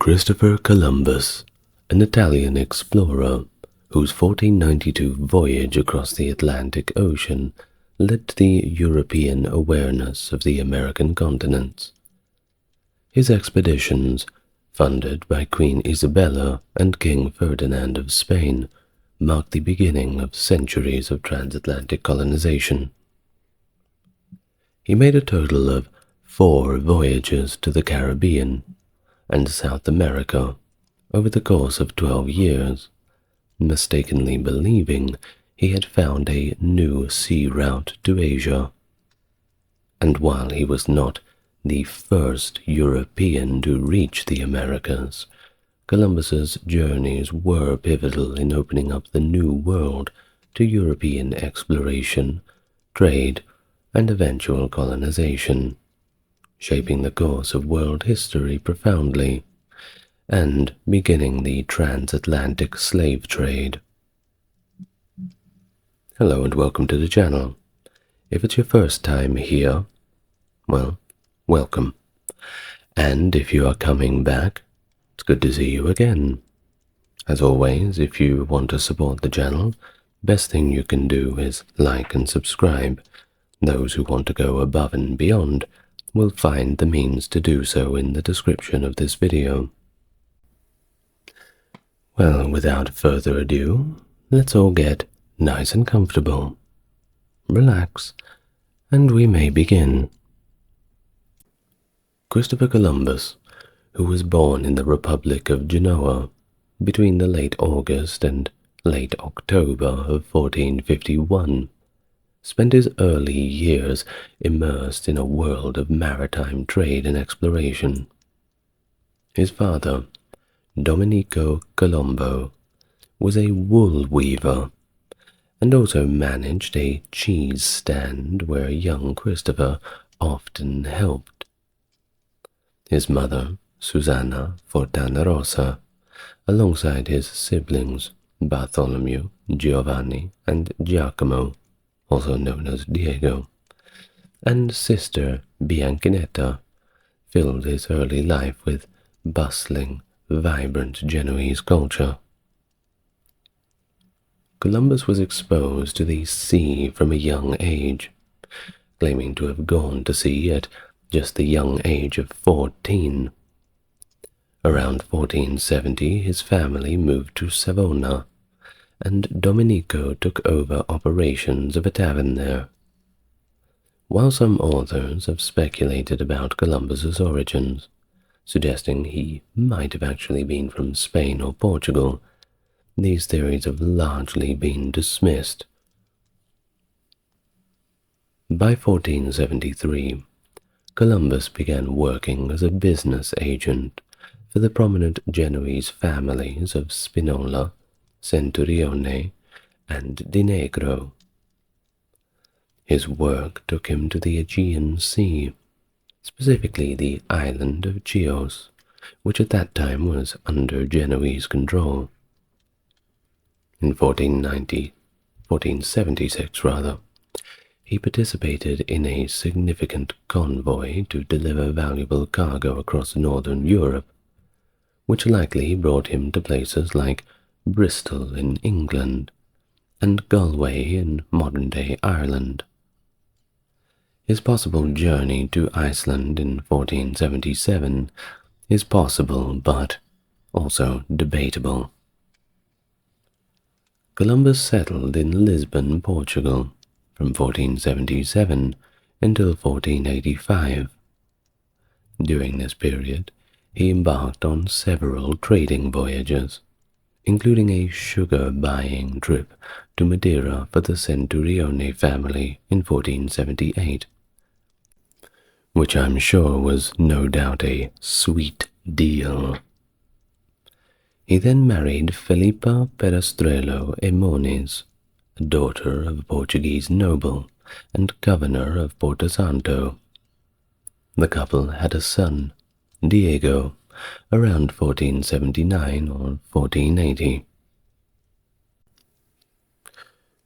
Christopher Columbus, an Italian explorer whose 1492 voyage across the Atlantic Ocean led to the European awareness of the American continents. His expeditions, funded by Queen Isabella and King Ferdinand of Spain, marked the beginning of centuries of transatlantic colonization. He made a total of 4 voyages to the Caribbean and South America over the course of 12 years, mistakenly believing he had found a new sea route to Asia. And while he was not the first European to reach the Americas, Columbus's journeys were pivotal in opening up the New World to European exploration, trade, and eventual colonization, shaping the course of world history profoundly, and beginning the transatlantic slave trade. Hello and welcome to the channel. If it's your first time here, well, welcome. And if you are coming back, it's good to see you again. As always, if you want to support the channel, best thing you can do is like and subscribe. Those who want to go above and beyond will find the means to do so in the description of this video. Well, without further ado, let's all get nice and comfortable, relax, and we may begin. Christopher Columbus, who was born in the Republic of Genoa between the late August and late October of 1451, spent his early years immersed in a world of maritime trade and exploration. His father, Domenico Colombo, was a wool weaver and also managed a cheese stand where young Christopher often helped. His mother, Susanna Fortanarossa, alongside his siblings Bartholomew, Giovanni, and Giacomo, also known as Diego, and sister Bianchinetta, filled his early life with bustling, vibrant Genoese culture. Columbus was exposed to the sea from a young age, claiming to have gone to sea at just the young age of 14. Around 1470, his family moved to Savona, and Domenico took over operations of a tavern there. While some authors have speculated about Columbus's origins, suggesting he might have actually been from Spain or Portugal, these theories have largely been dismissed. By 1473, Columbus began working as a business agent for the prominent Genoese families of Spinola, Centurione, and Di Negro. His work took him to the Aegean Sea, specifically the island of Chios, which at that time was under Genoese control. In 1476, he participated in a significant convoy to deliver valuable cargo across northern Europe, which likely brought him to places like Bristol in England and Galway in modern-day Ireland. His possible journey to Iceland in 1477 is possible but also debatable. Columbus settled in Lisbon, Portugal, from 1477 until 1485. During this period, he embarked on several trading voyages, including a sugar-buying trip to Madeira for the Centurione family in 1478, which I'm sure was no doubt a sweet deal. He then married Felipa Perestrello e Moniz, a daughter of a Portuguese noble and governor of Porto Santo. The couple had a son, Diego, around 1479 or 1480.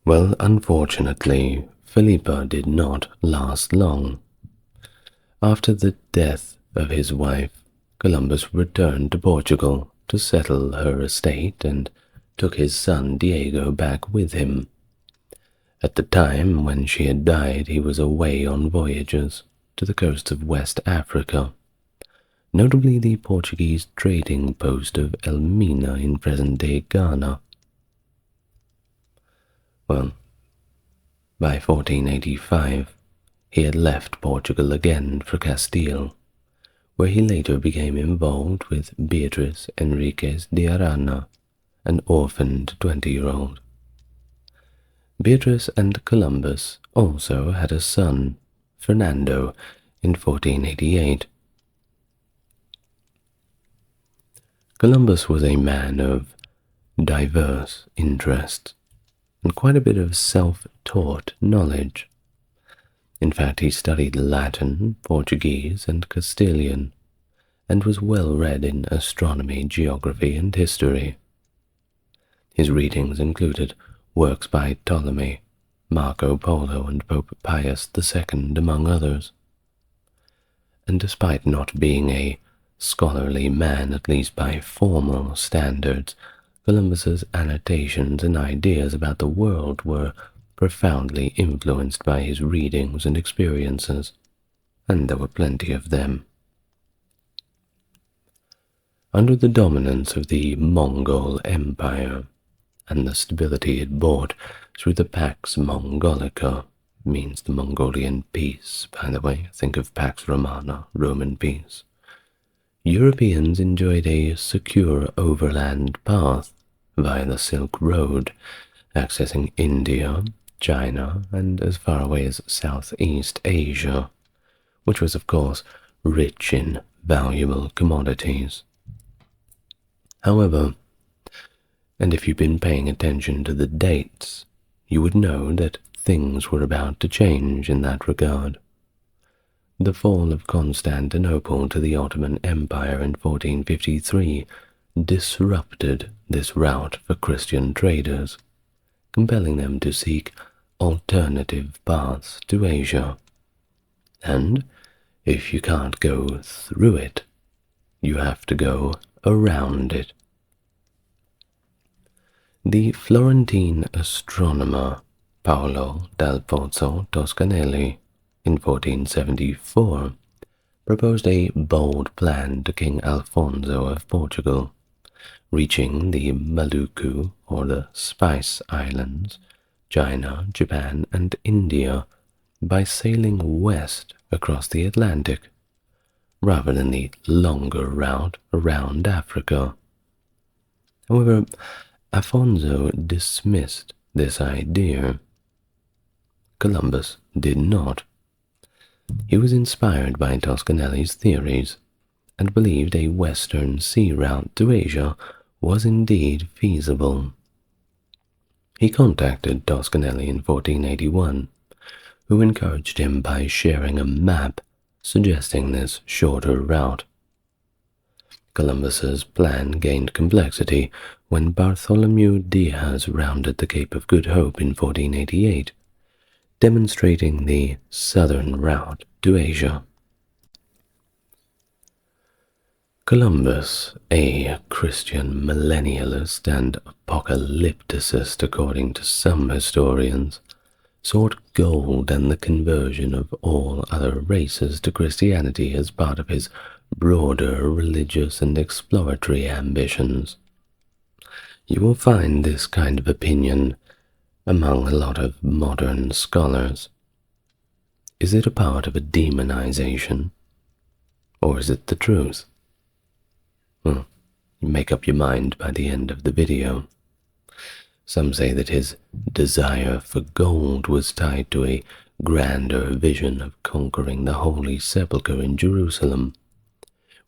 Well, unfortunately, Felipa did not last long. After the death of his wife, Columbus returned to Portugal to settle her estate and took his son Diego back with him. At the time when she had died, he was away on voyages to the coasts of West Africa, notably the Portuguese trading post of Elmina in present-day Ghana. Well, by 1485, he had left Portugal again for Castile, where he later became involved with Beatriz Enriquez de Arana, an orphaned 20-year-old. Beatriz and Columbus also had a son, Fernando, in 1488. Columbus was a man of diverse interests and quite a bit of self-taught knowledge. In fact, he studied Latin, Portuguese, and Castilian, and was well read in astronomy, geography, and history. His readings included works by Ptolemy, Marco Polo, and Pope Pius II, among others. And despite not being a scholarly man, at least by formal standards, Columbus's annotations and ideas about the world were profoundly influenced by his readings and experiences, and there were plenty of them. Under the dominance of the Mongol Empire, and the stability it brought through the Pax Mongolica, means the Mongolian peace, by the way, think of Pax Romana, Roman peace, Europeans enjoyed a secure overland path via the Silk Road, accessing India, China, and as far away as Southeast Asia, which was, of course, rich in valuable commodities. However, and if you've been paying attention to the dates, you would know that things were about to change in that regard. The fall of Constantinople to the Ottoman Empire in 1453 disrupted this route for Christian traders, compelling them to seek alternative paths to Asia. And if you can't go through it, you have to go around it. The Florentine astronomer Paolo dal Pozzo Toscanelli in 1474 proposed a bold plan to King Alfonso of Portugal, reaching the Maluku, or the Spice Islands, China, Japan, and India by sailing west across the Atlantic, rather than the longer route around Africa. However, Alfonso dismissed this idea. Columbus did not. He was inspired by Toscanelli's theories and believed a western sea route to Asia was indeed feasible. He contacted Toscanelli in 1481, who encouraged him by sharing a map suggesting this shorter route. Columbus's plan gained complexity when Bartholomew Diaz rounded the Cape of Good Hope in 1488, demonstrating the southern route to Asia. Columbus, a Christian millennialist and apocalypticist according to some historians, sought gold and the conversion of all other races to Christianity as part of his broader religious and exploratory ambitions. You will find this kind of opinion among a lot of modern scholars. Is it a part of a demonization, or is it the truth? Well, you make up your mind by the end of the video. Some say that his desire for gold was tied to a grander vision of conquering the Holy Sepulchre in Jerusalem,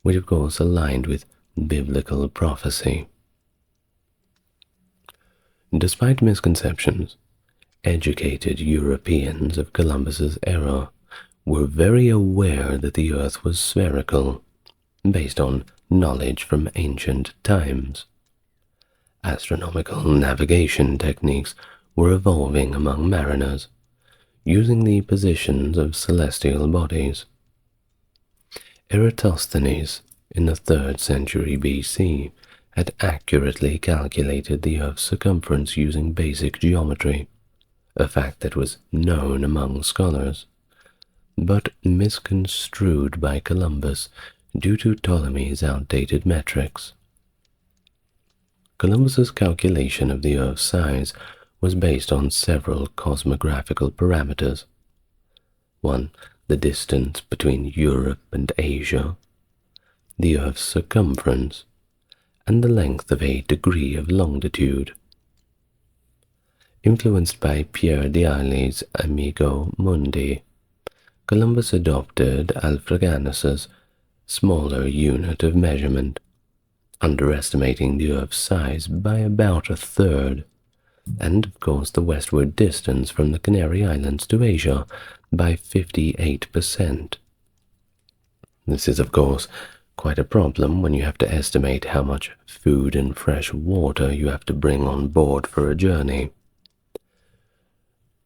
which of course aligned with biblical prophecy. Despite misconceptions, educated Europeans of Columbus's era were very aware that the Earth was spherical, based on knowledge from ancient times. Astronomical navigation techniques were evolving among mariners, using the positions of celestial bodies. Eratosthenes in the 3rd century BC, had accurately calculated the Earth's circumference using basic geometry, a fact that was known among scholars, but misconstrued by Columbus due to Ptolemy's outdated metrics. Columbus's calculation of the Earth's size was based on several cosmographical parameters. 1. The distance between Europe and Asia, the Earth's circumference, and the length of a degree of longitude. Influenced by Pierre d'Ailly's Amigo Mundi, Columbus adopted Alfraganus's smaller unit of measurement, underestimating the Earth's size by about a third, and of course the westward distance from the Canary Islands to Asia by 58%. This is of course quite a problem when you have to estimate how much food and fresh water you have to bring on board for a journey.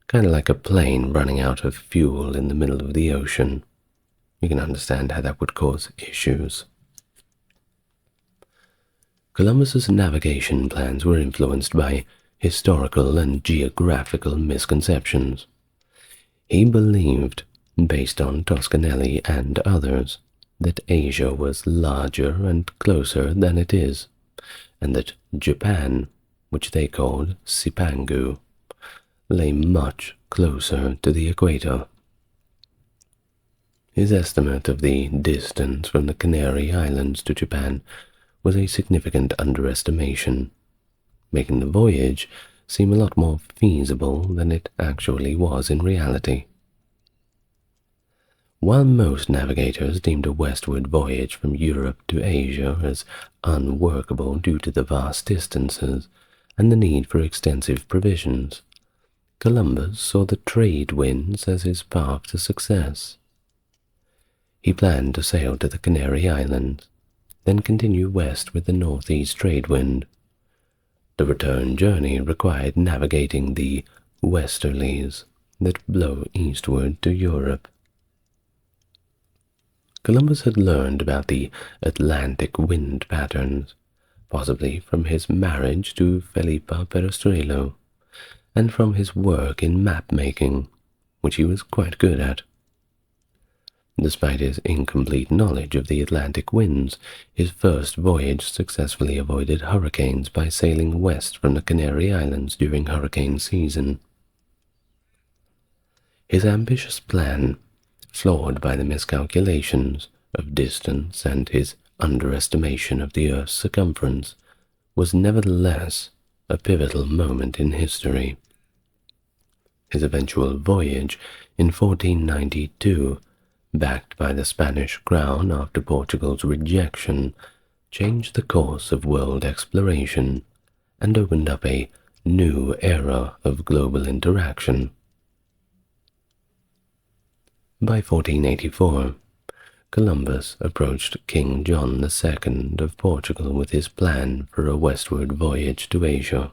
Kind of like a plane running out of fuel in the middle of the ocean. You can understand how that would cause issues. Columbus's navigation plans were influenced by historical and geographical misconceptions. He believed, based on Toscanelli and others, that Asia was larger and closer than it is, and that Japan, which they called Cipangu, lay much closer to the equator. His estimate of the distance from the Canary Islands to Japan was a significant underestimation, making the voyage seem a lot more feasible than it actually was in reality. While most navigators deemed a westward voyage from Europe to Asia as unworkable due to the vast distances and the need for extensive provisions, Columbus saw the trade winds as his path to success. He planned to sail to the Canary Islands, then continue west with the northeast trade wind. The return journey required navigating the westerlies that blow eastward to Europe. Columbus had learned about the Atlantic wind patterns, possibly from his marriage to Felipa Perestrello, and from his work in map-making, which he was quite good at. Despite his incomplete knowledge of the Atlantic winds, his first voyage successfully avoided hurricanes by sailing west from the Canary Islands during hurricane season. His ambitious plan, flawed by the miscalculations of distance and his underestimation of the Earth's circumference, was nevertheless a pivotal moment in history. His eventual voyage in 1492, backed by the Spanish crown after Portugal's rejection, changed the course of world exploration and opened up a new era of global interaction. By 1484, Columbus approached King John II of Portugal with his plan for a westward voyage to Asia,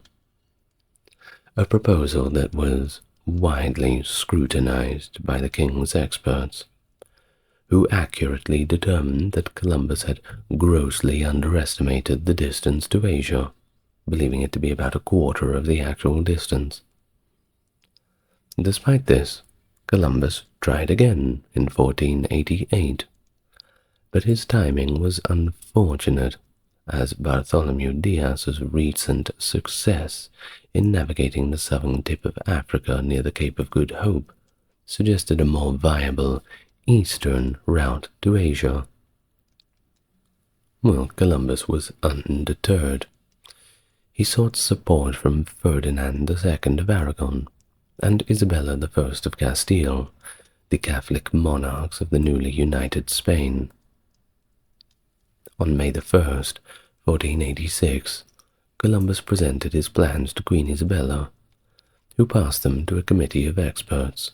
a proposal that was widely scrutinized by the king's experts, who accurately determined that Columbus had grossly underestimated the distance to Asia, believing it to be about a quarter of the actual distance. Despite this, Columbus tried again in 1488, but his timing was unfortunate, as Bartholomew Diaz's recent success in navigating the southern tip of Africa near the Cape of Good Hope suggested a more viable eastern route to Asia. Well, Columbus was undeterred. He sought support from Ferdinand II of Aragon and Isabella I of Castile, the Catholic monarchs of the newly united Spain. On May 1st, 1486, Columbus presented his plans to Queen Isabella, who passed them to a committee of experts.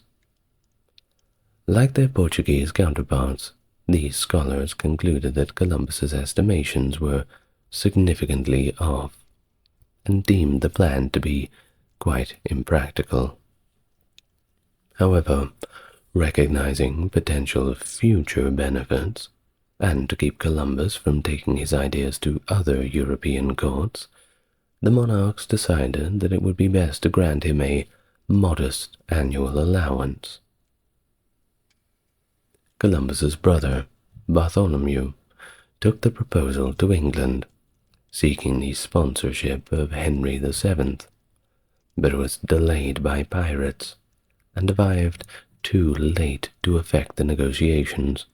Like their Portuguese counterparts, these scholars concluded that Columbus's estimations were significantly off, and deemed the plan to be quite impractical. However, recognizing potential future benefits, and to keep Columbus from taking his ideas to other European courts, the monarchs decided that it would be best to grant him a modest annual allowance. Columbus's brother, Bartholomew, took the proposal to England, seeking the sponsorship of Henry VII, but was delayed by pirates and arrived too late to effect the negotiations.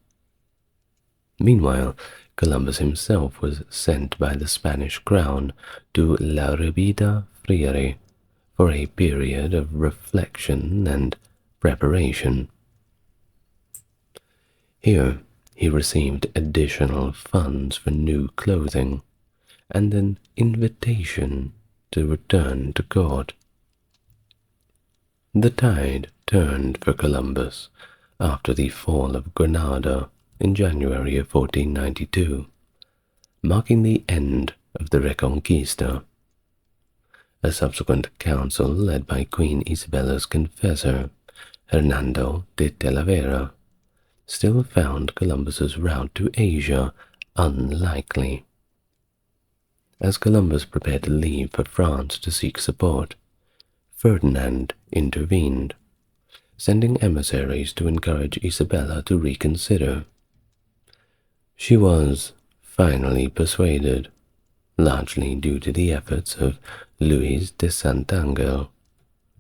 Meanwhile, Columbus himself was sent by the Spanish crown to La Rabida Friary for a period of reflection and preparation. Here, he received additional funds for new clothing and an invitation to return to court. The tide turned for Columbus after the fall of Granada in January of 1492, marking the end of the Reconquista. A subsequent council led by Queen Isabella's confessor, Hernando de Talavera, still found Columbus's route to Asia unlikely. As Columbus prepared to leave for France to seek support, Ferdinand intervened, sending emissaries to encourage Isabella to reconsider. She was finally persuaded, largely due to the efforts of Luis de Santangel,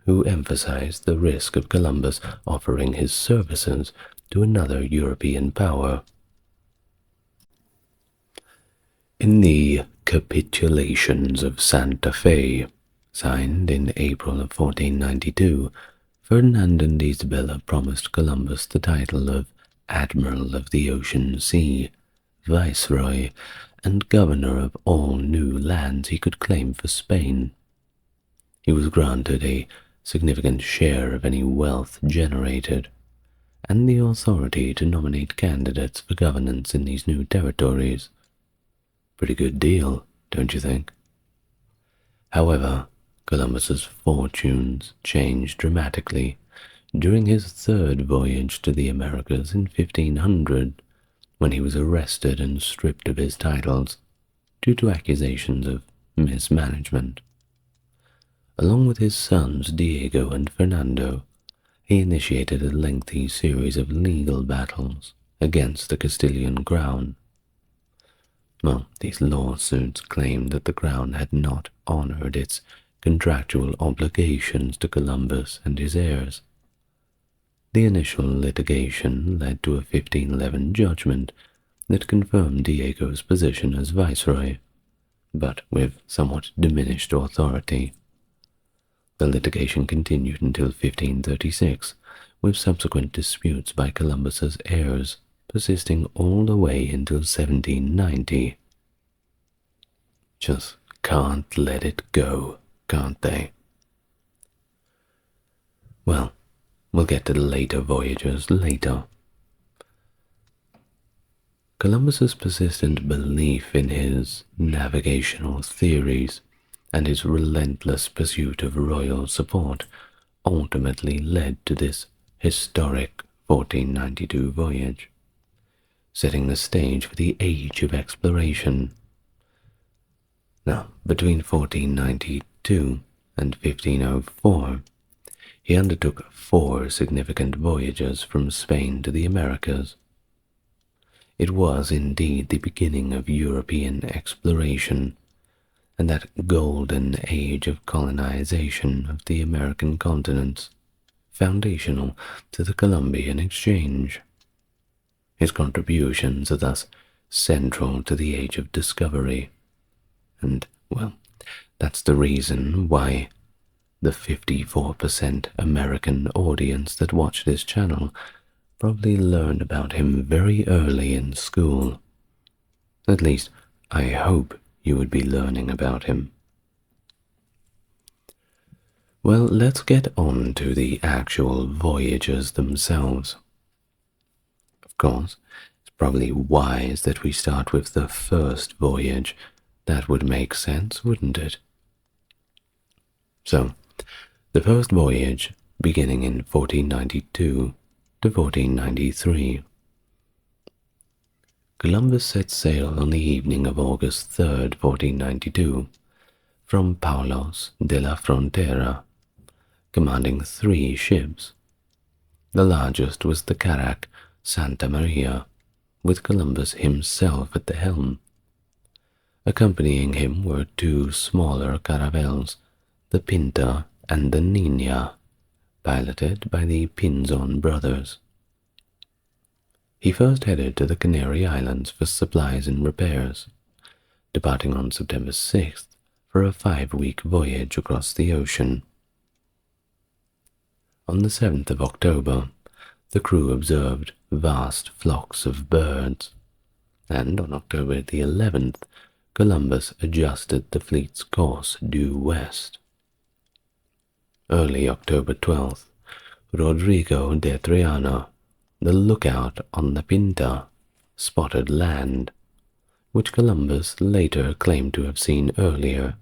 who emphasized the risk of Columbus offering his services to another European power. In the Capitulations of Santa Fe, signed in April of 1492, Ferdinand and Isabella promised Columbus the title of Admiral of the Ocean Sea, Viceroy, and Governor of all new lands he could claim for Spain. He was granted a significant share of any wealth generated, and the authority to nominate candidates for governance in these new territories. Pretty good deal, don't you think? However, Columbus's fortunes changed dramatically during his third voyage to the Americas in 1500, when he was arrested and stripped of his titles due to accusations of mismanagement. Along with his sons Diego and Fernando, he initiated a lengthy series of legal battles against the Castilian crown. Well, these lawsuits claimed that the crown had not honored its contractual obligations to Columbus and his heirs. The initial litigation led to a 1511 judgment that confirmed Diego's position as viceroy, but with somewhat diminished authority. The litigation continued until 1536, with subsequent disputes by Columbus's heirs persisting all the way until 1790. Just can't let it go, can't they? Well, we'll get to the later voyages later. Columbus's persistent belief in his navigational theories and his relentless pursuit of royal support ultimately led to this historic 1492 voyage, setting the stage for the age of exploration. Now, between 1492 and 1504, he undertook 4 significant voyages from Spain to the Americas. It was indeed the beginning of European exploration, and that golden age of colonization of the American continents, foundational to the Columbian Exchange. His contributions are thus central to the age of discovery, and, well, that's the reason why the 54% American audience that watch this channel probably learned about him very early in school. At least, I hope you would be learning about him. Well, let's get on to the actual voyages themselves. Of course, it's probably wise that we start with the first voyage. That would make sense, wouldn't it? So, the first voyage, beginning in 1492 to 1493. Columbus set sail on the evening of August 3rd, 1492, from Palos de la Frontera, commanding 3 ships. The largest was the carrack Santa Maria, with Columbus himself at the helm. Accompanying him were 2 smaller caravels, the Pinta and the Nina, piloted by the Pinzon brothers. He first headed to the Canary Islands for supplies and repairs, departing on September 6th for a 5-week voyage across the ocean. On the 7th of October, the crew observed vast flocks of birds, and on October the 11th, Columbus adjusted the fleet's course due west. Early October 12th, Rodrigo de Triana, the lookout on the Pinta, spotted land, which Columbus later claimed to have seen earlier,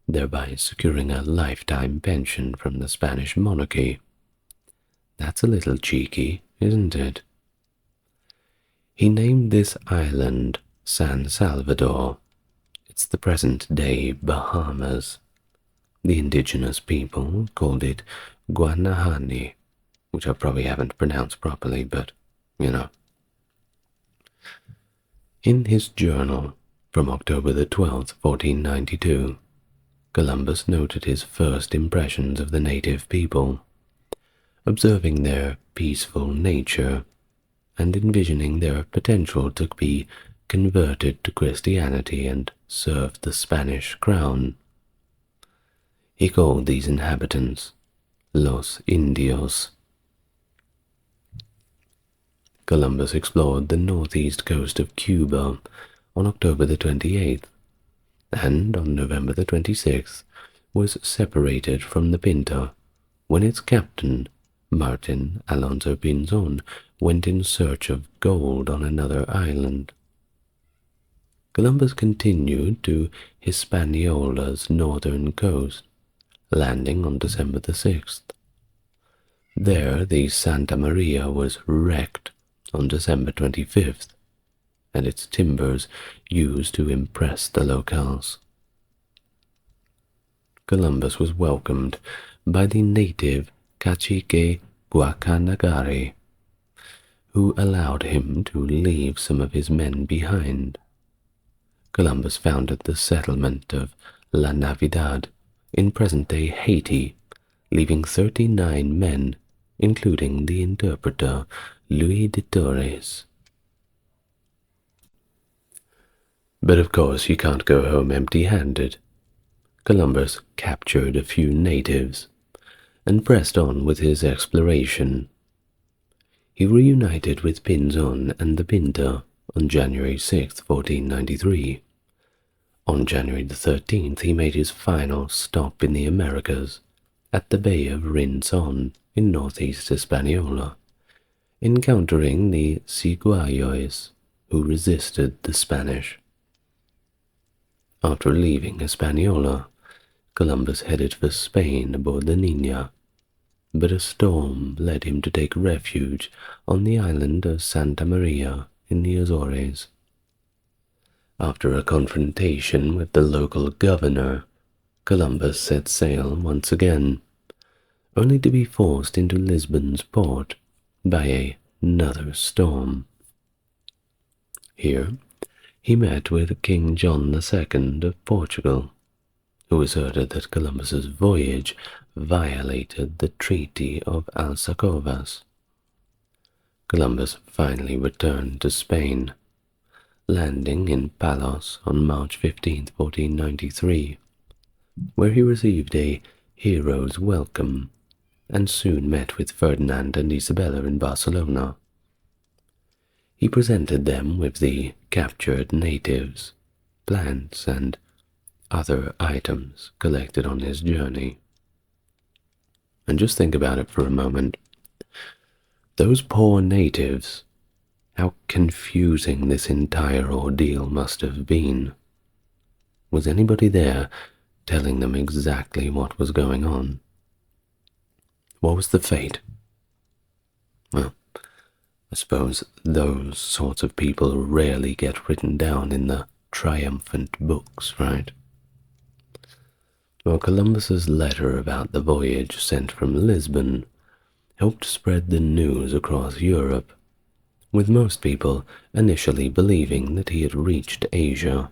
thereby securing a lifetime pension from the Spanish monarchy. That's a little cheeky, isn't it? He named this island San Salvador. It's the present-day Bahamas. The indigenous people called it Guanahani, which I probably haven't pronounced properly, but, you know. In his journal from October the 12th, 1492, Columbus noted his first impressions of the native people, observing their peaceful nature and envisioning their potential to be converted to Christianity and serve the Spanish crown. He called these inhabitants Los Indios. Columbus explored the northeast coast of Cuba on October the 28th, and on November the 26th was separated from the Pinta when its captain, Martin Alonso Pinzon, went in search of gold on another island. Columbus continued to Hispaniola's northern coast, landing on December the 6th. There the Santa Maria was wrecked on December 25th, and its timbers used to impress the locals. Columbus was welcomed by the native cacique Guacanagari, who allowed him to leave some of his men behind. Columbus founded the settlement of La Navidad in present-day Haiti, leaving 39 men, including the interpreter Luis de Torres. But of course you can't go home empty-handed. Columbus captured a few natives and pressed on with his exploration. He reunited with Pinzon and the Pinta on January 6, 1493. On January the 13th, he made his final stop in the Americas, at the Bay of Rinzon in northeast Hispaniola, encountering the Siguayos, who resisted the Spanish. After leaving Hispaniola, Columbus headed for Spain aboard the Nina, but a storm led him to take refuge on the island of Santa Maria in the Azores. After a confrontation with the local governor, Columbus set sail once again, only to be forced into Lisbon's port by another storm. Here he met with King John II of Portugal, who asserted that Columbus's voyage violated the Treaty of Alsacovas. Columbus finally returned to Spain, landing in Palos on March 15, 1493, where he received a hero's welcome and soon met with Ferdinand and Isabella in Barcelona. He presented them with the captured natives, plants, and other items collected on his journey. And just think about it for a moment. Those poor natives, how confusing this entire ordeal must have been. Was anybody there telling them exactly what was going on? What was the fate? Well, I suppose those sorts of people rarely get written down in the triumphant books, right? Well, Columbus's letter about the voyage sent from Lisbon helped spread the news across Europe, with most people initially believing that he had reached Asia.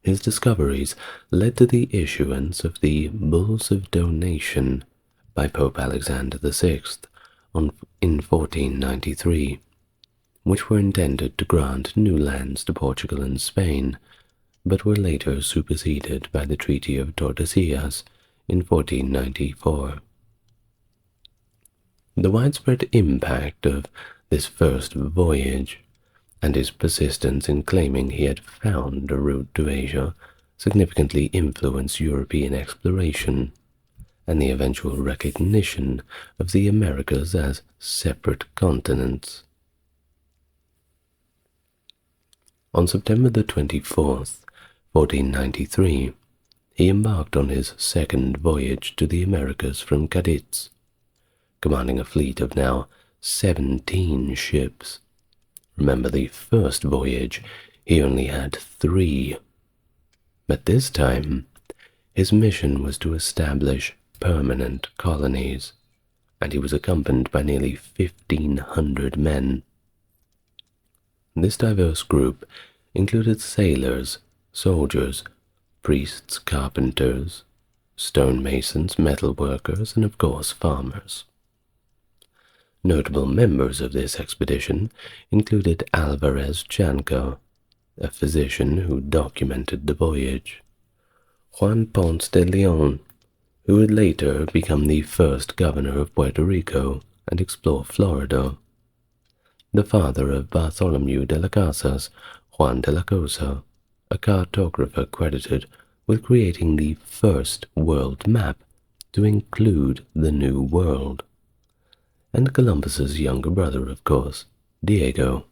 His discoveries led to the issuance of the Bulls of Donation by Pope Alexander VI in 1493, which were intended to grant new lands to Portugal and Spain, but were later superseded by the Treaty of Tordesillas in 1494. The widespread impact of this first voyage and his persistence in claiming he had found a route to Asia significantly influenced European exploration and the eventual recognition of the Americas as separate continents. On September the 24th, 1493, he embarked on his second voyage to the Americas from Cadiz, commanding a fleet of now 17 ships. Remember, the first voyage he only had 3. But this time, his mission was to establish permanent colonies, and he was accompanied by nearly 1,500 men. This diverse group included sailors, soldiers, priests, carpenters, stonemasons, metalworkers, and of course farmers. Notable members of this expedition included Alvarez Chanco, a physician who documented the voyage, Juan Ponce de Leon, who would later become the first governor of Puerto Rico and explore Florida, the father of Bartholomew de las Casas, Juan de la Cosa, a cartographer credited with creating the first world map to include the New World, and Columbus's younger brother, of course, Diego.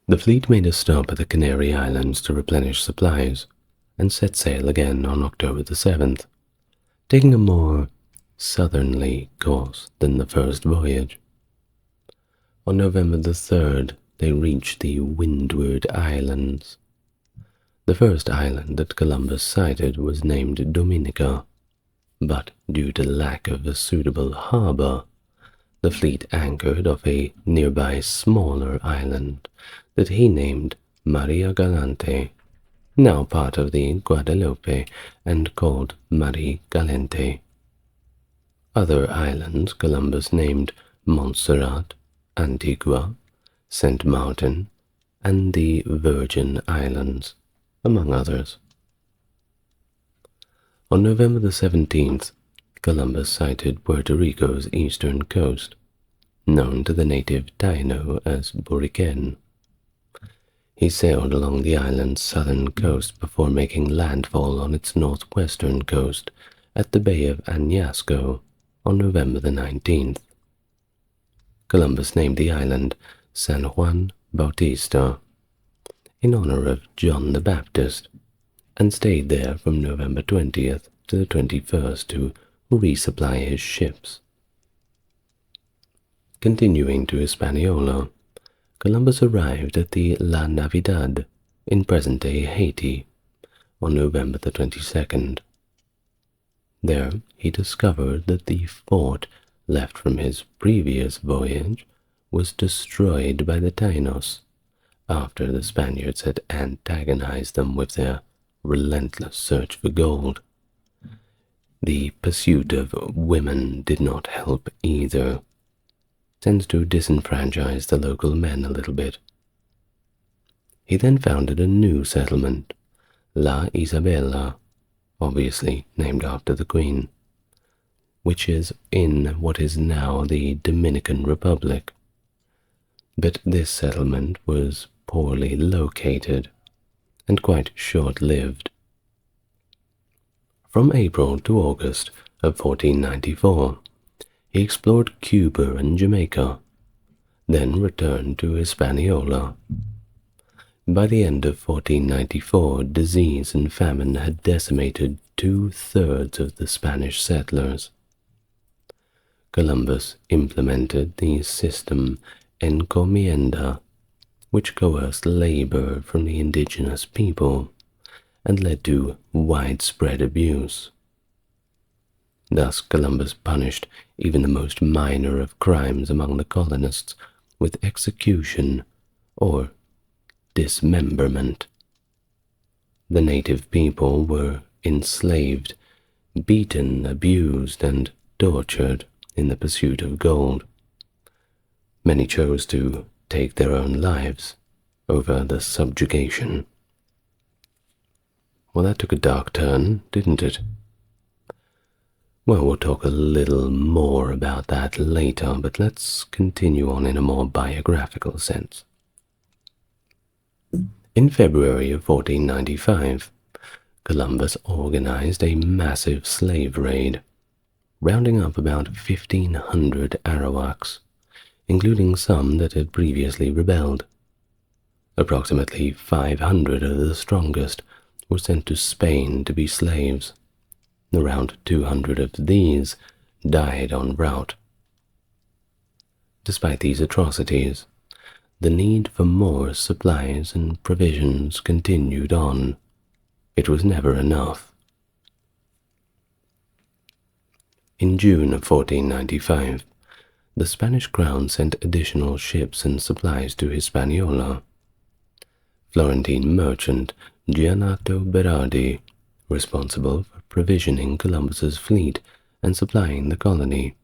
The fleet made a stop at the Canary Islands to replenish supplies, and set sail again on October the 7th, taking a more southerly course than the first voyage. On November the 3rd, they reached the Windward Islands. The first island that Columbus sighted was named Dominica, but due to lack of a suitable harbor, the fleet anchored off a nearby smaller island that he named Maria Galante, now part of the Guadalupe and called Marie Galante. Other islands Columbus named Montserrat, Antigua, St. Martin, and the Virgin Islands, among others. On November the 17th, Columbus sighted Puerto Rico's eastern coast, known to the native Taino as Boriquen. He sailed along the island's southern coast before making landfall on its northwestern coast at the Bay of Añasco on November the 19th. Columbus named the island San Juan Bautista in honor of John the Baptist, and stayed there from November 20th to the 21st to resupply his ships. Continuing to Hispaniola, Columbus arrived at the La Navidad in present-day Haiti on November the 22nd. There he discovered that the fort left from his previous voyage was destroyed by the Tainos after the Spaniards had antagonized them with their relentless search for gold. The pursuit of women did not help either. Tends to disenfranchise the local men a little bit. He then founded a new settlement, La Isabela, obviously named after the Queen, which is in what is now the Dominican Republic. But this settlement was poorly located and quite short-lived. From April to August of 1494, he explored Cuba and Jamaica, then returned to Hispaniola. By the end of 1494, disease and famine had decimated 2/3 of the Spanish settlers. Columbus implemented the system encomienda, which coerced labor from the indigenous people and led to widespread abuse. Thus Columbus punished even the most minor of crimes among the colonists with execution or dismemberment. The native people were enslaved, beaten, abused, and tortured in the pursuit of gold. Many chose to take their own lives over the subjugation. Well, that took a dark turn, didn't it? Well, we'll talk a little more about that later, but let's continue on in a more biographical sense. In February of 1495, Columbus organized a massive slave raid, rounding up about 1,500 Arawaks, including some that had previously rebelled. Approximately 500 of the strongest were sent to Spain to be slaves. Around 200 of these died en route. Despite these atrocities, the need for more supplies and provisions continued on. It was never enough. In June of 1495, the Spanish crown sent additional ships and supplies to Hispaniola. Florentine merchant Giannato Berardi, responsible for provisioning Columbus's fleet and supplying the colony,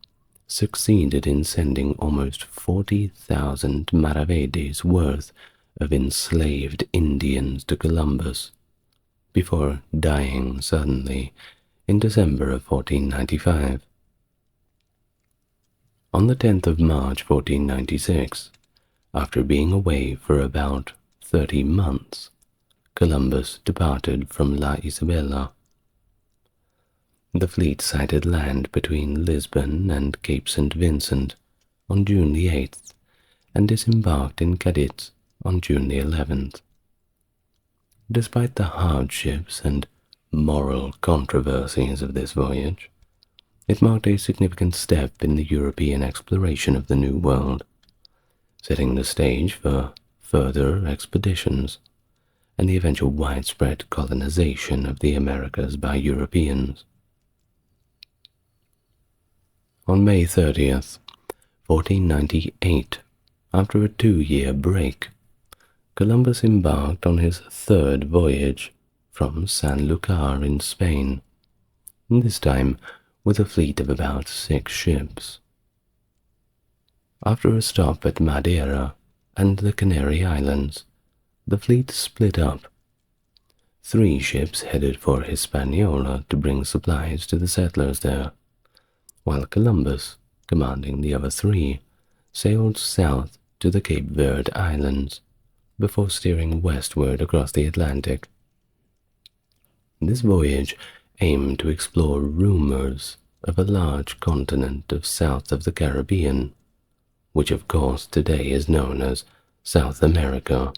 succeeded in sending almost 40,000 maravedis worth of enslaved Indians to Columbus, before dying suddenly in December of 1495. On the 10th of March 1496, after being away for about 30 months, Columbus departed from La Isabela. The fleet sighted land between Lisbon and Cape St. Vincent on June the 8th and disembarked in Cadiz on June the 11th. Despite the hardships and moral controversies of this voyage, it marked a significant step in the European exploration of the New World, setting the stage for further expeditions and the eventual widespread colonization of the Americas by Europeans. On May 30th, 1498, after a 2-year break, Columbus embarked on his third voyage from Sanlúcar in Spain, this time with a fleet of about 6 ships. After a stop at Madeira and the Canary Islands, the fleet split up. 3 ships headed for Hispaniola to bring supplies to the settlers there, while Columbus, commanding the other 3, sailed south to the Cape Verde Islands before steering westward across the Atlantic. This voyage aimed to explore rumors of a large continent south of the Caribbean, which of course today is known as South America.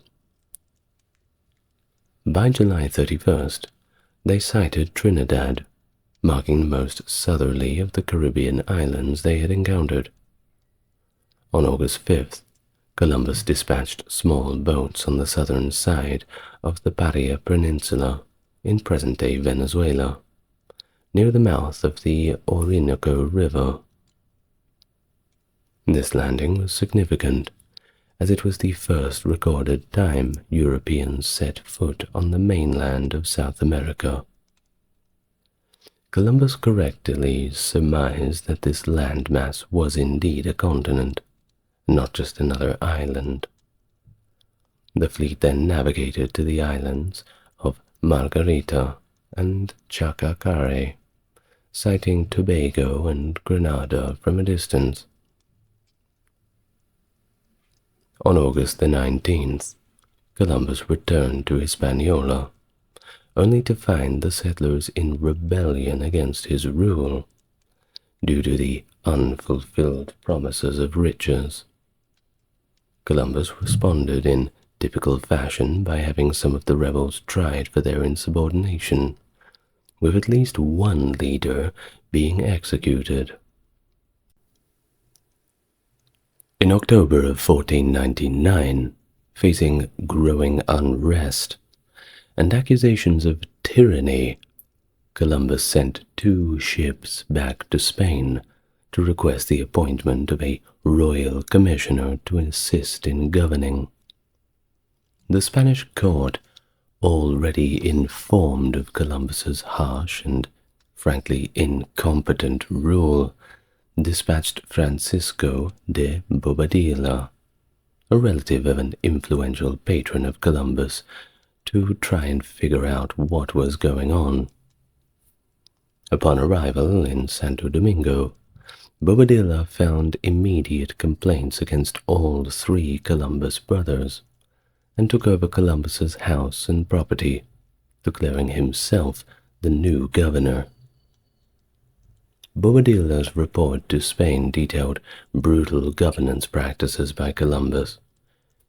By July 31st, they sighted Trinidad, marking the most southerly of the Caribbean islands they had encountered. On August 5th, Columbus dispatched small boats on the southern side of the Paria Peninsula in present-day Venezuela, near the mouth of the Orinoco River. This landing was significant, as it was the first recorded time Europeans set foot on the mainland of South America. Columbus correctly surmised that this landmass was indeed a continent, not just another island. The fleet then navigated to the islands of Margarita and Chacacare, sighting Tobago and Grenada from a distance. On August the 19th, Columbus returned to Hispaniola, only to find the settlers in rebellion against his rule, due to the unfulfilled promises of riches. Columbus responded in typical fashion by having some of the rebels tried for their insubordination, with at least one leader being executed. In October of 1499, facing growing unrest and accusations of tyranny, Columbus sent 2 ships back to Spain to request the appointment of a royal commissioner to assist in governing. The Spanish court, already informed of Columbus's harsh and frankly incompetent rule, dispatched Francisco de Bobadilla, a relative of an influential patron of Columbus, to try and figure out what was going on. Upon arrival in Santo Domingo, Bobadilla found immediate complaints against all 3 Columbus brothers, and took over Columbus's house and property, declaring himself the new governor. Bobadilla's report to Spain detailed brutal governance practices by Columbus,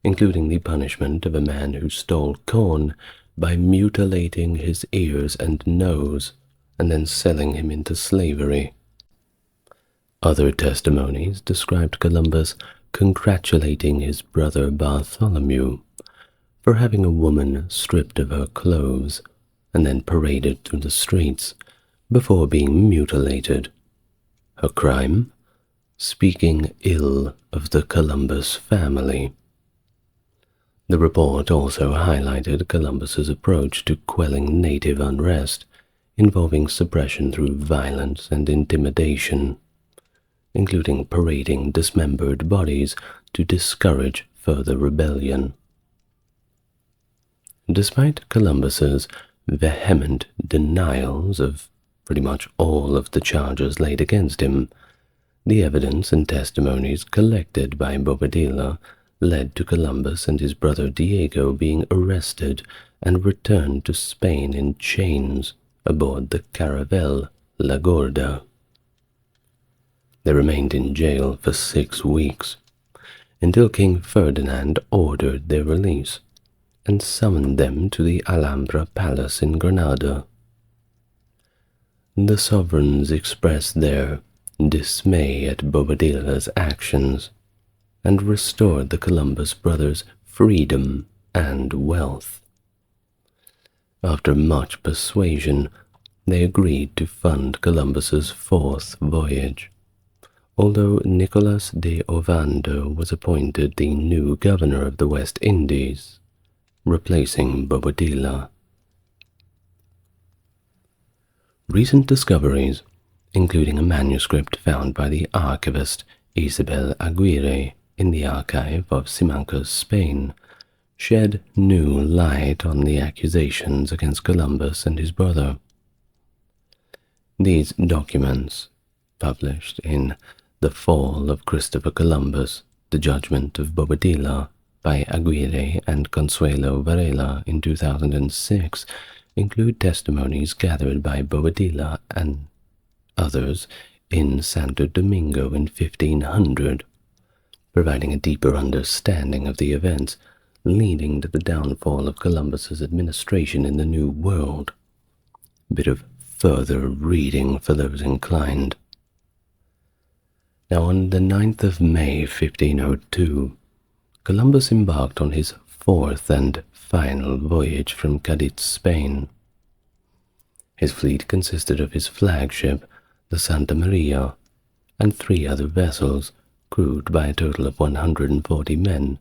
including the punishment of a man who stole corn by mutilating his ears and nose and then selling him into slavery. Other testimonies described Columbus congratulating his brother Bartholomew for having a woman stripped of her clothes and then paraded through the streets before being mutilated. Her crime? Speaking ill of the Columbus family. The report also highlighted Columbus's approach to quelling native unrest, involving suppression through violence and intimidation, including parading dismembered bodies to discourage further rebellion. Despite Columbus's vehement denials of pretty much all of the charges laid against him, the evidence and testimonies collected by Bobadilla led to Columbus and his brother Diego being arrested and returned to Spain in chains aboard the caravel La Gorda. They remained in jail for 6 weeks, until King Ferdinand ordered their release and summoned them to the Alhambra Palace in Granada. The sovereigns expressed their dismay at Bobadilla's actions and restored the Columbus brothers freedom and wealth. After much persuasion, they agreed to fund Columbus's 4th voyage, although Nicolas de Ovando was appointed the new governor of the West Indies, replacing Bobadilla. Recent discoveries, including a manuscript found by the archivist Isabel Aguirre in the archive of Simancas, Spain, shed new light on the accusations against Columbus and his brother. These documents, published in The Fall of Christopher Columbus, The Judgment of Bobadilla, by Aguirre and Consuelo Varela in 2006, include testimonies gathered by Bobadilla and others in Santo Domingo in 1500, providing a deeper understanding of the events leading to the downfall of Columbus's administration in the New World. A bit of further reading for those inclined. Now, on the 9th of May 1502, Columbus embarked on his 4th and final voyage from Cadiz, Spain. His fleet consisted of his flagship, the Santa Maria, and 3 other vessels, crewed by a total of 140 men,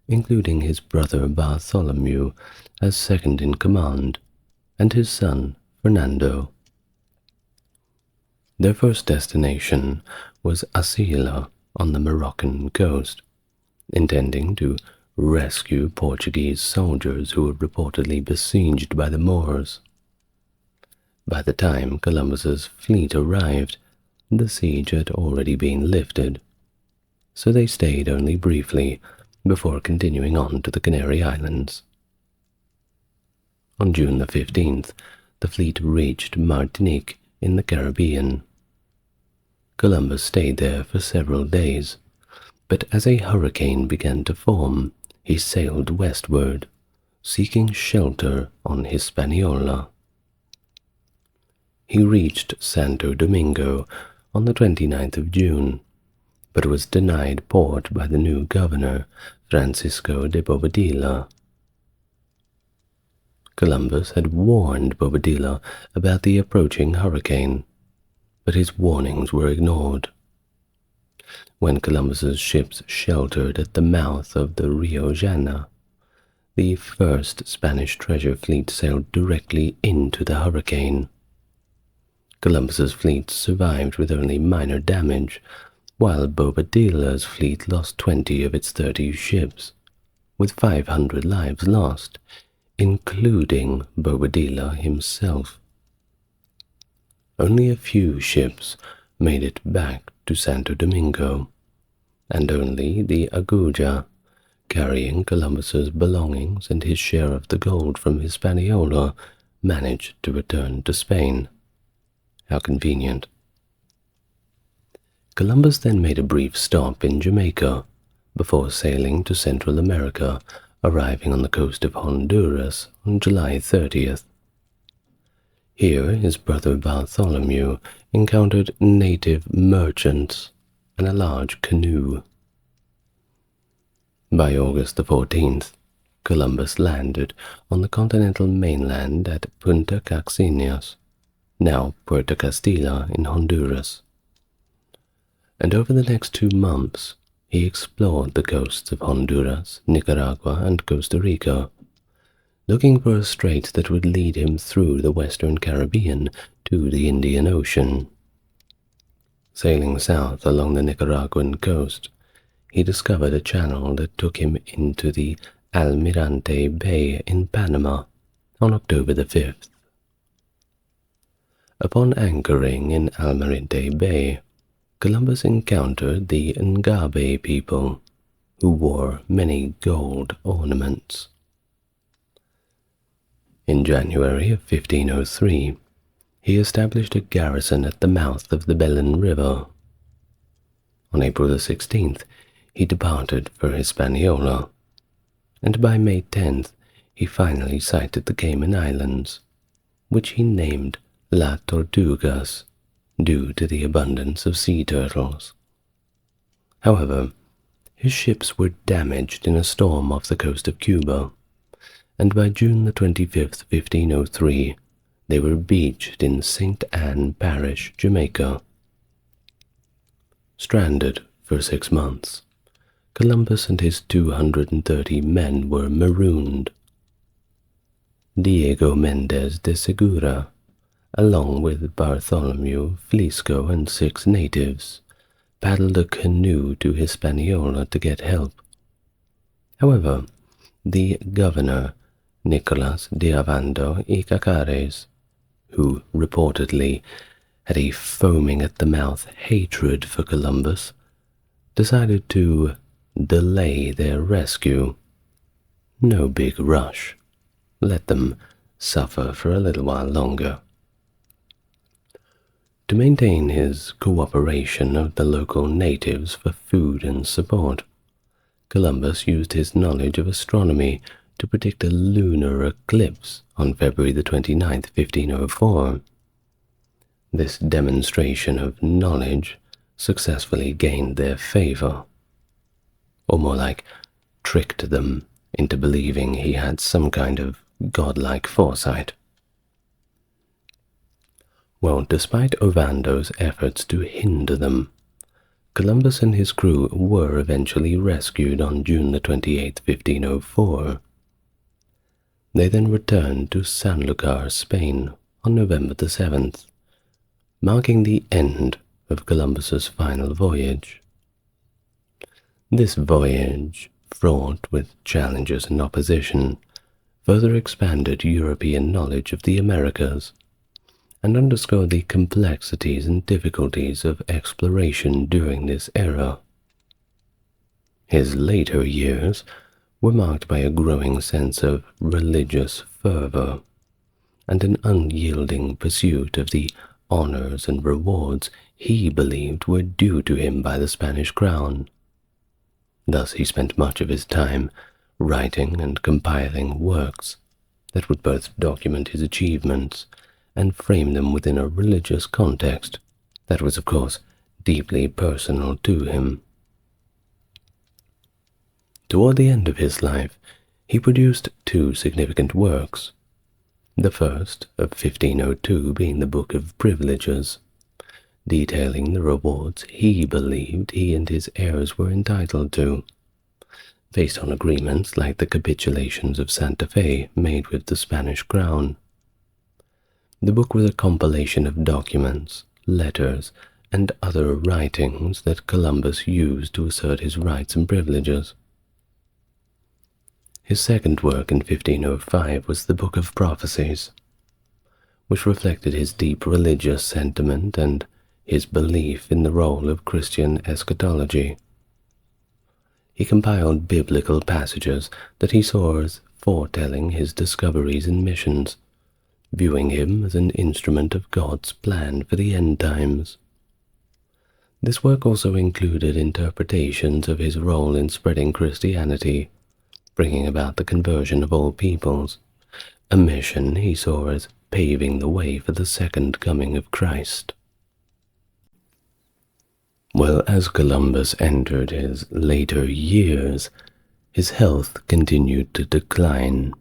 including his brother Bartholomew as second in command, and his son Fernando. Their first destination was Asila on the Moroccan coast, intending to rescue Portuguese soldiers who were reportedly besieged by the Moors. By the time Columbus's fleet arrived, the siege had already been lifted, so they stayed only briefly before continuing on to the Canary Islands. On June the 15th, the fleet reached Martinique in the Caribbean. Columbus stayed there for several days, but as a hurricane began to form, he sailed westward, seeking shelter on Hispaniola. He reached Santo Domingo on the 29th of June, but was denied port by the new governor, Francisco de Bobadilla. Columbus had warned Bobadilla about the approaching hurricane, but his warnings were ignored. When Columbus's ships sheltered at the mouth of the Rio Jana, the first Spanish treasure fleet sailed directly into the hurricane. Columbus's fleet survived with only minor damage, while Bobadilla's fleet lost 20 of its 30 ships, with 500 lives lost, including Bobadilla himself. Only a few ships made it back to Santo Domingo, and only the Aguja, carrying Columbus's belongings and his share of the gold from Hispaniola, managed to return to Spain. How convenient. Columbus then made a brief stop in Jamaica before sailing to Central America, arriving on the coast of Honduras on July 30th. Here his brother Bartholomew encountered native merchants and a large canoe. By August the 14th, Columbus landed on the continental mainland at Punta Caxinas, now Puerto Castilla in Honduras. And over the next 2 months, he explored the coasts of Honduras, Nicaragua, and Costa Rica, looking for a strait that would lead him through the western Caribbean to the Indian Ocean. Sailing south along the Nicaraguan coast, he discovered a channel that took him into the Almirante Bay in Panama on October the 5th. Upon anchoring in Almirante Bay, Columbus encountered the Ngabe people, who wore many gold ornaments. In January of 1503, he established a garrison at the mouth of the Belen River. On April the 16th, he departed for Hispaniola, and by May 10th, he finally sighted the Cayman Islands, which he named La Tortugas, due to the abundance of sea turtles. However, his ships were damaged in a storm off the coast of Cuba, and by June the 25th, 1503, they were beached in St. Anne Parish, Jamaica. Stranded for 6 months, Columbus and his 230 men were marooned. Diego Mendez de Segura, along with Bartholomew, Flisco, and 6 natives, paddled a canoe to Hispaniola to get help. However, the governor, Nicolas de Ovando y Cacares, who reportedly had a foaming-at-the-mouth hatred for Columbus, decided to delay their rescue. No big rush. Let them suffer for a little while longer. To maintain his cooperation of the local natives for food and support, Columbus used his knowledge of astronomy to predict a lunar eclipse on February the 29th, 1504. This demonstration of knowledge successfully gained their favor, or more like tricked them into believing he had some kind of godlike foresight. Well, despite Ovando's efforts to hinder them, Columbus and his crew were eventually rescued on June the 28th, 1504. They then returned to Sanlúcar, Spain, on November the 7th, marking the end of Columbus's final voyage. This voyage, fraught with challenges and opposition, further expanded European knowledge of the Americas, and underscored the complexities and difficulties of exploration during this era. His later years were marked by a growing sense of religious fervor and an unyielding pursuit of the honors and rewards he believed were due to him by the Spanish crown. Thus he spent much of his time writing and compiling works that would both document his achievements and frame them within a religious context that was, of course, deeply personal to him. Toward the end of his life, he produced two significant works, the first of 1502 being the Book of Privileges, detailing the rewards he believed he and his heirs were entitled to, based on agreements like the capitulations of Santa Fe made with the Spanish crown. The book was a compilation of documents, letters, and other writings that Columbus used to assert his rights and privileges. His second work in 1505 was the Book of Prophecies, which reflected his deep religious sentiment and his belief in the role of Christian eschatology. He compiled biblical passages that he saw as foretelling his discoveries and missions, viewing him as an instrument of God's plan for the end times. This work also included interpretations of his role in spreading Christianity, bringing about the conversion of all peoples, a mission he saw as paving the way for the second coming of Christ. Well, as Columbus entered his later years, his health continued to decline.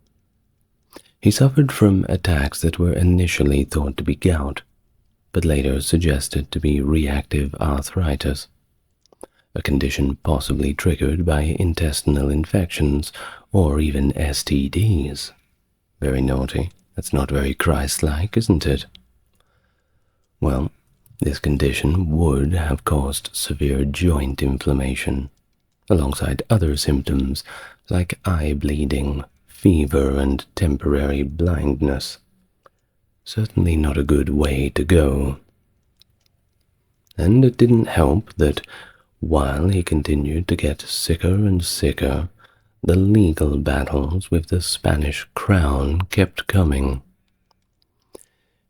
He suffered from attacks that were initially thought to be gout, but later suggested to be reactive arthritis, a condition possibly triggered by intestinal infections or even STDs. Very naughty. That's not very Christ-like, isn't it? Well, this condition would have caused severe joint inflammation, alongside other symptoms like eye bleeding, fever, and temporary blindness. Certainly not a good way to go. And it didn't help that while he continued to get sicker and sicker, the legal battles with the Spanish crown kept coming.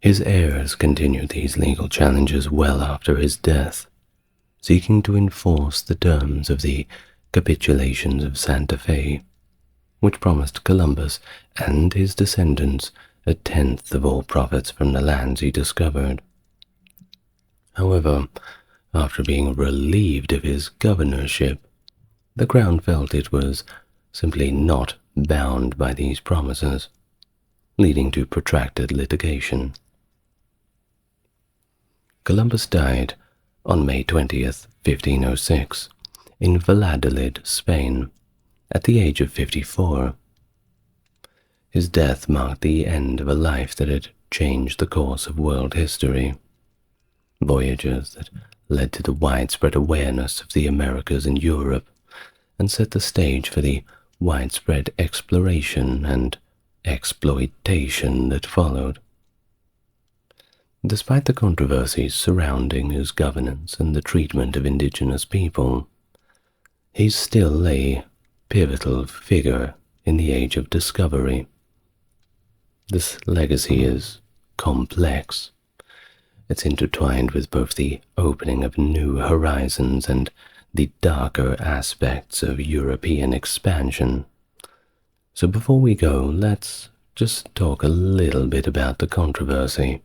His heirs continued these legal challenges well after his death, seeking to enforce the terms of the capitulations of Santa Fe, which promised Columbus and his descendants a tenth of all profits from the lands he discovered. However, after being relieved of his governorship, the crown felt it was simply not bound by these promises, leading to protracted litigation. Columbus died on May 20th, 1506, in Valladolid, Spain, at the age of 54. His death marked the end of a life that had changed the course of world history. Voyages that led to the widespread awareness of the Americas and Europe, and set the stage for the widespread exploration and exploitation that followed. Despite the controversies surrounding his governance and the treatment of indigenous people, he's still a pivotal figure in the age of discovery. This legacy is complex. It's intertwined with both the opening of new horizons and the darker aspects of European expansion. So before we go, let's just talk a little bit about the controversy.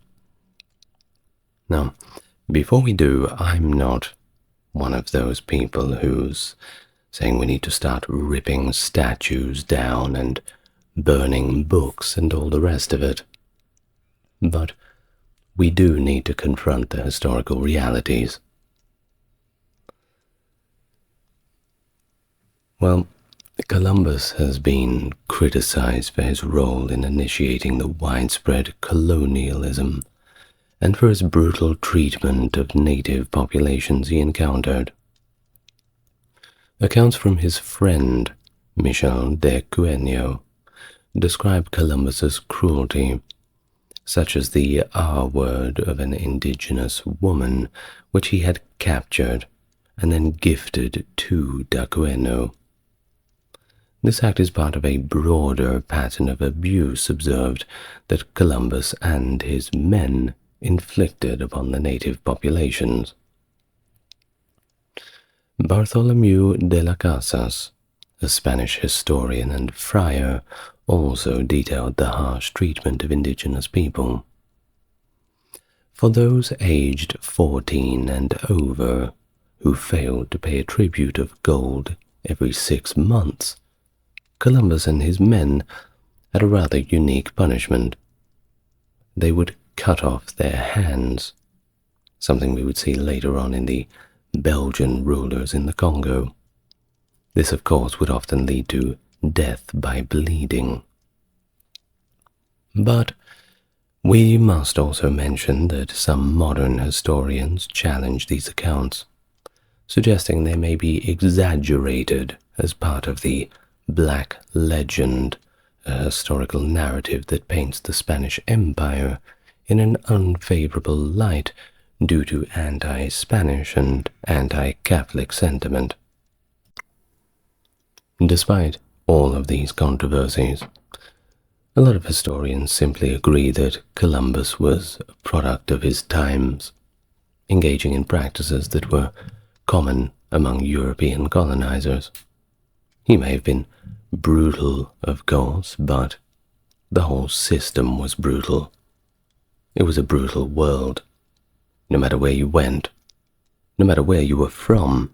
Now, before we do, I'm not one of those people who's saying we need to start ripping statues down and burning books and all the rest of it. But we do need to confront the historical realities. Well, Columbus has been criticized for his role in initiating the widespread colonialism and for his brutal treatment of native populations he encountered. Accounts from his friend, Michel de Cuenio, describe Columbus's cruelty, such as the R-word of an indigenous woman which he had captured and then gifted to da Cuenio. This act is part of a broader pattern of abuse observed that Columbus and his men inflicted upon the native populations. Bartholomew de las Casas, a Spanish historian and friar, also detailed the harsh treatment of indigenous people. For those aged 14 and over who failed to pay a tribute of gold every 6 months, Columbus and his men had a rather unique punishment. They would cut off their hands, something we would see later on in the Belgian rulers in the Congo. This, of course, would often lead to death by bleeding. But we must also mention that some modern historians challenge these accounts, suggesting they may be exaggerated as part of the Black Legend, a historical narrative that paints the Spanish Empire in an unfavorable light due to anti-Spanish and anti-Catholic sentiment. Despite all of these controversies, a lot of historians simply agree that Columbus was a product of his times, engaging in practices that were common among European colonizers. He may have been brutal, of course, but the whole system was brutal. It was a brutal world. No matter where you went, no matter where you were from,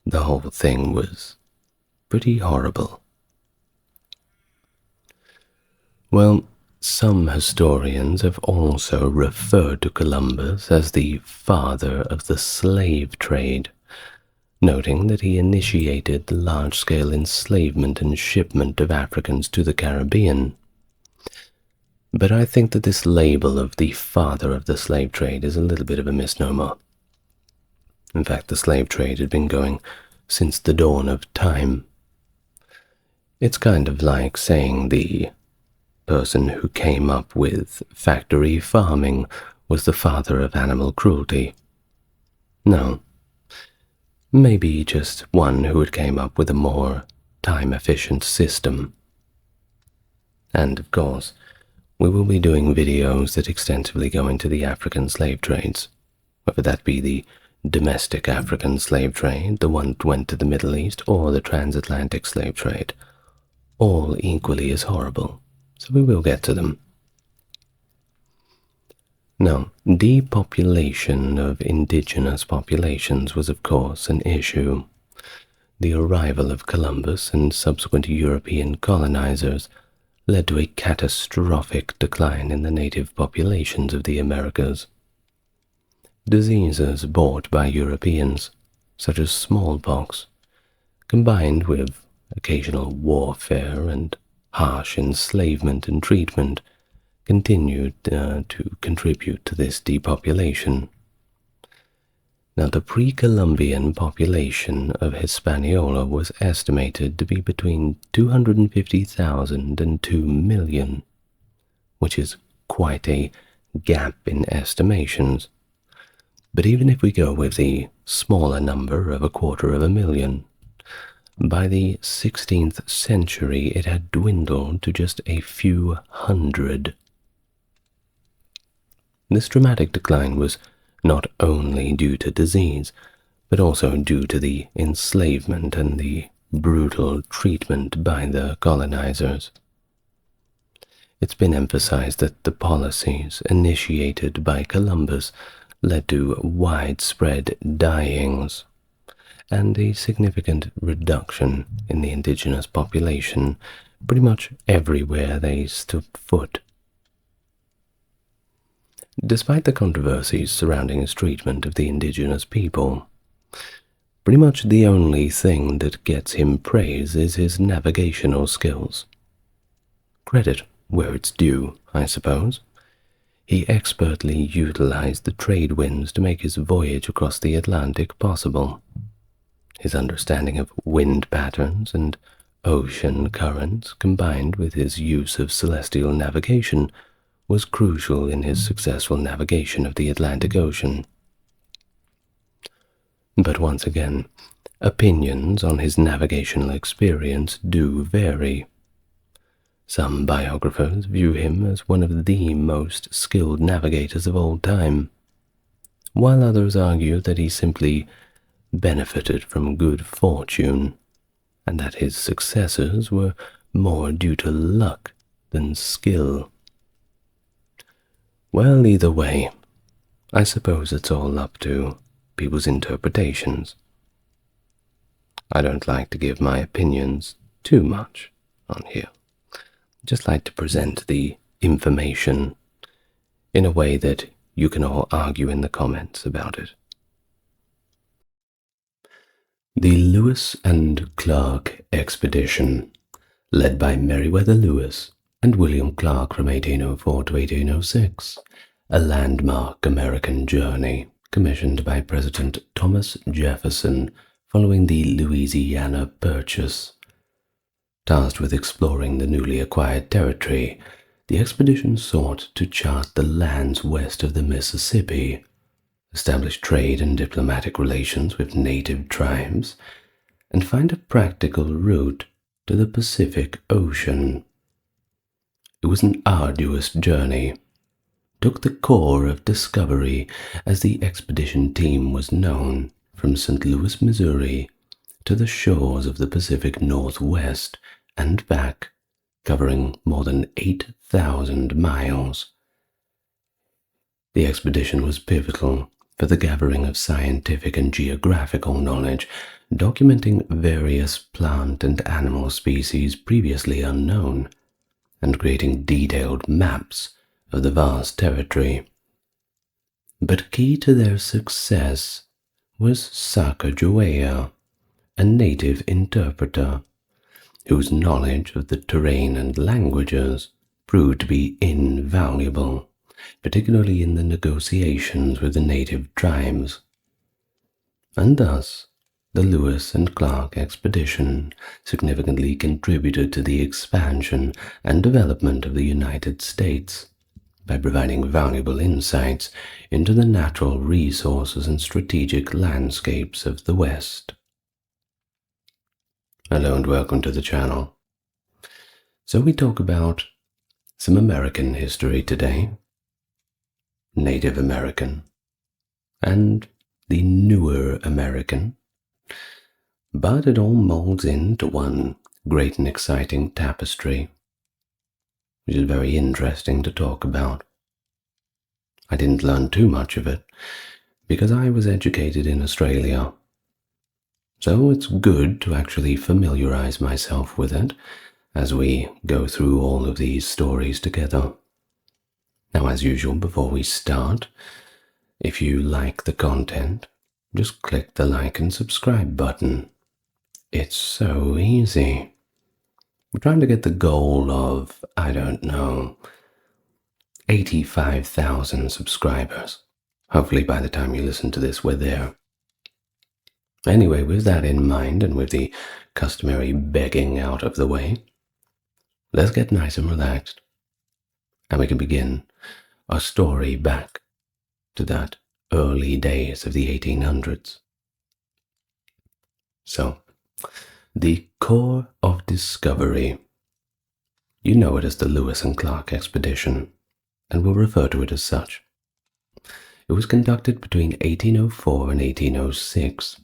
the whole thing was pretty horrible. Well, some historians have also referred to Columbus as the father of the slave trade, noting that he initiated the large-scale enslavement and shipment of Africans to the Caribbean. But I think that this label of the father of the slave trade is a little bit of a misnomer. In fact, the slave trade had been going since the dawn of time. It's kind of like saying the person who came up with factory farming was the father of animal cruelty. No. Maybe just one who had came up with a more time-efficient system. And, of course, we will be doing videos that extensively go into the African slave trades, whether that be the domestic African slave trade, the one that went to the Middle East, or the transatlantic slave trade, all equally as horrible, so we will get to them. Now, depopulation of indigenous populations was, of course, an issue. The arrival of Columbus and subsequent European colonizers led to a catastrophic decline in the native populations of the Americas. Diseases brought by Europeans, such as smallpox, combined with occasional warfare and harsh enslavement and treatment, continued to contribute to this depopulation. Now, the pre-Columbian population of Hispaniola was estimated to be between 250,000 and 2 million, which is quite a gap in estimations. But even if we go with the smaller number of 250,000, by the 16th century it had dwindled to just a few hundred. This dramatic decline was not only due to disease, but also due to the enslavement and the brutal treatment by the colonizers. It's been emphasized that the policies initiated by Columbus led to widespread dyings and a significant reduction in the indigenous population pretty much everywhere they stood foot. Despite the controversies surrounding his treatment of the indigenous people, pretty much the only thing that gets him praise is his navigational skills. Credit where it's due, I suppose. He expertly utilized the trade winds to make his voyage across the Atlantic possible. His understanding of wind patterns and ocean currents, combined with his use of celestial navigation, was crucial in his successful navigation of the Atlantic Ocean. But once again, opinions on his navigational experience do vary. Some biographers view him as one of the most skilled navigators of all time, while others argue that he simply benefited from good fortune, and that his successes were more due to luck than skill. Well, either way, I suppose it's all up to people's interpretations. I don't like to give my opinions too much on here. Just like to present the information in a way that you can all argue in the comments about it. The Lewis and Clark expedition, led by Meriwether Lewis and William Clark from 1804 to 1806, a landmark American journey commissioned by President Thomas Jefferson following the Louisiana Purchase. Tasked with exploring the newly acquired territory, the expedition sought to chart the lands west of the Mississippi, establish trade and diplomatic relations with native tribes, and find a practical route to the Pacific Ocean. It was an arduous journey, took the Corps of Discovery, as the expedition team was known, from St. Louis, Missouri, to the shores of the Pacific Northwest and back, covering more than 8,000 miles. The expedition was pivotal for the gathering of scientific and geographical knowledge, documenting various plant and animal species previously unknown, and creating detailed maps of the vast territory. But key to their success was Sacagawea, a native interpreter, whose knowledge of the terrain and languages proved to be invaluable, particularly in the negotiations with the native tribes. And thus, the Lewis and Clark expedition significantly contributed to the expansion and development of the United States by providing valuable insights into the natural resources and strategic landscapes of the West. Hello and welcome to the channel. So we talk about some American history today, Native American, and the newer American, but it all molds into one great and exciting tapestry, which is very interesting to talk about. I didn't learn too much of it because I was educated in Australia, so it's good to actually familiarize myself with it as we go through all of these stories together. Now, as usual, before we start, if you like the content, just click the like and subscribe button. It's so easy. We're trying to get the goal of, 85,000 subscribers. Hopefully by the time you listen to this, we're there. Anyway, with that in mind and with the customary begging out of the way, let's get nice and relaxed, and we can begin our story back to that early days of the 1800s. So, the Corps of Discovery. You know it as the Lewis and Clark expedition, and we'll refer to it as such. It was conducted between 1804 and 1806.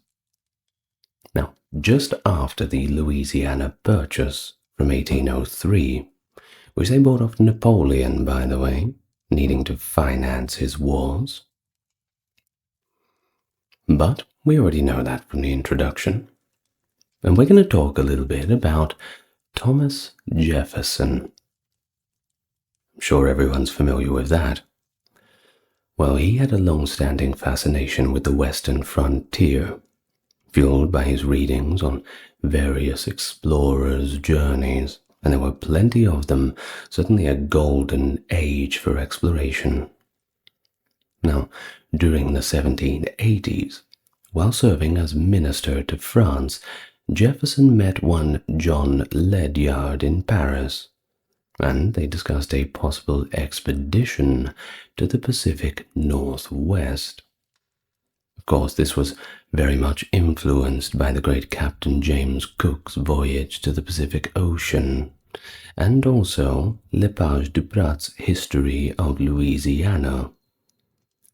Now, just after the Louisiana Purchase from 1803, which they bought off Napoleon, by the way, needing to finance his wars. But we already know that from the introduction. And we're going to talk a little bit about Thomas Jefferson. I'm sure everyone's familiar with that. Well, he had a long-standing fascination with the Western frontier, fueled by his readings on various explorers' journeys, and there were plenty of them, certainly a golden age for exploration. Now, during the 1780s, while serving as minister to France, Jefferson met one John Ledyard in Paris, and they discussed a possible expedition to the Pacific Northwest. Of course, this was very much influenced by the great Captain James Cook's voyage to the Pacific Ocean, and also Lepage du Prat's History of Louisiana.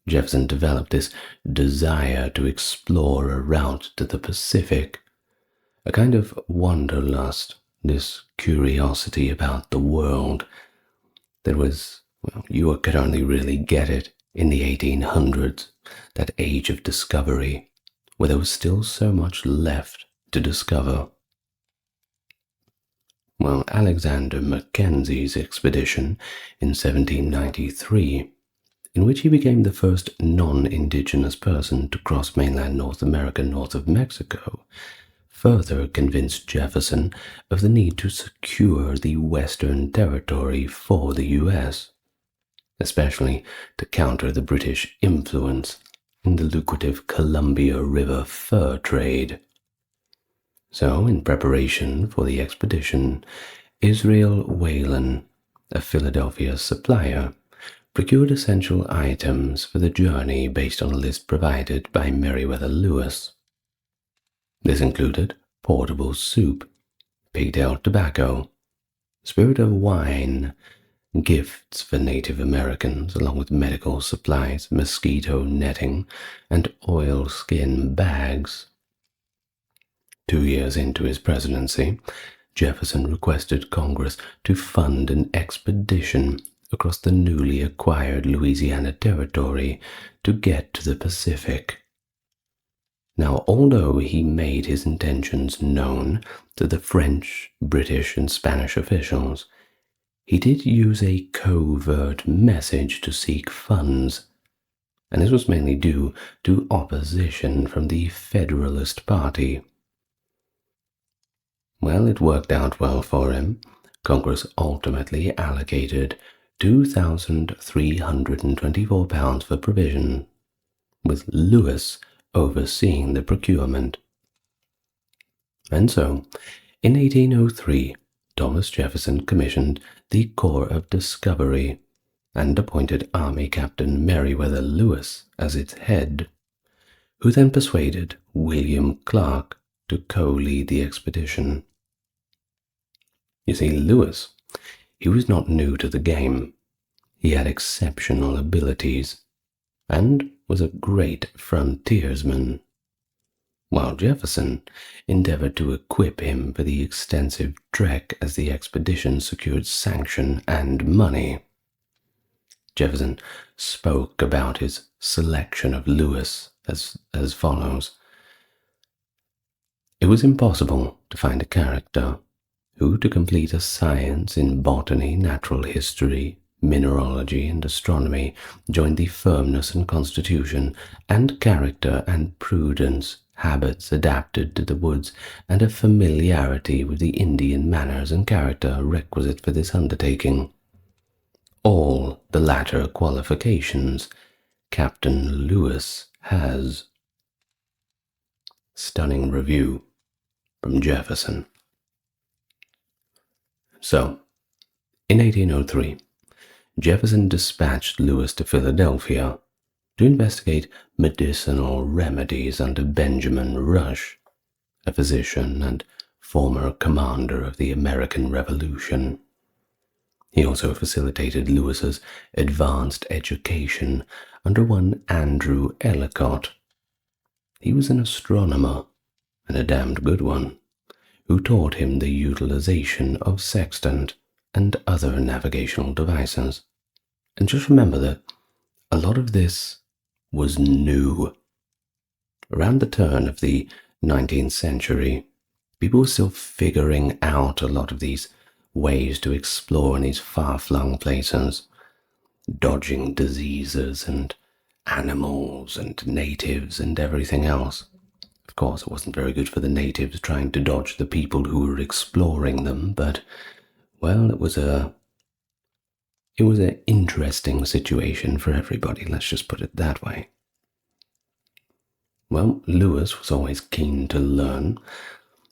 Jefferson developed this desire to explore a route to the Pacific, a kind of wanderlust, this curiosity about the world that was Well, you could only really get it in the 1800s, that age of discovery, where there was still so much left to discover. Well, Alexander Mackenzie's expedition in 1793, in which he became the first non-indigenous person to cross mainland North America north of Mexico, further convinced Jefferson of the need to secure the Western Territory for the U.S., especially to counter the British influence in the lucrative Columbia River fur trade. So, in preparation for the expedition, Israel Whalen, a Philadelphia supplier, procured essential items for the journey based on a list provided by Meriwether Lewis. This included portable soup, pigtail tobacco, spirit of wine, gifts for Native Americans, along with medical supplies, mosquito netting, and oilskin bags. 2 years into his presidency, Jefferson requested Congress to fund an expedition across the newly acquired Louisiana Territory to get to the Pacific. Now, although he made his intentions known to the French, British, and Spanish officials, he did use a covert message to seek funds, and this was mainly due to opposition from the Federalist Party. Well, it worked out well for him. Congress ultimately allocated £2,324 for provision, with Lewis overseeing the procurement. And so, in 1803, Thomas Jefferson commissioned the Corps of Discovery and appointed Army Captain Meriwether Lewis as its head, who then persuaded William Clark to co-lead the expedition. You see, Lewis, he was not new to the game. He had exceptional abilities and was a great frontiersman, while Jefferson endeavored to equip him for the extensive trek as the expedition secured sanction and money. Jefferson spoke about his selection of Lewis as follows. It was impossible to find a character who, to complete a science in botany, natural history, mineralogy, and astronomy, joined the firmness and constitution, and character and prudence, habits adapted to the woods, and a familiarity with the Indian manners and character requisite for this undertaking. All the latter qualifications Captain Lewis has. Stunning review from Jefferson. So, in 1803, Jefferson dispatched Lewis to Philadelphia to investigate medicinal remedies under Benjamin Rush, a physician and former commander of the American Revolution. He also facilitated Lewis's advanced education under one Andrew Ellicott. He was an astronomer, and a damned good one, who taught him the utilization of sextant and other navigational devices. And just remember that a lot of this was new. Around the turn of the 19th century, people were still figuring out a lot of these ways to explore in these far-flung places, dodging diseases and animals and natives and everything else. Of course, it wasn't very good for the natives trying to dodge the people who were exploring them, but, well, it was an interesting situation for everybody, let's just put it that way. Well, Lewis was always keen to learn,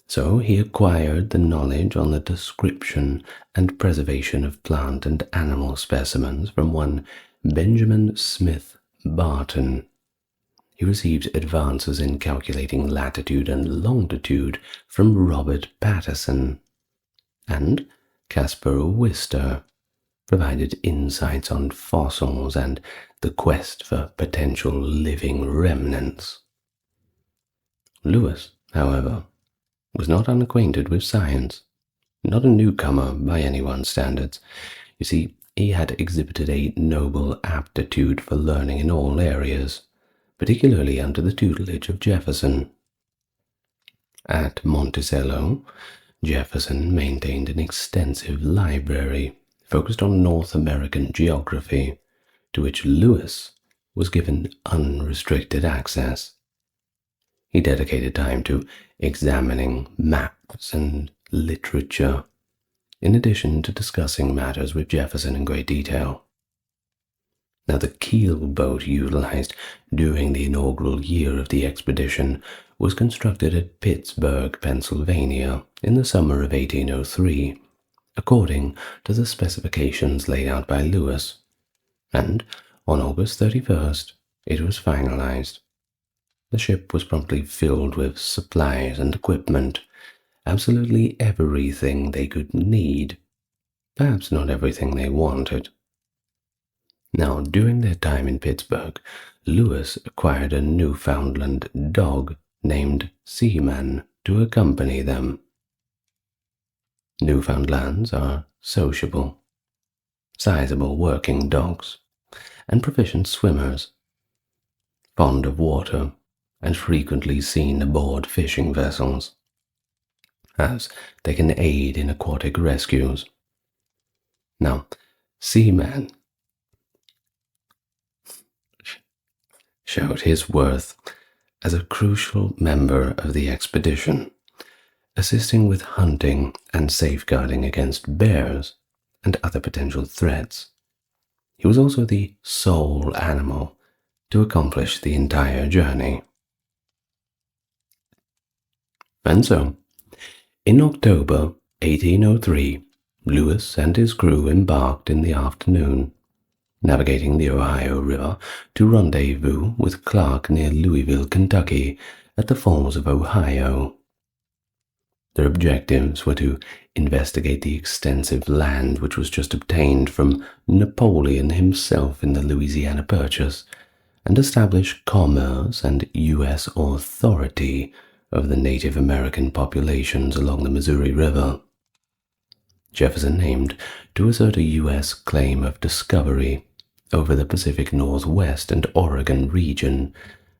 so he acquired the knowledge on the description and preservation of plant and animal specimens from one Benjamin Smith Barton. He received advances in calculating latitude and longitude from Robert Patterson, and Caspar Wister provided insights on fossils and the quest for potential living remnants. Lewis, however, was not unacquainted with science, not a newcomer by anyone's standards. You see, he had exhibited a noble aptitude for learning in all areas, particularly under the tutelage of Jefferson. At Monticello, Jefferson maintained an extensive library focused on North American geography, to which Lewis was given unrestricted access. He dedicated time to examining maps and literature, in addition to discussing matters with Jefferson in great detail. Now, the keel boat utilized during the inaugural year of the expedition was constructed at Pittsburgh, Pennsylvania, in the summer of 1803, according to the specifications laid out by Lewis, and on August 31st, it was finalized. The ship was promptly filled with supplies and equipment, absolutely everything they could need, perhaps not everything they wanted. Now, during their time in Pittsburgh, Lewis acquired a Newfoundland dog named Seaman to accompany them. Newfoundlands are sociable, sizable working dogs, and proficient swimmers, fond of water, and frequently seen aboard fishing vessels, as they can aid in aquatic rescues. Now, Seaman showed his worth as a crucial member of the expedition, assisting with hunting and safeguarding against bears and other potential threats. He was also the sole animal to accomplish the entire journey. And so, in October 1803, Lewis and his crew embarked in the afternoon, navigating the Ohio River to rendezvous with Clark near Louisville, Kentucky, at the Falls of Ohio. Their objectives were to investigate the extensive land which was just obtained from Napoleon himself in the Louisiana Purchase, and establish commerce and U.S. authority of the Native American populations along the Missouri River. Jefferson aimed to assert a U.S. claim of discovery over the Pacific Northwest and Oregon region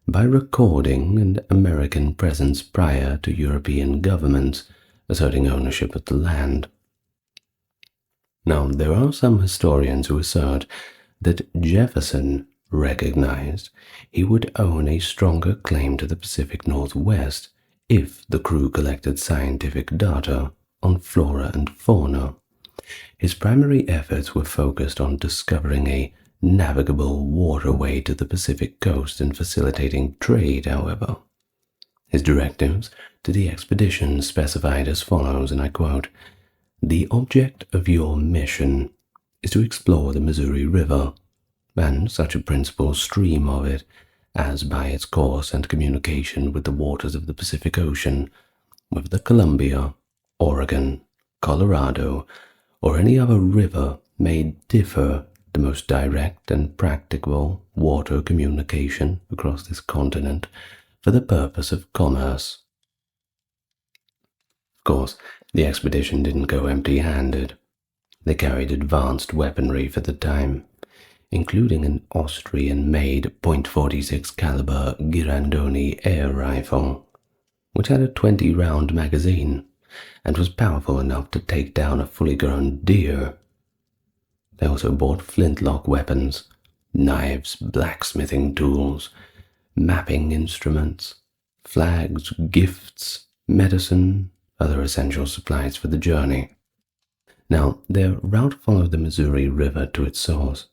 by recording an American presence prior to European governments asserting ownership of the land. Now, there are some historians who assert that Jefferson recognized he would own a stronger claim to the Pacific Northwest if the crew collected scientific data on flora and fauna. His primary efforts were focused on discovering a navigable waterway to the Pacific coast and facilitating trade, however. His directives to the expedition specified as follows, and I quote, "The object of your mission is to explore the Missouri River, and such a principal stream of it as by its course and communication with the waters of the Pacific Ocean, with the Columbia, Oregon, Colorado, or any other river may differ the most direct and practicable water communication across this continent for the purpose of commerce." Of course, the expedition didn't go empty-handed. They carried advanced weaponry for the time, including an Austrian-made .46 caliber Girandoni air rifle, which had a 20-round magazine and was powerful enough to take down a fully grown deer. They also bought flintlock weapons, knives, blacksmithing tools, mapping instruments, flags, gifts, medicine, other essential supplies for the journey. Now, their route followed the Missouri River to its source,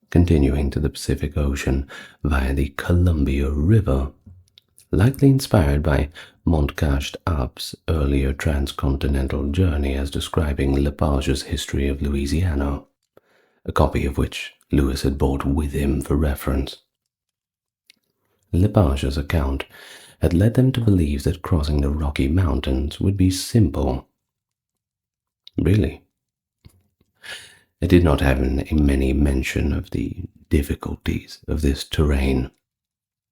continuing to the Pacific Ocean via the Columbia River, likely inspired by Montcalm Up's earlier transcontinental journey as describing Lepage's History of Louisiana, a copy of which Lewis had brought with him for reference. Lepage's account had led them to believe that crossing the Rocky Mountains would be simple. Really? It did not have many mention of the difficulties of this terrain.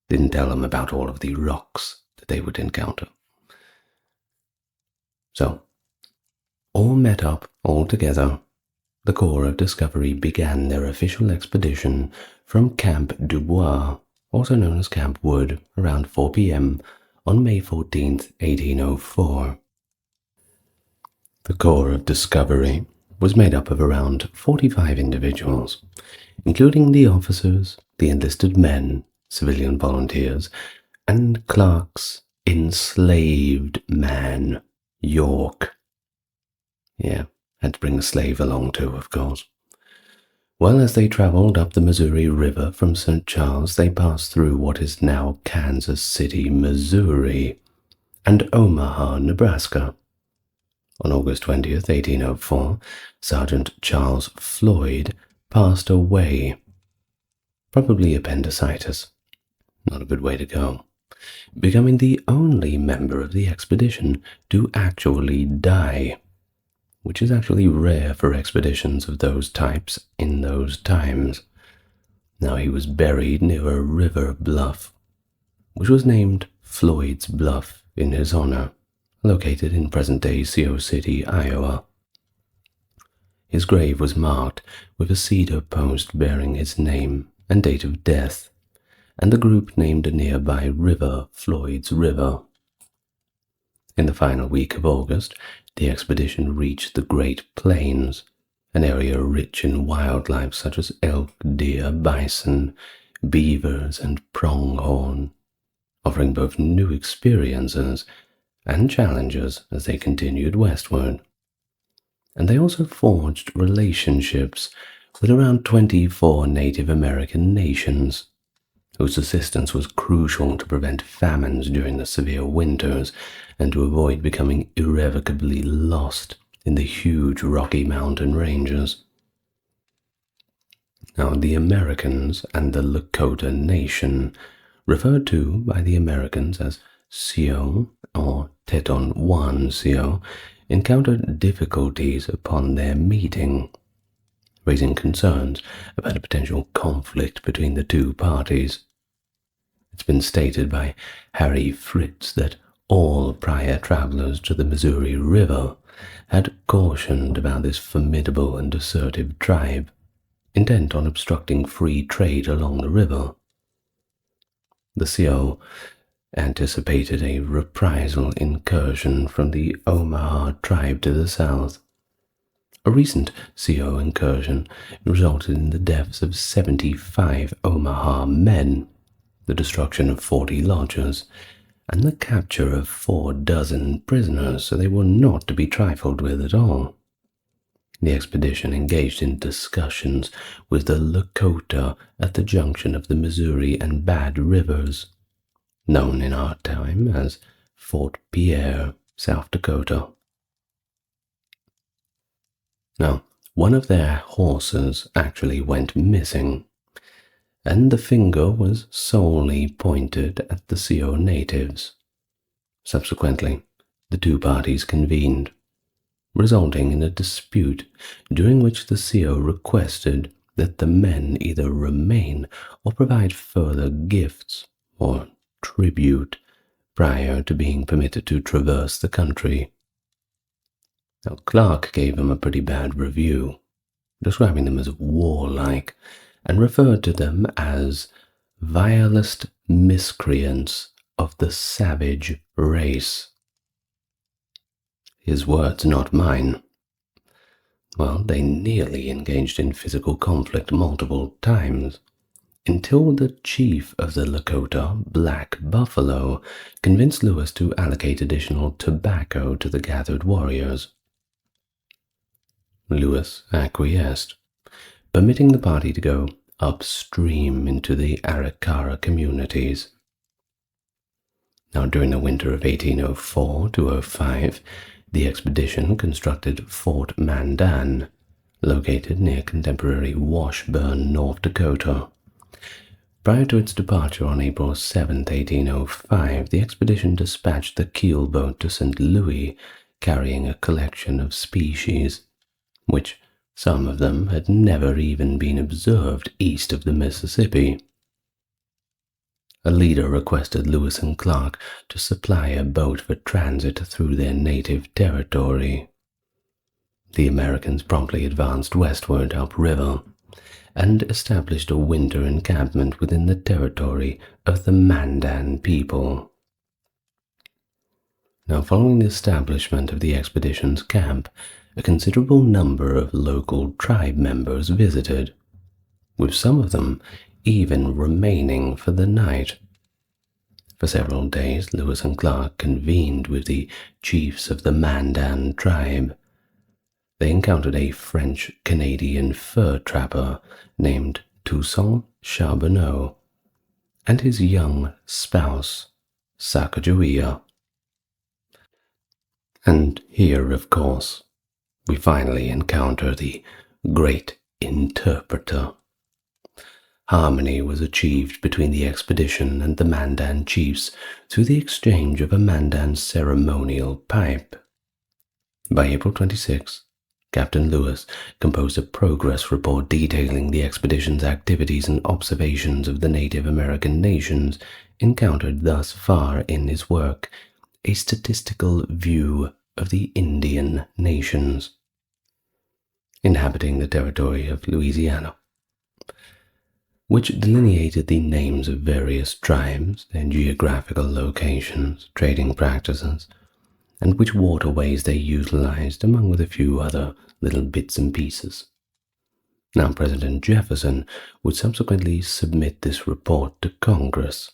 Didn't tell them about all of the rocks that they would encounter. So, all met up all together the Corps of Discovery began their official expedition from Camp Dubois, also known as Camp Wood, around 4 p.m. on May 14, 1804. The Corps of Discovery was made up of around 45 individuals, including the officers, the enlisted men, civilian volunteers, and Clark's enslaved man, York. Yeah, had to bring a slave along too, of course. Well, as they traveled up the Missouri River from St. Charles, they passed through what is now Kansas City, Missouri, and Omaha, Nebraska. On August 20th, 1804, Sergeant Charles Floyd passed away, probably appendicitis. Not a good way to go. Becoming the only member of the expedition to actually die, which is actually rare for expeditions of those types in those times. Now he was buried near a river bluff, which was named Floyd's Bluff in his honor, located in present-day Sioux City, Iowa. His grave was marked with a cedar post bearing his name and date of death, and the group named a nearby river Floyd's River. In the final week of August, the expedition reached the Great Plains, an area rich in wildlife such as elk, deer, bison, beavers, and pronghorn, offering both new experiences and challenges as they continued westward. And they also forged relationships with around 24 Native American nations, whose assistance was crucial to prevent famines during the severe winters and to avoid becoming irrevocably lost in the huge Rocky Mountain ranges. Now, the Americans and the Lakota Nation, referred to by the Americans as Sioux or Teton-Wan Sioux, encountered difficulties upon their meeting, raising concerns about a potential conflict between the two parties. It's been stated by Harry Fritz that all prior travelers to the Missouri River had cautioned about this formidable and assertive tribe, intent on obstructing free trade along the river. The Sioux anticipated a reprisal incursion from the Omaha tribe to the south. A recent Sioux incursion resulted in the deaths of 75 Omaha men, the destruction of 40 lodges, and the capture of 4 dozen prisoners, so they were not to be trifled with at all. The expedition engaged in discussions with the Lakota at the junction of the Missouri and Bad Rivers, known in our time as Fort Pierre, South Dakota. Now, one of their horses actually went missing, and the finger was solely pointed at the Sioux natives. Subsequently, the two parties convened, resulting in a dispute during which the Sioux requested that the men either remain or provide further gifts or tribute prior to being permitted to traverse the country. Now, Clark gave them a pretty bad review, describing them as warlike, and referred to them as vilest miscreants of the savage race. His words, not mine. Well, they nearly engaged in physical conflict multiple times, until the chief of the Lakota, Black Buffalo, convinced Lewis to allocate additional tobacco to the gathered warriors. Lewis acquiesced, permitting the party to go upstream into the Arikara communities. Now, during the winter of 1804 to 05, the expedition constructed Fort Mandan, located near contemporary Washburn, North Dakota. Prior to its departure on April 7, 1805, the expedition dispatched the keelboat to St. Louis, carrying a collection of species, which some of them had never even been observed east of the Mississippi. A leader requested Lewis and Clark to supply a boat for transit through their native territory. The Americans promptly advanced westward upriver and established a winter encampment within the territory of the Mandan people. Now, following the establishment of the expedition's camp, a considerable number of local tribe members visited, with some of them even remaining for the night. For several days, Lewis and Clark convened with the chiefs of the Mandan tribe. They encountered a French-Canadian fur trapper named Toussaint Charbonneau and his young spouse, Sacagawea. And here, of course, we finally encounter the great interpreter. Harmony was achieved between the expedition and the Mandan chiefs through the exchange of a Mandan ceremonial pipe. By April 26, Captain Lewis composed a progress report detailing the expedition's activities and observations of the Native American nations encountered thus far in his work, a statistical view of the Indian nations inhabiting the territory of Louisiana, which delineated the names of various tribes, their geographical locations, trading practices, and which waterways they utilized, among with a few other little bits and pieces. Now, President Jefferson would subsequently submit this report to Congress.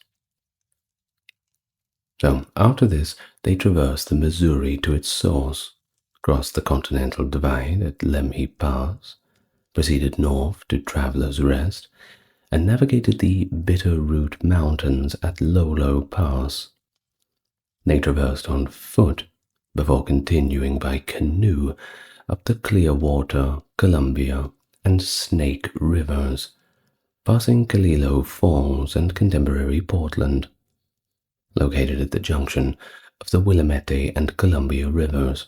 So, after this, they traversed the Missouri to its source, crossed the Continental Divide at Lemhi Pass, proceeded north to Travelers Rest, and navigated the Bitterroot Mountains at Lolo Pass. They traversed on foot before continuing by canoe up the Clearwater, Columbia, and Snake rivers, passing Calilo Falls and contemporary Portland, located at the junction of the Willamette and Columbia rivers.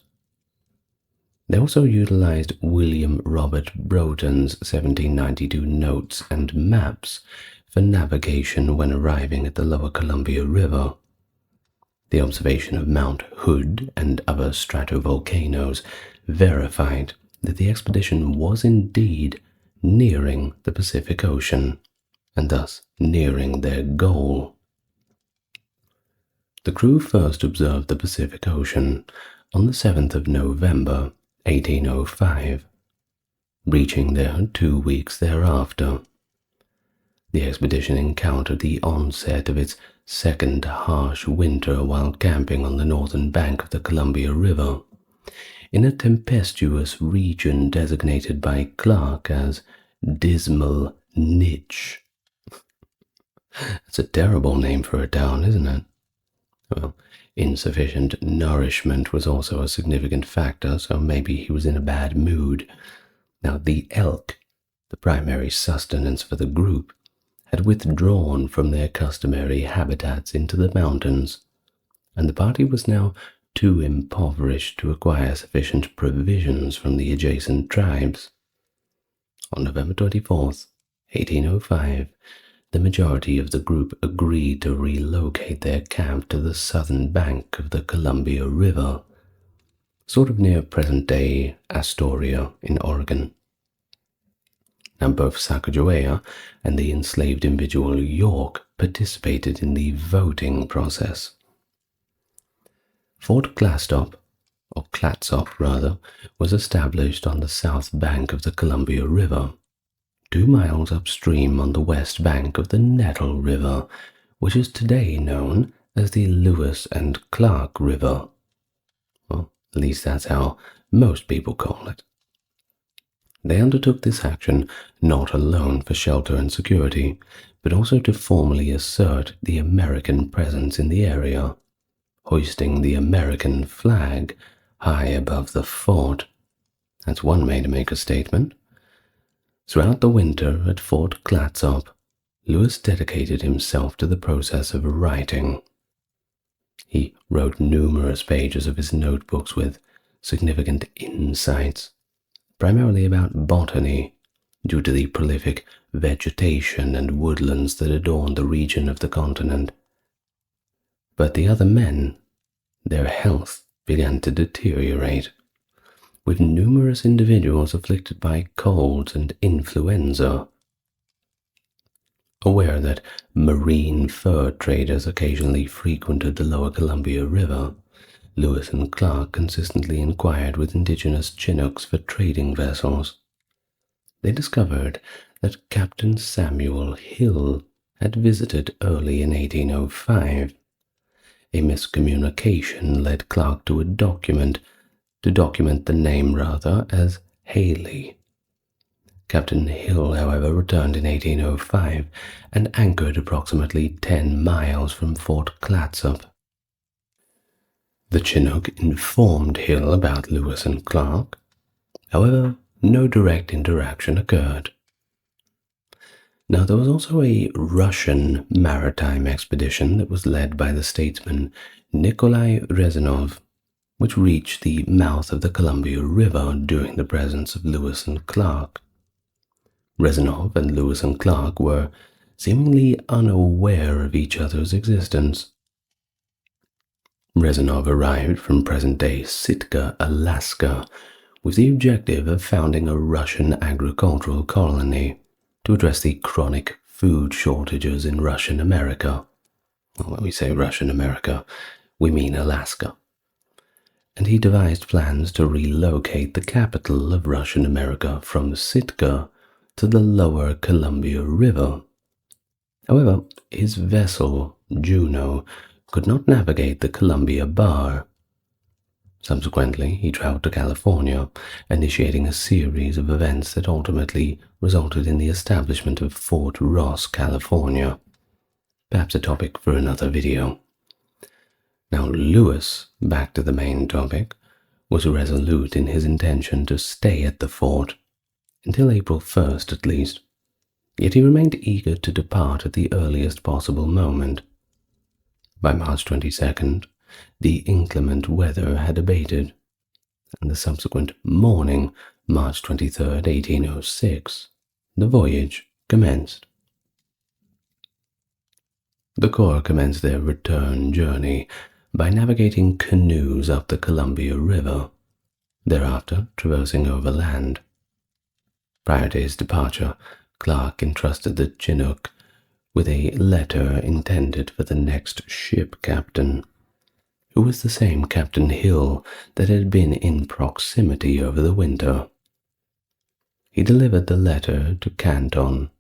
They also utilized William Robert Broughton's 1792 notes and maps for navigation when arriving at the lower Columbia River. The observation of Mount Hood and other stratovolcanoes verified that the expedition was indeed nearing the Pacific Ocean, and thus nearing their goal. The crew first observed the Pacific Ocean on the 7th of November, 1805, reaching there 2 weeks thereafter. The expedition encountered the onset of its second harsh winter while camping on the northern bank of the Columbia River, in a tempestuous region designated by Clark as Dismal Niche. That's a terrible name for a town, isn't it? Well, insufficient nourishment was also a significant factor, so maybe he was in a bad mood. Now, the elk, the primary sustenance for the group, had withdrawn from their customary habitats into the mountains, and the party was now too impoverished to acquire sufficient provisions from the adjacent tribes. On November 24th, 1805, the majority of the group agreed to relocate their camp to the southern bank of the Columbia River, sort of near present-day Astoria in Oregon. Now, both Sacagawea and the enslaved individual York participated in the voting process. Fort Clatsop, or Clatsop rather, was established on the south bank of the Columbia River, 2 miles upstream on the west bank of the Nettle River, which is today known as the Lewis and Clark River. Well, at least that's how most people call it. They undertook this action not alone for shelter and security, but also to formally assert the American presence in the area, hoisting the American flag high above the fort. That's one way to make a statement. Throughout the winter at Fort Clatsop, Lewis dedicated himself to the process of writing. He wrote numerous pages of his notebooks with significant insights, primarily about botany, due to the prolific vegetation and woodlands that adorned the region of the continent. But the other men, their health began to deteriorate, with numerous individuals afflicted by colds and influenza. Aware that marine fur traders occasionally frequented the lower Columbia River, Lewis and Clark consistently inquired with indigenous Chinooks for trading vessels. They discovered that Captain Samuel Hill had visited early in 1805. A miscommunication led Clark to document the name as Haley. Captain Hill, however, returned in 1805 and anchored approximately 10 miles from Fort Clatsop. The Chinook informed Hill about Lewis and Clark. However, no direct interaction occurred. Now, there was also a Russian maritime expedition that was led by the statesman Nikolai Rezanov, which reached the mouth of the Columbia River during the presence of Lewis and Clark. Rezanov and Lewis and Clark were seemingly unaware of each other's existence. Rezanov arrived from present-day Sitka, Alaska, with the objective of founding a Russian agricultural colony to address the chronic food shortages in Russian America. Well, when we say Russian America, we mean Alaska. And he devised plans to relocate the capital of Russian America from Sitka to the lower Columbia River. However, his vessel, Juno, could not navigate the Columbia Bar. Subsequently, he traveled to California, initiating a series of events that ultimately resulted in the establishment of Fort Ross, California. Perhaps a topic for another video. Now, Lewis, back to the main topic, was resolute in his intention to stay at the fort, until April 1st at least, yet he remained eager to depart at the earliest possible moment. By March 22nd, the inclement weather had abated, and the subsequent morning, March 23rd, 1806, the voyage commenced. The Corps commenced their return journey by navigating canoes up the Columbia River, thereafter traversing overland. Prior to his departure, Clark entrusted the Chinook with a letter intended for the next ship captain, who was the same Captain Hill that had been in proximity over the winter. He delivered the letter to Canton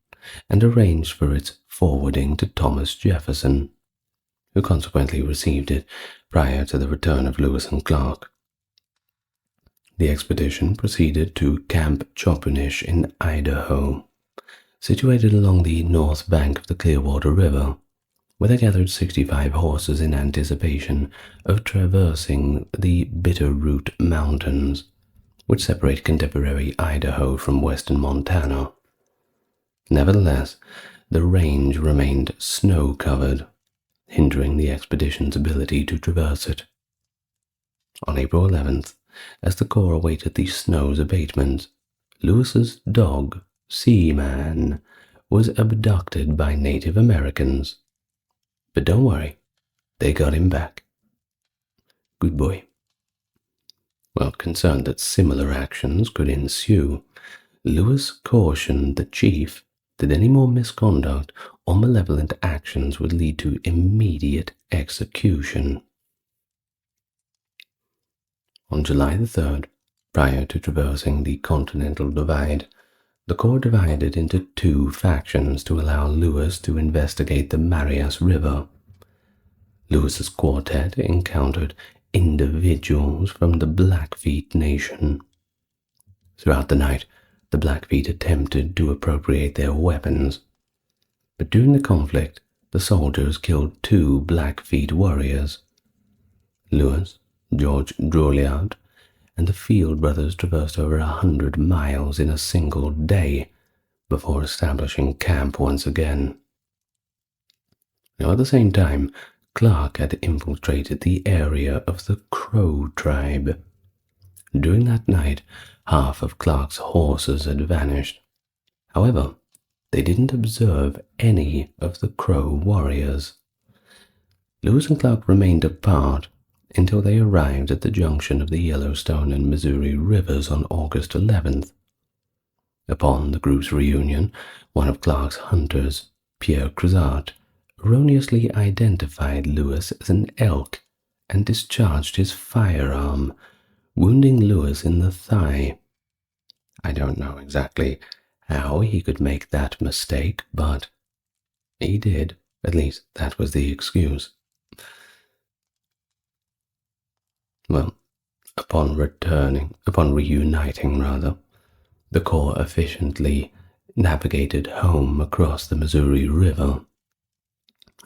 and arranged for its forwarding to Thomas Jefferson, who consequently received it prior to the return of Lewis and Clark. The expedition proceeded to Camp Chopunish in Idaho, situated along the north bank of the Clearwater River, where they gathered 65 horses in anticipation of traversing the Bitterroot Mountains, which separate contemporary Idaho from western Montana. Nevertheless, the range remained snow-covered, hindering the expedition's ability to traverse it. On April 11th, as the Corps awaited the snow's abatement, Lewis's dog, Seaman, was abducted by Native Americans. But don't worry, they got him back. Good boy. Well, concerned that similar actions could ensue, Lewis cautioned the chief that any more misconduct or malevolent actions would lead to immediate execution. On July the 3rd, prior to traversing the Continental Divide, the Corps divided into two factions to allow Lewis to investigate the Marias River. Lewis's quartet encountered individuals from the Blackfeet Nation. Throughout the night, the Blackfeet attempted to appropriate their weapons, but during the conflict, the soldiers killed 2 Blackfeet warriors. Lewis, George Drouillard, and the Field brothers traversed over 100 miles in a single day before establishing camp once again. Now, at the same time, Clark had infiltrated the area of the Crow tribe. During that night, half of Clark's horses had vanished. However, they didn't observe any of the Crow warriors. Lewis and Clark remained apart, until they arrived at the junction of the Yellowstone and Missouri rivers on August 11th. Upon the group's reunion, one of Clark's hunters, Pierre Crozat, erroneously identified Lewis as an elk and discharged his firearm, wounding Lewis in the thigh. I don't know exactly how he could make that mistake, but he did. At least that was the excuse. Well, upon reuniting, the Corps efficiently navigated home across the Missouri River,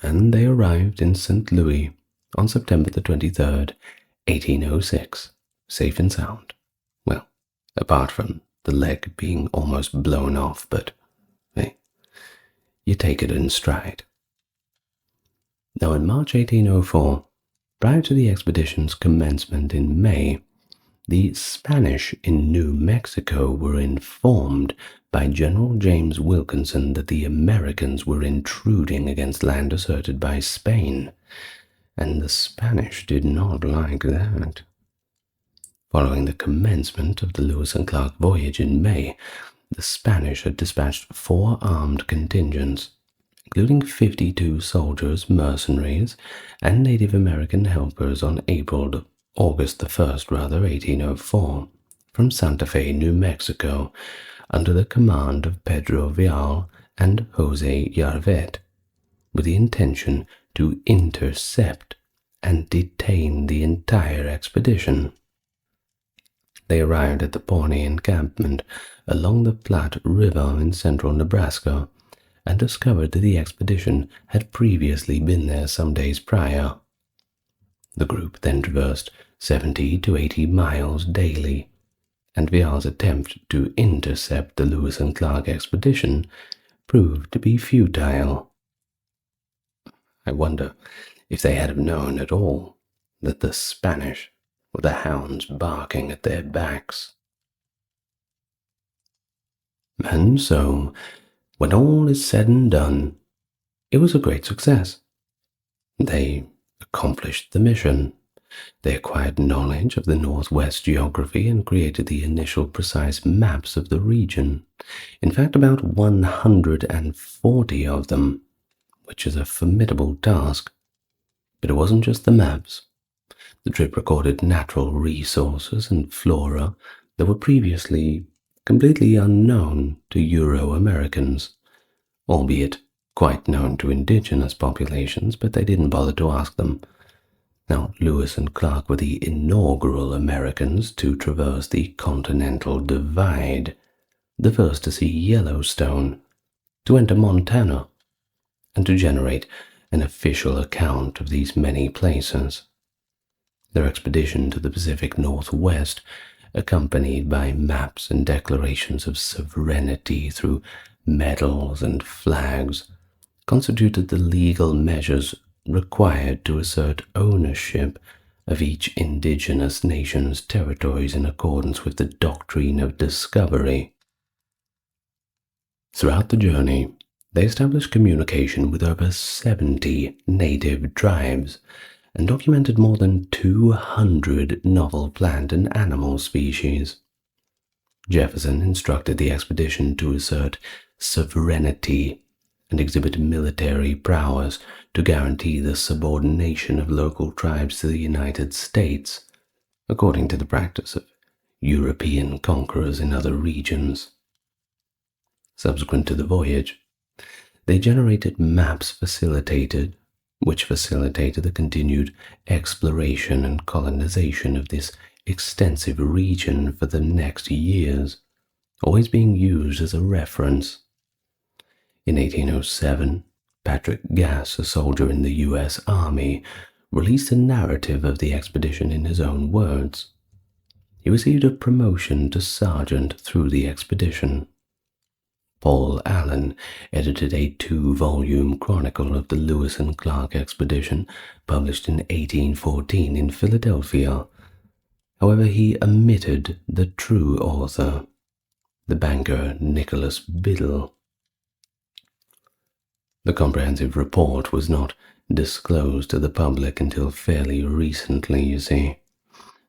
and they arrived in St. Louis on September the 23rd, 1806, safe and sound. Well, apart from the leg being almost blown off, but hey, you take it in stride. Now, in March 1804, prior to the expedition's commencement in May, the Spanish in New Mexico were informed by General James Wilkinson that the Americans were intruding against land asserted by Spain, and the Spanish did not like that. Following the commencement of the Lewis and Clark voyage in May, the Spanish had dispatched 4 armed contingents, including 52 soldiers, mercenaries, and Native American helpers on August the 1st, 1804, from Santa Fe, New Mexico, under the command of Pedro Vial and Jose Yarvet, with the intention to intercept and detain the entire expedition. They arrived at the Pawnee encampment along the Platte River in central Nebraska and discovered that the expedition had previously been there some days prior. The group then traversed 70 to 80 miles daily, and Vial's attempt to intercept the Lewis and Clark expedition proved to be futile. I wonder if they had have known at all that the Spanish were the hounds barking at their backs. And so, when all is said and done, it was a great success. They accomplished the mission. They acquired knowledge of the Northwest geography and created the initial precise maps of the region. In fact, about 140 of them, which is a formidable task. But it wasn't just the maps. The trip recorded natural resources and flora that were previously completely unknown to Euro-Americans, albeit quite known to indigenous populations, but they didn't bother to ask them. Now, Lewis and Clark were the inaugural Americans to traverse the Continental Divide, the first to see Yellowstone, to enter Montana, and to generate an official account of these many places. Their expedition to the Pacific Northwest, accompanied by maps and declarations of sovereignty through medals and flags, constituted the legal measures required to assert ownership of each indigenous nation's territories in accordance with the doctrine of discovery. Throughout the journey, they established communication with over 70 native tribes and documented more than 200 novel plant and animal species. Jefferson instructed the expedition to assert sovereignty and exhibit military prowess to guarantee the subordination of local tribes to the United States, according to the practice of European conquerors in other regions. Subsequent to the voyage, they generated maps which facilitated the continued exploration and colonization of this extensive region for the next years, always being used as a reference. In 1807, Patrick Gass, a soldier in the U.S. Army, released a narrative of the expedition in his own words. He received a promotion to sergeant through the expedition. Paul Allen edited a 2-volume chronicle of the Lewis and Clark expedition, published in 1814 in Philadelphia. However, he omitted the true author, the banker Nicholas Biddle. The comprehensive report was not disclosed to the public until fairly recently, you see.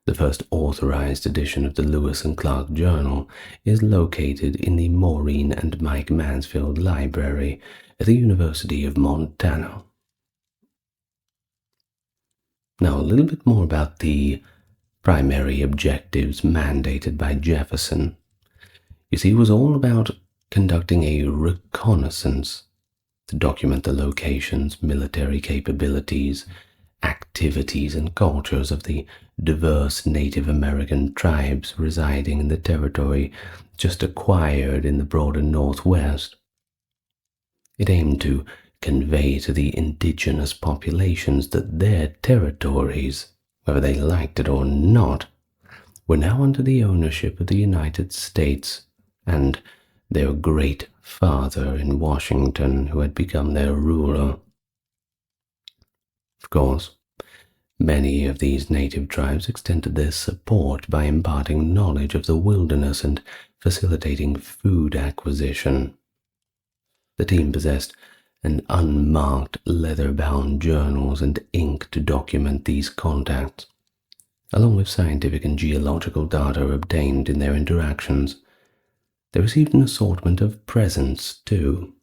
The first authorized edition of the Lewis and Clark Journal is located in the Maureen and Mike Mansfield Library at the University of Montana. Now, a little bit more about the primary objectives mandated by Jefferson. You see, it was all about conducting a reconnaissance to document the locations, military capabilities, activities, and cultures of the diverse Native American tribes residing in the territory just acquired in the broader Northwest. It aimed to convey to the indigenous populations that their territories, whether they liked it or not, were now under the ownership of the United States and their great father in Washington, who had become their ruler. Of course, many of these native tribes extended their support by imparting knowledge of the wilderness and facilitating food acquisition. The team possessed an unmarked leather-bound journals and ink to document these contacts, along with scientific and geological data obtained in their interactions. They received an assortment of presents, too,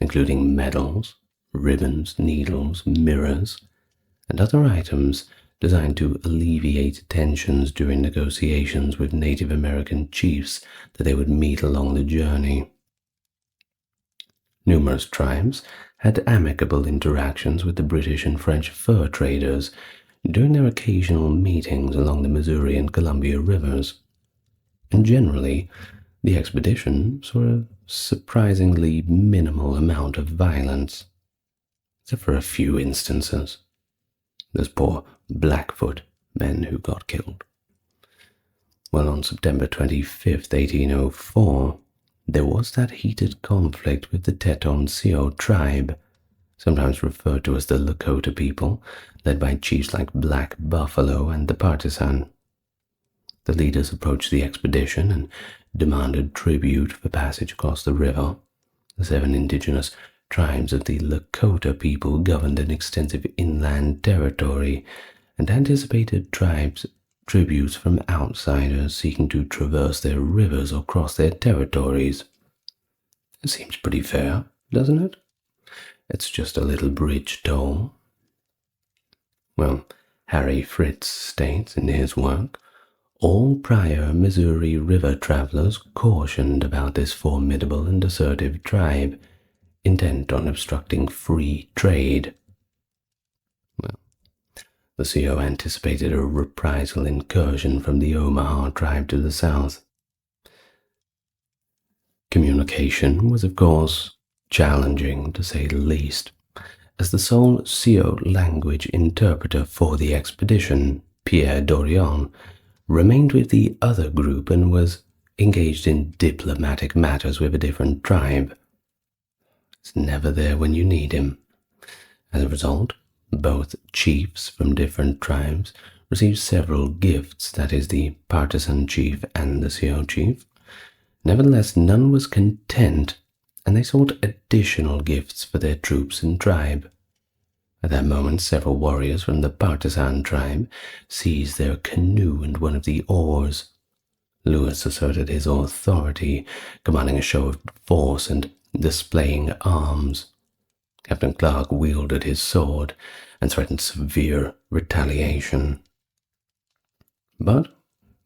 including medals, ribbons, needles, mirrors, and other items designed to alleviate tensions during negotiations with Native American chiefs that they would meet along the journey. Numerous tribes had amicable interactions with the British and French fur traders during their occasional meetings along the Missouri and Columbia rivers, and generally, the expedition saw a surprisingly minimal amount of violence, except for a few instances. Those poor Blackfoot men who got killed. Well, on September 25th, 1804, there was that heated conflict with the Teton-Sioux tribe, sometimes referred to as the Lakota people, led by chiefs like Black Buffalo and the Partisan. The leaders approached the expedition and demanded tribute for passage across the river. The 7 indigenous tribes of the Lakota people governed an extensive inland territory and anticipated tributes from outsiders seeking to traverse their rivers or cross their territories. It seems pretty fair, doesn't it? It's just a little bridge toll. Well, Harry Fritz states in his work, all prior Missouri River travelers cautioned about this formidable and assertive tribe, intent on obstructing free trade. Well, the Sioux anticipated a reprisal incursion from the Omaha tribe to the south. Communication was, of course, challenging, to say the least, as the sole Sioux language interpreter for the expedition, Pierre Dorion, remained with the other group and was engaged in diplomatic matters with a different tribe. He's never there when you need him. As a result, both chiefs from different tribes received several gifts, that is, the partisan chief and the Sioux chief. Nevertheless, none was content, and they sought additional gifts for their troops and tribe. At that moment, several warriors from the partisan tribe seized their canoe and one of the oars. Lewis asserted his authority, commanding a show of force and displaying arms. Captain Clark wielded his sword and threatened severe retaliation. But,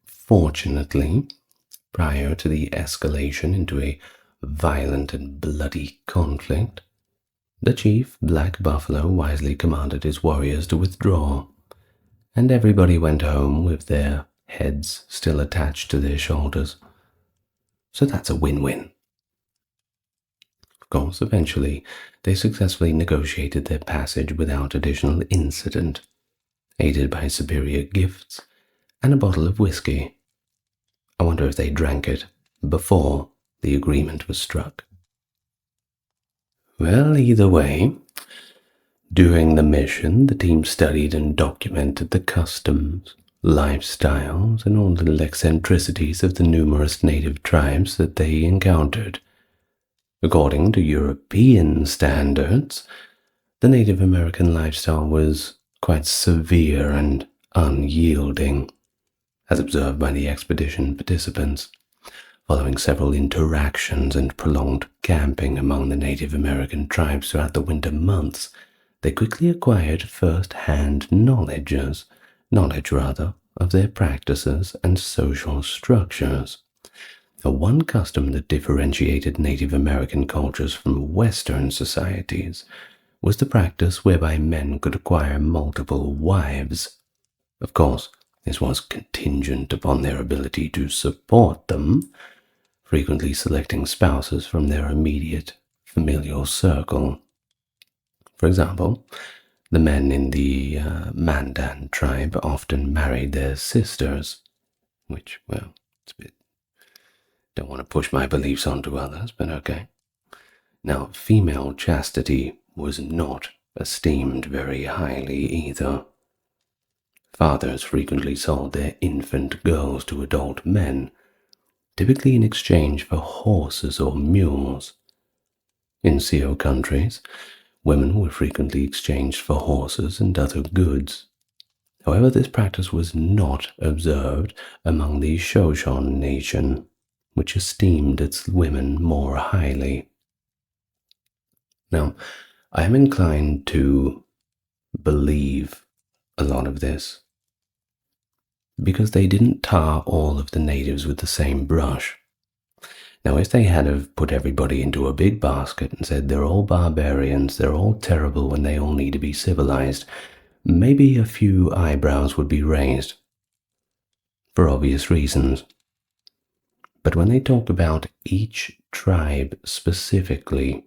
fortunately, prior to the escalation into a violent and bloody conflict, the chief, Black Buffalo, wisely commanded his warriors to withdraw, and everybody went home with their heads still attached to their shoulders. So that's a win-win. Of course, eventually, they successfully negotiated their passage without additional incident, aided by superior gifts and a bottle of whiskey. I wonder if they drank it before the agreement was struck. Well, either way, during the mission, the team studied and documented the customs, lifestyles, and all little eccentricities of the numerous native tribes that they encountered. According to European standards, the Native American lifestyle was quite severe and unyielding, as observed by the expedition participants. Following several interactions and prolonged camping among the Native American tribes throughout the winter months, they quickly acquired first-hand knowledge of their practices and social structures. One custom that differentiated Native American cultures from Western societies was the practice whereby men could acquire multiple wives. Of course, this was contingent upon their ability to support them, frequently selecting spouses from their immediate familial circle. For example, the men in the Mandan tribe often married their sisters, which, well, it's a bit... Don't want to push my beliefs onto others, but okay. Now, female chastity was not esteemed very highly either. Fathers frequently sold their infant girls to adult men, typically in exchange for horses or mules. In CO countries, women were frequently exchanged for horses and other goods. However, this practice was not observed among the Shoshone nation, which esteemed its women more highly. Now, I am inclined to believe a lot of this, because they didn't tar all of the natives with the same brush. Now, if they had have put everybody into a big basket and said they're all barbarians, they're all terrible, and they all need to be civilized, maybe a few eyebrows would be raised, for obvious reasons. But when they talk about each tribe specifically,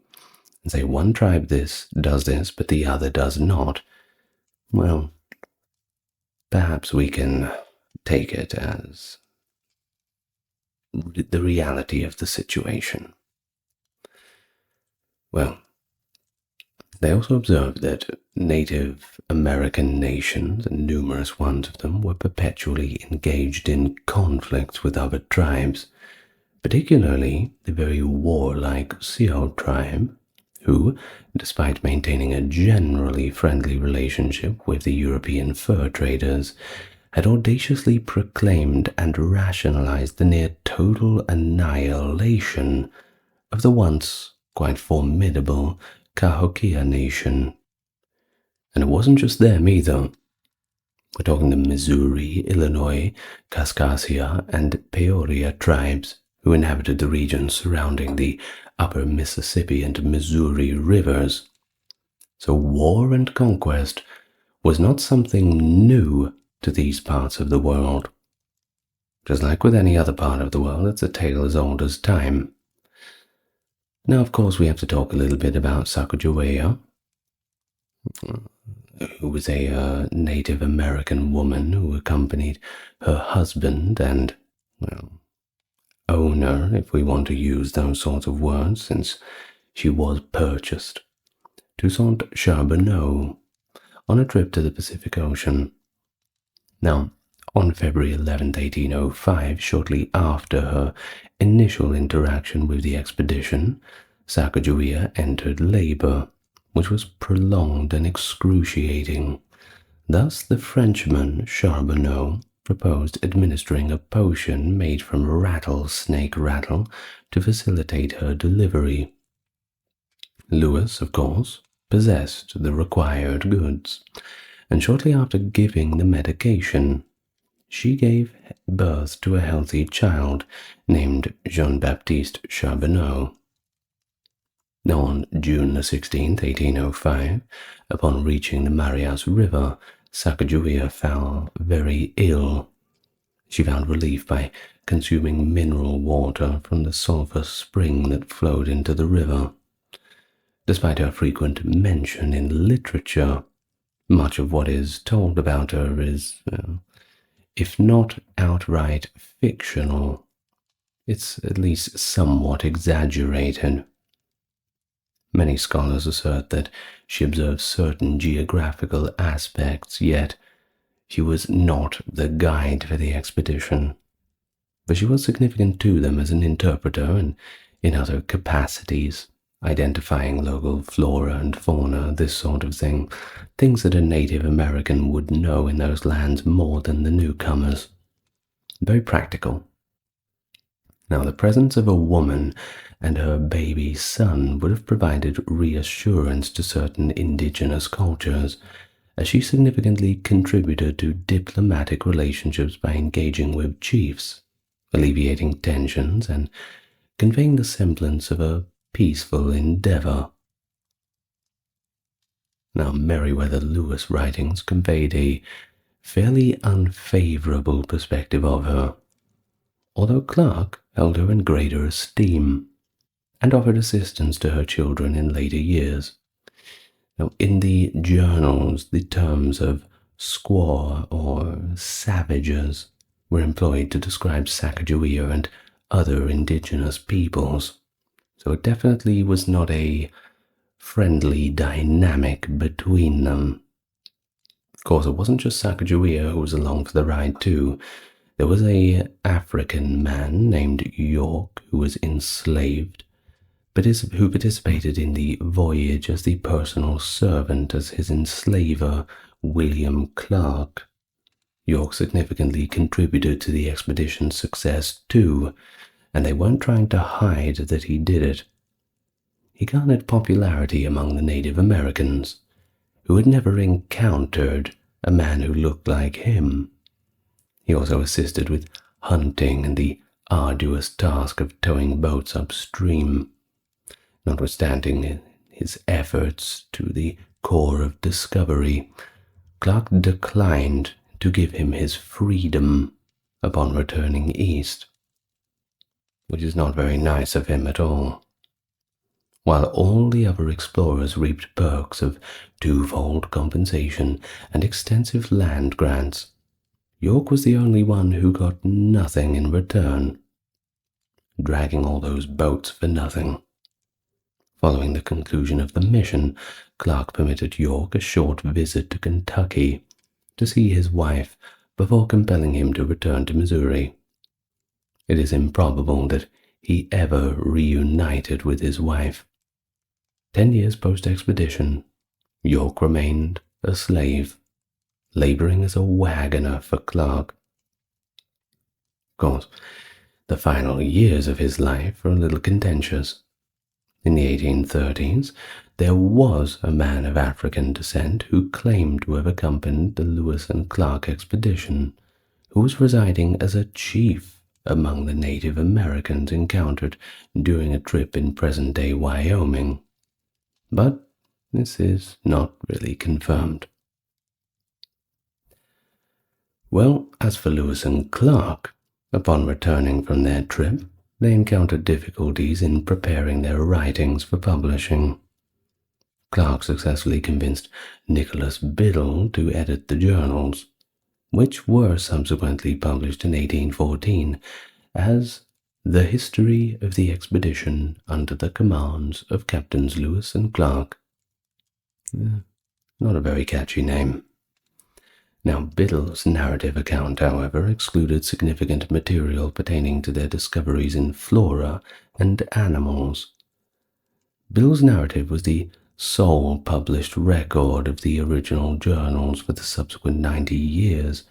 and say one tribe does this, but the other does not, well, perhaps we can take it as the reality of the situation. Well, they also observed that Native American nations, and numerous ones of them, were perpetually engaged in conflicts with other tribes, particularly the very warlike Sioux tribe, who, despite maintaining a generally friendly relationship with the European fur traders, had audaciously proclaimed and rationalized the near total annihilation of the once quite formidable Cahokia nation. And it wasn't just them either. We're talking the Missouri, Illinois, Kaskaskia, and Peoria tribes who inhabited the regions surrounding the upper Mississippi and Missouri rivers. So war and conquest was not something new to these parts of the world. Just like with any other part of the world, it's a tale as old as time. Now, of course, we have to talk a little bit about Sacagawea, who was a Native American woman who accompanied her husband and, well, owner, if we want to use those sorts of words, since she was purchased, to Saint Charbonneau on a trip to the Pacific Ocean. Now, on February 11, 1805, shortly after her initial interaction with the expedition, Sacagawea entered labor, which was prolonged and excruciating. Thus, the Frenchman Charbonneau proposed administering a potion made from rattlesnake rattle to facilitate her delivery. Lewis, of course, possessed the required goods, and shortly after giving the medication, she gave birth to a healthy child named Jean-Baptiste Charbonneau. Now, on June 16, 1805, upon reaching the Marias River, Sacagawea fell very ill. She found relief by consuming mineral water from the sulphur spring that flowed into the river. Despite her frequent mention in literature, much of what is told about her is, if not outright fictional, it's at least somewhat exaggerated. Many scholars assert that she observed certain geographical aspects, yet she was not the guide for the expedition. But she was significant to them as an interpreter, and in other capacities, identifying local flora and fauna, this sort of thing, things that a Native American would know in those lands more than the newcomers. Very practical. Now, the presence of a woman and her baby son would have provided reassurance to certain indigenous cultures, as she significantly contributed to diplomatic relationships by engaging with chiefs, alleviating tensions, and conveying the semblance of a peaceful endeavor. Now, Meriwether Lewis' writings conveyed a fairly unfavorable perspective of her, although Clark held her in greater esteem and offered assistance to her children in later years. Now, in the journals, the terms of squaw or savages were employed to describe Sacagawea and other indigenous peoples, so it definitely was not a friendly dynamic between them. Of course, it wasn't just Sacagawea who was along for the ride too. There was a African man named York who was enslaved, but who participated in the voyage as the personal servant as his enslaver, William Clark. York significantly contributed to the expedition's success too, and they weren't trying to hide that he did it. He garnered popularity among the Native Americans, who had never encountered a man who looked like him. He also assisted with hunting and the arduous task of towing boats upstream. Notwithstanding his efforts to the core of discovery, Clark declined to give him his freedom upon returning east, which is not very nice of him at all. While all the other explorers reaped perks of twofold compensation and extensive land grants, York was the only one who got nothing in return, dragging all those boats for nothing. Following the conclusion of the mission, Clark permitted York a short visit to Kentucky to see his wife before compelling him to return to Missouri. It is improbable that he ever reunited with his wife. 10 years post-expedition, York remained a slave, laboring as a wagoner for Clark. Of course, the final years of his life are a little contentious. In the 1830s, there was a man of African descent who claimed to have accompanied the Lewis and Clark expedition, who was residing as a chief among the Native Americans encountered during a trip in present-day Wyoming. But this is not really confirmed. Well, as for Lewis and Clark, upon returning from their trip, they encountered difficulties in preparing their writings for publishing. Clark successfully convinced Nicholas Biddle to edit the journals, which were subsequently published in 1814 as The History of the Expedition under the Commands of Captains Lewis and Clark. Not a very catchy name. Now, Biddle's narrative account, however, excluded significant material pertaining to their discoveries in flora and animals. Biddle's narrative was the sole published record of the original journals for the subsequent 90 years,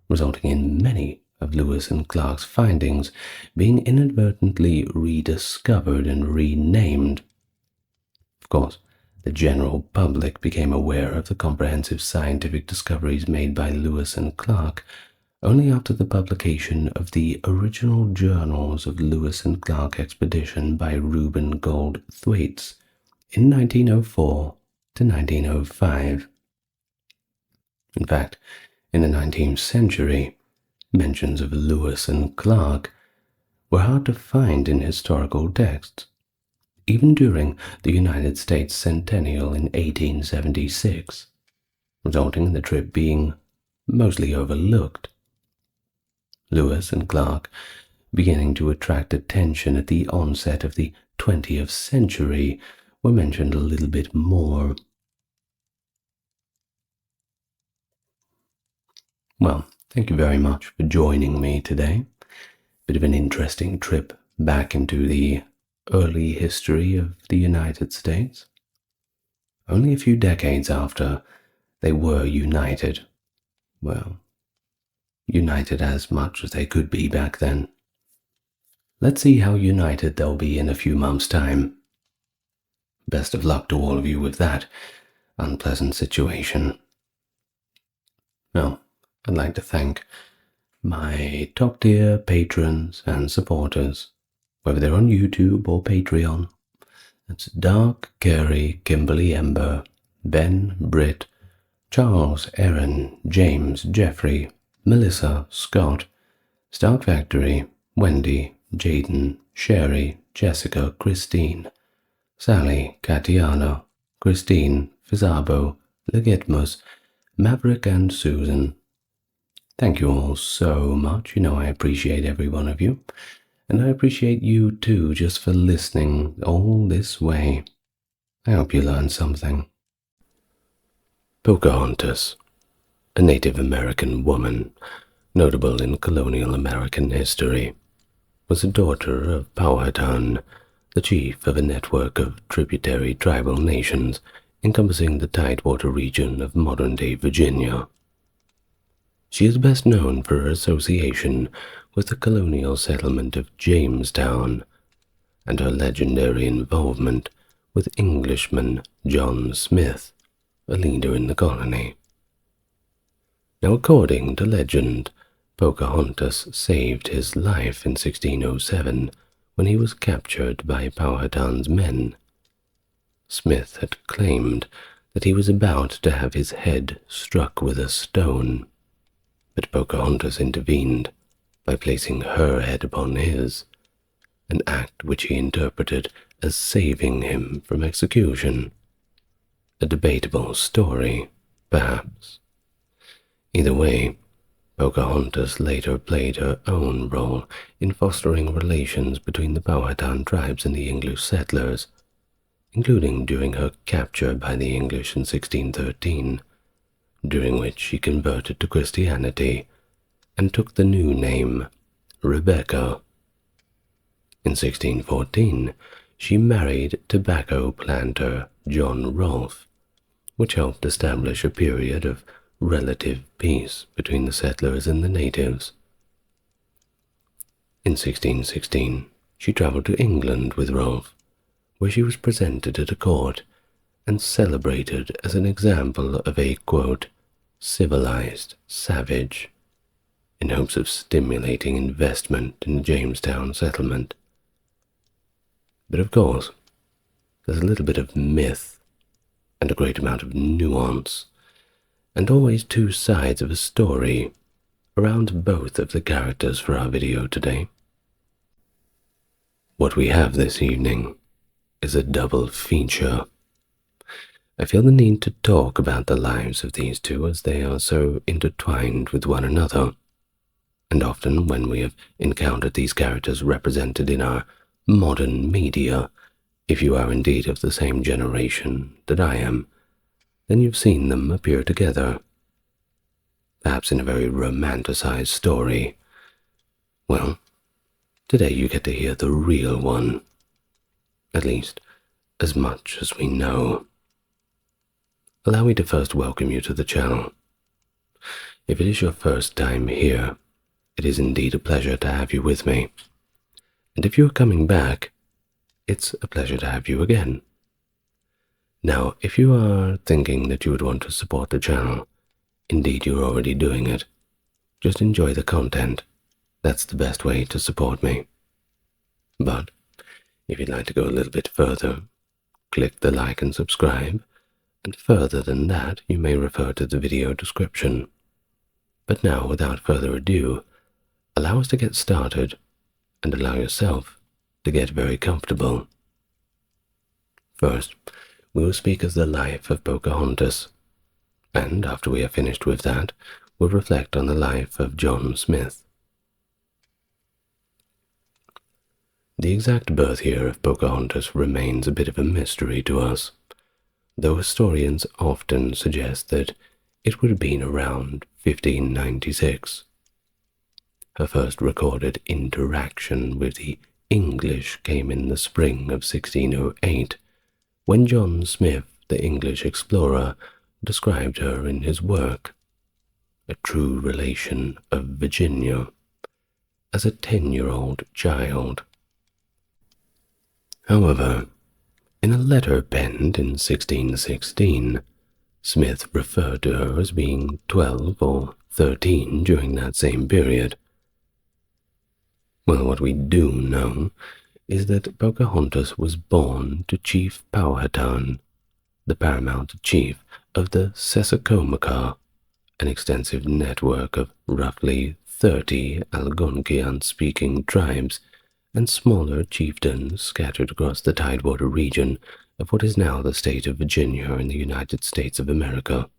resulting in many of Lewis and Clark's findings being inadvertently rediscovered and renamed. Of course, the general public became aware of the comprehensive scientific discoveries made by Lewis and Clark only after the publication of the original journals of Lewis and Clark expedition by Reuben Gold Thwaites in 1904 to 1905. In fact, in the 19th century, mentions of Lewis and Clark were hard to find in historical texts, even during the United States Centennial in 1876, resulting in the trip being mostly overlooked. Lewis and Clark, beginning to attract attention at the onset of the 20th century, were mentioned a little bit more. Well, thank you very much for joining me today. Bit of an interesting trip back into the early history of the United States, only a few decades after they were united. Well, united as much as they could be back then. Let's see how united they'll be in a few months' time. Best of luck to all of you with that unpleasant situation. Now, I'd like to thank my top-tier patrons and supporters, whether they're on YouTube or Patreon. That's Dark, Carey, Kimberly Ember, Ben, Britt, Charles, Aaron, James, Jeffrey, Melissa, Scott, Stark Factory, Wendy, Jaden, Sherry, Jessica, Christine, Sally, Katiana, Christine, Fizabo, Legitmus, Maverick, and Susan. Thank you all so much. You know I appreciate every one of you. And I appreciate you too, just for listening all this way. I hope you learned something. Pocahontas, a Native American woman, notable in colonial American history, was a daughter of Powhatan, the chief of a network of tributary tribal nations encompassing the tidewater region of modern-day Virginia. She is best known for her association with the colonial settlement of Jamestown and her legendary involvement with Englishman John Smith, a leader in the colony. Now, according to legend, Pocahontas saved his life in 1607 when he was captured by Powhatan's men. Smith had claimed that he was about to have his head struck with a stone, but Pocahontas intervened by placing her head upon his, an act which he interpreted as saving him from execution. A debatable story, perhaps. Either way, Pocahontas later played her own role in fostering relations between the Powhatan tribes and the English settlers, including during her capture by the English in 1613, during which she converted to Christianity and took the new name Rebecca. In 1614, she married tobacco planter John Rolfe, which helped establish a period of relative peace between the settlers and the natives. In 1616, she traveled to England with Rolfe, where she was presented at a court and celebrated as an example of a, quote, civilized savage, in hopes of stimulating investment in the Jamestown settlement. But of course, there's a little bit of myth and a great amount of nuance, and always two sides of a story around both of the characters for our video today. What we have this evening is a double feature. I feel the need to talk about the lives of these two as they are so intertwined with one another, and often when we have encountered these characters represented in our modern media, if you are indeed of the same generation that I am, then you've seen them appear together, perhaps in a very romanticized story. Well, today you get to hear the real one, at least as much as we know. Allow me to first welcome you to the channel. If it is your first time here, it is indeed a pleasure to have you with me. And if you are coming back, it's a pleasure to have you again. Now, if you are thinking that you would want to support the channel, indeed you're already doing it. Just enjoy the content. That's the best way to support me. But if you'd like to go a little bit further, click the like and subscribe, and further than that, you may refer to the video description. But now, without further ado, allow us to get started, and allow yourself to get very comfortable. First, we will speak of the life of Pocahontas, and after we are finished with that, we'll reflect on the life of John Smith. The exact birth year of Pocahontas remains a bit of a mystery to us, though historians often suggest that it would have been around 1596. Her first recorded interaction with the English came in the spring of 1608, when John Smith, the English explorer, described her in his work, A True Relation of Virginia, as a 10-year-old child. However, in a letter penned in 1616, Smith referred to her as being 12 or 13 during that same period. Well, what we do know is that Pocahontas was born to Chief Powhatan, the paramount chief of the Sessacomica, an extensive network of roughly 30 Algonquian-speaking tribes and smaller chiefdoms scattered across the Tidewater region of what is now the state of Virginia in the United States of America.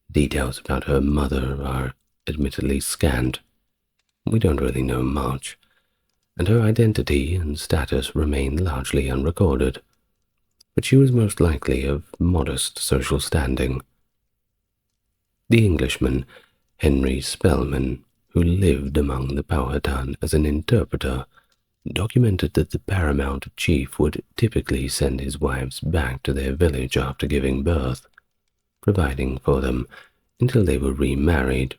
Details about her mother are admittedly scant. We don't really know much, and her identity and status remain largely unrecorded, but she was most likely of modest social standing. The Englishman, Henry Spelman, who lived among the Powhatan as an interpreter, documented that the paramount chief would typically send his wives back to their village after giving birth, providing for them until they were remarried.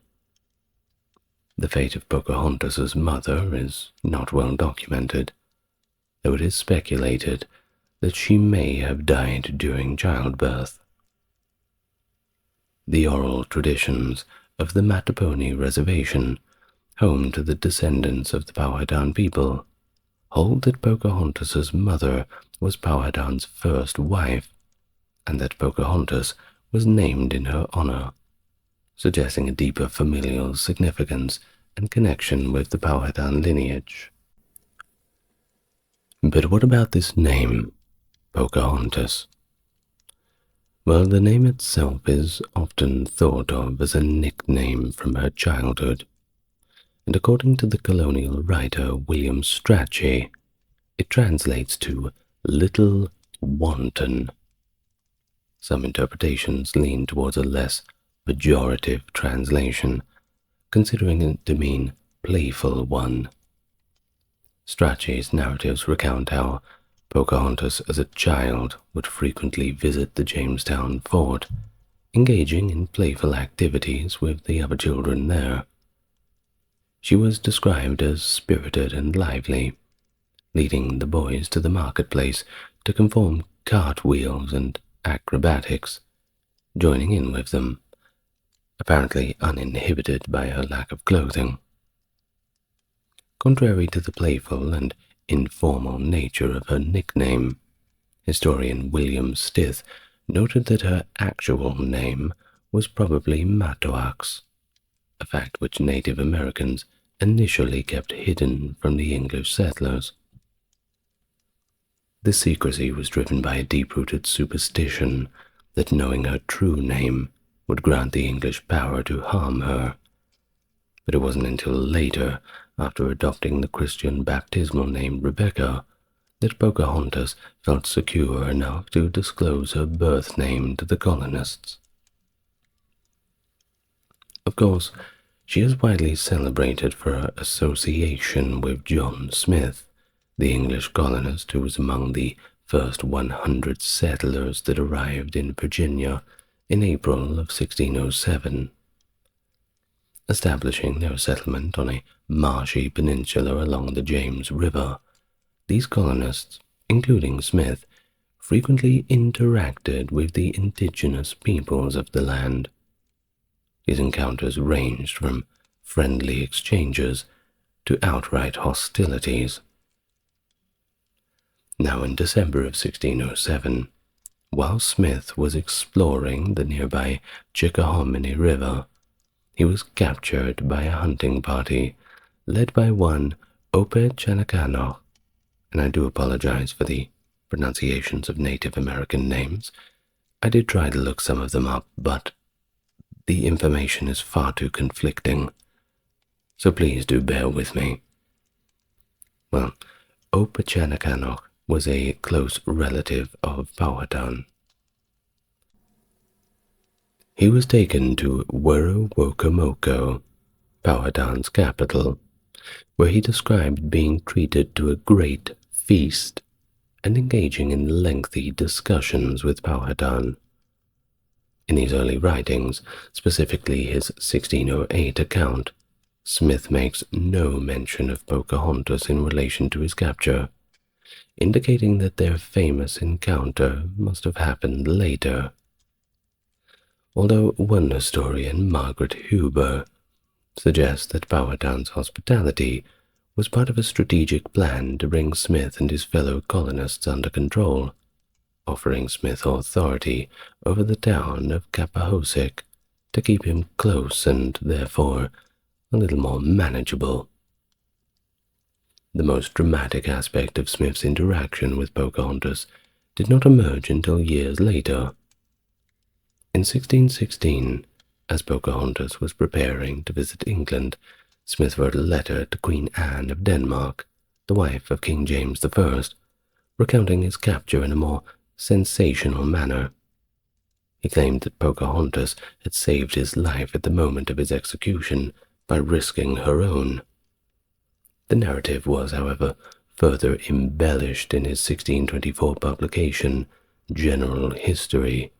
The fate of Pocahontas's mother is not well documented, though it is speculated that she may have died during childbirth. The oral traditions of the Mattapony Reservation, home to the descendants of the Powhatan people, hold that Pocahontas's mother was Powhatan's first wife, and that Pocahontas was named in her honor, suggesting a deeper familial significance and connection with the Powhatan lineage. But what about this name, Pocahontas? Well, the name itself is often thought of as a nickname from her childhood, and according to the colonial writer William Strachey, it translates to Little Wanton. Some interpretations lean towards a less pejorative translation, considering it to mean playful one. Strachey's narratives recount how Pocahontas as a child would frequently visit the Jamestown fort, engaging in playful activities with the other children there. She was described as spirited and lively, leading the boys to the marketplace to perform cartwheels and acrobatics, joining in with them, apparently uninhibited by her lack of clothing. Contrary to the playful and informal nature of her nickname, historian William Stith noted that her actual name was probably Matoax, a fact which Native Americans initially kept hidden from the English settlers. This secrecy was driven by a deep-rooted superstition that knowing her true name would grant the English power to harm her. But it wasn't until later, after adopting the Christian baptismal name Rebecca, that Pocahontas felt secure enough to disclose her birth name to the colonists. Of course, she is widely celebrated for her association with John Smith, the English colonist who was among the first 100 settlers that arrived in Virginia in April of 1607. Establishing their settlement on a marshy peninsula along the James River, these colonists, including Smith, frequently interacted with the indigenous peoples of the land. These encounters ranged from friendly exchanges to outright hostilities. Now in December of 1607, while Smith was exploring the nearby Chickahominy River, he was captured by a hunting party led by one Opechanacanough, and I do apologize for the pronunciations of Native American names. I did try to look some of them up, but the information is far too conflicting, so please do bear with me. Well, Opechanacanough was a close relative of Powhatan. He was taken to Werowocomoco, Powhatan's capital, where he described being treated to a great feast and engaging in lengthy discussions with Powhatan. In his early writings, specifically his 1608 account, Smith makes no mention of Pocahontas in relation to his capture, indicating that their famous encounter must have happened later. Although one historian, Margaret Huber, suggests that Powhatan's hospitality was part of a strategic plan to bring Smith and his fellow colonists under control, offering Smith authority over the town of Cappahossic to keep him close and, therefore, a little more manageable. The most dramatic aspect of Smith's interaction with Pocahontas did not emerge until years later. In 1616, as Pocahontas was preparing to visit England, Smith wrote a letter to Queen Anne of Denmark, the wife of King James I, recounting his capture in a more sensational manner. He claimed that Pocahontas had saved his life at the moment of his execution by risking her own. The narrative was, however, further embellished in his 1624 publication, General History,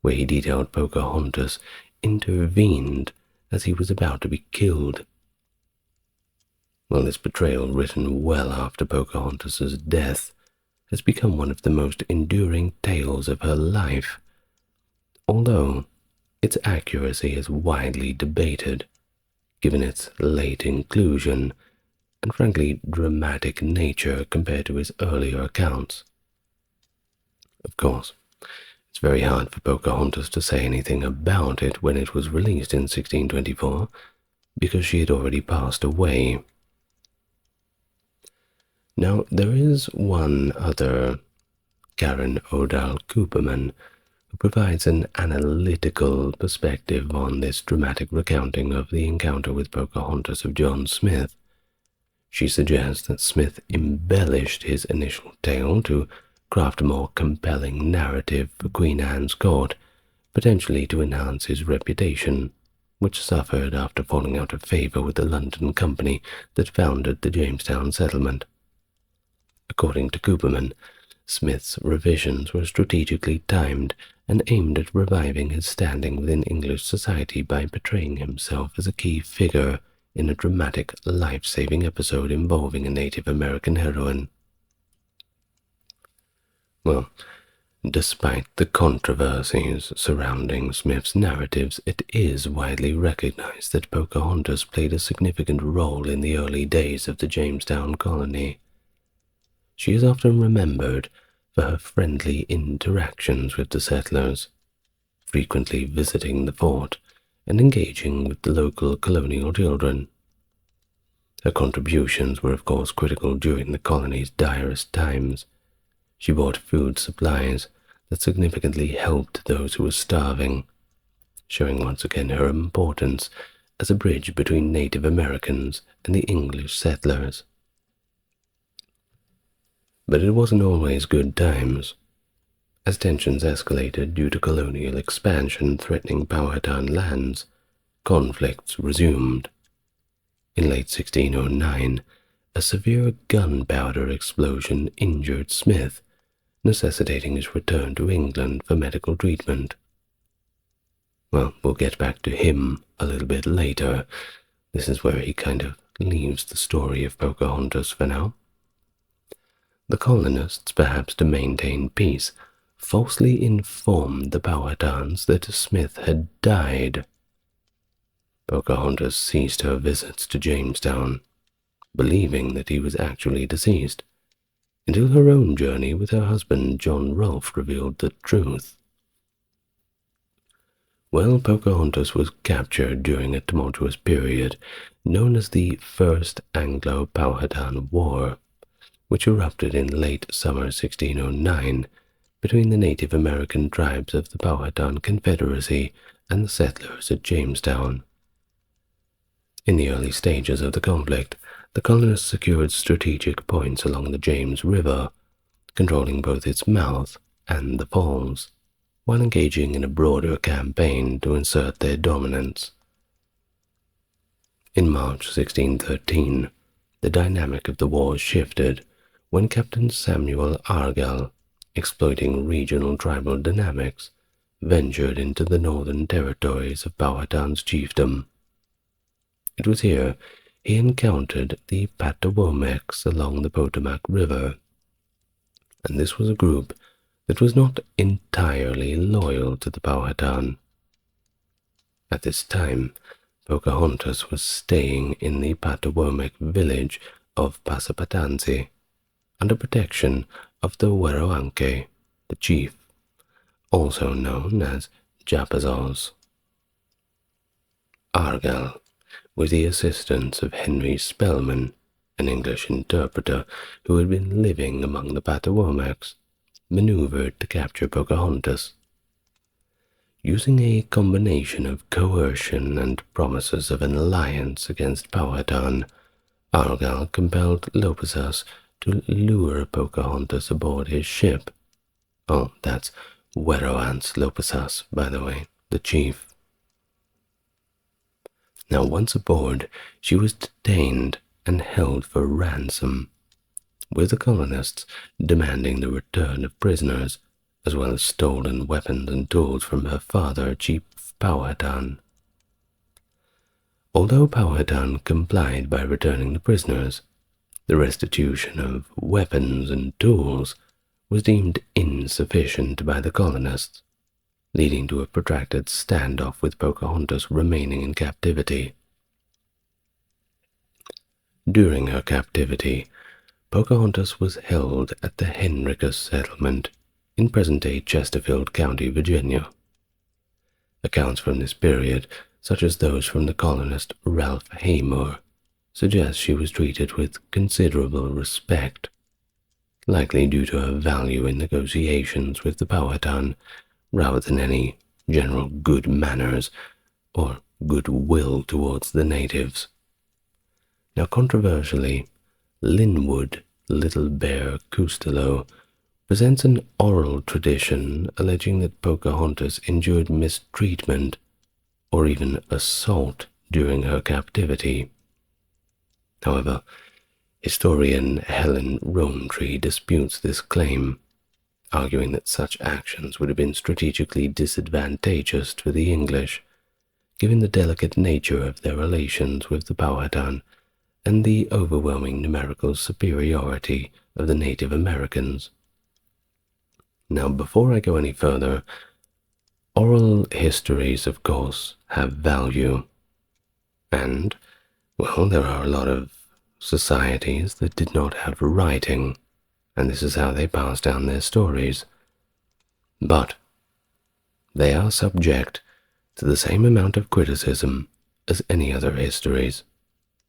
where he detailed Pocahontas intervened as he was about to be killed. While this portrayal, written well after Pocahontas's death, has become one of the most enduring tales of her life, although its accuracy is widely debated, given its late inclusion and frankly dramatic nature compared to his earlier accounts. Of course, it's very hard for Pocahontas to say anything about it when it was released in 1624, because she had already passed away. Now, there is one other, Karen O'Dell Cooperman, who provides an analytical perspective on this dramatic recounting of the encounter with Pocahontas of John Smith. She suggests that Smith embellished his initial tale to craft a more compelling narrative for Queen Anne's court, potentially to enhance his reputation, which suffered after falling out of favor with the London company that founded the Jamestown settlement. According to Cooperman, Smith's revisions were strategically timed and aimed at reviving his standing within English society by portraying himself as a key figure in a dramatic, life-saving episode involving a Native American heroine. Well, despite the controversies surrounding Smith's narratives, it is widely recognized that Pocahontas played a significant role in the early days of the Jamestown colony. She is often remembered for her friendly interactions with the settlers, frequently visiting the fort and engaging with the local colonial children. Her contributions were of course critical during the colony's direst times. She brought food supplies that significantly helped those who were starving, showing once again her importance as a bridge between Native Americans and the English settlers. But it wasn't always good times. As tensions escalated due to colonial expansion threatening Powhatan lands, conflicts resumed. In late 1609, a severe gunpowder explosion injured Smith, necessitating his return to England for medical treatment. Well, we'll get back to him a little bit later. This is where he kind of leaves the story of Pocahontas for now. The colonists, perhaps to maintain peace, falsely informed the Powhatans that Smith had died. Pocahontas ceased her visits to Jamestown, believing that he was actually deceased, until her own journey with her husband John Rolfe revealed the truth. Well, Pocahontas was captured during a tumultuous period known as the First Anglo-Powhatan War, which erupted in late summer 1609 between the Native American tribes of the Powhatan Confederacy and the settlers at Jamestown. In the early stages of the conflict, the colonists secured strategic points along the James River, controlling both its mouth and the falls, while engaging in a broader campaign to assert their dominance. In March 1613, the dynamic of the war shifted when Captain Samuel Argall, exploiting regional tribal dynamics, ventured into the northern territories of Powhatan's chiefdom. It was here he encountered the Patawomecs along the Potomac River, and this was a group that was not entirely loyal to the Powhatan. At this time, Pocahontas was staying in the Patawomec village of Passapatansi, under protection of the Werowanke, the chief, also known as Japazaws. Argall, with the assistance of Henry Spellman, an English interpreter who had been living among the Patawomecs, maneuvered to capture Pocahontas. Using a combination of coercion and promises of an alliance against Powhatan, Argall compelled Lopezas to lure Pocahontas aboard his ship. Oh, that's Werowance Lopezas, by the way, the chief. Now, once aboard, she was detained and held for ransom, with the colonists demanding the return of prisoners, as well as stolen weapons and tools from her father, Chief Powhatan. Although Powhatan complied by returning the prisoners, the restitution of weapons and tools was deemed insufficient by the colonists, leading to a protracted standoff with Pocahontas remaining in captivity. During her captivity, Pocahontas was held at the Henricus settlement in present-day Chesterfield County, Virginia. Accounts from this period, such as those from the colonist Ralph Haymore, suggest she was treated with considerable respect, likely due to her value in negotiations with the Powhatan rather than any general good manners or goodwill towards the natives. Now, controversially, Linwood Little Bear Costello presents an oral tradition alleging that Pocahontas endured mistreatment or even assault during her captivity. However, historian Helen Rowntree disputes this claim, arguing that such actions would have been strategically disadvantageous to the English, given the delicate nature of their relations with the Powhatan and the overwhelming numerical superiority of the Native Americans. Now, before I go any further, oral histories, of course, have value. And, well, there are a lot of societies that did not have writing, and this is how they passed down their stories. But they are subject to the same amount of criticism as any other histories,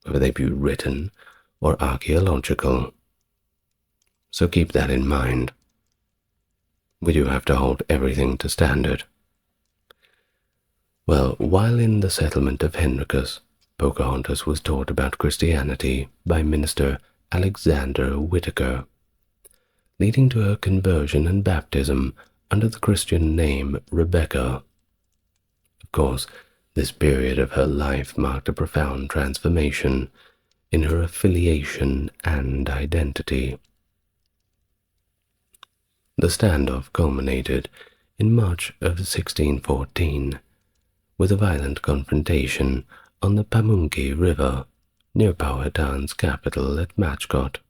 whether they be written or archaeological. So keep that in mind. We do have to hold everything to standard. Well, while in the settlement of Henricus, Pocahontas was taught about Christianity by minister Alexander Whitaker, leading to her conversion and baptism under the Christian name Rebecca. Of course, this period of her life marked a profound transformation in her affiliation and identity. The standoff culminated in March of 1614 with a violent confrontation on the Pamunkey River near Powhatan's capital at Matchcott.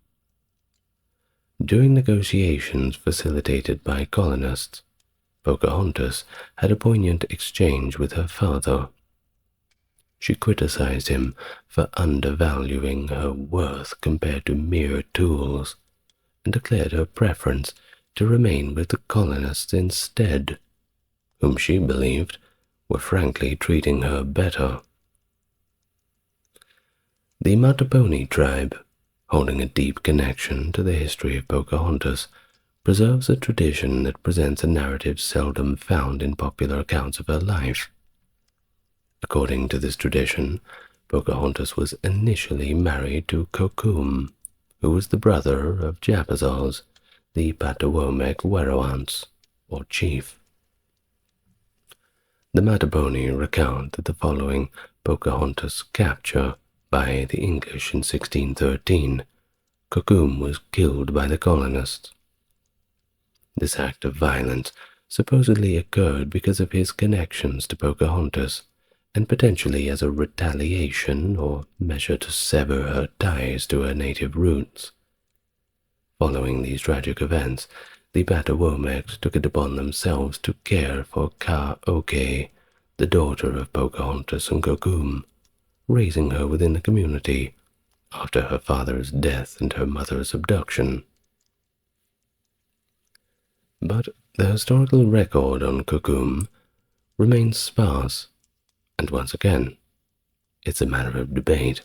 During negotiations facilitated by colonists, Pocahontas had a poignant exchange with her father. She criticized him for undervaluing her worth compared to mere tools, and declared her preference to remain with the colonists instead, whom she believed were frankly treating her better. The Mattapony tribe, holding a deep connection to the history of Pocahontas, preserves a tradition that presents a narrative seldom found in popular accounts of her life. According to this tradition, Pocahontas was initially married to Kokum, who was the brother of Japazaws, the Patawomec Werowance, or chief. The Mattapony recount that the following Pocahontas' capture by the English in 1613, Cocum was killed by the colonists. This act of violence supposedly occurred because of his connections to Pocahontas, and potentially as a retaliation or measure to sever her ties to her native roots. Following these tragic events, the Batawomecs took it upon themselves to care for Ka-Oke, the daughter of Pocahontas and Cocum, raising her within the community after her father's death and her mother's abduction. But the historical record on Cocum remains sparse, and once again, it's a matter of debate.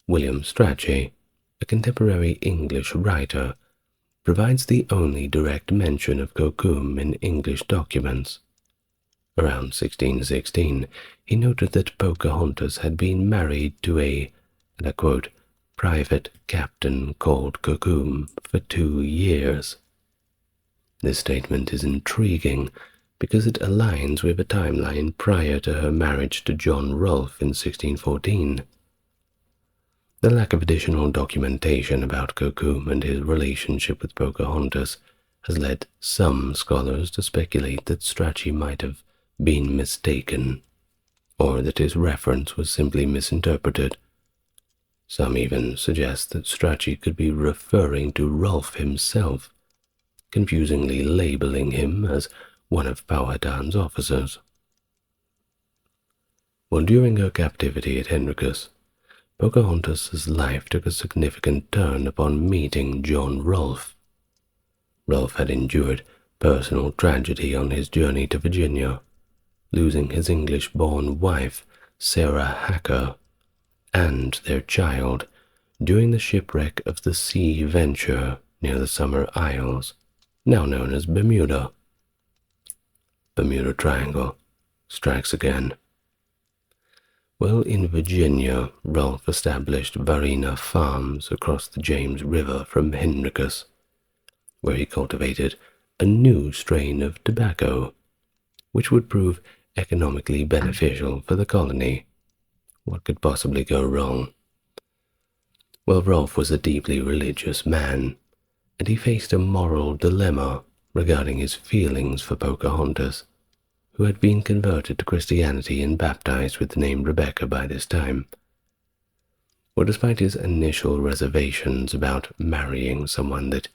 William Strachey, a contemporary English writer, provides the only direct mention of Cocum in English documents. Around 1616, he noted that Pocahontas had been married to a, and I quote, private captain called Cocum for 2 years. This statement is intriguing because it aligns with a timeline prior to her marriage to John Rolfe in 1614. The lack of additional documentation about Cocum and his relationship with Pocahontas has led some scholars to speculate that Strachey might have been mistaken, or that his reference was simply misinterpreted. Some even suggest that Strachey could be referring to Rolfe himself, confusingly labeling him as one of Powhatan's officers. While during her captivity at Henricus, Pocahontas' life took a significant turn upon meeting John Rolfe. Rolfe had endured personal tragedy on his journey to Virginia, losing his English-born wife, Sarah Hacker, and their child during the shipwreck of the Sea Venture near the Summer Isles, now known as Bermuda. Bermuda Triangle strikes again. While in Virginia, Rolfe established Varina Farms across the James River from Henricus, where he cultivated a new strain of tobacco, which would prove economically beneficial for the colony. What could possibly go wrong? Well, Rolfe was a deeply religious man, and he faced a moral dilemma regarding his feelings for Pocahontas, who had been converted to Christianity and baptized with the name Rebecca by this time. For despite his initial reservations about marrying someone that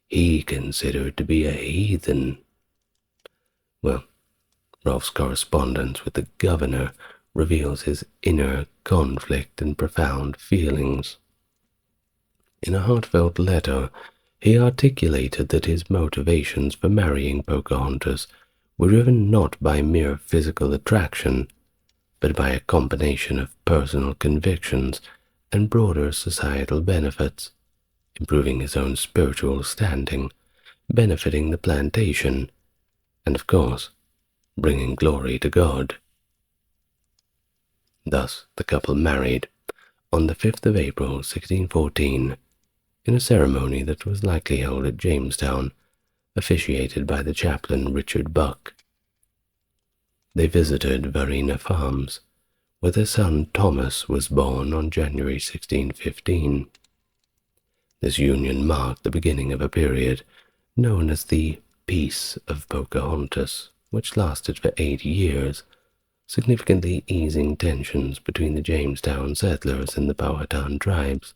he considered to be a heathen, well, Rolfe's correspondence with the governor reveals his inner conflict and profound feelings. In a heartfelt letter, he articulated that his motivations for marrying Pocahontas were driven not by mere physical attraction, but by a combination of personal convictions and broader societal benefits, improving his own spiritual standing, benefiting the plantation, and of course, bringing glory to God. Thus, the couple married on the 5th of April, 1614, in a ceremony that was likely held at Jamestown, officiated by the chaplain Richard Buck. They visited Varina Farms, where their son Thomas was born on January 1615. This union marked the beginning of a period known as the Peace of Pocahontas, which lasted for 8 years, significantly easing tensions between the Jamestown settlers and the Powhatan tribes.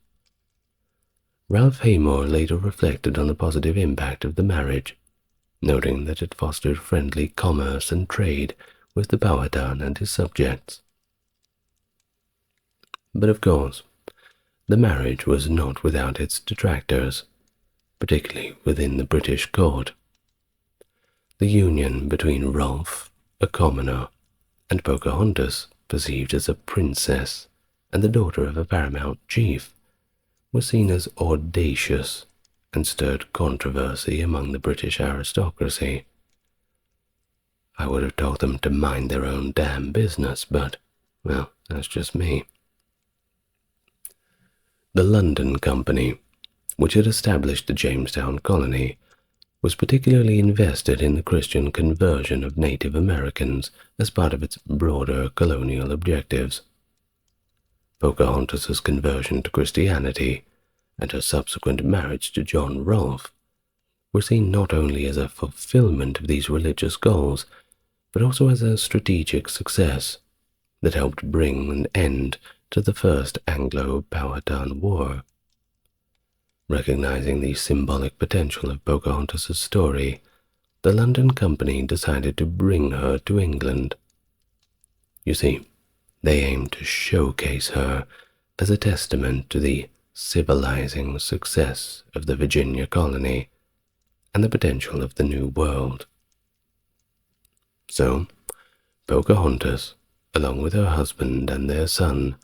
Ralph Haymore later reflected on the positive impact of the marriage, noting that it fostered friendly commerce and trade with the Powhatan and his subjects. But of course, the marriage was not without its detractors, particularly within the British court. The union between Rolfe, a commoner, and Pocahontas, perceived as a princess and the daughter of a paramount chief, was seen as audacious and stirred controversy among the British aristocracy. I would have told them to mind their own damn business, but, well, that's just me. The London Company, which had established the Jamestown colony, was particularly invested in the Christian conversion of Native Americans as part of its broader colonial objectives. Pocahontas's conversion to Christianity and her subsequent marriage to John Rolfe were seen not only as a fulfillment of these religious goals, but also as a strategic success that helped bring an end to the First Anglo-Powhatan War. Recognizing the symbolic potential of Pocahontas's story, the London Company decided to bring her to England. You see, they aimed to showcase her as a testament to the civilizing success of the Virginia colony and the potential of the New World. So, Pocahontas, along with her husband and their son,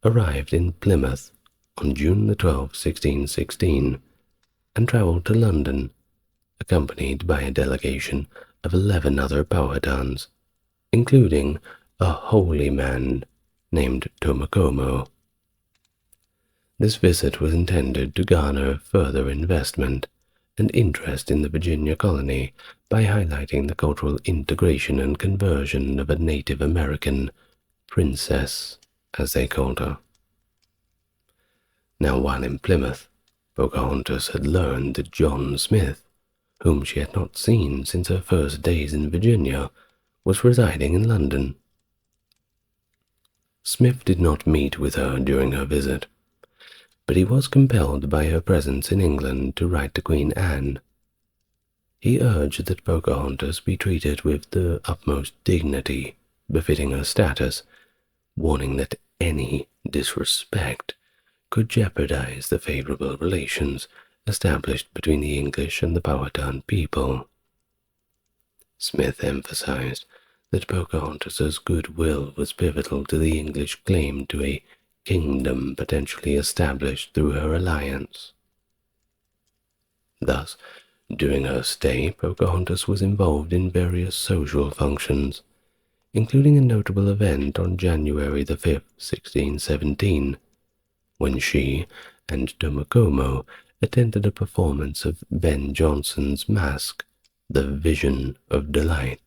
arrived in Plymouth on June the 12th, 1616, and travelled to London, accompanied by a delegation of 11 other Powhatans, including a holy man named Tomacomo. This visit was intended to garner further investment and interest in the Virginia colony by highlighting the cultural integration and conversion of a Native American princess, as they called her. Now, while in Plymouth, Pocahontas had learned that John Smith, whom she had not seen since her first days in Virginia, was residing in London. Smith did not meet with her during her visit, but he was compelled by her presence in England to write to Queen Anne. He urged that Pocahontas be treated with the utmost dignity befitting her status, warning that any disrespect could jeopardize the favorable relations established between the English and the Powhatan people. Smith emphasized that Pocahontas's goodwill was pivotal to the English claim to a kingdom potentially established through her alliance. Thus, during her stay, Pocahontas was involved in various social functions, including a notable event on January the 5th, 1617, when she and Tomacomo attended a performance of Ben Jonson's masque, The Vision of Delight,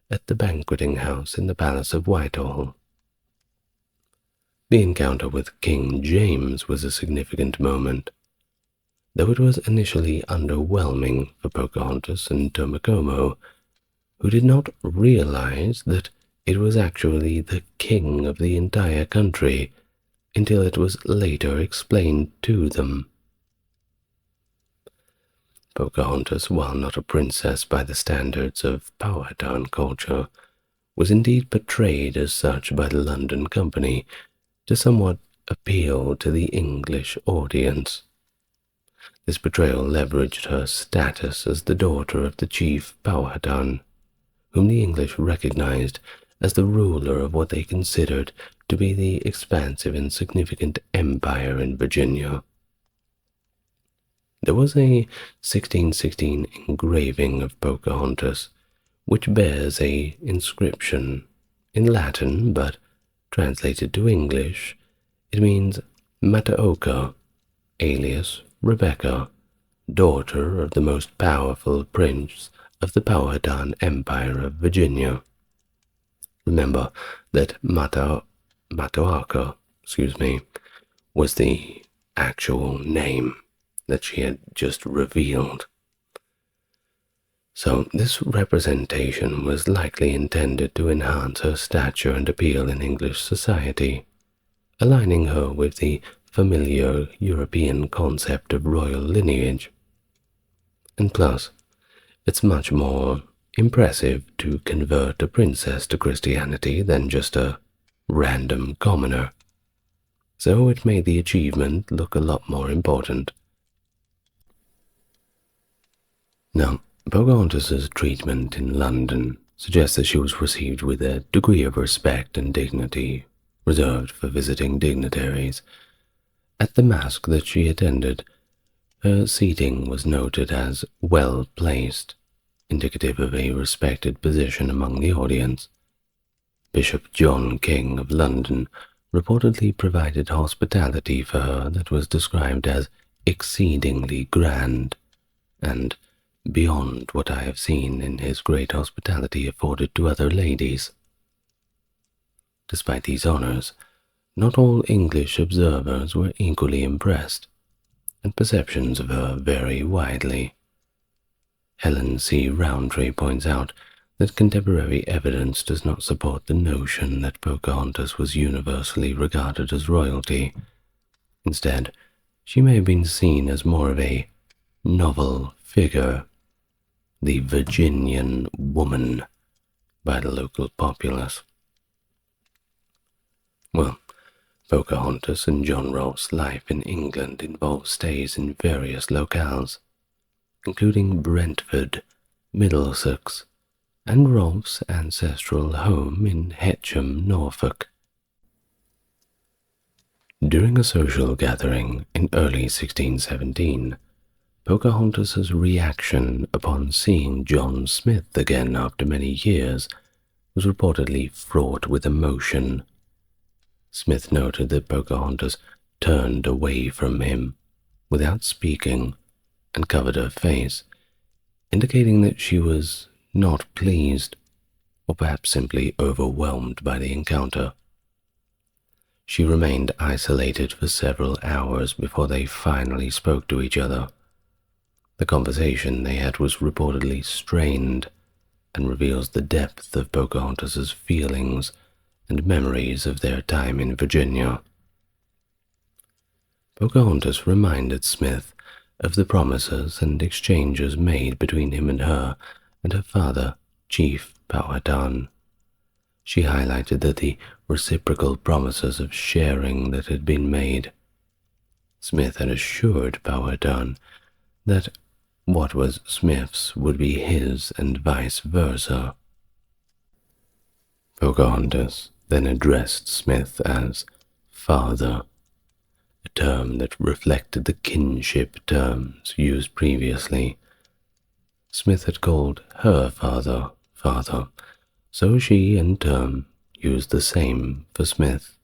at the banqueting house in the Palace of Whitehall. The encounter with King James was a significant moment, though it was initially underwhelming for Pocahontas and Tomacomo, who did not realize that it was actually the king of the entire country until it was later explained to them. Pocahontas, while not a princess by the standards of Powhatan culture, was indeed portrayed as such by the London Company to somewhat appeal to the English audience. This portrayal leveraged her status as the daughter of the chief Powhatan, whom the English recognized as the ruler of what they considered to be the expansive and significant empire in Virginia. There was a 1616 engraving of Pocahontas, which bears an inscription in Latin, but translated to English, it means Mataoka, alias Rebecca, daughter of the most powerful prince of the Powhatan Empire of Virginia. Remember that Mataoka, was the actual name that she had just revealed. So this representation was likely intended to enhance her stature and appeal in English society, aligning her with the familiar European concept of royal lineage. And plus, it's much more impressive to convert a princess to Christianity than just a random commoner, so it made the achievement look a lot more important. Now, Pocahontas's treatment in London suggests that she was received with a degree of respect and dignity reserved for visiting dignitaries. At the masque that she attended, her seating was noted as well placed, indicative of a respected position among the audience. Bishop John King of London reportedly provided hospitality for her that was described as exceedingly grand, and beyond what I have seen in his great hospitality afforded to other ladies. Despite these honors, Not all English observers were equally impressed, and perceptions of her vary widely. Helen C. Roundtree points out that contemporary evidence does not support the notion that Pocahontas was universally regarded as royalty. Instead, she may have been seen as more of a novel figure, the Virginian woman, by the local populace. Well, Pocahontas and John Rolfe's life in England involves stays in various locales, including Brentford, Middlesex, and Rolfe's ancestral home in Hetcham, Norfolk. During a social gathering in early 1617, Pocahontas's reaction upon seeing John Smith again after many years was reportedly fraught with emotion. Smith noted that Pocahontas turned away from him without speaking and covered her face, indicating that she was not pleased, or perhaps simply overwhelmed by the encounter. She remained isolated for several hours before they finally spoke to each other. The conversation they had was reportedly strained and reveals the depth of Pocahontas's feelings and memories of their time in Virginia. Pocahontas reminded Smith of the promises and exchanges made between him and her father, Chief Powhatan. She highlighted that the reciprocal promises of sharing that had been made. Smith had assured Powhatan that what was Smith's would be his and vice versa. Pocahontas then addressed Smith as father, a term that reflected the kinship terms used previously. Smith had called her father, so she, in turn, used the same for Smith.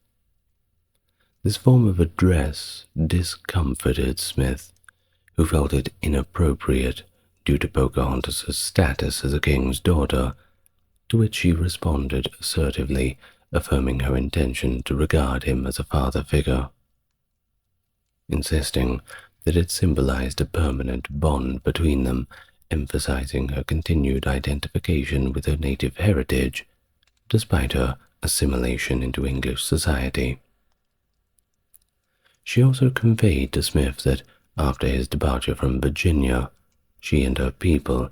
This form of address discomforted Smith, who felt it inappropriate due to Pocahontas's status as a king's daughter, to which she responded assertively, affirming her intention to regard him as a father figure, insisting that it symbolized a permanent bond between them, emphasizing her continued identification with her native heritage, despite her assimilation into English society. She also conveyed to Smith that after his departure from Virginia, she and her people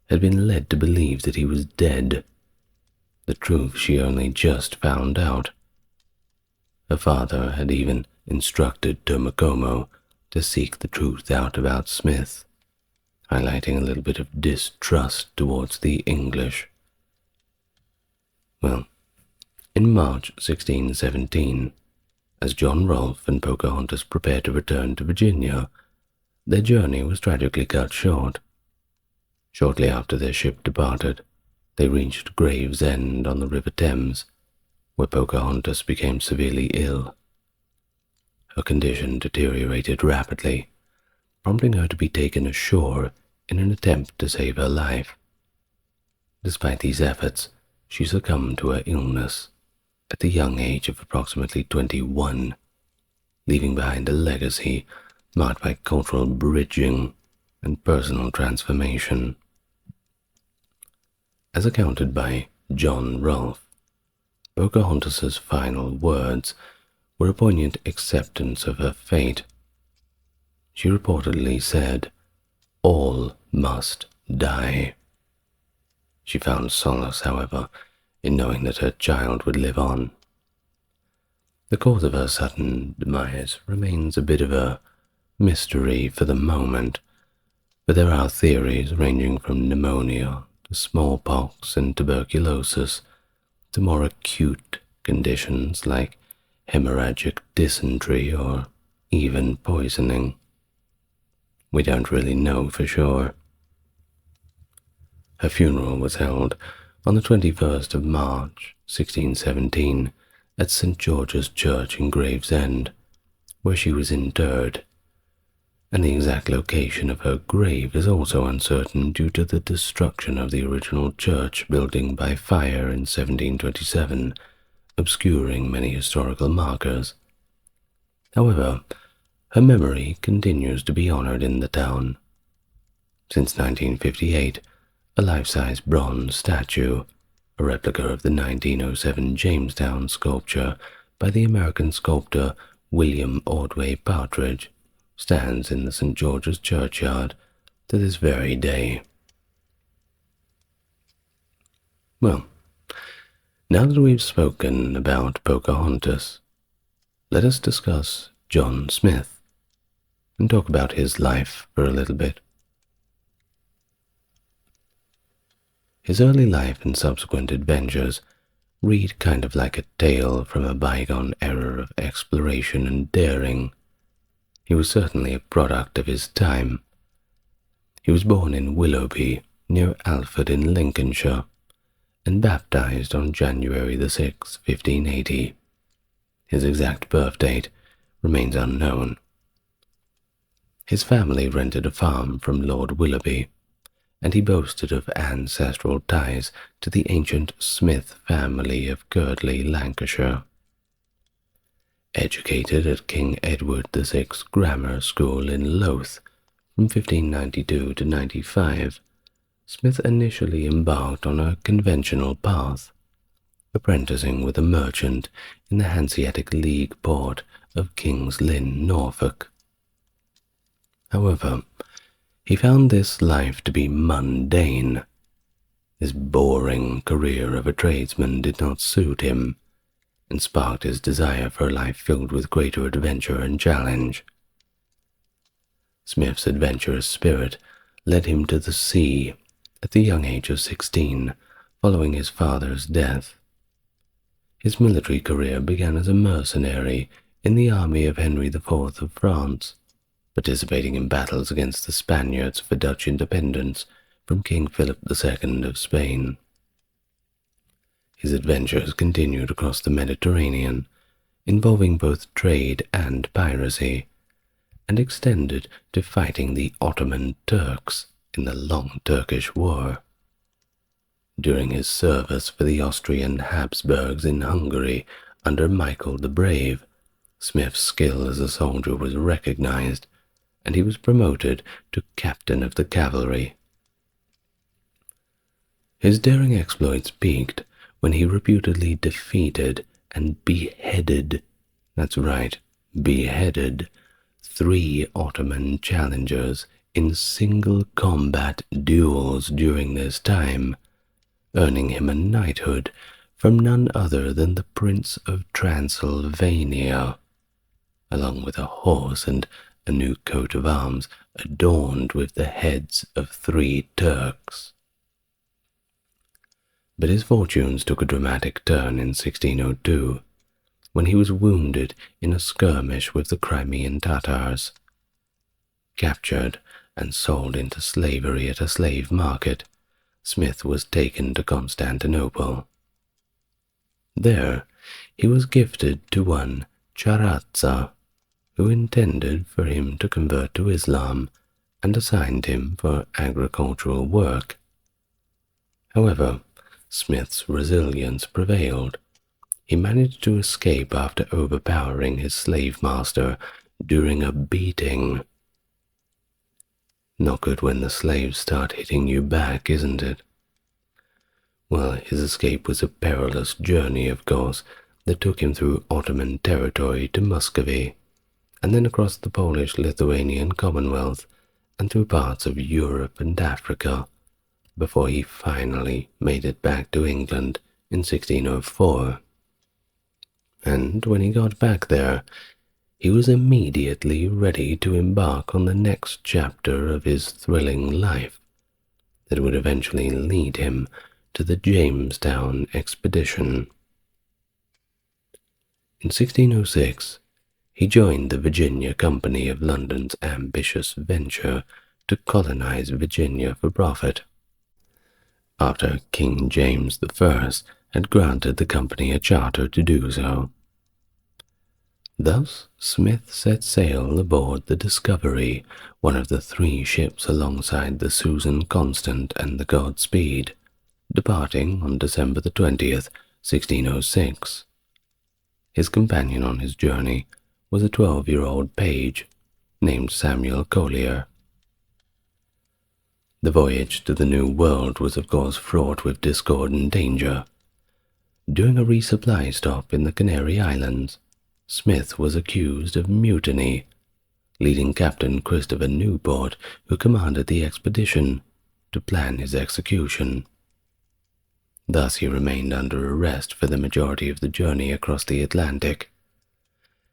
had been led to believe that he was dead, the truth she only just found out. Her father had even instructed Tomocomo to seek the truth out about Smith, highlighting a little bit of distrust towards the English. Well, in March 1617, as John Rolfe and Pocahontas prepared to return to Virginia, their journey was tragically cut short. Shortly after their ship departed, they reached Gravesend on the River Thames, where Pocahontas became severely ill. Her condition deteriorated rapidly, prompting her to be taken ashore in an attempt to save her life. Despite these efforts, she succumbed to her illness at the young age of approximately 21, leaving behind a legacy marked by cultural bridging and personal transformation. As accounted by John Rolfe, Pocahontas's final words were a poignant acceptance of her fate. She reportedly said, "All must die." She found solace, however, in knowing that her child would live on. The cause of her sudden demise remains a bit of a mystery for the moment, but there are theories ranging from pneumonia to smallpox and tuberculosis to more acute conditions like hemorrhagic dysentery or even poisoning. We don't really know for sure. Her funeral was held on the 21st of March, 1617, at St. George's Church in Gravesend, where she was interred, and the exact location of her grave is also uncertain due to the destruction of the original church building by fire in 1727 obscuring many historical markers. However, her memory continues to be honored in the town. Since 1958, a life-size bronze statue, a replica of the 1907 Jamestown sculpture by the American sculptor William Ordway Partridge, stands in the St. George's churchyard to this very day. Well, now that we've spoken about Pocahontas, let us discuss John Smith and talk about his life for a little bit. His early life and subsequent adventures read kind of like a tale from a bygone era of exploration and daring. He was certainly a product of his time. He was born in Willoughby, near Alford in Lincolnshire, and baptized on January the 6th, 1580. His exact birth date remains unknown. His family rented a farm from Lord Willoughby, and he boasted of ancestral ties to the ancient Smith family of Girdley, Lancashire. Educated at King Edward VI Grammar School in Louth from 1592 to 95, Smith initially embarked on a conventional path, apprenticing with a merchant in the Hanseatic League port of King's Lynn, Norfolk. However, he found this life to be mundane. This boring career of a tradesman did not suit him, and sparked his desire for a life filled with greater adventure and challenge. Smith's adventurous spirit led him to the sea at the young age of 16, following his father's death. His military career began as a mercenary in the army of Henry IV of France, participating in battles against the Spaniards for Dutch independence from King Philip II of Spain. His adventures continued across the Mediterranean, involving both trade and piracy, and extended to fighting the Ottoman Turks in the Long Turkish War. During his service for the Austrian Habsburgs in Hungary under Michael the Brave, Smith's skill as a soldier was recognized, and he was promoted to captain of the cavalry. His daring exploits peaked when he reputedly defeated and beheaded, that's right, beheaded, 3 Ottoman challengers in single combat duels during this time, earning him a knighthood from none other than the Prince of Transylvania, along with a horse and a new coat of arms adorned with the heads of 3 Turks. But his fortunes took a dramatic turn in 1602, when he was wounded in a skirmish with the Crimean Tatars. Captured and sold into slavery at a slave market, Smith was taken to Constantinople. There, he was gifted to one Charazza, who intended for him to convert to Islam and assigned him for agricultural work. However, Smith's resilience prevailed. He managed to escape after overpowering his slave master during a beating. Not good when the slaves start hitting you back, isn't it? Well, his escape was a perilous journey, of course, that took him through Ottoman territory to Muscovy, and then across the Polish-Lithuanian Commonwealth and through parts of Europe and Africa, before he finally made it back to England in 1604. And when he got back there, he was immediately ready to embark on the next chapter of his thrilling life that would eventually lead him to the Jamestown expedition. In 1606, he joined the Virginia Company of London's ambitious venture to colonize Virginia for profit, after King James I had granted the company a charter to do so. Thus, Smith set sail aboard the Discovery, one of the 3 ships alongside the Susan Constant and the Godspeed, departing on December the 20th, 1606. His companion on his journey was a 12-year-old page named Samuel Collier. The voyage to the New World was of course fraught with discord and danger. During a resupply stop in the Canary Islands, Smith was accused of mutiny, leading Captain Christopher Newport, who commanded the expedition, to plan his execution. Thus he remained under arrest for the majority of the journey across the Atlantic.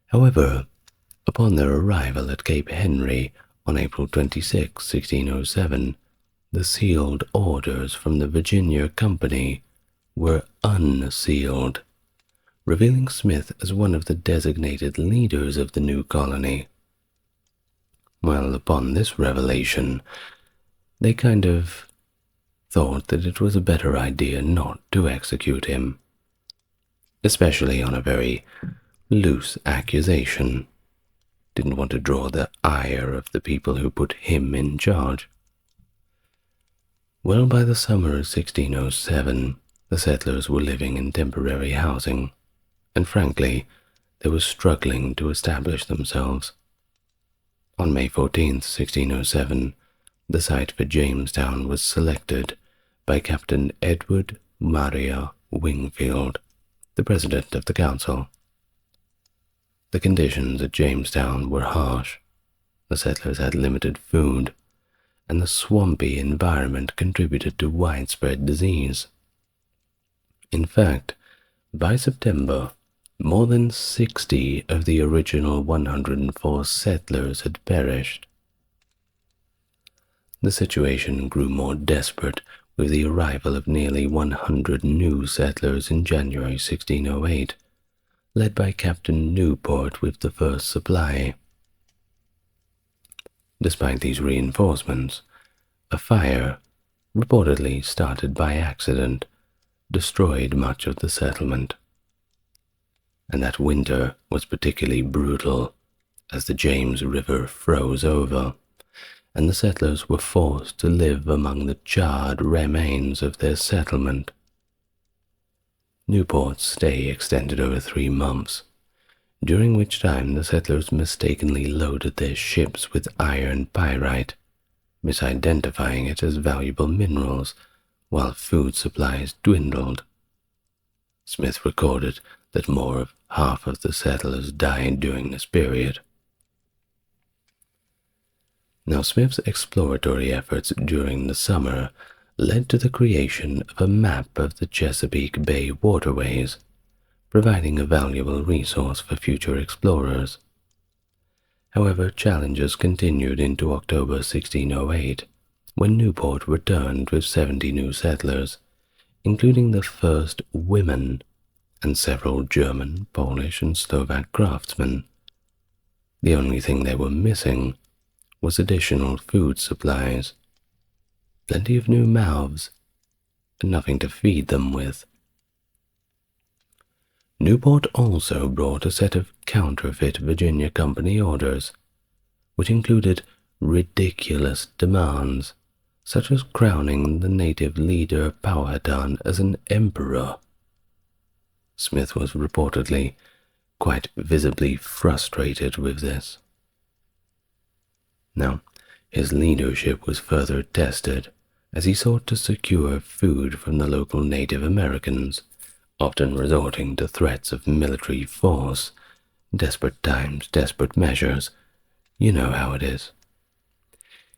However, upon their arrival at Cape Henry on April 26, 1607, the sealed orders from the Virginia Company were unsealed, revealing Smith as one of the designated leaders of the new colony. Well, upon this revelation, they kind of thought that it was a better idea not to execute him, especially on a very loose accusation. Didn't want to draw the ire of the people who put him in charge. Well, by the summer of 1607, the settlers were living in temporary housing, and frankly, they were struggling to establish themselves. On May 14, 1607, the site for Jamestown was selected by Captain Edward Maria Wingfield, the president of the council. The conditions at Jamestown were harsh. The settlers had limited food, and the swampy environment contributed to widespread disease. In fact, by September, more than 60 of the original 104 settlers had perished. The situation grew more desperate with the arrival of nearly 100 new settlers in January 1608, led by Captain Newport with the first supply. Despite these reinforcements, a fire, reportedly started by accident, destroyed much of the settlement. And that winter was particularly brutal, as the James River froze over, and the settlers were forced to live among the charred remains of their settlement. Newport's stay extended over 3 months, during which time the settlers mistakenly loaded their ships with iron pyrite, misidentifying it as valuable minerals, while food supplies dwindled. Smith recorded that more of half of the settlers died during this period. Now, Smith's exploratory efforts during the summer led to the creation of a map of the Chesapeake Bay waterways, providing a valuable resource for future explorers. However, challenges continued into October 1608, when Newport returned with 70 new settlers, including the first women and several German, Polish, and Slovak craftsmen. The only thing they were missing was additional food supplies. Plenty of new mouths, and nothing to feed them with. Newport also brought a set of counterfeit Virginia Company orders, which included ridiculous demands, such as crowning the native leader Powhatan as an emperor. Smith was reportedly quite visibly frustrated with this. Now, his leadership was further tested as he sought to secure food from the local Native Americans, often resorting to threats of military force. Desperate times, desperate measures. You know how it is.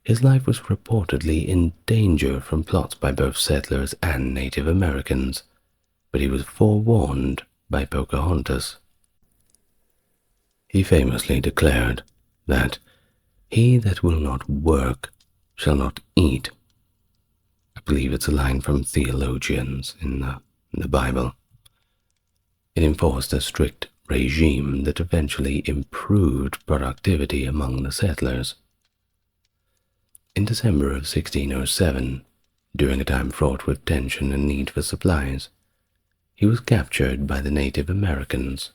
His life was reportedly in danger from plots by both settlers and Native Americans, but he was forewarned by Pocahontas. He famously declared that "He that will not work shall not eat." I believe it's a line from theologians in the Bible. It enforced a strict regime that eventually improved productivity among the settlers. In December of 1607, during a time fraught with tension and need for supplies, he was captured by the Native Americans,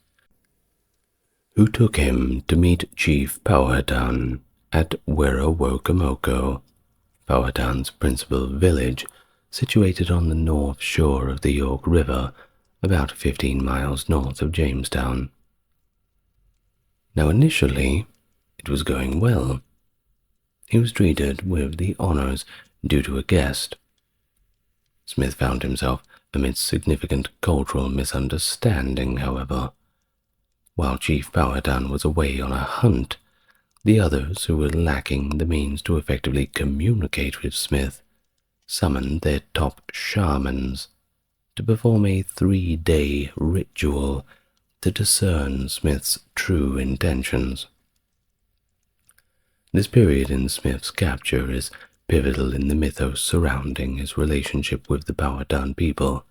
who took him to meet Chief Powhatan at Werowocomoco, Powhatan's principal village, situated on the north shore of the York River, about 15 miles north of Jamestown. Now initially, it was going well. He was treated with the honors due to a guest. Smith found himself amidst significant cultural misunderstanding, however. While Chief Powhatan was away on a hunt, the others, who were lacking the means to effectively communicate with Smith, summoned their top shamans to perform a 3-day ritual to discern Smith's true intentions. This period in Smith's capture is pivotal in the mythos surrounding his relationship with the Powhatan people,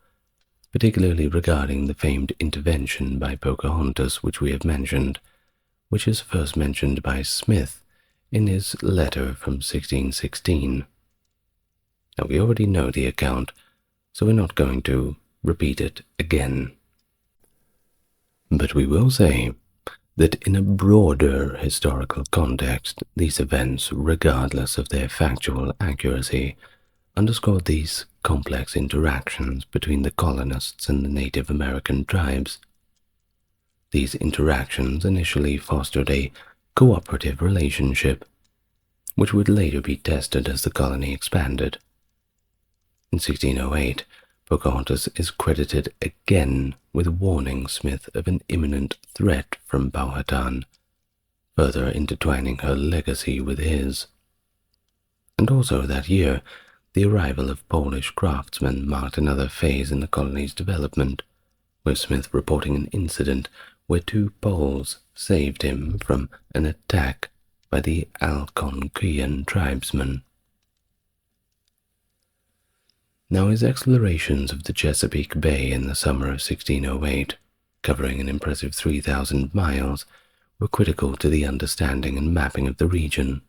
particularly regarding the famed intervention by Pocahontas which we have mentioned, which is first mentioned by Smith in his letter from 1616. Now we already know the account, so we're not going to repeat it again. But we will say that in a broader historical context, these events, regardless of their factual accuracy, underscored these complex interactions between the colonists and the Native American tribes. These interactions initially fostered a cooperative relationship, which would later be tested as the colony expanded. In 1608, Pocahontas is credited again with warning Smith of an imminent threat from Powhatan, further intertwining her legacy with his. And also that year, the arrival of Polish craftsmen marked another phase in the colony's development, with Smith reporting an incident where 2 Poles saved him from an attack by the Algonquian tribesmen. Now his explorations of the Chesapeake Bay in the summer of 1608, covering an impressive 3,000 miles, were critical to the understanding and mapping of the region.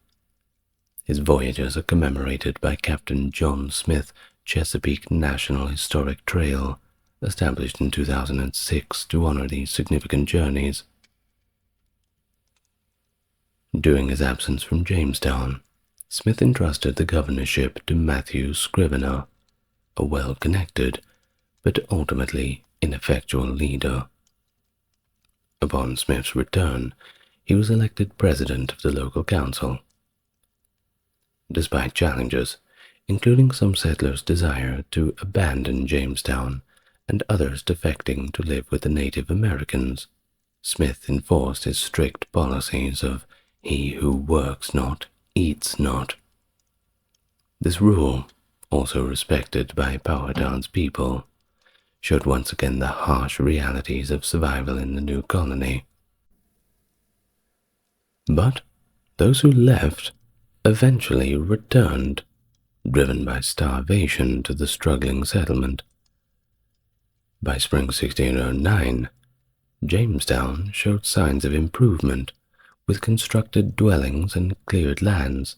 His voyages are commemorated by Captain John Smith Chesapeake National Historic Trail, established in 2006 to honor these significant journeys. During his absence from Jamestown, Smith entrusted the governorship to Matthew Scrivener, a well-connected but ultimately ineffectual leader. Upon Smith's return, he was elected president of the local council. Despite challenges, including some settlers' desire to abandon Jamestown and others defecting to live with the Native Americans, Smith enforced his strict policies of "he who works not, eats not." This rule, also respected by Powhatan's people, showed once again the harsh realities of survival in the new colony. But those who left eventually returned, driven by starvation to the struggling settlement. By spring 1609, Jamestown showed signs of improvement, with constructed dwellings and cleared lands.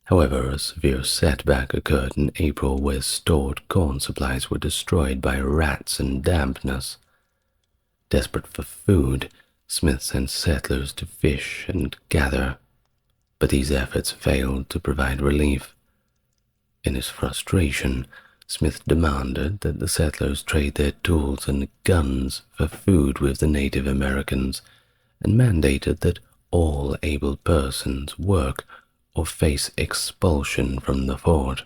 However, a severe setback occurred in April where stored corn supplies were destroyed by rats and dampness. Desperate for food, Smith sent settlers to fish and gather, but these efforts failed to provide relief. In his frustration, Smith demanded that the settlers trade their tools and guns for food with the Native Americans, and mandated that all able persons work or face expulsion from the fort.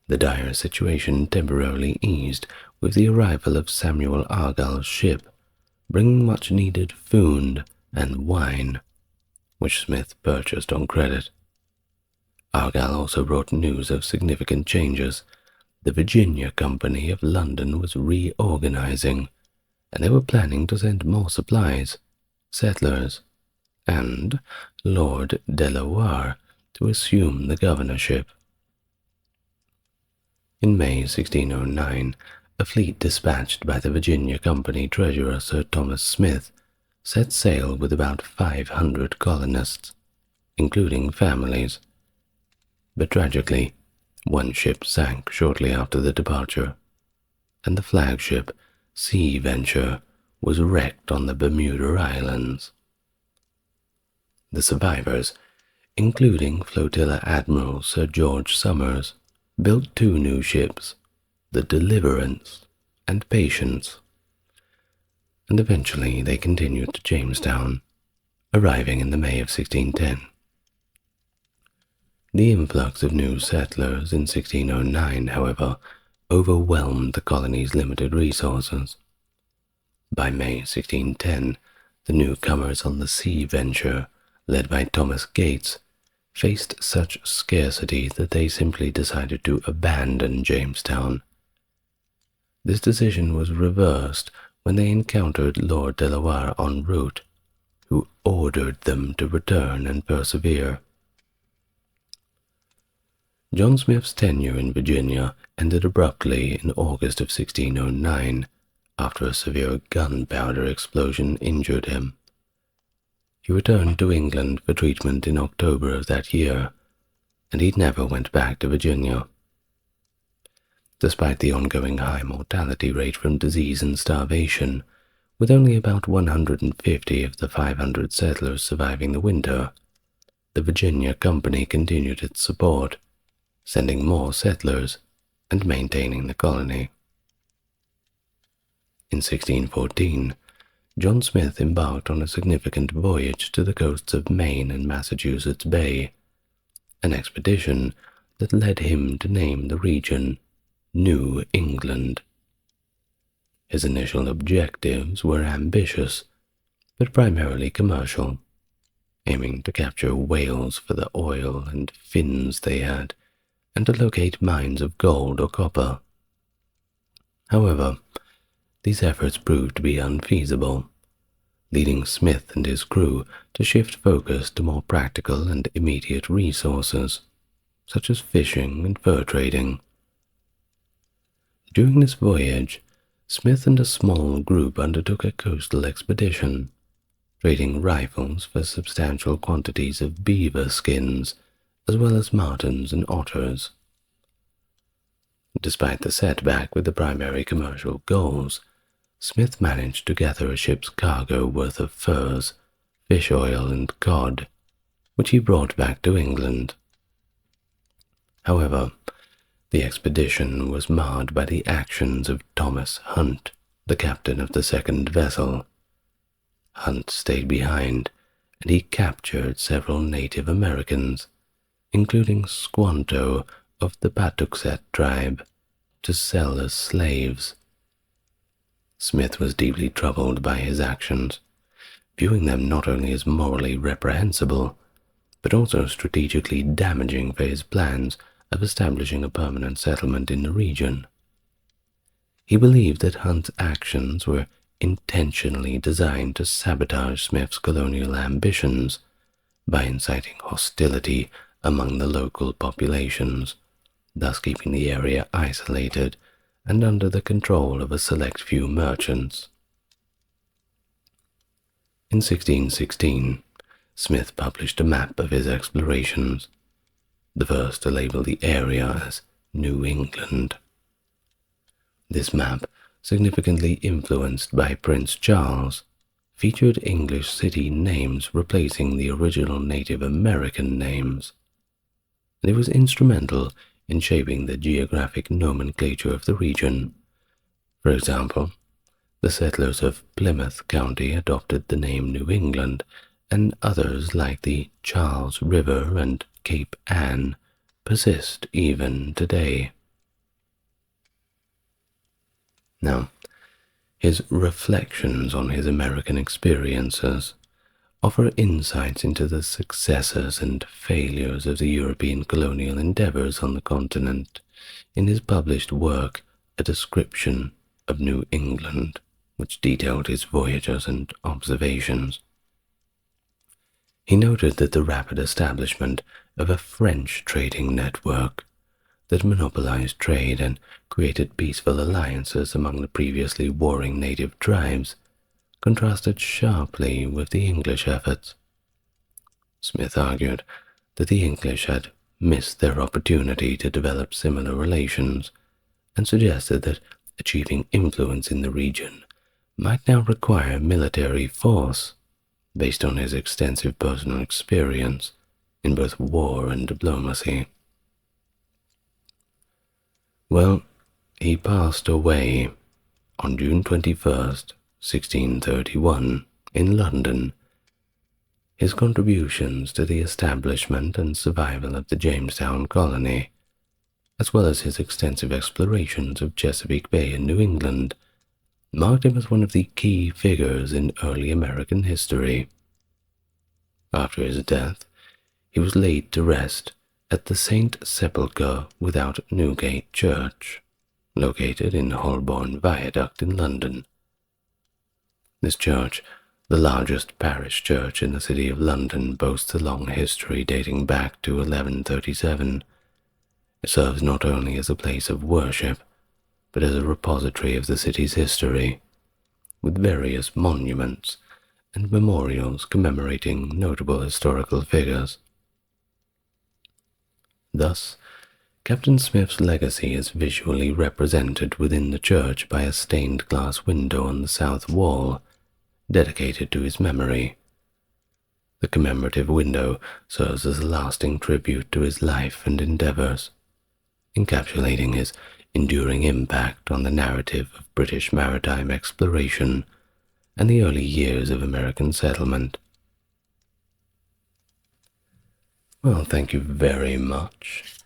The dire situation temporarily eased with the arrival of Samuel Argyll's ship, bringing much-needed food and wine, which Smith purchased on credit. Argyll also brought news of significant changes. The Virginia Company of London was reorganizing, and they were planning to send more supplies, settlers, and Lord Delaware to assume the governorship. In May 1609, a fleet dispatched by the Virginia Company treasurer Sir Thomas Smith set sail with about 500 colonists, including families. But tragically, one ship sank shortly after the departure, and the flagship Sea Venture was wrecked on the Bermuda Islands. The survivors, including Flotilla Admiral Sir George Somers, built 2 new ships, the Deliverance and Patience. and eventually they continued to Jamestown, arriving in the May of 1610. The influx of new settlers in 1609, however, overwhelmed the colony's limited resources. By May 1610, the newcomers on the sea venture, led by Thomas Gates, faced such scarcity that they simply decided to abandon Jamestown. This decision was reversed when they encountered Lord Delaware en route, who ordered them to return and persevere. John Smith's tenure in Virginia ended abruptly in August of 1609, after a severe gunpowder explosion injured him. He returned to England for treatment in October of that year, and he never went back to Virginia. Despite the ongoing high mortality rate from disease and starvation, with only about 150 of the 500 settlers surviving the winter, the Virginia Company continued its support, sending more settlers and maintaining the colony. In 1614, John Smith embarked on a significant voyage to the coasts of Maine and Massachusetts Bay, an expedition that led him to name the region New England. His initial objectives were ambitious, but primarily commercial, aiming to capture whales for the oil and fins they had, and to locate mines of gold or copper. However, these efforts proved to be unfeasible, leading Smith and his crew to shift focus to more practical and immediate resources, such as fishing and fur trading. During this voyage, Smith and a small group undertook a coastal expedition, trading rifles for substantial quantities of beaver skins, as well as martens and otters. Despite the setback with the primary commercial goals, Smith managed to gather a ship's cargo worth of furs, fish oil, and cod, which he brought back to England. However, the expedition was marred by the actions of Thomas Hunt, the captain of the second vessel. Hunt stayed behind, and he captured several Native Americans, including Squanto of the Patuxet tribe, to sell as slaves. Smith was deeply troubled by his actions, viewing them not only as morally reprehensible, but also strategically damaging for his plans of establishing a permanent settlement in the region. He believed that Hunt's actions were intentionally designed to sabotage Smith's colonial ambitions by inciting hostility among the local populations, thus keeping the area isolated and under the control of a select few merchants. In 1616, Smith published a map of his explorations, the first to label the area as New England. This map, significantly influenced by Prince Charles, featured English city names replacing the original Native American names, and it was instrumental in shaping the geographic nomenclature of the region. For example, the settlers of Plymouth County adopted the name New England, and others like the Charles River and Cape Ann persist even today. Now, his reflections on his American experiences offer insights into the successes and failures of the European colonial endeavors on the continent in his published work, A Description of New England, which detailed his voyages and observations. He noted that the rapid establishment of a French trading network that monopolized trade and created peaceful alliances among the previously warring native tribes contrasted sharply with the English efforts. Smith argued that the English had missed their opportunity to develop similar relations, and suggested that achieving influence in the region might now require military force, based on his extensive personal experience in both war and diplomacy. Well, he passed away on June 21st, 1631, in London. His contributions to the establishment and survival of the Jamestown colony, as well as his extensive explorations of Chesapeake Bay in New England, marked him as one of the key figures in early American history. After his death, he was laid to rest at the Saint Sepulchre without Newgate Church, located in Holborn Viaduct in London. This church, the largest parish church in the city of London, boasts a long history dating back to 1137. It serves not only as a place of worship, but as a repository of the city's history, with various monuments and memorials commemorating notable historical figures. Thus, Captain Smith's legacy is visually represented within the church by a stained glass window on the south wall, dedicated to his memory. The commemorative window serves as a lasting tribute to his life and endeavors, encapsulating his enduring impact on the narrative of British maritime exploration and the early years of American settlement. Well, thank you very much,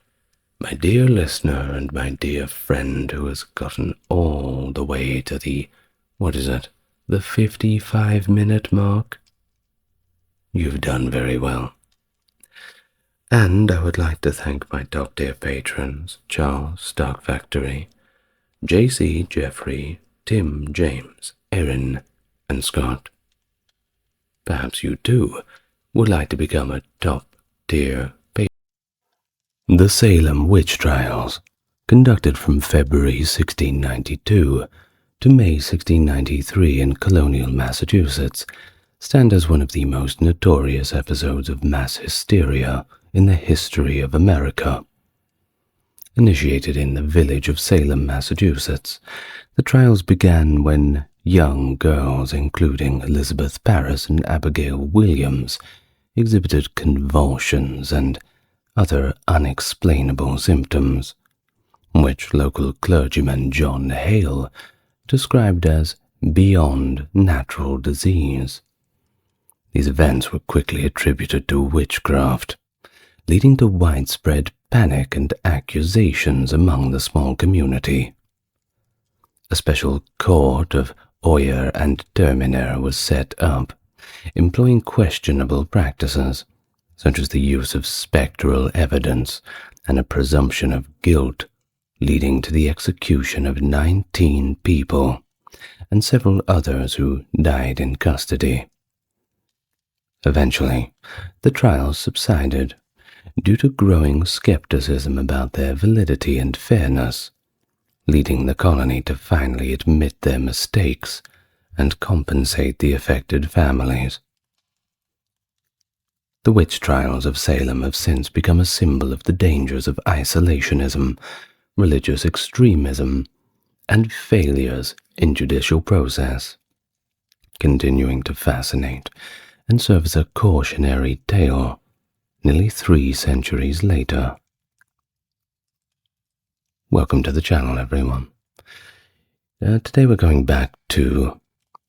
my dear listener and my dear friend who has gotten all the way to the 55-minute mark. You've done very well. And I would like to thank my top-tier patrons, Charles, Stark Factory, JC, Jeffrey, Tim, James, Erin, and Scott. Perhaps you too would like to become a top-tier patron. The Salem Witch Trials, conducted from February 1692 to May 1693 in colonial Massachusetts, stand as one of the most notorious episodes of mass hysteria in the history of America. Initiated in the village of Salem, Massachusetts, the trials began when young girls, including Elizabeth Parris and Abigail Williams, exhibited convulsions and other unexplainable symptoms, which local clergyman John Hale described as beyond natural disease. These events were quickly attributed to witchcraft, leading to widespread panic and accusations among the small community. A special court of oyer and terminer was set up, employing questionable practices, such as the use of spectral evidence and a presumption of guilt, leading to the execution of 19 people and several others who died in custody. Eventually, the trials subsided due to growing skepticism about their validity and fairness, leading the colony to finally admit their mistakes and compensate the affected families. The witch trials of Salem have since become a symbol of the dangers of isolationism, religious extremism, and failures in judicial process, continuing to fascinate and serve as a cautionary tale nearly 3 centuries later. Welcome to the channel, everyone. Today we're going back to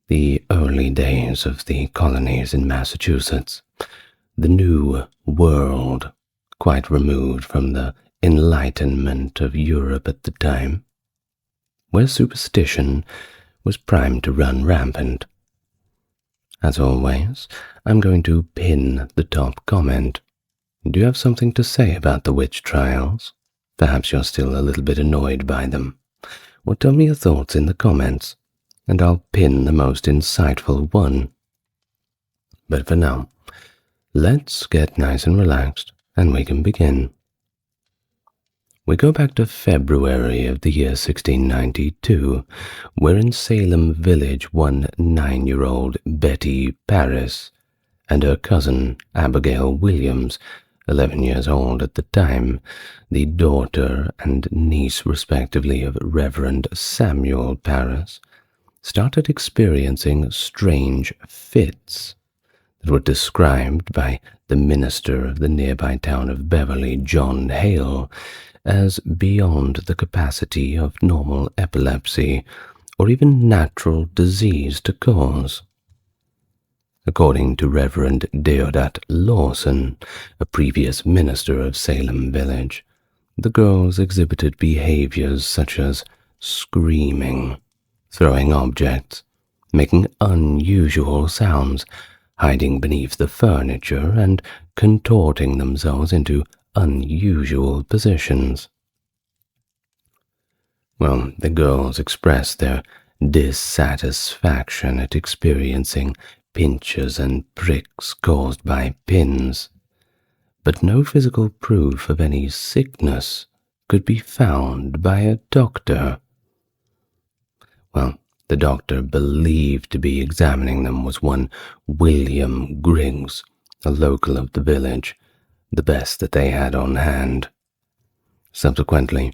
the early days of the colonies in Massachusetts, the New World, quite removed from the Enlightenment of Europe at the time, where superstition was primed to run rampant. As always, I'm going to pin the top comment. Do you have something to say about the witch trials? Perhaps you're still a little bit annoyed by them. Well, tell me your thoughts in the comments, and I'll pin the most insightful one. But for now, let's get nice and relaxed, and we can begin. We go back to February of the year 1692, where in Salem village one 9-year-old Betty Parris and her cousin Abigail Williams, 11 years old at the time, the daughter and niece respectively of Reverend Samuel Parris, started experiencing strange fits that were described by the minister of the nearby town of Beverly, John Hale, as beyond the capacity of normal epilepsy or even natural disease to cause. According to Reverend Deodat Lawson, a previous minister of Salem village, the girls exhibited behaviors such as screaming, throwing objects, making unusual sounds, hiding beneath the furniture, and contorting themselves into unusual positions. Well, the girls expressed their dissatisfaction at experiencing pinches and pricks caused by pins, but no physical proof of any sickness could be found by a doctor. Well, the doctor believed to be examining them was one William Griggs, a local of the village, the best that they had on hand. Subsequently,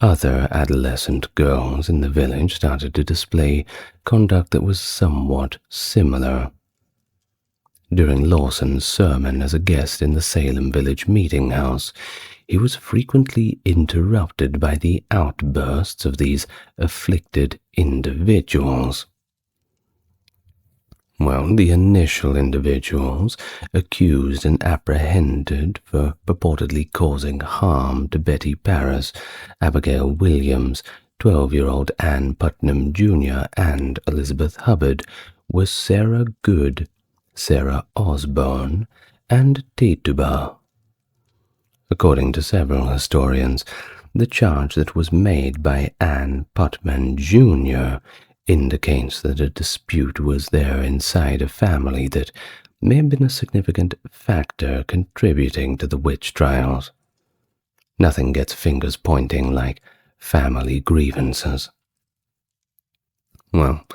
other adolescent girls in the village started to display conduct that was somewhat similar. During Lawson's sermon as a guest in the Salem village meeting house, he was frequently interrupted by the outbursts of these afflicted individuals. Well, the initial individuals accused and apprehended for purportedly causing harm to Betty Paris, Abigail Williams, 12-year-old Ann Putnam Jr., and Elizabeth Hubbard were Sarah Good, Sarah Osborne, and Tituba. According to several historians, the charge that was made by Ann Putnam Jr. indicates that a dispute was there inside a family that may have been a significant factor contributing to the witch trials. Nothing gets fingers pointing like family grievances. Well,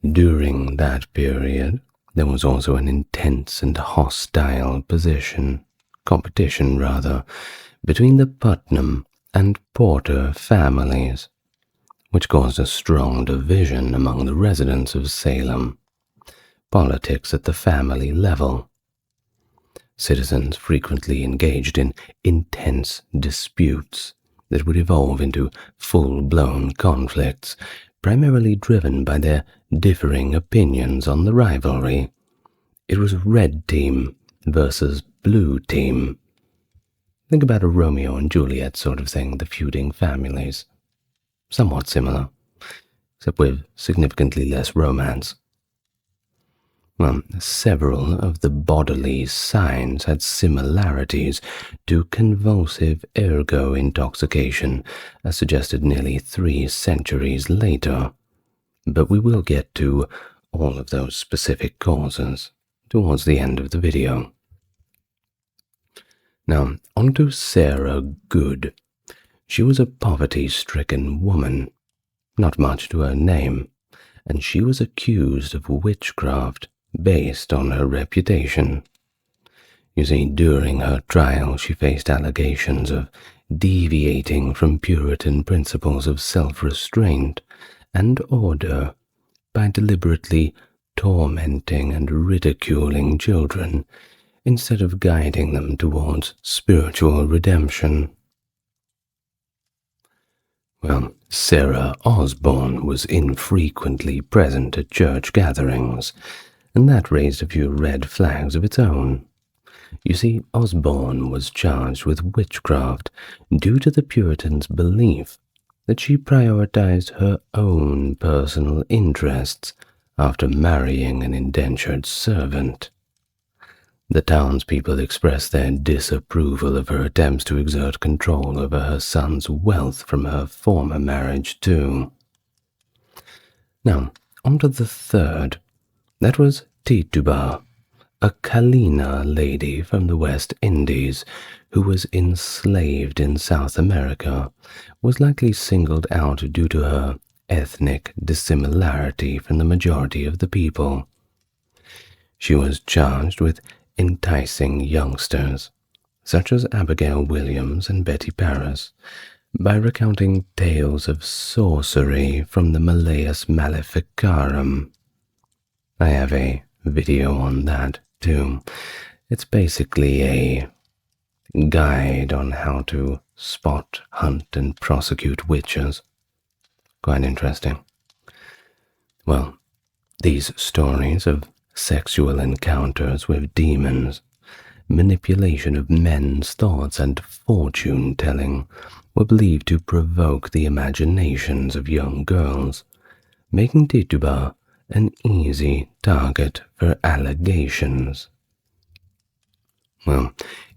during that period, there was also an intense and hostile competition, between the Putnam and Porter families, which caused a strong division among the residents of Salem. Politics at the family level. Citizens frequently engaged in intense disputes that would evolve into full-blown conflicts, primarily driven by their differing opinions on the rivalry. It was red team versus blue team. Think about a Romeo and Juliet sort of thing, the feuding families. Somewhat similar, except with significantly less romance. Well, several of the bodily signs had similarities to convulsive ergo intoxication, as suggested nearly 3 centuries later, but we will get to all of those specific causes towards the end of the video. Now, on to Sarah Good. She was a poverty-stricken woman, not much to her name, and she was accused of witchcraft based on her reputation. You see, during her trial, she faced allegations of deviating from Puritan principles of self-restraint and order by deliberately tormenting and ridiculing children instead of guiding them towards spiritual redemption. Well, Sarah Osborne was infrequently present at church gatherings, and that raised a few red flags of its own. You see, Osborne was charged with witchcraft due to the Puritans' belief that she prioritized her own personal interests after marrying an indentured servant. The townspeople expressed their disapproval of her attempts to exert control over her son's wealth from her former marriage, too. Now, on to the third. That was Tituba, a Kalina lady from the West Indies who was enslaved in South America, was likely singled out due to her ethnic dissimilarity from the majority of the people. She was charged with enticing youngsters, such as Abigail Williams and Betty Paris, by recounting tales of sorcery from the Malleus Maleficarum. I have a video on that, too. It's basically a guide on how to spot, hunt, and prosecute witches. Quite interesting. Well, these stories of sexual encounters with demons, manipulation of men's thoughts, and fortune-telling were believed to provoke the imaginations of young girls, making Tituba an easy target for allegations. Well,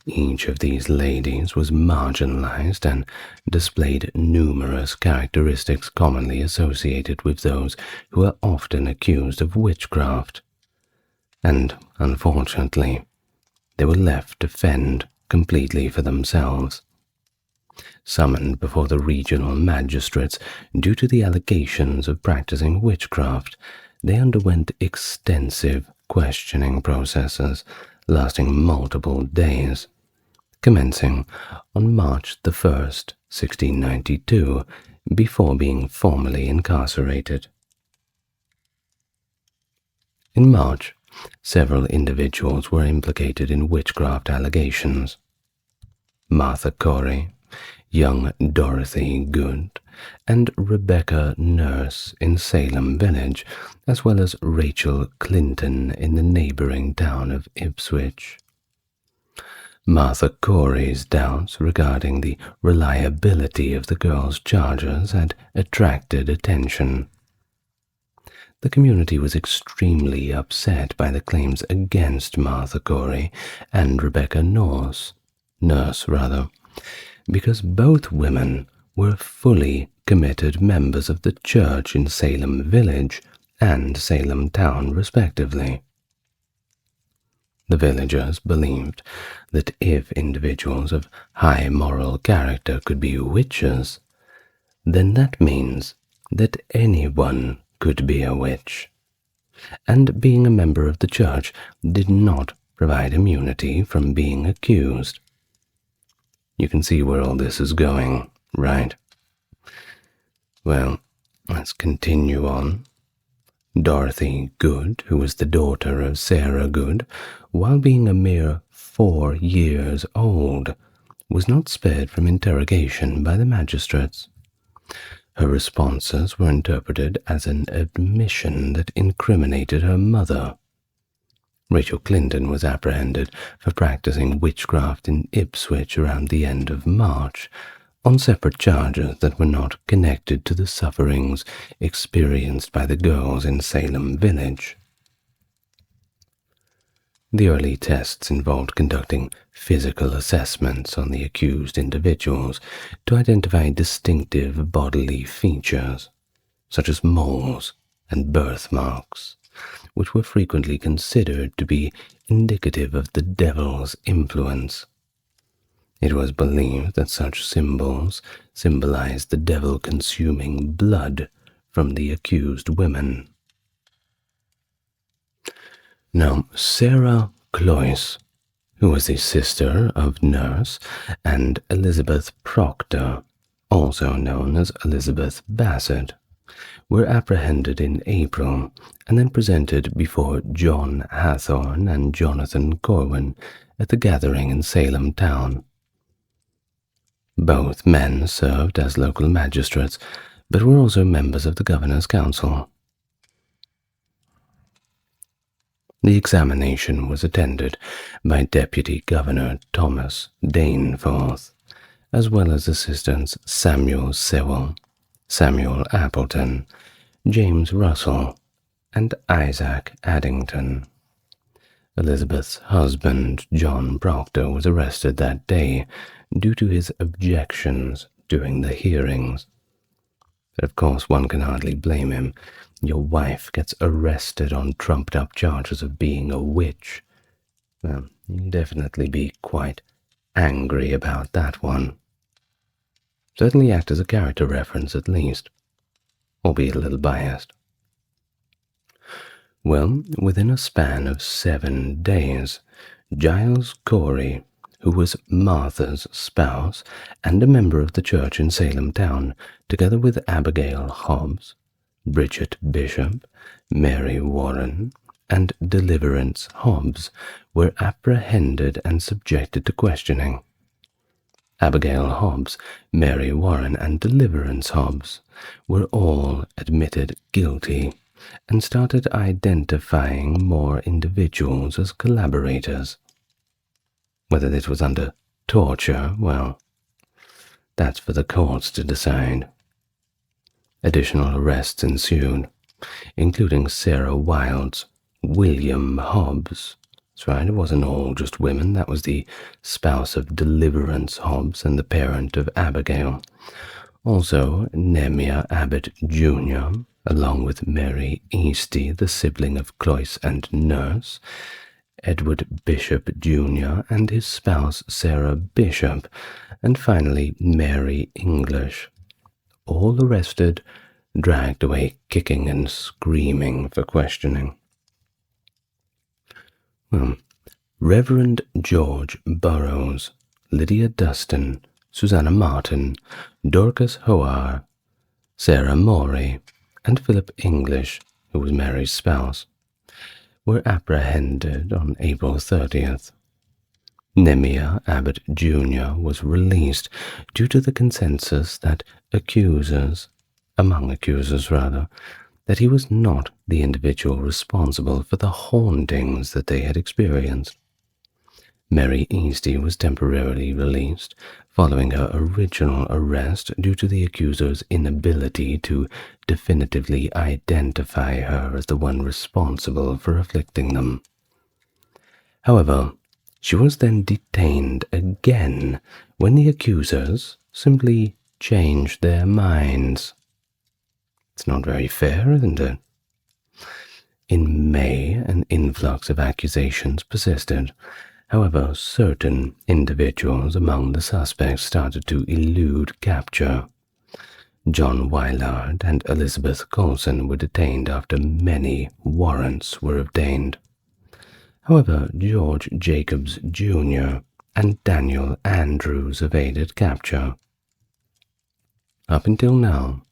each of these ladies was marginalized and displayed numerous characteristics commonly associated with those who are often accused of witchcraft, and unfortunately, they were left to fend completely for themselves. Summoned before the regional magistrates due to the allegations of practicing witchcraft, they underwent extensive questioning processes lasting multiple days, commencing on March the 1st, 1692, before being formally incarcerated. In March, several individuals were implicated in witchcraft allegations. Martha Corey, young Dorothy Good, and Rebecca Nurse in Salem Village, as well as Rachel Clinton in the neighboring town of Ipswich. Martha Corey's doubts regarding the reliability of the girl's charges had attracted attention. The community was extremely upset by the claims against Martha Corey and Rebecca Nurse, because both women were fully committed members of the church in Salem Village and Salem Town, respectively. The villagers believed that if individuals of high moral character could be witches, then that means that anyone could be a witch, and being a member of the church did not provide immunity from being accused. You can see where all this is going, right? Well, let's continue on. Dorothy Good, who was the daughter of Sarah Good, while being a mere 4 years old, was not spared from interrogation by the magistrates. Her responses were interpreted as an admission that incriminated her mother. Rachel Clinton was apprehended for practicing witchcraft in Ipswich around the end of March, on separate charges that were not connected to the sufferings experienced by the girls in Salem Village. The early tests involved conducting physical assessments on the accused individuals to identify distinctive bodily features, such as moles and birthmarks, which were frequently considered to be indicative of the devil's influence. It was believed that such symbols symbolized the devil consuming blood from the accused women. Now, Sarah Cloyce, who was the sister of Nurse, and Elizabeth Proctor, also known as Elizabeth Bassett, were apprehended in April and then presented before John Hathorne and Jonathan Corwin at the gathering in Salem Town. Both men served as local magistrates, but were also members of the Governor's Council. The examination was attended by Deputy Governor Thomas Daneforth, as well as assistants Samuel Sewell, Samuel Appleton, James Russell, and Isaac Addington. Elizabeth's husband, John Proctor, was arrested that day due to his objections during the hearings. But of course, one can hardly blame him. Your wife gets arrested on trumped-up charges of being a witch. Well, you can definitely be quite angry about that one. Certainly act as a character reference at least, albeit a little biased. Well, within a span of 7 days, Giles Corey, who was Martha's spouse and a member of the church in Salem Town, together with Abigail Hobbs, Bridget Bishop, Mary Warren, and Deliverance Hobbs, were apprehended and subjected to questioning. Abigail Hobbs, Mary Warren, and Deliverance Hobbs were all admitted guilty and started identifying more individuals as collaborators. Whether this was under torture, well, that's for the courts to decide. Additional arrests ensued, including Sarah Wilde's William Hobbs. That's right, it wasn't all just women. That was the spouse of Deliverance Hobbs and the parent of Abigail. Also, Nehemiah Abbott Jr., along with Mary Easty, the sibling of Cloyce and Nurse, Edward Bishop Jr., and his spouse Sarah Bishop, and finally Mary English, all arrested, dragged away kicking and screaming for questioning. Reverend George Burroughs, Lydia Dustin, Susanna Martin, Dorcas Hoare, Sarah Morey, and Philip English, who was Mary's spouse, were apprehended on April 30th. Nehemiah Abbott Jr. was released due to the consensus that among accusers, that he was not the individual responsible for the hauntings that they had experienced. Mary Easty was temporarily released following her original arrest due to the accuser's inability to definitively identify her as the one responsible for afflicting them. However, she was then detained again when the accusers simply changed their minds. It's not very fair, isn't it? In May, an influx of accusations persisted. However, certain individuals among the suspects started to elude capture. John Willard and Elizabeth Colson were detained after many warrants were obtained. However, George Jacobs Jr. and Daniel Andrews evaded capture. Up until now,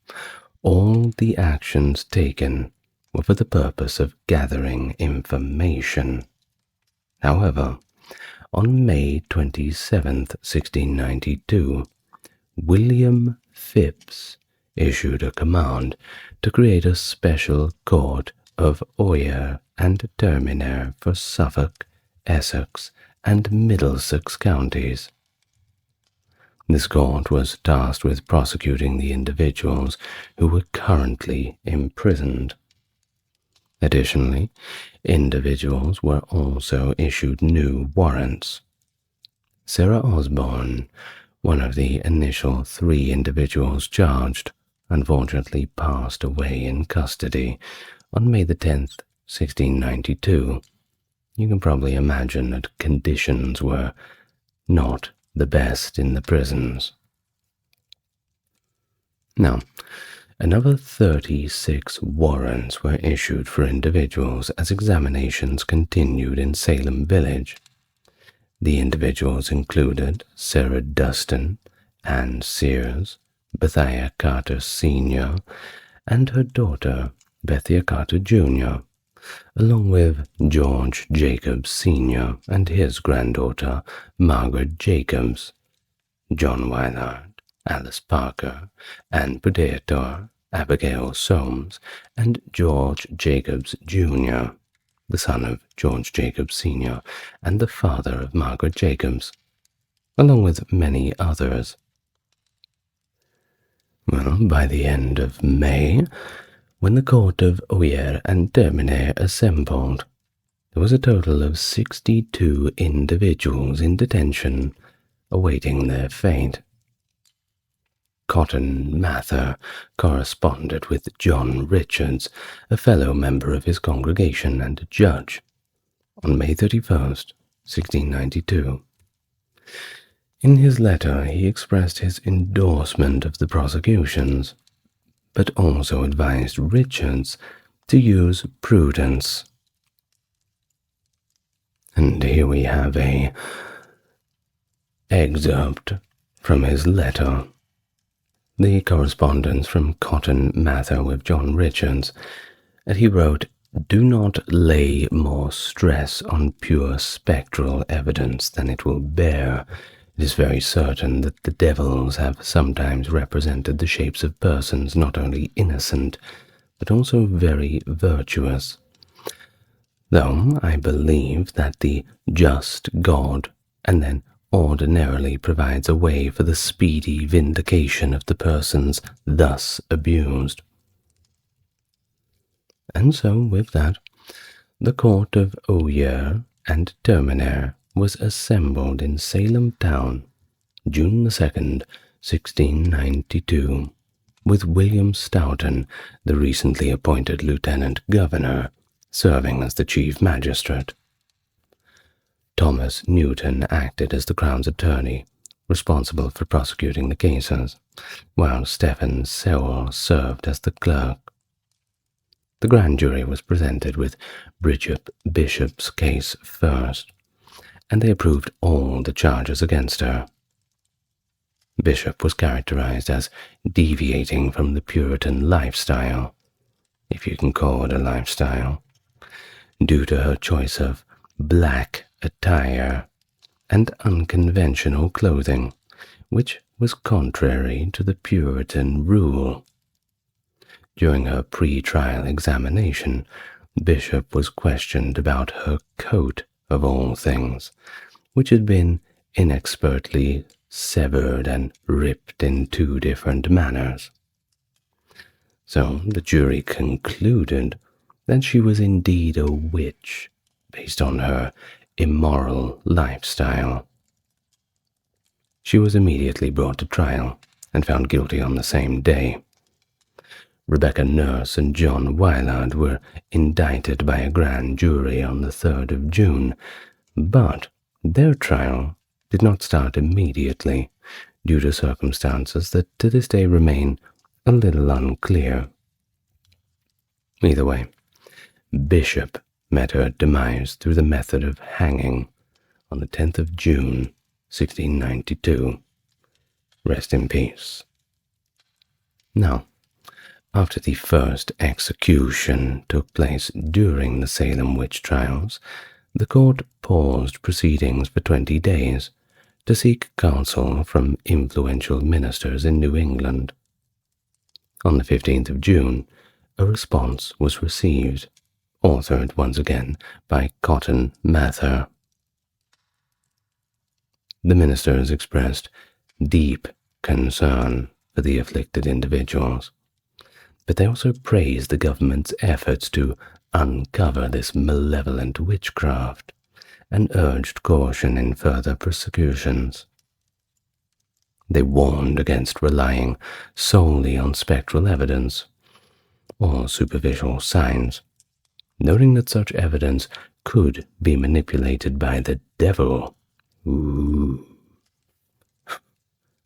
all the actions taken were for the purpose of gathering information. However, on May 27, 1692, William Phipps issued a command to create a special court of oyer and terminer for Suffolk, Essex, and Middlesex counties. This court was tasked with prosecuting the individuals who were currently imprisoned. Additionally, individuals were also issued new warrants. Sarah Osborne, one of the initial 3 individuals charged, unfortunately passed away in custody on May the 10th, 1692. You can probably imagine that conditions were not the best in the prisons. Now, another 36 warrants were issued for individuals as examinations continued in Salem village. The individuals included Sarah Dustin, Anne Sears, Bethia Carter Sr., and her daughter, Bethia Carter Jr., along with George Jacobs Sr. and his granddaughter, Margaret Jacobs, John Willard, Alice Parker, Anne Predator, Abigail Soames, and George Jacobs Jr., the son of George Jacobs Sr. and the father of Margaret Jacobs, along with many others. Well, by the end of May, when the court of oyer and terminer assembled, there was a total of 62 individuals in detention, awaiting their fate. Cotton Mather corresponded with John Richards, a fellow member of his congregation and a judge, on May 31st, 1692. In his letter, he expressed his endorsement of the prosecutions, but also advised Richards to use prudence. And here we have an excerpt from his letter. The correspondence from Cotton Mather with John Richards, and he wrote, "Do not lay more stress on pure spectral evidence than it will bear. It is very certain that the devils have sometimes represented the shapes of persons not only innocent, but also very virtuous. Though I believe that the just God and then ordinarily provides a way for the speedy vindication of the persons thus abused. And so, with that, the court of Oyer and Terminer was assembled in Salem town, June the 2nd, 1692, with William Stoughton, the recently appointed lieutenant governor, serving as the chief magistrate. Thomas Newton acted as the Crown's attorney, responsible for prosecuting the cases, while Stephen Sewell served as the clerk. The grand jury was presented with Bridget Bishop's case first, and they approved all the charges against her. Bishop was characterized as deviating from the Puritan lifestyle, if you can call it a lifestyle, due to her choice of black attire and unconventional clothing, which was contrary to the Puritan rule. During her pre-trial examination, Bishop was questioned about her coat, of all things, which had been inexpertly severed and ripped in two different manners. So the jury concluded that she was indeed a witch based on her immoral lifestyle. She was immediately brought to trial and found guilty on the same day. Rebecca Nurse and John Willard were indicted by a grand jury on the 3rd of June, but their trial did not start immediately due to circumstances that to this day remain a little unclear. Either way, Bishop met her demise through the method of hanging on the 10th of June, 1692. Rest in peace. Now, after the first execution took place during the Salem witch trials, the court paused proceedings for 20 days to seek counsel from influential ministers in New England. On the 15th of June, a response was received, authored once again by Cotton Mather. The ministers expressed deep concern for the afflicted individuals, but they also praised the government's efforts to uncover this malevolent witchcraft and urged caution in further prosecutions. They warned against relying solely on spectral evidence or superficial signs, noting that such evidence could be manipulated by the devil. Ooh.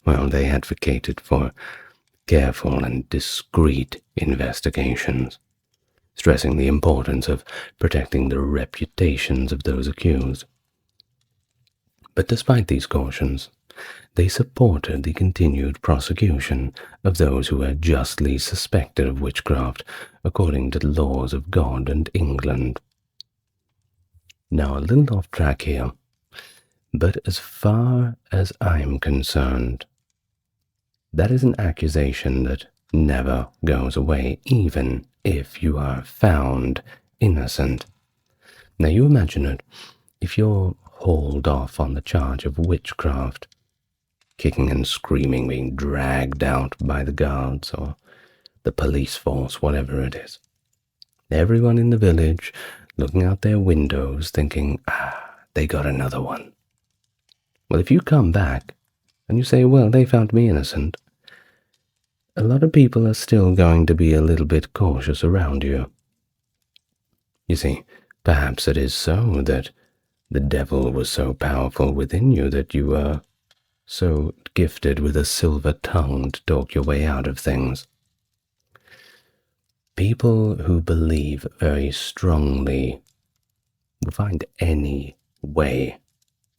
Well, they advocated for careful and discreet investigations, stressing the importance of protecting the reputations of those accused. But despite these cautions, they supported the continued prosecution of those who were justly suspected of witchcraft according to the laws of God and England. Now, a little off track here, but as far as I'm concerned, that is an accusation that never goes away, even if you are found innocent. Now you imagine it, if you're hauled off on the charge of witchcraft, kicking and screaming, being dragged out by the guards or the police force, whatever it is. Everyone in the village looking out their windows thinking, they got another one. Well, if you come back and you say, well, they found me innocent, a lot of people are still going to be a little bit cautious around you. You see, perhaps it is so that the devil was so powerful within you that you were so gifted with a silver tongue to talk your way out of things. People who believe very strongly will find any way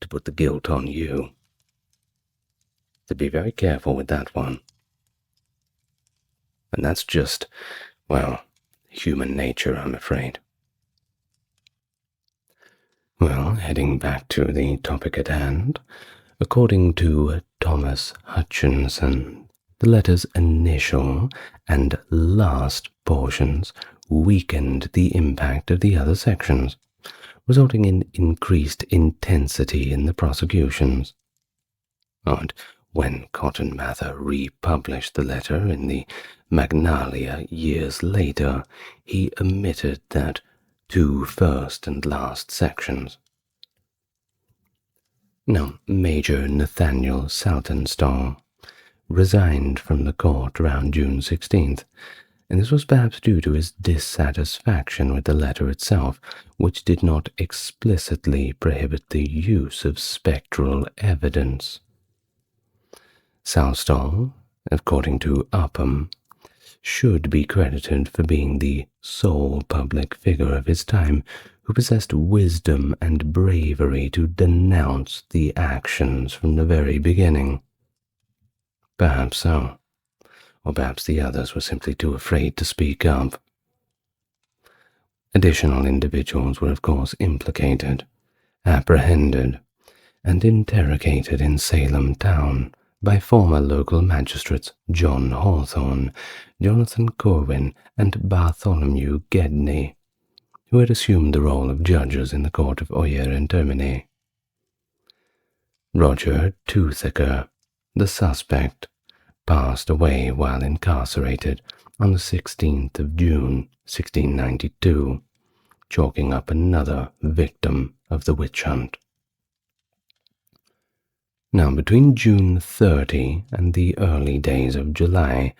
to put the guilt on you. So be very careful with that one. And that's just, well, human nature, I'm afraid. Well, heading back to the topic at hand, according to Thomas Hutchinson, the letters initial and last portions weakened the impact of the other sections, resulting in increased intensity in the prosecutions. And when Cotton Mather republished the letter in the Magnalia years later, he omitted that two first and last sections. Now, Major Nathaniel Saltonstall resigned from the court around June 16th, and this was perhaps due to his dissatisfaction with the letter itself, which did not explicitly prohibit the use of spectral evidence. Saltonstall, according to Upham, should be credited for being the sole public figure of his time who possessed wisdom and bravery to denounce the actions from the very beginning. Perhaps so, or perhaps the others were simply too afraid to speak up. Additional individuals were of course implicated, apprehended, and interrogated in Salem town by former local magistrates John Hawthorne, Jonathan Corwin, and Bartholomew Gedney, who had assumed the role of judges in the court of Oyer and Termini. Roger Toothaker, the suspect, passed away while incarcerated on the 16th of June, 1692, chalking up another victim of the witch hunt. Now, between June 30 and the early days of July,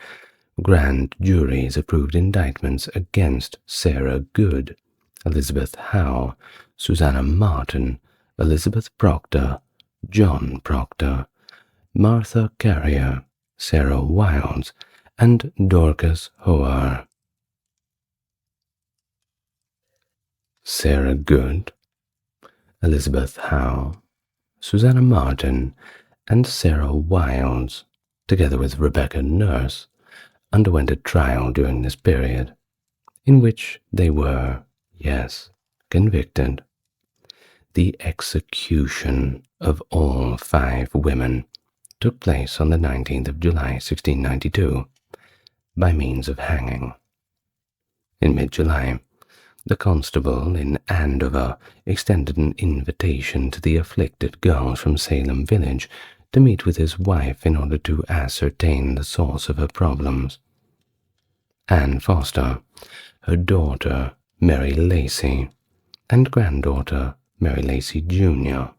grand juries approved indictments against Sarah Good, Elizabeth Howe, Susanna Martin, Elizabeth Proctor, John Proctor, Martha Carrier, Sarah Wilds, and Dorcas Hoare. Sarah Good, Elizabeth Howe, Susanna Martin, and Sarah Wilds, together with Rebecca Nurse, underwent a trial during this period, in which they were, yes, convicted. The execution of all 5 women took place on the 19th of July, 1692, by means of hanging. In mid-July, the constable in Andover extended an invitation to the afflicted girls from Salem village to meet with his wife in order to ascertain the source of her problems. Anne Foster, her daughter Mary Lacey, and granddaughter Mary Lacey Jr.,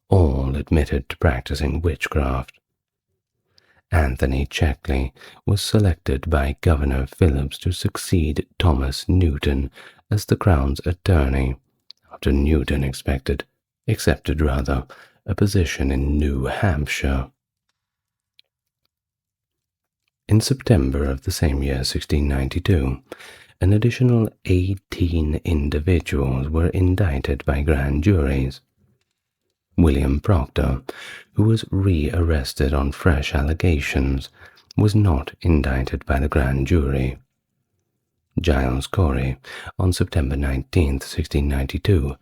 all admitted to practicing witchcraft. Anthony Checkley was selected by Governor Phillips to succeed Thomas Newton as the Crown's attorney, after Newton accepted a position in New Hampshire. In September of the same year, 1692, an additional 18 individuals were indicted by grand juries. William Proctor, who was re-arrested on fresh allegations, was not indicted by the grand jury. Giles Corey, on September 19, 1692,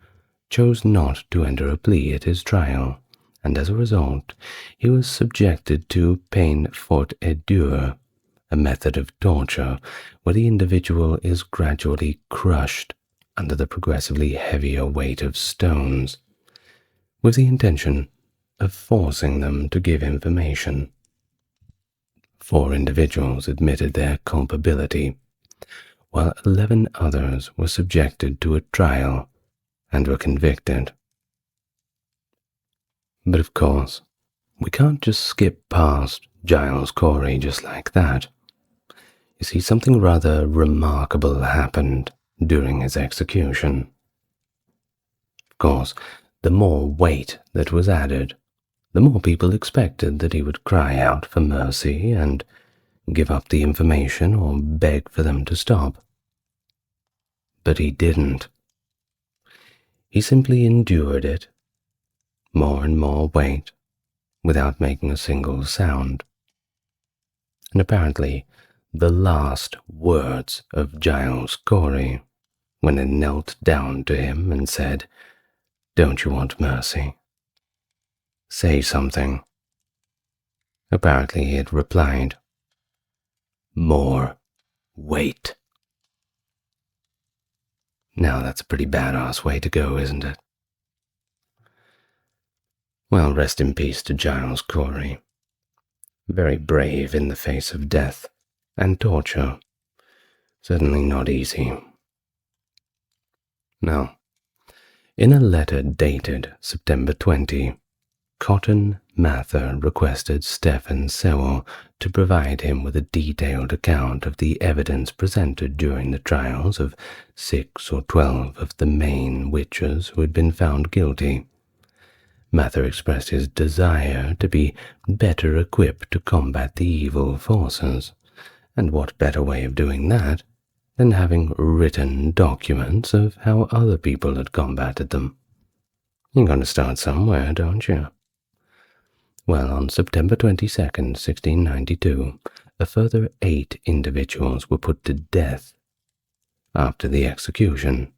chose not to enter a plea at his trial, and as a result, he was subjected to peine forte et dure, a method of torture where the individual is gradually crushed under the progressively heavier weight of stones, with the intention of forcing them to give information. 4 individuals admitted their culpability, while 11 others were subjected to a trial and were convicted. But of course, we can't just skip past Giles Corey just like that. You see, something rather remarkable happened during his execution. Of course, the more weight that was added, the more people expected that he would cry out for mercy and give up the information or beg for them to stop. But he didn't. He simply endured it, more and more weight, without making a single sound. And apparently, the last words of Giles Corey, when they knelt down to him and said, "Don't you want mercy? Say something." Apparently he had replied, "More weight." Now that's a pretty badass way to go, isn't it? Well, rest in peace to Giles Corey. Very brave in the face of death and torture. Certainly not easy. Now, in a letter dated September 20, Cotton Mather requested Stephen Sewell to provide him with a detailed account of the evidence presented during the trials of 6 or 12 of the main witches who had been found guilty. Mather expressed his desire to be better equipped to combat the evil forces, and what better way of doing that than having written documents of how other people had combated them. You're going to start somewhere, don't you? Well, on September 22nd, 1692, a further 8 individuals were put to death. After the execution,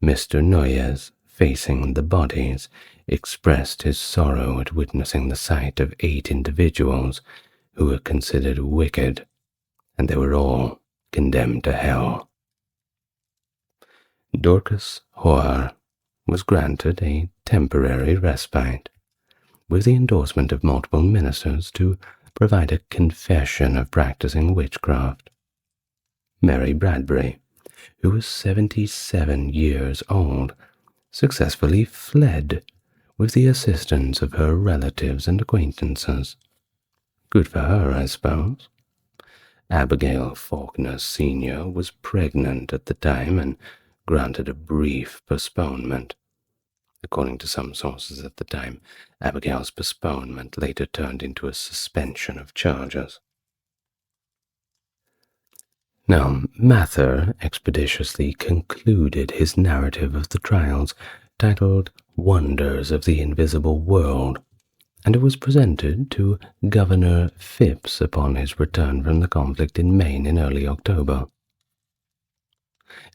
Mr. Noyes, facing the bodies, expressed his sorrow at witnessing the sight of 8 individuals who were considered wicked, and they were all condemned to hell. Dorcas Hoare was granted a temporary respite, with the endorsement of multiple ministers to provide a confession of practicing witchcraft. Mary Bradbury, who was 77 years old, successfully fled with the assistance of her relatives and acquaintances. Good for her, I suppose. Abigail Faulkner Sr. was pregnant at the time and granted a brief postponement. According to some sources at the time, Abigail's postponement later turned into a suspension of charges. Now, Mather expeditiously concluded his narrative of the trials, titled Wonders of the Invisible World, and it was presented to Governor Phipps upon his return from the conflict in Maine in early October.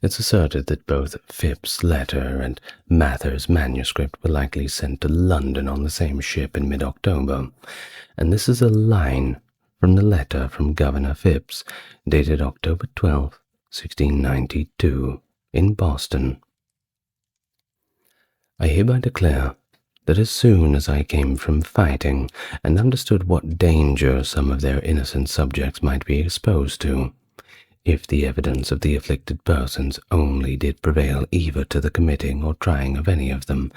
It's asserted that both Phipps' letter and Mather's manuscript were likely sent to London on the same ship in mid-October, and this is a line from the letter from Governor Phipps, dated October 12, 1692, in Boston. I hereby declare that as soon as I came from fighting and understood what danger some of their innocent subjects might be exposed to, if the evidence of the afflicted persons only did prevail either to the committing or trying of any of them,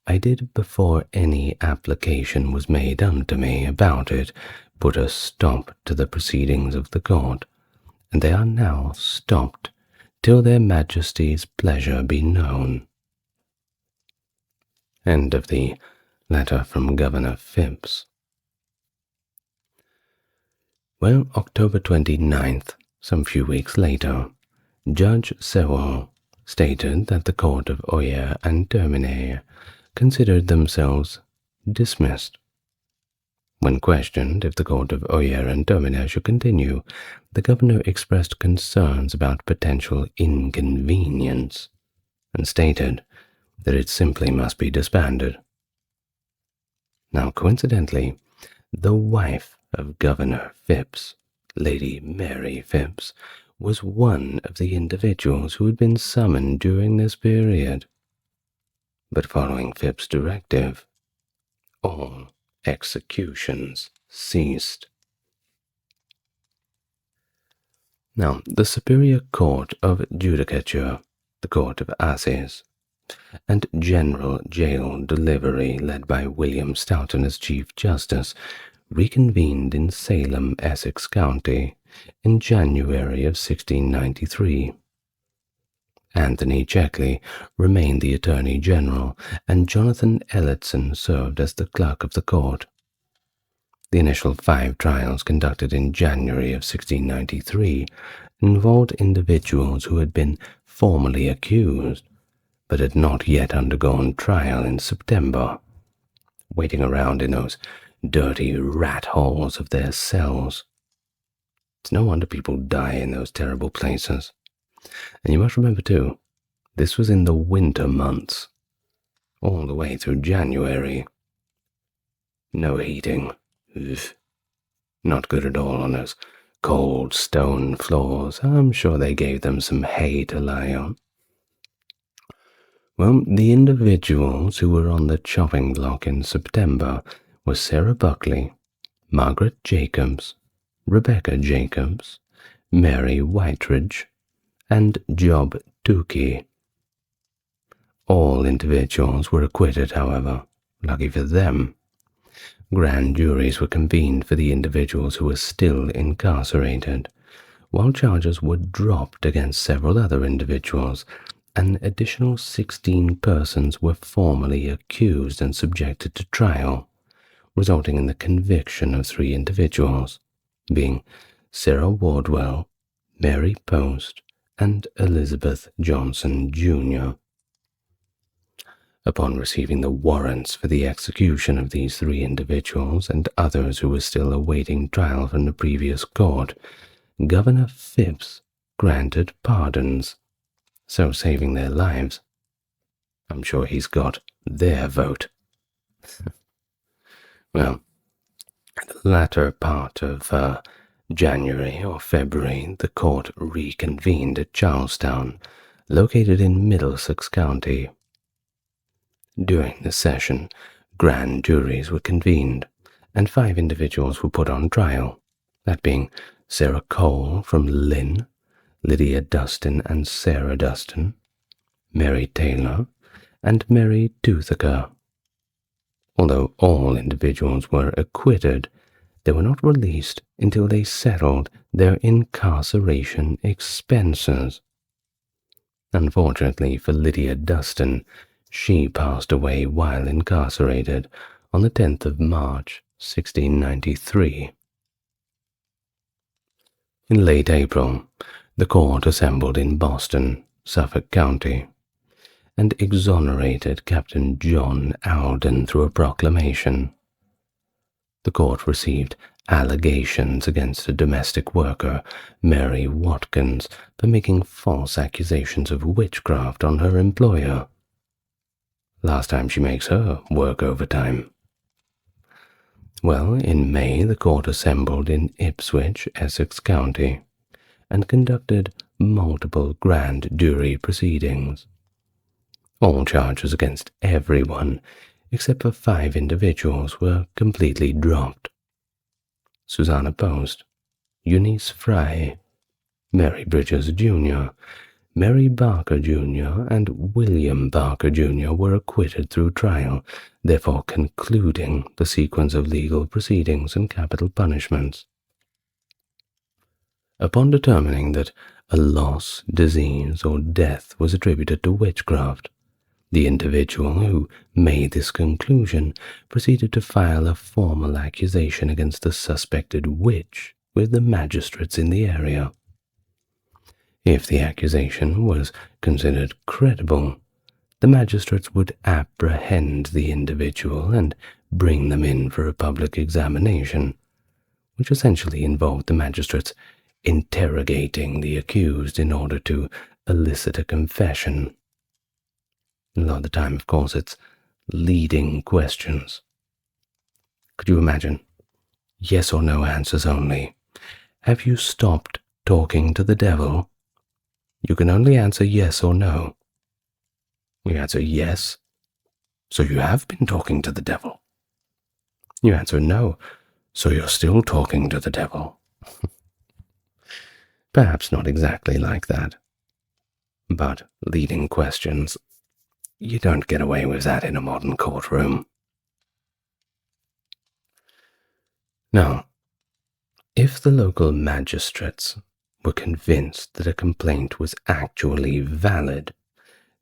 I did, before any application was made unto me about it, put a stop to the proceedings of the court, and they are now stopped till their majesties' pleasure be known. End of the letter from Governor Phipps. Well, October 29th, some few weeks later, Judge Sewell stated that the court of Oyer and Termine considered themselves dismissed. When questioned if the court of Oyer and Termine should continue, the governor expressed concerns about potential inconvenience and stated that it simply must be disbanded. Now, coincidentally, the wife of Governor Phipps, Lady Mary Phipps, was one of the individuals who had been summoned during this period. But following Phipps' directive, all executions ceased. Now, the Superior Court of Judicature, the Court of Assize, and General Jail Delivery, led by William Stoughton as Chief Justice, reconvened in Salem, Essex County, in January of 1693. Anthony Checkley remained the Attorney General, and Jonathan Elletson served as the clerk of the court. The initial 5 trials conducted in January of 1693 involved individuals who had been formally accused, but had not yet undergone trial in September, waiting around in those dirty rat holes of their cells. It's no wonder people die in those terrible places. And you must remember, too, this was in the winter months, all the way through January. No heating. Ugh. Not good at all on those cold stone floors. I'm sure they gave them some hay to lie on. Well, the individuals who were on the chopping block in September were Sarah Buckley, Margaret Jacobs, Rebecca Jacobs, Mary Whiteridge, and Job Tukey. All individuals were acquitted, however. Lucky for them. Grand juries were convened for the individuals who were still incarcerated, while charges were dropped against several other individuals. An additional 16 persons were formally accused and subjected to trial, resulting in the conviction of 3 individuals, being Sarah Wardwell, Mary Post, and Elizabeth Johnson, Jr. Upon receiving the warrants for the execution of these 3 individuals and others who were still awaiting trial from the previous court, Governor Phipps granted pardons, so saving their lives. I'm sure he's got their vote. Well, the latter part of January or February, the court reconvened at Charlestown, located in Middlesex County. During the session, grand juries were convened, and 5 individuals were put on trial, that being Sarah Cole from Lynn, Lydia Dustin and Sarah Dustin, Mary Taylor, and Mary Toothaker. Although all individuals were acquitted, they were not released until they settled their incarceration expenses. Unfortunately for Lydia Dustin, she passed away while incarcerated on the 10th of March, 1693. In late April, the court assembled in Boston, Suffolk County, and exonerated Captain John Alden through a proclamation. The court received allegations against a domestic worker, Mary Watkins, for making false accusations of witchcraft on her employer. Last time she makes her work overtime. Well, in May, the court assembled in Ipswich, Essex County, and conducted multiple grand jury proceedings. All charges against everyone, except for 5 individuals, were completely dropped. Susanna Post, Eunice Fry, Mary Bridges, Jr., Mary Barker, Jr., and William Barker, Jr. were acquitted through trial, therefore concluding the sequence of legal proceedings and capital punishments. Upon determining that a loss, disease, or death was attributed to witchcraft, the individual who made this conclusion proceeded to file a formal accusation against the suspected witch with the magistrates in the area. If the accusation was considered credible, the magistrates would apprehend the individual and bring them in for a public examination, which essentially involved the magistrates interrogating the accused in order to elicit a confession. A lot of the time, of course, it's leading questions. Could you imagine? Yes or no answers only. Have you stopped talking to the devil? You can only answer yes or no. You answer yes, so you have been talking to the devil. You answer no, so you're still talking to the devil. Perhaps not exactly like that, but leading questions, you don't get away with that in a modern courtroom. Now, if the local magistrates were convinced that a complaint was actually valid,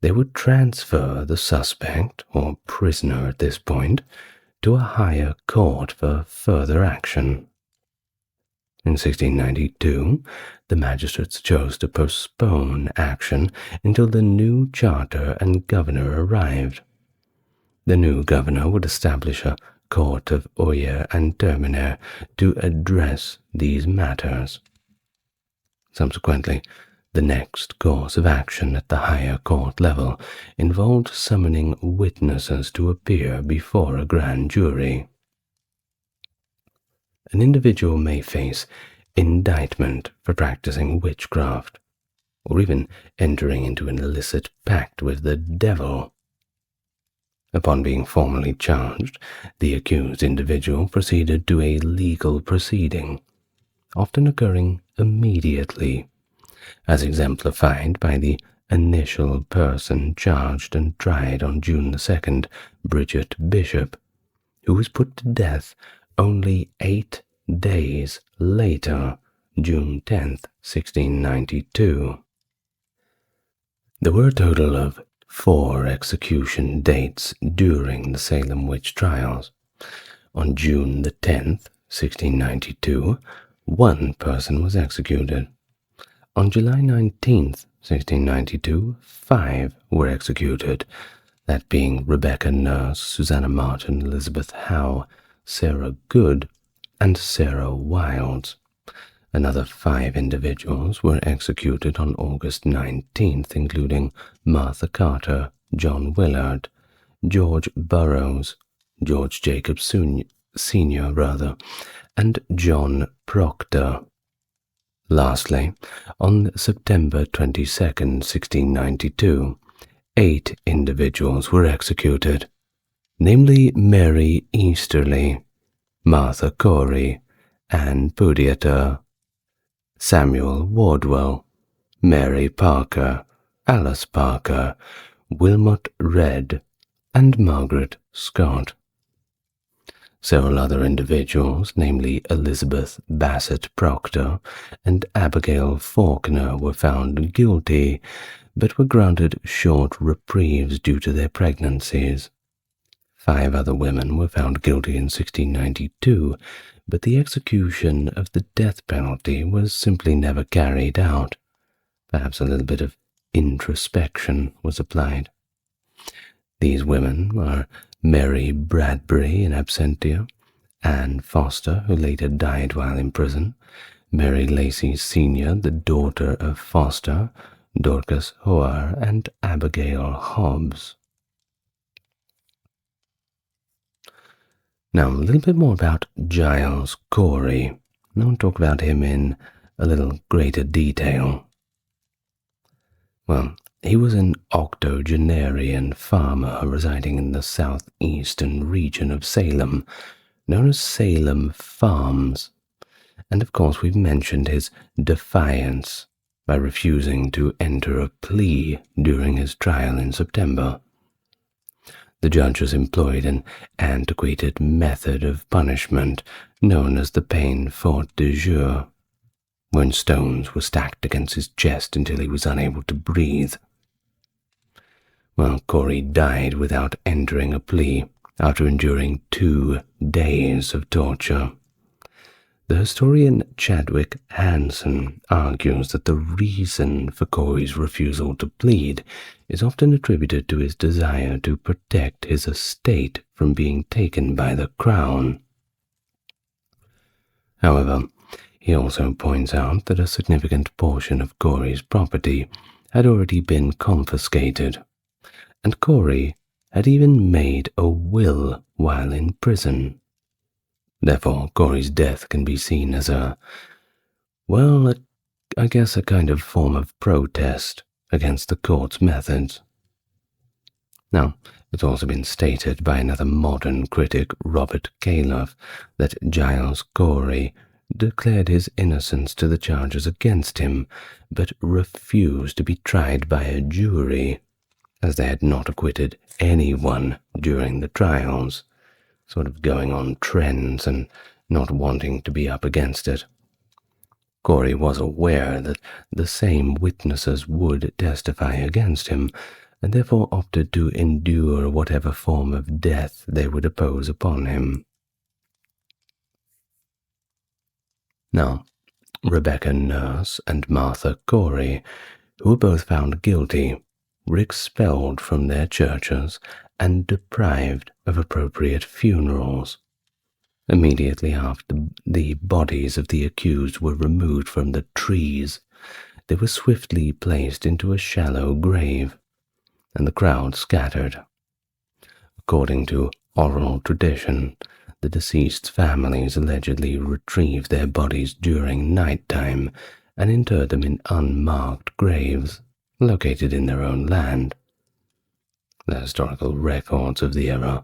they would transfer the suspect, or prisoner at this point, to a higher court for further action. In 1692, the magistrates chose to postpone action until the new charter and governor arrived. The new governor would establish a court of oyer and terminer to address these matters. Subsequently, the next course of action at the higher court level involved summoning witnesses to appear before a grand jury. An individual may face indictment for practicing witchcraft, or even entering into an illicit pact with the devil. Upon being formally charged, the accused individual proceeded to a legal proceeding, often occurring immediately, as exemplified by the initial person charged and tried on June 2nd, Bridget Bishop, who was put to death only 8 days later, June 10th, 1692. There were a total of 4 execution dates during the Salem witch trials. On June the 10th, 1692, 1 person was executed. On July 19th, 1692, 5 were executed, that being Rebecca Nurse, Susanna Martin, Elizabeth Howe, Sarah Good, and Sarah Wilds. Another 5 individuals were executed on August 19th, including Martha Carter, John Willard, George Burroughs, George Jacob Sr., and John Proctor. Lastly, on September 22nd, 1692, 8 individuals were executed, namely Mary Easterly, Martha Corey, Anne Pudieter, Samuel Wardwell, Mary Parker, Alice Parker, Wilmot Redd, and Margaret Scott. Several other individuals, namely Elizabeth Bassett Proctor and Abigail Faulkner, were found guilty, but were granted short reprieves due to their pregnancies. 5 other women were found guilty in 1692, but the execution of the death penalty was simply never carried out. Perhaps a little bit of introspection was applied. These women are Mary Bradbury in absentia, Anne Foster, who later died while in prison, Mary Lacey Sr., the daughter of Foster, Dorcas Hoare, and Abigail Hobbs. Now, a little bit more about Giles Corey. I want to talk about him in a little greater detail. Well, he was an octogenarian farmer residing in the southeastern region of Salem, known as Salem Farms. And of course, we've mentioned his defiance by refusing to enter a plea during his trial in September. The judges employed an antiquated method of punishment known as the peine forte de jour, when stones were stacked against his chest until he was unable to breathe. Well, Corey died without entering a plea after enduring 2 days of torture. The historian Chadwick Hansen argues that the reason for Corey's refusal to plead is often attributed to his desire to protect his estate from being taken by the crown. However, he also points out that a significant portion of Corey's property had already been confiscated, and Corey had even made a will while in prison. Therefore, Corey's death can be seen as a kind of form of protest against the court's methods. Now, it's also been stated by another modern critic, Robert Califf, that Giles Corey declared his innocence to the charges against him, but refused to be tried by a jury, as they had not acquitted anyone during the trials, sort of going on trends and not wanting to be up against it. Corey was aware that the same witnesses would testify against him, and therefore opted to endure whatever form of death they would oppose upon him. Now, Rebecca Nurse and Martha Corey, who were both found guilty, were expelled from their churches and deprived of appropriate funerals. Immediately after the bodies of the accused were removed from the trees, they were swiftly placed into a shallow grave, and the crowd scattered. According to oral tradition, the deceased's families allegedly retrieved their bodies during nighttime and interred them in unmarked graves located in their own land. The historical records of the era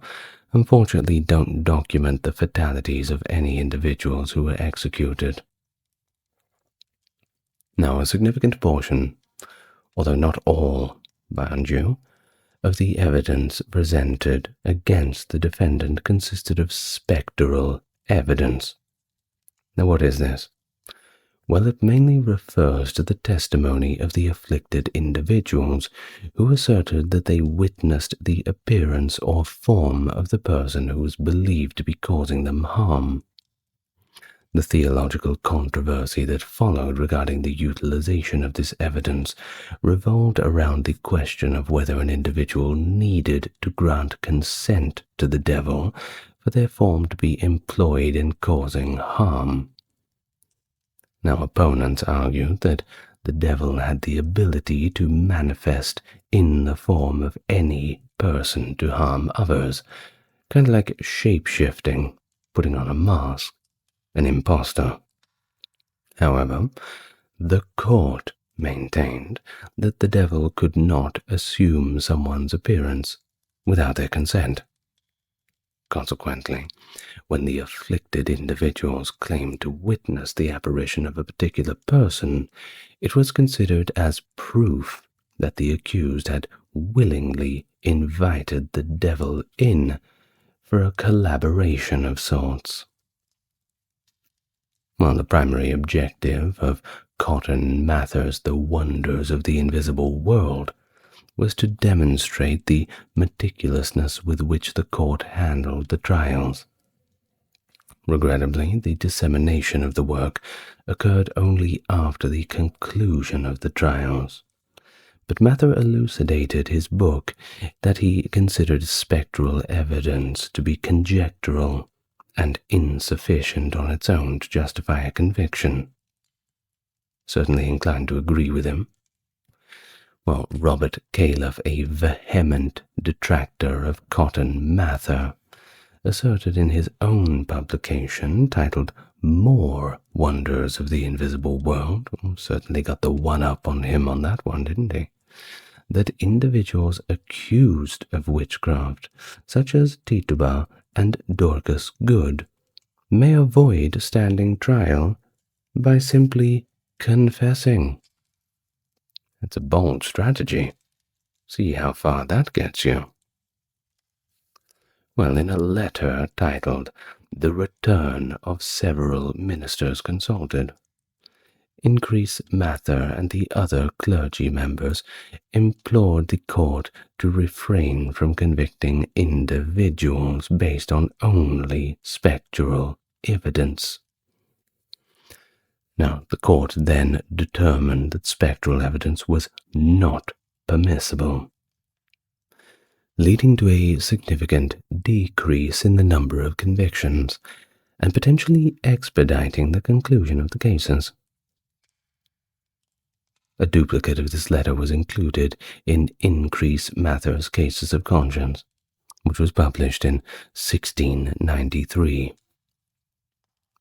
unfortunately don't document the fatalities of any individuals who were executed. Now, a significant portion, although not all, mind you, of the evidence presented against the defendant consisted of spectral evidence. Now, what is this? Well, it mainly refers to the testimony of the afflicted individuals who asserted that they witnessed the appearance or form of the person who was believed to be causing them harm. The theological controversy that followed regarding the utilization of this evidence revolved around the question of whether an individual needed to grant consent to the devil for their form to be employed in causing harm. Now, opponents argued that the devil had the ability to manifest in the form of any person to harm others, kind of like shape-shifting, putting on a mask, an impostor. However, the court maintained that the devil could not assume someone's appearance without their consent. Consequently, when the afflicted individuals claimed to witness the apparition of a particular person, it was considered as proof that the accused had willingly invited the devil in for a collaboration of sorts. While the primary objective of Cotton Mather's The Wonders of the Invisible World was to demonstrate the meticulousness with which the court handled the trials. Regrettably, the dissemination of the work occurred only after the conclusion of the trials. But Mather elucidated his book that he considered spectral evidence to be conjectural and insufficient on its own to justify a conviction. Certainly inclined to agree with him. While Robert Califf, a vehement detractor of Cotton Mather, asserted in his own publication titled More Wonders of the Invisible World, certainly got the one-up on him on that one, didn't he? That individuals accused of witchcraft, such as Tituba and Dorcas Good, may avoid standing trial by simply confessing. That's a bold strategy. See how far that gets you. Well, in a letter titled The Return of Several Ministers Consulted, Increase Mather and the other clergy members implored the court to refrain from convicting individuals based on only spectral evidence. Now, the court then determined that spectral evidence was not permissible, leading to a significant decrease in the number of convictions and potentially expediting the conclusion of the cases. A duplicate of this letter was included in Increase Mather's Cases of Conscience, which was published in 1693.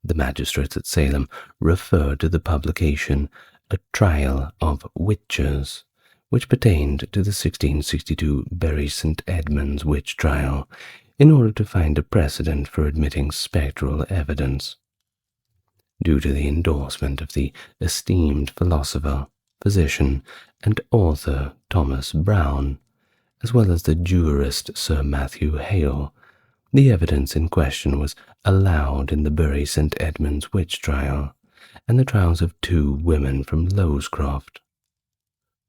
The magistrates at Salem referred to the publication A Trial of Witches, which pertained to the 1662 Bury St. Edmunds witch trial, in order to find a precedent for admitting spectral evidence. Due to the endorsement of the esteemed philosopher, physician, and author Thomas Brown, as well as the jurist Sir Matthew Hale, the evidence in question was allowed in the Bury St. Edmunds witch trial and the trials of 2 women from Lowscroft.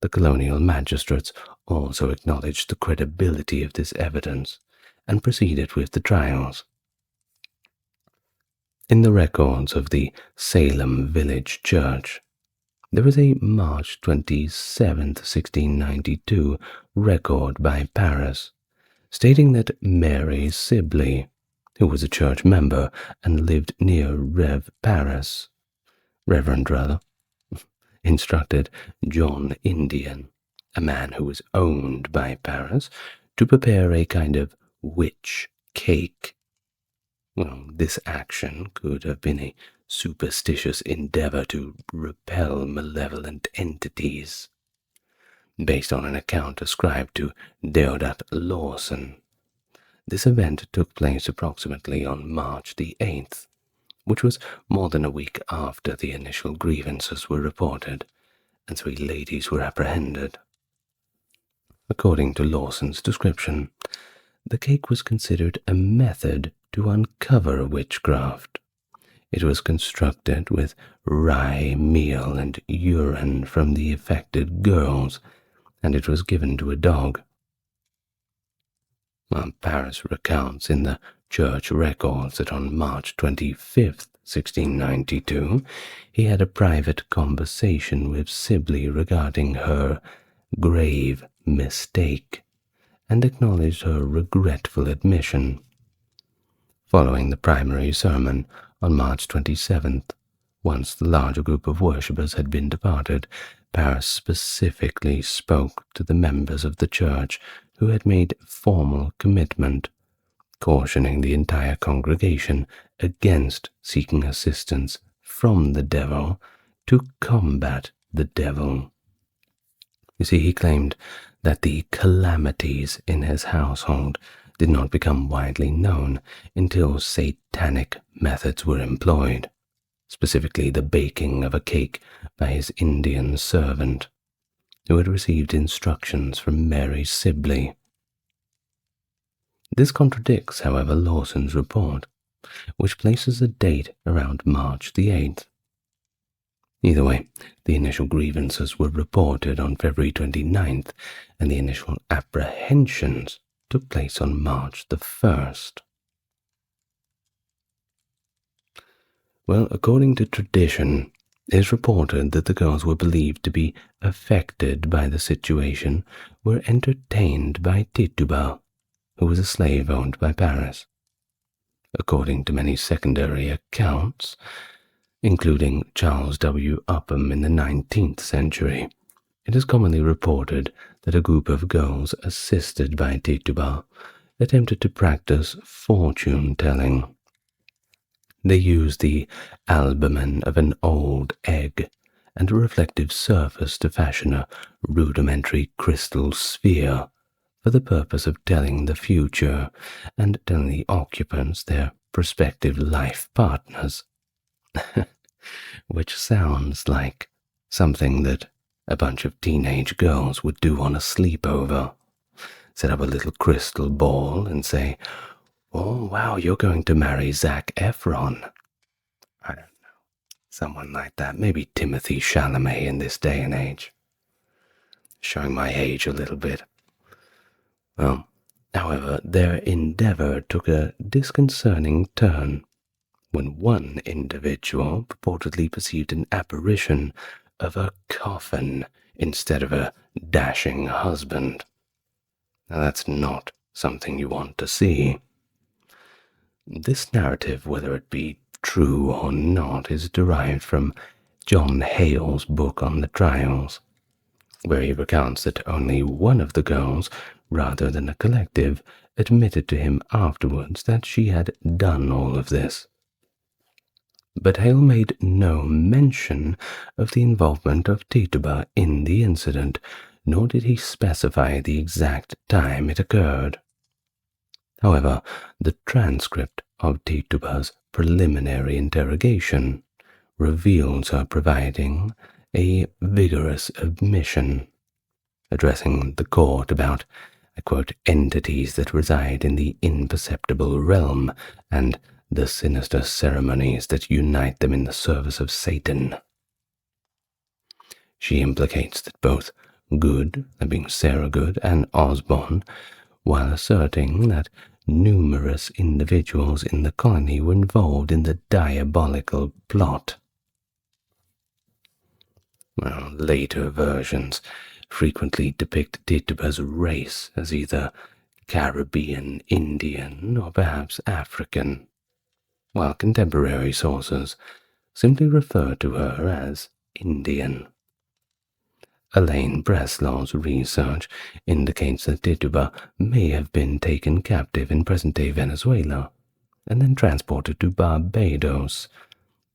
The colonial magistrates also acknowledged the credibility of this evidence and proceeded with the trials. In the records of the Salem Village Church, there is a March 27, 1692 record by Paris, stating that Mary Sibley, who was a church member and lived near Reverend, instructed John Indian, a man who was owned by Paris, to prepare a kind of witch cake. Well, this action could have been a superstitious endeavor to repel malevolent entities. Based on an account ascribed to Deodat Lawson, this event took place approximately on March the 8th, which was more than a week after the initial grievances were reported, and 3 ladies were apprehended. According to Lawson's description, the cake was considered a method to uncover witchcraft. It was constructed with rye, meal, and urine from the affected girls, and it was given to a dog. Paris recounts in the church records that on March 25th, 1692, he had a private conversation with Sibley regarding her grave mistake, and acknowledged her regretful admission. Following the primary sermon on March 27th, once the larger group of worshippers had been departed, Paris specifically spoke to the members of the church who had made formal commitment, cautioning the entire congregation against seeking assistance from the devil to combat the devil. You see, he claimed that the calamities in his household did not become widely known until satanic methods were employed, specifically the baking of a cake by his Indian servant, who had received instructions from Mary Sibley. This contradicts, however, Lawson's report, which places a date around March the 8th. Either way, the initial grievances were reported on February 29th, and the initial apprehensions took place on March the 1st. Well, according to tradition, it is reported that the girls were believed to be affected by the situation were entertained by Tituba, who was a slave owned by Paris. According to many secondary accounts, including Charles W. Upham in the 19th century, it is commonly reported that a group of girls assisted by Tituba attempted to practice fortune-telling. They used the albumen of an old egg and a reflective surface to fashion a rudimentary crystal sphere for the purpose of telling the future and telling the occupants their prospective life partners. Which sounds like something that a bunch of teenage girls would do on a sleepover. Set up a little crystal ball and say, "Oh, wow, you're going to marry Zac Efron." I don't know. Someone like that. Maybe Timothy Chalamet in this day and age. Showing my age a little bit. Well, however, their endeavor took a disconcerting turn when one individual purportedly perceived an apparition of a coffin instead of a dashing husband. Now, that's not something you want to see. This narrative, whether it be true or not, is derived from John Hale's book on the trials, where he recounts that only one of the girls, rather than a collective, admitted to him afterwards that she had done all of this. But Hale made no mention of the involvement of Tituba in the incident, nor did he specify the exact time it occurred. However, the transcript of Tituba's preliminary interrogation reveals her providing a vigorous admission, addressing the court about, I quote, entities that reside in the imperceptible realm and the sinister ceremonies that unite them in the service of Satan. She implicates that both Good, that being Sarah Good, and Osborne, while asserting that numerous individuals in the colony were involved in the diabolical plot. Well, later versions frequently depict Tituba's race as either Caribbean, Indian, or perhaps African, while contemporary sources simply refer to her as Indian. Elaine Breslau's research indicates that Tituba may have been taken captive in present-day Venezuela and then transported to Barbados,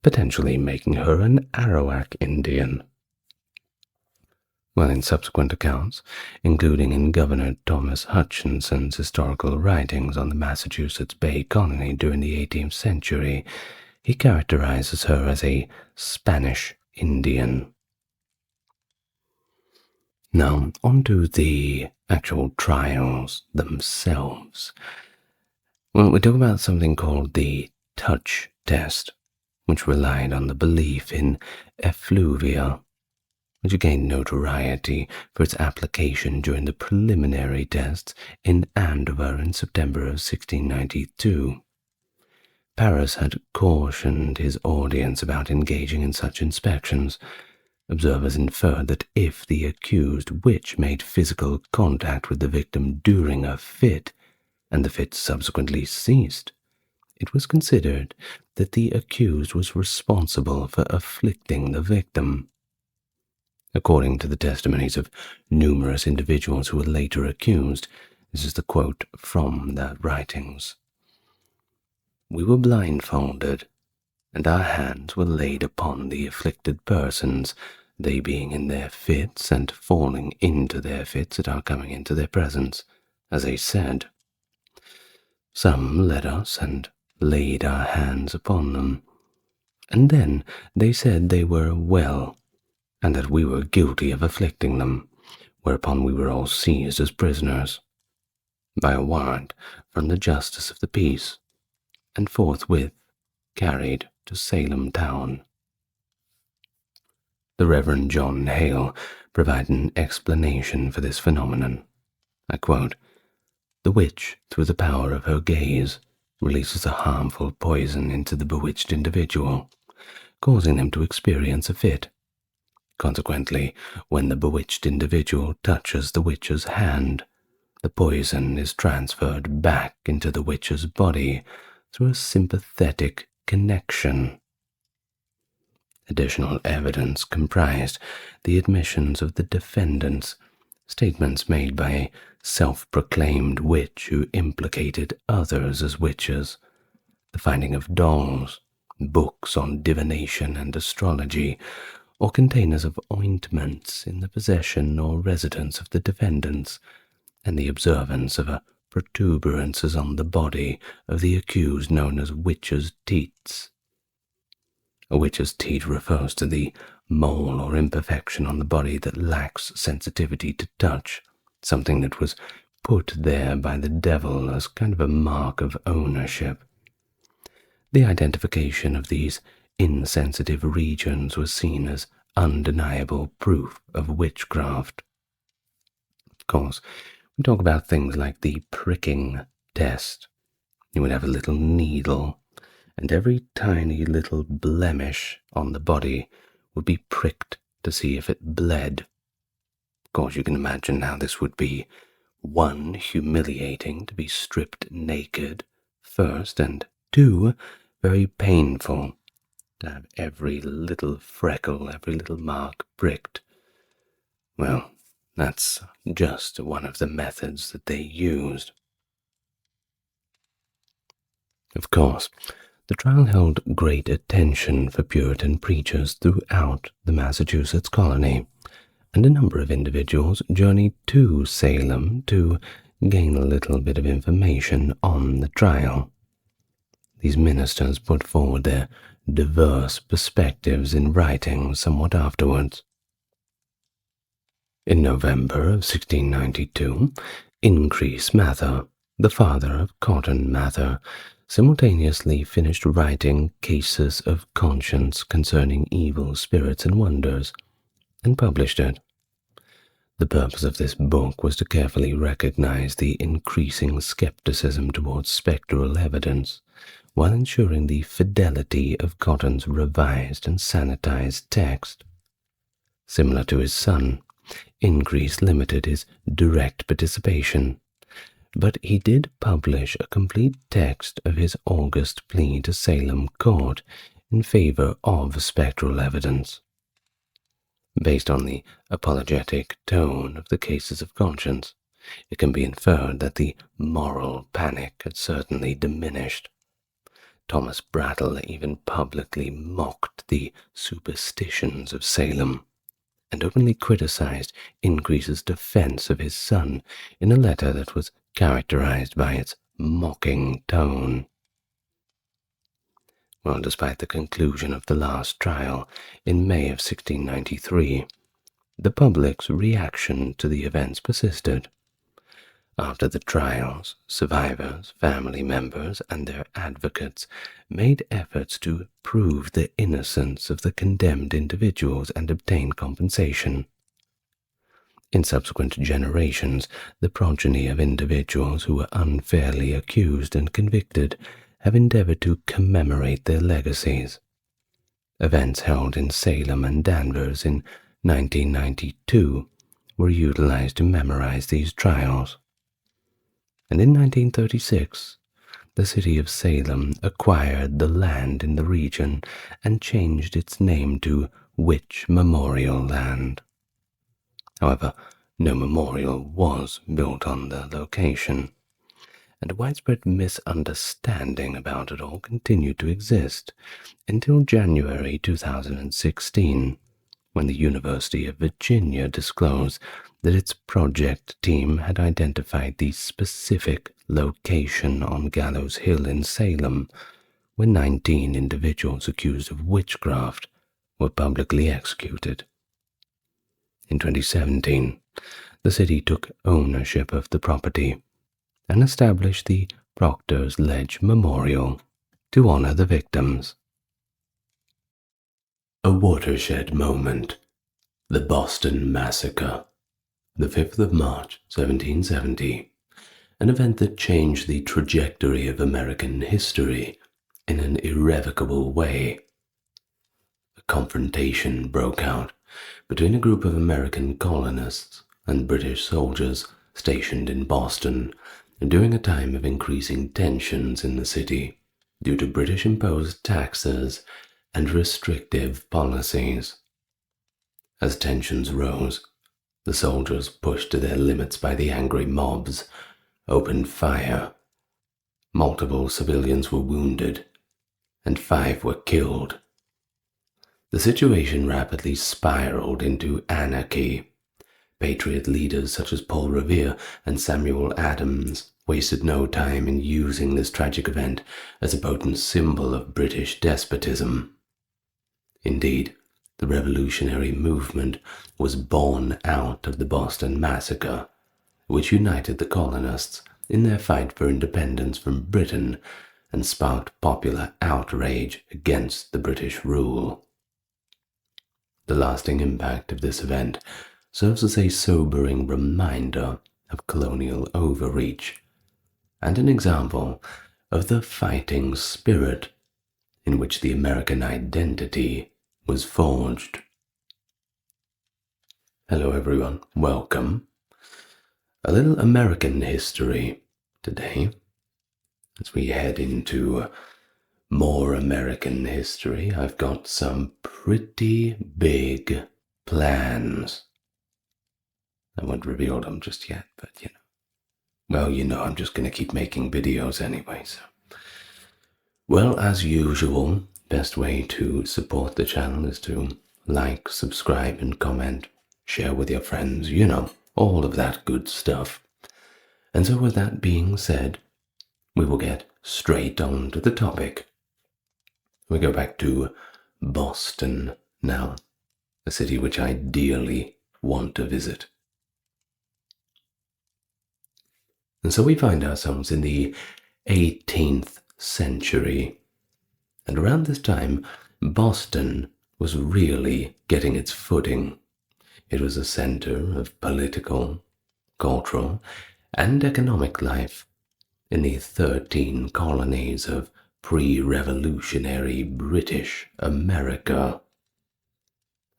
potentially making her an Arawak Indian. While in subsequent accounts, including in Governor Thomas Hutchinson's historical writings on the Massachusetts Bay Colony during the 18th century, he characterizes her as a Spanish Indian. Now, onto the actual trials themselves. Well, we talk about something called the touch test, which relied on the belief in effluvia, which gained notoriety for its application during the preliminary tests in Andover in September of 1692. Paris had cautioned his audience about engaging in such inspections. Observers inferred that if the accused witch made physical contact with the victim during a fit, and the fit subsequently ceased, it was considered that the accused was responsible for afflicting the victim. According to the testimonies of numerous individuals who were later accused, this is the quote from their writings. "We were blindfolded, and our hands were laid upon the afflicted persons, they being in their fits and falling into their fits at our coming into their presence, as they said. Some led us and laid our hands upon them, and then they said they were well, and that we were guilty of afflicting them, whereupon we were all seized as prisoners, by a warrant from the justice of the peace, and forthwith carried to Salem town." The Reverend John Hale provided an explanation for this phenomenon. I quote, "The witch, through the power of her gaze, releases a harmful poison into the bewitched individual, causing them to experience a fit. Consequently, when the bewitched individual touches the witch's hand, the poison is transferred back into the witch's body through a sympathetic connection." Additional evidence comprised the admissions of the defendants, statements made by a self-proclaimed witch who implicated others as witches, the finding of dolls, books on divination and astrology, or containers of ointments in the possession or residence of the defendants, and the observance of protuberances on the body of the accused known as witches' teats. A witch's teat refers to the mole or imperfection on the body that lacks sensitivity to touch, something that was put there by the devil as kind of a mark of ownership. The identification of these insensitive regions was seen as undeniable proof of witchcraft. Of course, we talk about things like the pricking test. You would have a little needle, and every tiny little blemish on the body would be pricked to see if it bled. Of course, you can imagine how this would be, one, humiliating to be stripped naked first, and two, very painful to have every little freckle, every little mark pricked. Well, that's just one of the methods that they used. Of course, the trial held great attention for Puritan preachers throughout the Massachusetts colony, and a number of individuals journeyed to Salem to gain a little bit of information on the trial. These ministers put forward their diverse perspectives in writing somewhat afterwards. In November of 1692, Increase Mather, the father of Cotton Mather, simultaneously finished writing Cases of Conscience Concerning Evil Spirits and Wonders, and published it. The purpose of this book was to carefully recognize the increasing skepticism towards spectral evidence, while ensuring the fidelity of Cotton's revised and sanitized text. Similar to his son, Increase limited his direct participation, but he did publish a complete text of his August plea to Salem court in favor of spectral evidence. Based on the apologetic tone of the Cases of Conscience, it can be inferred that the moral panic had certainly diminished. Thomas Brattle even publicly mocked the superstitions of Salem and openly criticized Increase's defense of his son in a letter that was characterized by its mocking tone. Well, despite the conclusion of the last trial in May of 1693, the public's reaction to the events persisted. After the trials, survivors, family members, and their advocates made efforts to prove the innocence of the condemned individuals and obtain compensation. In subsequent generations, the progeny of individuals who were unfairly accused and convicted have endeavored to commemorate their legacies. Events held in Salem and Danvers in 1992 were utilized to memorize these trials. And in 1936, the city of Salem acquired the land in the region and changed its name to Witch Memorial Land. However, no memorial was built on the location, and widespread misunderstanding about it all continued to exist until January 2016, when the University of Virginia disclosed that its project team had identified the specific location on Gallows Hill in Salem, where 19 individuals accused of witchcraft were publicly executed. In 2017, the city took ownership of the property and established the Proctor's Ledge Memorial to honor the victims. A watershed moment. The Boston Massacre. The 5th of March, 1770. An event that changed the trajectory of American history in an irrevocable way. A confrontation broke out between a group of American colonists and British soldiers stationed in Boston during a time of increasing tensions in the city due to British-imposed taxes and restrictive policies. As tensions rose, the soldiers, pushed to their limits by the angry mobs, opened fire. Multiple civilians were wounded, and 5 were killed. The situation rapidly spiraled into anarchy. Patriot leaders such as Paul Revere and Samuel Adams wasted no time in using this tragic event as a potent symbol of British despotism. Indeed, the revolutionary movement was born out of the Boston Massacre, which united the colonists in their fight for independence from Britain and sparked popular outrage against the British rule. The lasting impact of this event serves as a sobering reminder of colonial overreach and an example of the fighting spirit in which the American identity was forged. Hello everyone, welcome. A little American history today as we head into more American history. I've got some pretty big plans. I won't reveal them just yet, but I'm just going to keep making videos anyway. So. Well, as usual, best way to support the channel is to like, subscribe, and comment, share with your friends, all of that good stuff. And so with that being said, we will get straight on to the topic. We go back to Boston now, a city which I dearly want to visit. And so we find ourselves in the 18th century. And around this time, Boston was really getting its footing. It was a center of political, cultural, and economic life in the 13 colonies of pre-revolutionary British America.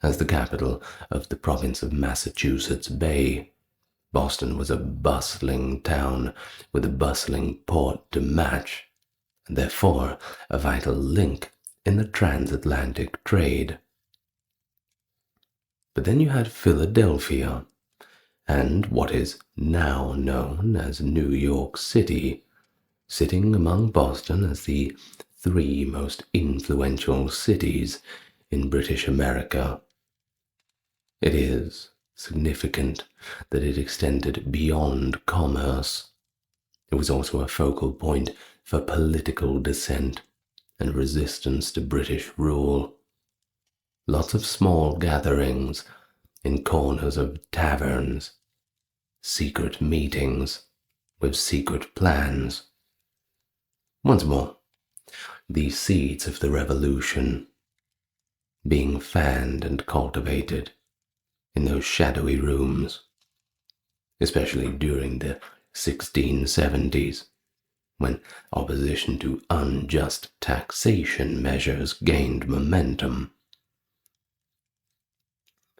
As the capital of the province of Massachusetts Bay, Boston was a bustling town with a bustling port to match, and therefore a vital link in the transatlantic trade. But then you had Philadelphia, and what is now known as New York City, sitting among Boston as the three most influential cities in British America. It is significant that it extended beyond commerce. It was also a focal point for political dissent and resistance to British rule. Lots of small gatherings in corners of taverns, secret meetings with secret plans. Once more, the seeds of the revolution being fanned and cultivated in those shadowy rooms, especially during the 1670s, when opposition to unjust taxation measures gained momentum.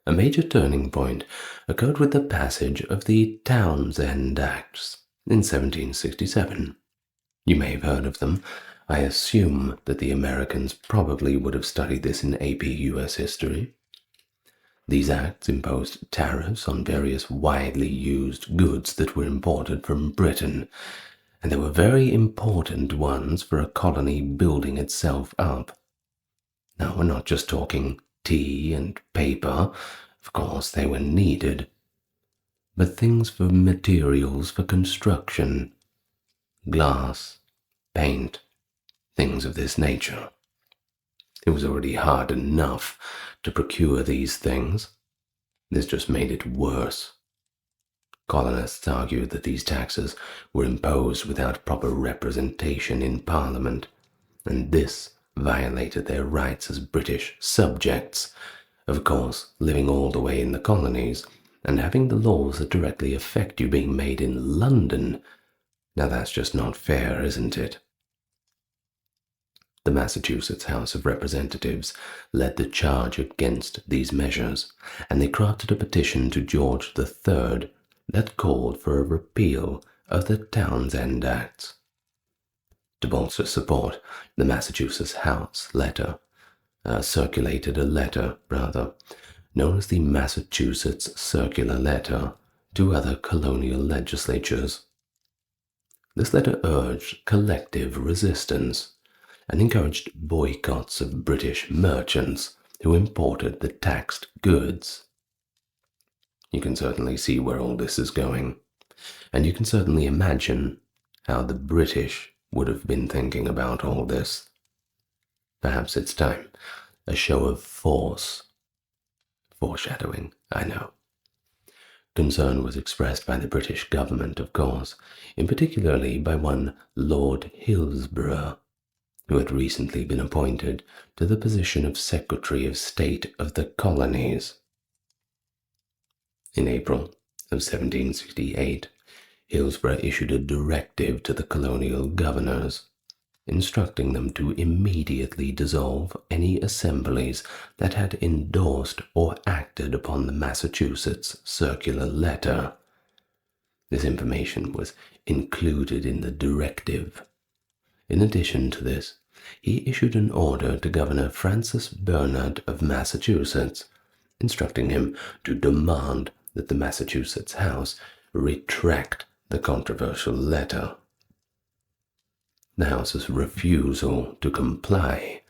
A major turning point occurred with the passage of the Townshend Acts in 1767. You may have heard of them. I assume that the Americans probably would have studied this in AP US history. These acts imposed tariffs on various widely used goods that were imported from Britain, and they were very important ones for a colony building itself up. Now, we're not just talking tea and paper, of course they were needed, but things for materials for construction, glass, paint, things of this nature. It was already hard enough to procure these things. This just made it worse. Colonists argued that these taxes were imposed without proper representation in Parliament, and this violated their rights as British subjects, of course, living all the way in the colonies and having the laws that directly affect you being made in London. Now that's just not fair, isn't it? The Massachusetts House of Representatives led the charge against these measures, and they crafted a petition to George III that called for a repeal of the Townshend Acts. To bolster support, the Massachusetts House circulated a letter, known as the Massachusetts Circular Letter, to other colonial legislatures. This letter urged collective resistance and encouraged boycotts of British merchants who imported the taxed goods. You can certainly see where all this is going, and you can certainly imagine how the British would have been thinking about all this. Perhaps it's time. A show of force. Foreshadowing, I know. Concern was expressed by the British government, of course, in particularly by one Lord Hillsborough, who had recently been appointed to the position of Secretary of State of the Colonies. In April of 1768, Hillsborough issued a directive to the colonial governors, instructing them to immediately dissolve any assemblies that had endorsed or acted upon the Massachusetts Circular Letter. This information was included in the directive. In addition to this, he issued an order to Governor Francis Bernard of Massachusetts, instructing him to demand that the Massachusetts House retract the controversial letter. The House's refusal to comply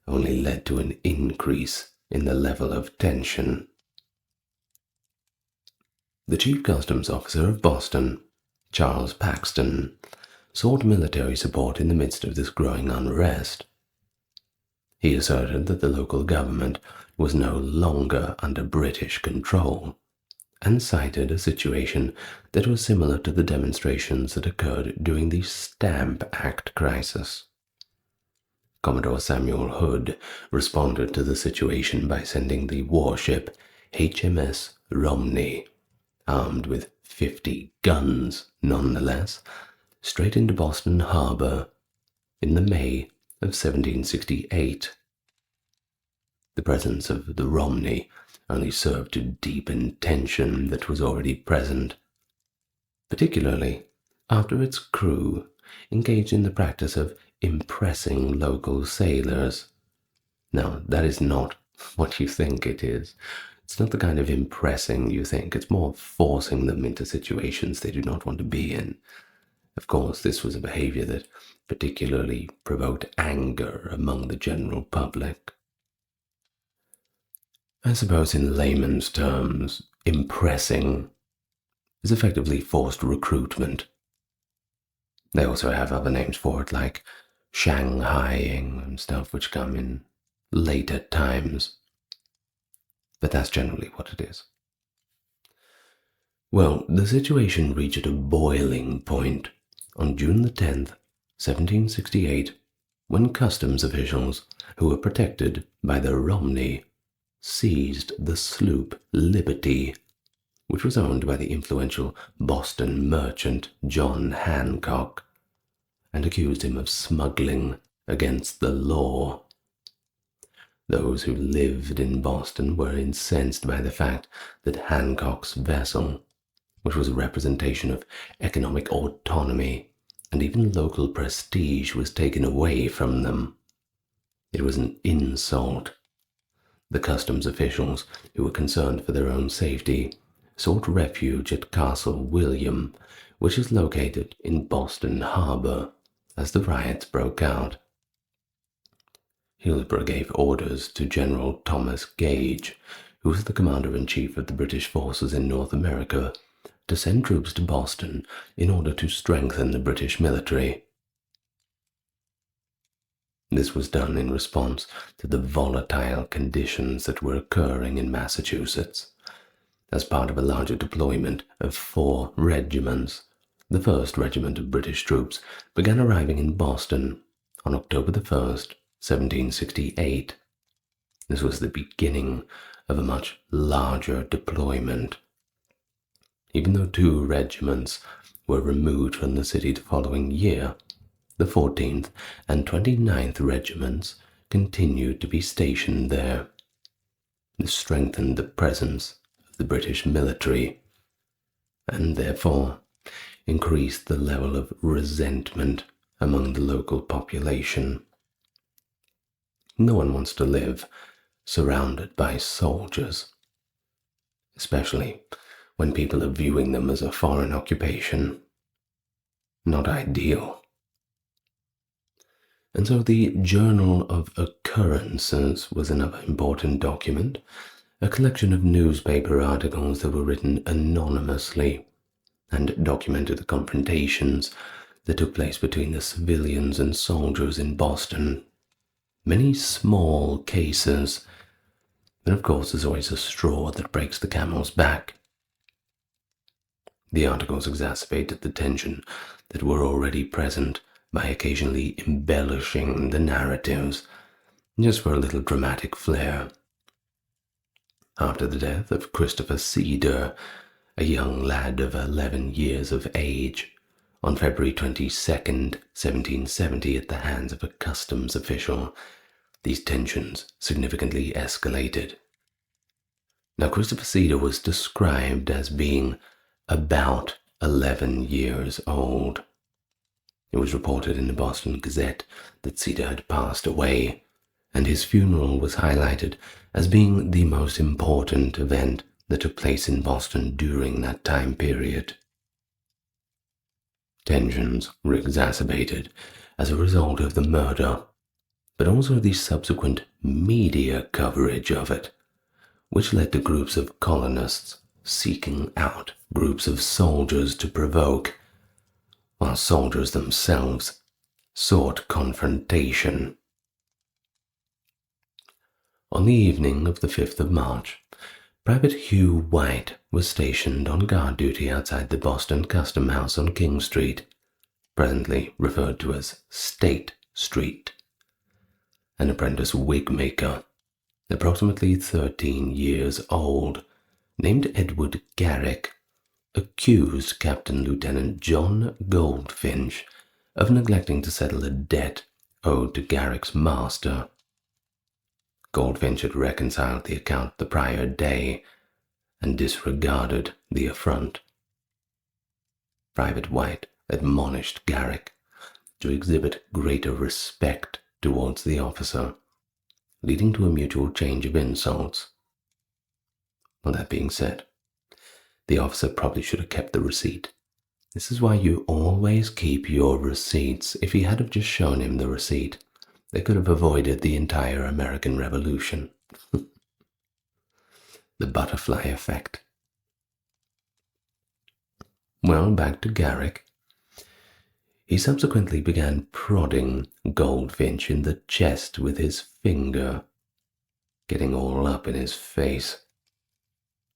only led to an increase in the level of tension. The Chief Customs Officer of Boston, Charles Paxton, sought military support in the midst of this growing unrest. He asserted that the local government was no longer under British control, and cited a situation that was similar to the demonstrations that occurred during the Stamp Act crisis. Commodore Samuel Hood responded to the situation by sending the warship HMS Romney, armed with 50 guns nonetheless, straight into Boston Harbor in the May of 1768. The presence of the Romney only served to deepen tension that was already present, particularly after its crew engaged in the practice of impressing local sailors. Now, that is not what you think it is. It's not the kind of impressing you think. It's more forcing them into situations they do not want to be in. Of course, this was a behavior that particularly provoked anger among the general public. I suppose in layman's terms, impressing is effectively forced recruitment. They also have other names for it, like Shanghaiing and stuff, which come in later times. But that's generally what it is. Well, the situation reached a boiling point on June the 10th, 1768, when customs officials, who were protected by the Romney, seized the sloop Liberty, which was owned by the influential Boston merchant John Hancock, and accused him of smuggling against the law. Those who lived in Boston were incensed by the fact that Hancock's vessel, which was a representation of economic autonomy and even local prestige, was taken away from them. It was an insult. The customs officials, who were concerned for their own safety, sought refuge at Castle William, which is located in Boston Harbor, as the riots broke out. Hillsborough gave orders to General Thomas Gage, who was the commander-in-chief of the British forces in North America, to send troops to Boston in order to strengthen the British military. This was done in response to the volatile conditions that were occurring in Massachusetts. As part of a larger deployment of 4 regiments, the 1st Regiment of British troops began arriving in Boston on October the 1st, 1768. This was the beginning of a much larger deployment. Even though 2 regiments were removed from the city the following year, the 14th and 29th regiments continued to be stationed there. This strengthened the presence of the British military, and therefore increased the level of resentment among the local population. No one wants to live surrounded by soldiers, especially when people are viewing them as a foreign occupation. Not ideal. And so the Journal of Occurrences was another important document, a collection of newspaper articles that were written anonymously and documented the confrontations that took place between the civilians and soldiers in Boston. Many small cases, but of course there's always a straw that breaks the camel's back. The articles exacerbated the tension that were already present by occasionally embellishing the narratives, just for a little dramatic flair. After the death of Christopher Cedar, a young lad of 11 years of age, on February 22nd, 1770, at the hands of a customs official, these tensions significantly escalated. Now, Christopher Cedar was described as being about 11 years old. It was reported in the Boston Gazette that Cedar had passed away, and his funeral was highlighted as being the most important event that took place in Boston during that time period. Tensions were exacerbated as a result of the murder, but also the subsequent media coverage of it, which led to groups of colonists seeking out groups of soldiers to provoke, while soldiers themselves sought confrontation. On the evening of the 5th of March, Private Hugh White was stationed on guard duty outside the Boston Custom House on King Street, presently referred to as State Street. An apprentice wig maker, approximately 13 years old, named Edward Garrick, accused Captain Lieutenant John Goldfinch of neglecting to settle a debt owed to Garrick's master. Goldfinch had reconciled the account the prior day and disregarded the affront. Private White admonished Garrick to exhibit greater respect towards the officer, leading to a mutual change of insults. Well, that being said, the officer probably should have kept the receipt. This is why you always keep your receipts. If he had have just shown him the receipt, they could have avoided the entire American Revolution. The butterfly effect. Well, back to Garrick. He subsequently began prodding Goldfinch in the chest with his finger, getting all up in his face.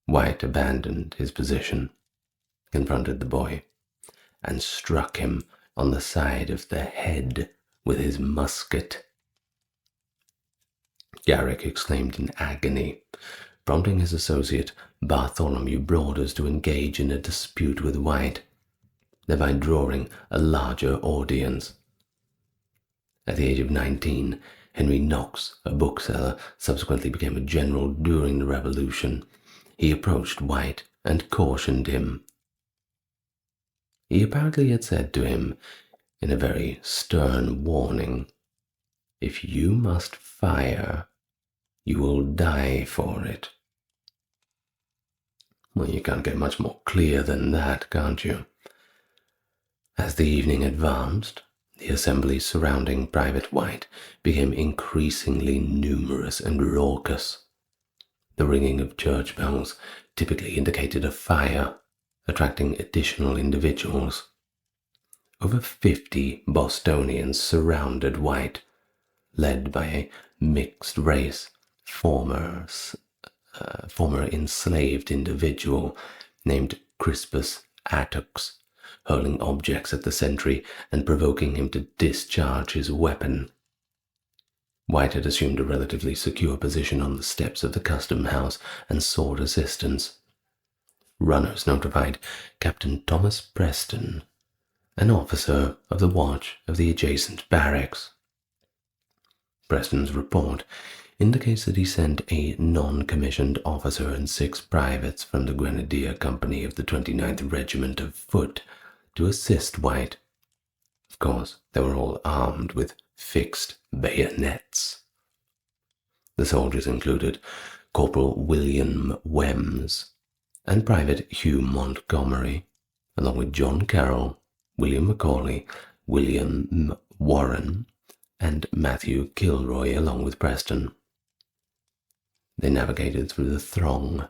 White abandoned his position, confronted the boy, and struck him on the side of the head with his musket. Garrick exclaimed in agony, prompting his associate Bartholomew Broaders to engage in a dispute with White, thereby drawing a larger audience. At the age of 19, Henry Knox, a bookseller, subsequently became a general during the Revolution. He approached White and cautioned him. He apparently had said to him, in a very stern warning, "If you must fire, you will die for it." Well, you can't get much more clear than that, can't you? As the evening advanced, the assemblies surrounding Private White became increasingly numerous and raucous. The ringing of church bells typically indicated a fire, attracting additional individuals. Over 50 Bostonians surrounded White, led by a mixed race, former enslaved individual named Crispus Attucks, hurling objects at the sentry and provoking him to discharge his weapon. White had assumed a relatively secure position on the steps of the custom house and sought assistance. Runners notified Captain Thomas Preston, an officer of the watch of the adjacent barracks. Preston's report indicates that he sent a non-commissioned officer and 6 privates from the Grenadier Company of the 29th Regiment of Foot to assist White. Of course, they were all armed with fixed bayonets. The soldiers included Corporal William Wems and Private Hugh Montgomery, along with John Carroll, William Macaulay, William Warren, and Matthew Kilroy, along with Preston. They navigated through the throng.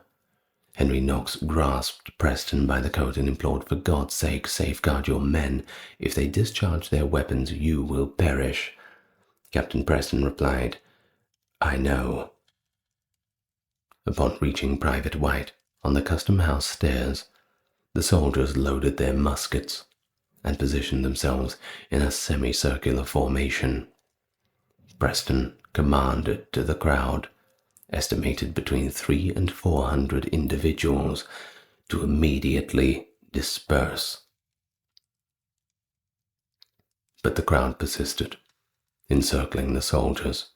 Henry Knox grasped Preston by the coat and implored, "For God's sake, safeguard your men. If they discharge their weapons, you will perish." Captain Preston replied, "I know." Upon reaching Private White on the custom house stairs, the soldiers loaded their muskets and positioned themselves in a semicircular formation. Preston commanded to the crowd, estimated between 300 and 400 individuals, to immediately disperse. But the crowd persisted, encircling the soldiers,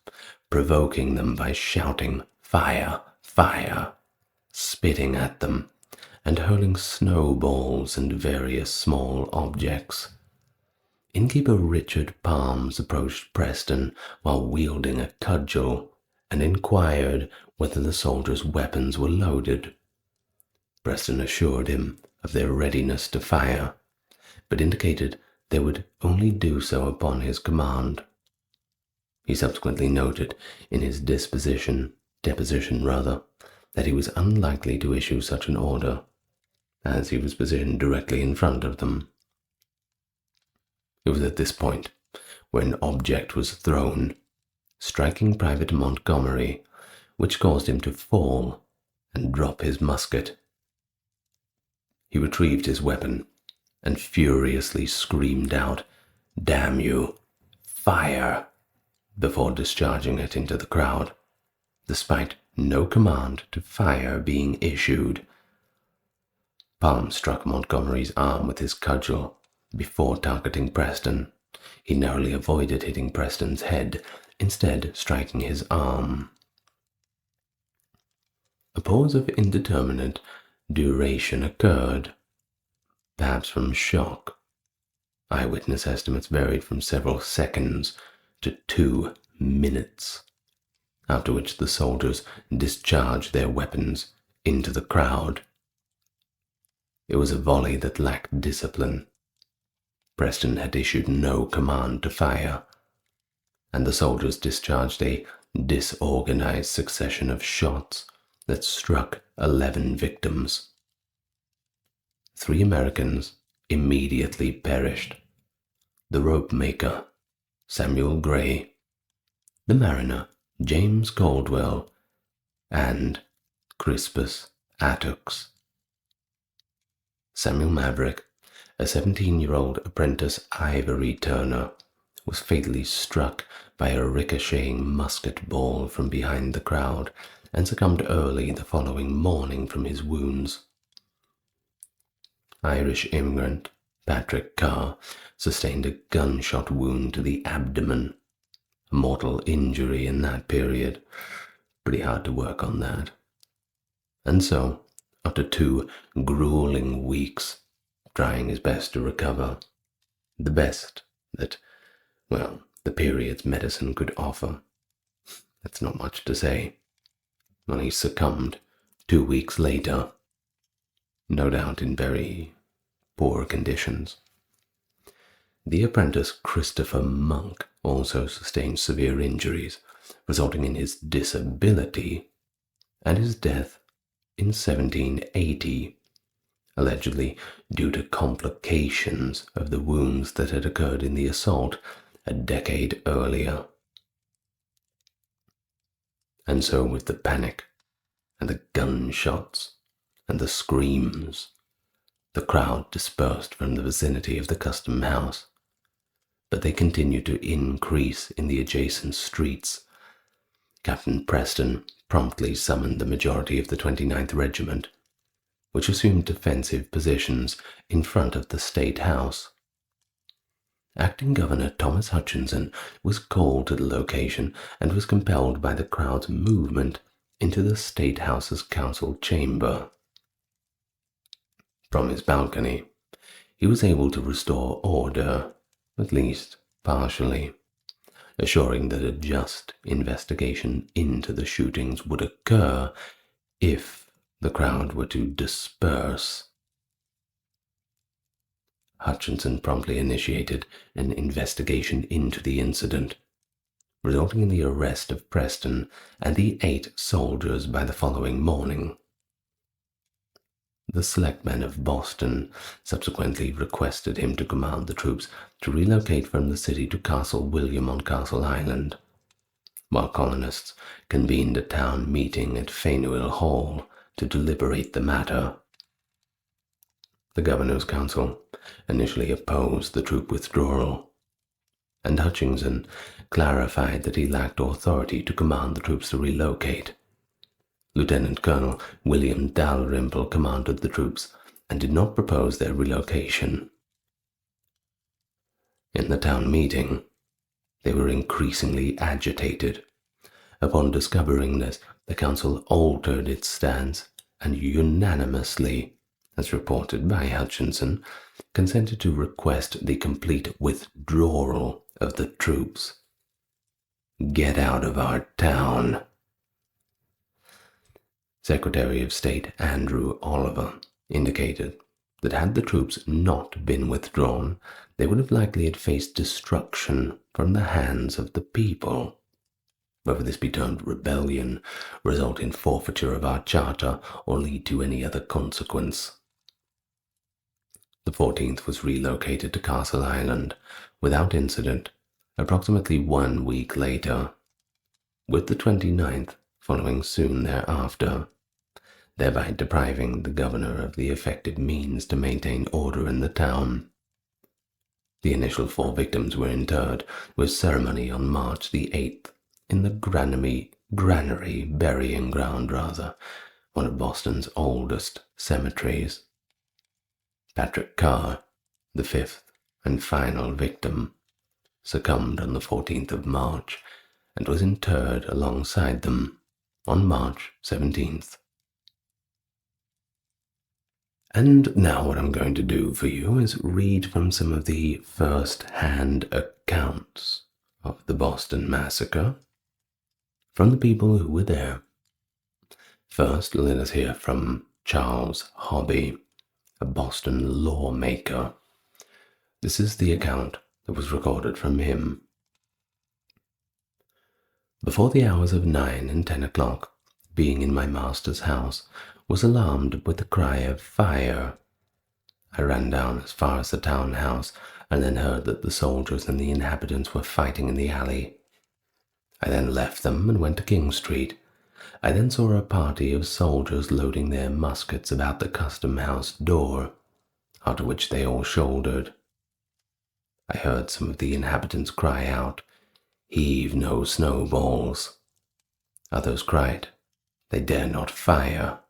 provoking them by shouting, "Fire! Fire!" spitting at them, and hurling snowballs and various small objects. Innkeeper Richard Palms approached Preston while wielding a cudgel and inquired whether the soldiers' weapons were loaded. Preston assured him of their readiness to fire, but indicated they would only do so upon his command. He subsequently noted in his deposition, that he was unlikely to issue such an order, as he was positioned directly in front of them. It was at this point where an object was thrown, striking Private Montgomery, which caused him to fall and drop his musket. He retrieved his weapon and furiously screamed out, "Damn you, fire!" before discharging it into the crowd, despite no command to fire being issued. Palm struck Montgomery's arm with his cudgel before targeting Preston. He narrowly avoided hitting Preston's head, instead striking his arm. A pause of indeterminate duration occurred, perhaps from shock. Eyewitness estimates varied from several seconds to 2 minutes, after which the soldiers discharged their weapons into the crowd. It was a volley that lacked discipline. Preston had issued no command to fire, and the soldiers discharged a disorganized succession of shots that struck 11 victims. 3 Americans immediately perished: the rope maker, Samuel Gray, the mariner, James Caldwell, and Crispus Attucks. Samuel Maverick, a 17-year-old apprentice ivory turner, was fatally struck by a ricocheting musket ball from behind the crowd and succumbed early the following morning from his wounds. Irish immigrant Patrick Carr sustained a gunshot wound to the abdomen, a mortal injury in that period. Pretty hard to work on that. And so, after 2 grueling weeks, trying his best to recover, the best that, well, the period's medicine could offer, that's not much to say, well, he succumbed 2 weeks later, no doubt in very poor conditions. The apprentice Christopher Monk also sustained severe injuries, resulting in his disability and his death in 1780, allegedly due to complications of the wounds that had occurred in the assault a decade earlier. And so, with the panic and the gunshots and the screams, the crowd dispersed from the vicinity of the custom house, but they continued to increase in the adjacent streets. Captain Preston promptly summoned the majority of the 29th Regiment, which assumed defensive positions in front of the State House. Acting Governor Thomas Hutchinson was called to the location and was compelled by the crowd's movement into the State House's council chamber. From his balcony, he was able to restore order, at least partially, assuring that a just investigation into the shootings would occur if the crowd were to disperse. Hutchinson promptly initiated an investigation into the incident, resulting in the arrest of Preston and the 8 soldiers by the following morning. The selectmen of Boston subsequently requested him to command the troops to relocate from the city to Castle William on Castle Island, while colonists convened a town meeting at Faneuil Hall to deliberate the matter. The governor's council initially opposed the troop withdrawal, and Hutchinson clarified that he lacked authority to command the troops to relocate. Lieutenant Colonel William Dalrymple commanded the troops and did not propose their relocation. In the town meeting, they were increasingly agitated. Upon discovering this, the council altered its stance and unanimously, as reported by Hutchinson, consented to request the complete withdrawal of the troops. "Get out of our town." Secretary of State Andrew Oliver indicated that had the troops not been withdrawn, they would have likely had faced destruction from the hands of the people. Whether this be termed rebellion, result in forfeiture of our charter, or lead to any other consequence. The 14th was relocated to Castle Island without incident approximately 1 week later, with the 29th following soon thereafter, thereby depriving the governor of the effective means to maintain order in the town. The initial 4 victims were interred with ceremony on March the 8th in the Granary Burying Ground, one of Boston's oldest cemeteries. Patrick Carr, the 5th and final victim, succumbed on the 14th of March and was interred alongside them on March 17th. And now what I'm going to do for you is read from some of the first-hand accounts of the Boston Massacre from the people who were there. First, let us hear from Charles Hobby, a Boston lawmaker. This is the account that was recorded from him. Before the hours of 9 and 10 o'clock, being in my master's house, was alarmed with the cry of fire. I ran down as far as the town house, and then heard that the soldiers and the inhabitants were fighting in the alley. I then left them and went to King Street. I then saw a party of soldiers loading their muskets about the custom house door, after which they all shouldered. I heard some of the inhabitants cry out, "Heave no snowballs." Others cried, "They dare not fire."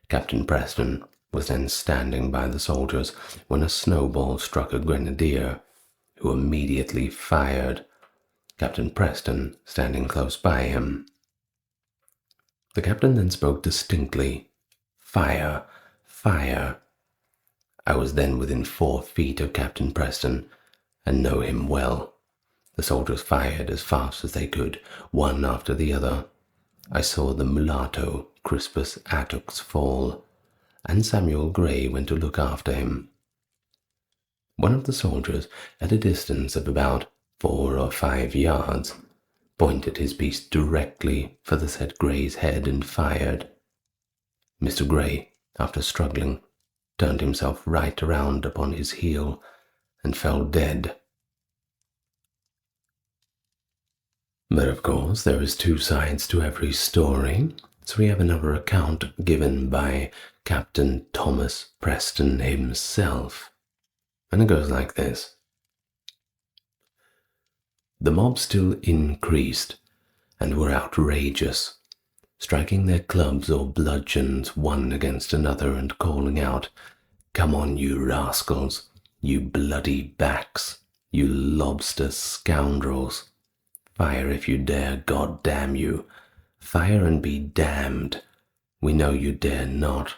Captain Preston was then standing by the soldiers when a snowball struck a grenadier, who immediately fired, Captain Preston standing close by him. The captain then spoke distinctly, "Fire! Fire!" I was then within 4 feet of Captain Preston, and know him well. The soldiers fired as fast as they could, one after the other. I saw the mulatto Crispus Attucks fall, and Samuel Gray went to look after him. One of the soldiers, at a distance of about 4 or 5 yards, pointed his piece directly for the said Gray's head and fired. Mr. Gray, after struggling, turned himself right around upon his heel and fell dead. But of course there is 2 sides to every story, so we have another account given by Captain Thomas Preston himself, and it goes like this. The mob still increased, and were outrageous, striking their clubs or bludgeons one against another and calling out, "Come on, you rascals, you bloody backs, you lobster scoundrels. Fire if you dare, God damn you. Fire and be damned. We know you dare not."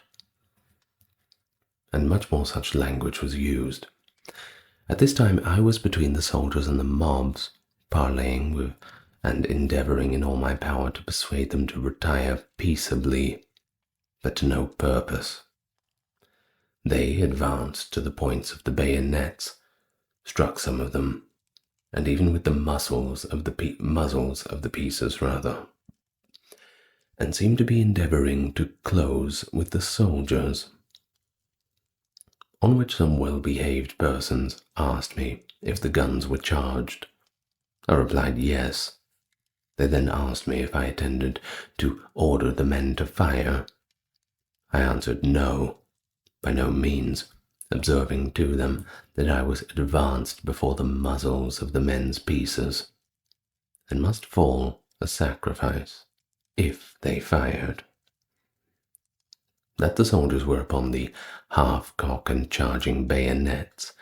And much more such language was used. At this time I was between the soldiers and the mobs, parleying with and endeavoring in all my power to persuade them to retire peaceably, but to no purpose. They advanced to the points of the bayonets, struck some of them, and even with the muzzles of the pieces, and seemed to be endeavoring to close with the soldiers. On which some well-behaved persons asked me if the guns were charged. I replied yes. They then asked me if I intended to order the men to fire. I answered no, by no means, observing to them that I was advanced before the muzzles of the men's pieces, and must fall a sacrifice if they fired. That the soldiers were upon the half-cock and charging bayonets,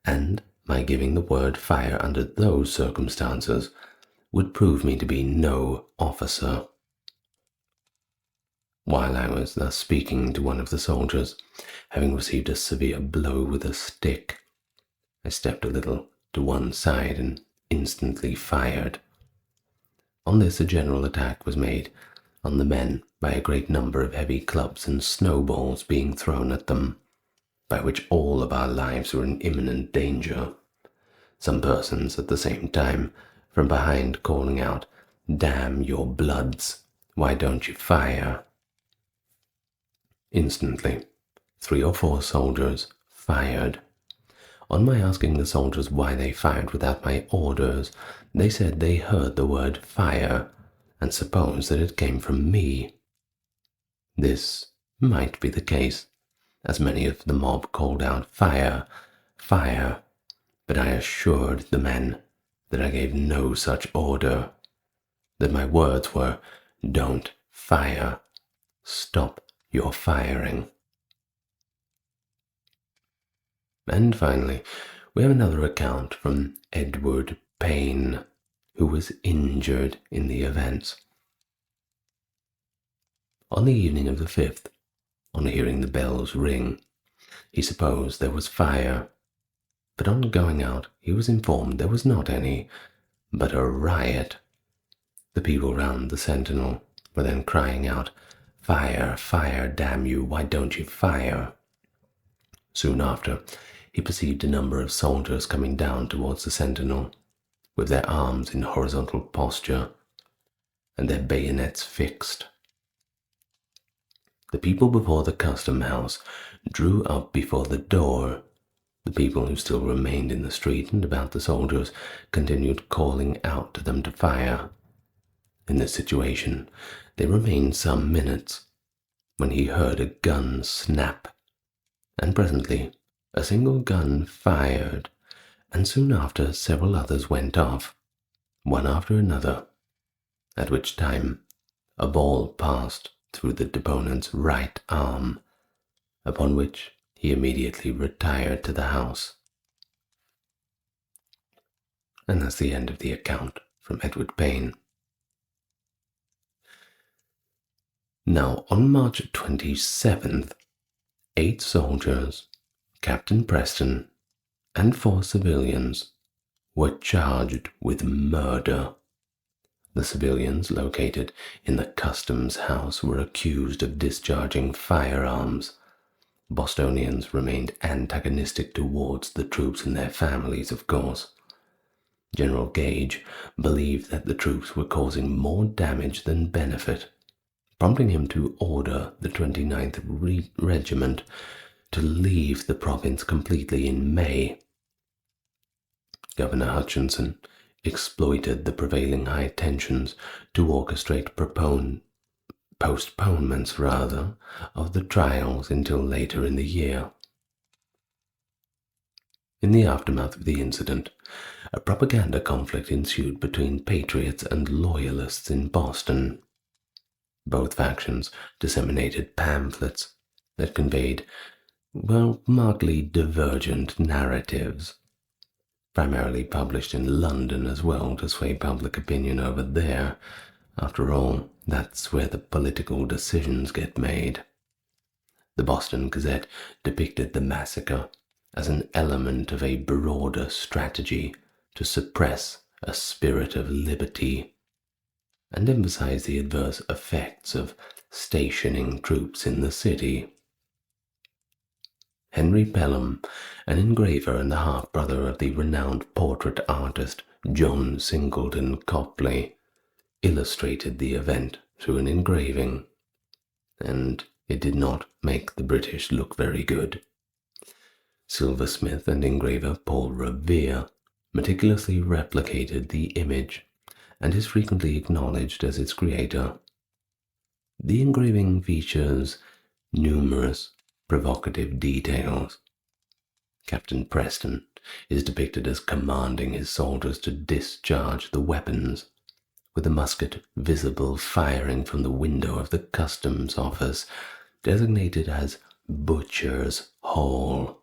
and my giving the word fire under those circumstances would prove me to be no officer. While I was thus speaking to one of the soldiers, having received a severe blow with a stick, I stepped a little to one side and instantly fired. On this a general attack was made on the men by a great number of heavy clubs and snowballs being thrown at them, by which all of our lives were in imminent danger. Some persons at the same time from behind calling out, "Damn your bloods, why don't you fire?" Instantly, 3 or 4 soldiers fired. On my asking the soldiers why they fired without my orders, they said they heard the word fire and supposed that it came from me. This might be the case, as many of the mob called out "Fire! Fire!" but I assured the men that I gave no such order, that my words were, "Don't fire. Stop your firing." And finally, we have another account from Edward Payne, who was injured in the events. On the evening of the 5th, on hearing the bells ring, he supposed there was fire, but on going out he was informed there was not any, but a riot. The people round the sentinel were then crying out, "Fire, fire, damn you, why don't you fire?" Soon after, he perceived a number of soldiers coming down towards the sentinel, with their arms in horizontal posture and their bayonets fixed. The people before the custom house drew up before the door. The people who still remained in the street and about the soldiers continued calling out to them to fire. In this situation, they remained some minutes, when he heard a gun snap, and presently a single gun fired, and soon after several others went off, one after another, at which time a ball passed through the deponent's right arm, upon which he immediately retired to the house. And that's the end of the account from Edward Payne. Now, on March 27th, 8 soldiers, Captain Preston, and 4 civilians were charged with murder. The civilians located in the customs house were accused of discharging firearms. Bostonians remained antagonistic towards the troops and their families, of course. General Gage believed that the troops were causing more damage than benefit, prompting him to order the 29th Regiment to leave the province completely in May. Governor Hutchinson exploited the prevailing high tensions to orchestrate postponements of the trials until later in the year. In the aftermath of the incident, a propaganda conflict ensued between patriots and loyalists in Boston. Both factions disseminated pamphlets that conveyed, markedly divergent narratives, primarily published in London as well to sway public opinion over there. After all, that's where the political decisions get made. The Boston Gazette depicted the massacre as an element of a broader strategy to suppress a spirit of liberty, and emphasized the adverse effects of stationing troops in the city. Henry Pelham, an engraver and the half-brother of the renowned portrait artist John Singleton Copley, illustrated the event through an engraving, and it did not make the British look very good. Silversmith and engraver Paul Revere meticulously replicated the image and is frequently acknowledged as its creator. The engraving features numerous provocative details. Captain Preston is depicted as commanding his soldiers to discharge the weapons, with a musket visible firing from the window of the customs office, designated as Butcher's Hall.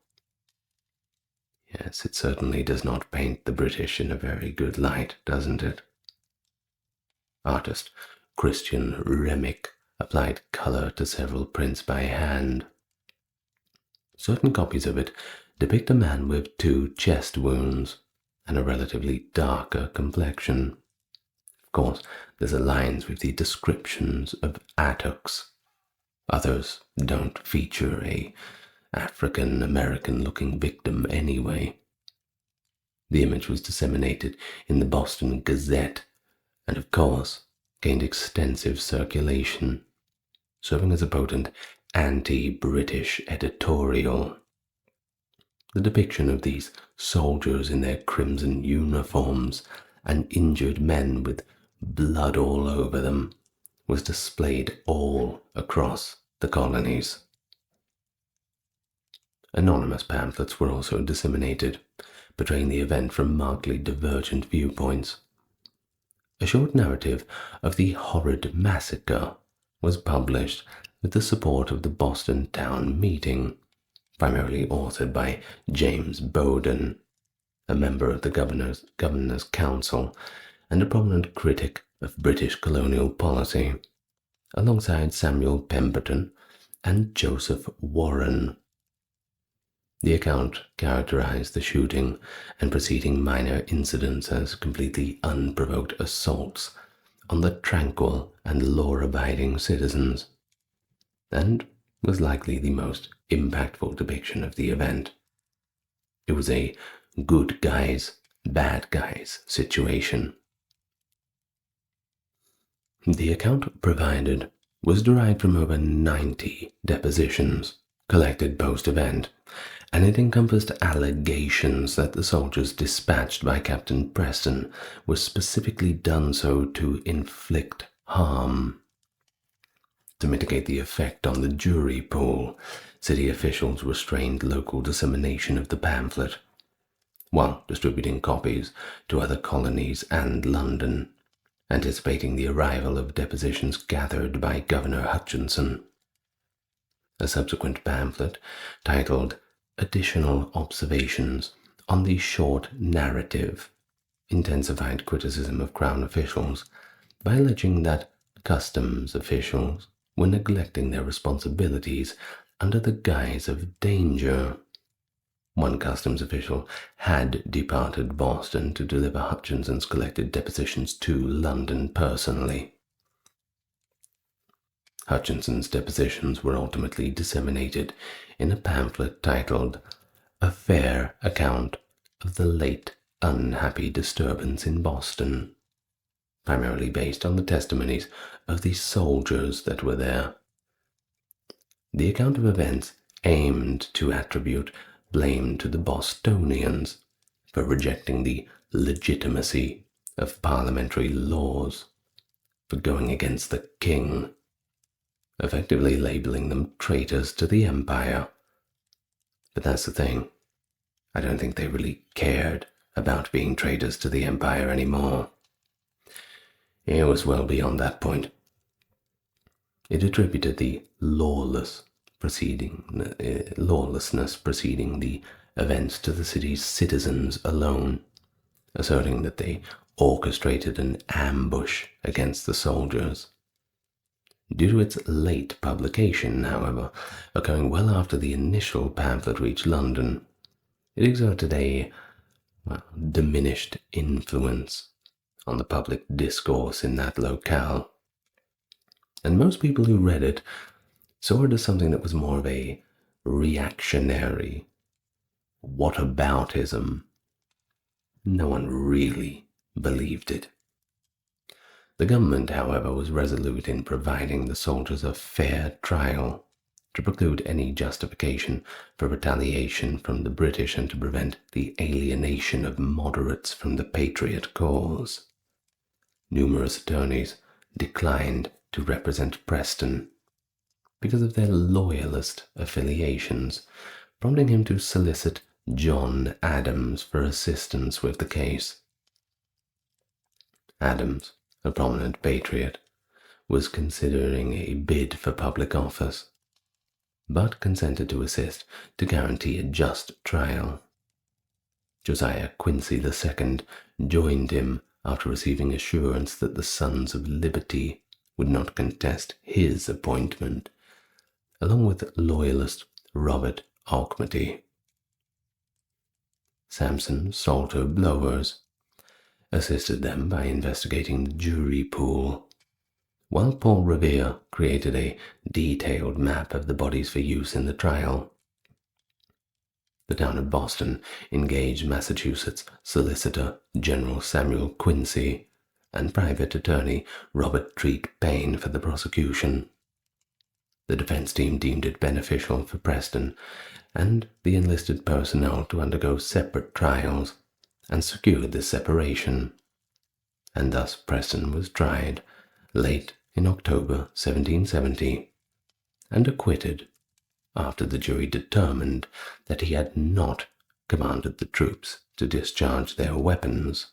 Yes, it certainly does not paint the British in a very good light, doesn't it? Artist Christian Remick applied color to several prints by hand. Certain copies of it depict a man with 2 chest wounds and a relatively darker complexion. Of course, this aligns with the descriptions of Attucks. Others don't feature a African-American looking victim anyway. The image was disseminated in the Boston Gazette and, of course, gained extensive circulation, serving as a potent anti-British editorial. The depiction of these soldiers in their crimson uniforms and injured men with blood all over them was displayed all across the colonies. Anonymous pamphlets were also disseminated, portraying the event from markedly divergent viewpoints. A short narrative of the horrid massacre was published with the support of the Boston Town Meeting, primarily authored by James Bowden, a member of the Governor's Council and a prominent critic of British colonial policy, alongside Samuel Pemberton and Joseph Warren. The account characterized the shooting and preceding minor incidents as completely unprovoked assaults on the tranquil and law-abiding citizens, and was likely the most impactful depiction of the event. It was a good guys, bad guys situation. The account provided was derived from over 90 depositions collected post-event, and it encompassed allegations that the soldiers dispatched by Captain Preston were specifically done so to inflict harm. To mitigate the effect on the jury pool, city officials restrained local dissemination of the pamphlet, while distributing copies to other colonies and London, anticipating the arrival of depositions gathered by Governor Hutchinson. A subsequent pamphlet, titled Additional Observations on the Short Narrative, intensified criticism of Crown officials by alleging that customs officials were neglecting their responsibilities under the guise of danger. One customs official had departed Boston to deliver Hutchinson's collected depositions to London personally. Hutchinson's depositions were ultimately disseminated in a pamphlet titled A Fair Account of the Late Unhappy Disturbance in Boston, primarily based on the testimonies of the soldiers that were there. The account of events aimed to attribute blame to the Bostonians for rejecting the legitimacy of parliamentary laws, for going against the king, effectively labeling them traitors to the empire. But that's the thing. I don't think they really cared about being traitors to the empire anymore. It was well beyond that point. It attributed the lawlessness preceding the events to the city's citizens alone, asserting that they orchestrated an ambush against the soldiers. Due to its late publication, however, occurring well after the initial pamphlet reached London, it exerted a diminished influence on the public discourse in that locale, and most people who read it saw it as something that was more of a reactionary whataboutism. No one really believed it. The government, however, was resolute in providing the soldiers a fair trial to preclude any justification for retaliation from the British and to prevent the alienation of moderates from the patriot cause. Numerous attorneys declined to represent Preston because of their loyalist affiliations, prompting him to solicit John Adams for assistance with the case. Adams, a prominent patriot, was considering a bid for public office, but consented to assist to guarantee a just trial. Josiah Quincy II joined him after receiving assurance that the Sons of Liberty would not contest his appointment, along with loyalist Robert Auchmuty. Sampson Salter Blowers assisted them by investigating the jury pool, while Paul Revere created a detailed map of the bodies for use in the trial. The town of Boston engaged Massachusetts Solicitor General Samuel Quincy and private attorney Robert Treat Payne for the prosecution. The defense team deemed it beneficial for Preston and the enlisted personnel to undergo separate trials and secured this separation, and thus Preston was tried late in October 1770 and acquitted after the jury determined that he had not commanded the troops to discharge their weapons.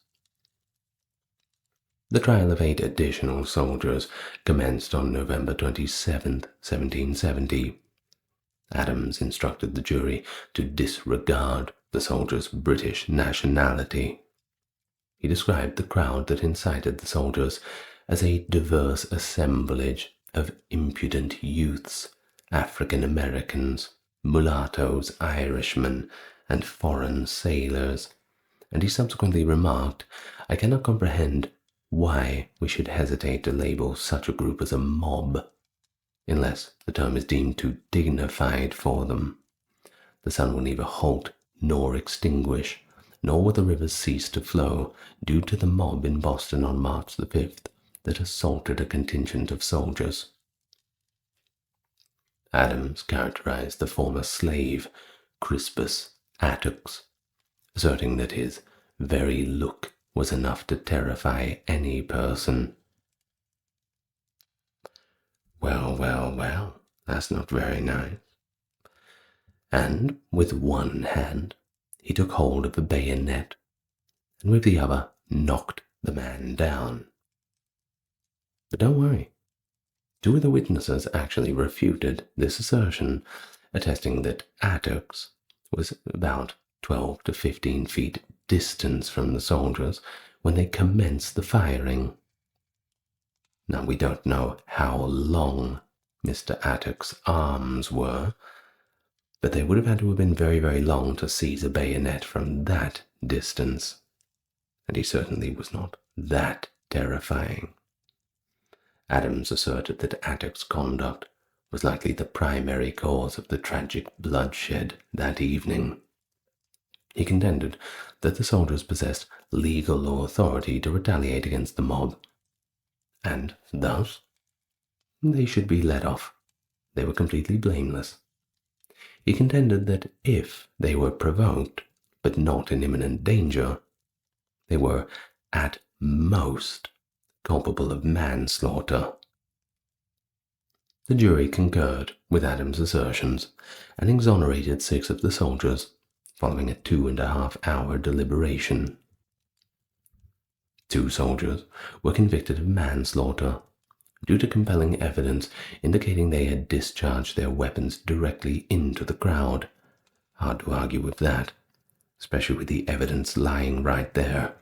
The trial of 8 additional soldiers commenced on November 27, 1770. Adams instructed the jury to disregard the soldiers' British nationality. He described the crowd that incited the soldiers as a diverse assemblage of impudent youths, African Americans, mulattoes, Irishmen, and foreign sailors, and he subsequently remarked, "I cannot comprehend why we should hesitate to label such a group as a mob. unless the term is deemed too dignified for them. The sun will neither halt nor extinguish, nor will the rivers cease to flow due to the mob in Boston on March the 5th that assaulted a contingent of soldiers. Adams characterized the former slave, Crispus Attucks, asserting that his very look was enough to terrify any person. Well, that's not very nice. And with one hand he took hold of a bayonet, and with the other knocked the man down. But don't worry, two of the witnesses actually refuted this assertion, attesting that Attucks was about 12 to 15 feet distance from the soldiers when they commenced the firing. Now, we don't know how long Mr. Attucks' arms were, but they would have had to have been very, very long to seize a bayonet from that distance, and he certainly was not that terrifying. Adams asserted that Attucks' conduct was likely the primary cause of the tragic bloodshed that evening. He contended that the soldiers possessed legal authority to retaliate against the mob, and thus they should be let off. They were completely blameless. He contended that if they were provoked, but not in imminent danger, they were at most culpable of manslaughter. The jury concurred with Adams' assertions and exonerated 6 of the soldiers, following a 2.5-hour deliberation. 2 soldiers were convicted of manslaughter due to compelling evidence indicating they had discharged their weapons directly into the crowd. Hard to argue with that, especially with the evidence lying right there.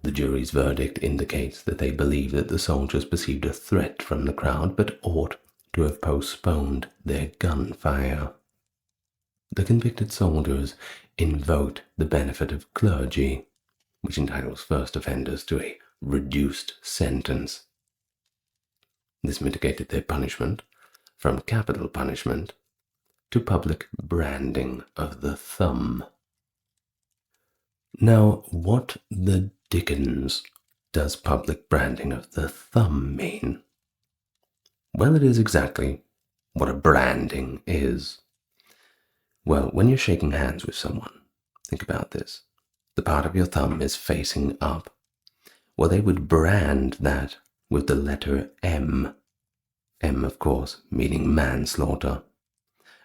The jury's verdict indicates that they believe that the soldiers perceived a threat from the crowd but ought to have postponed their gunfire. The convicted soldiers invoked the benefit of clergy, which entitles first offenders to a reduced sentence. This mitigated their punishment from capital punishment to public branding of the thumb. Now, what the dickens does public branding of the thumb mean? Well, it is exactly what a branding is. Well, when you're shaking hands with someone, think about this. The part of your thumb is facing up. Well, they would brand that with the letter M. M, of course, meaning manslaughter.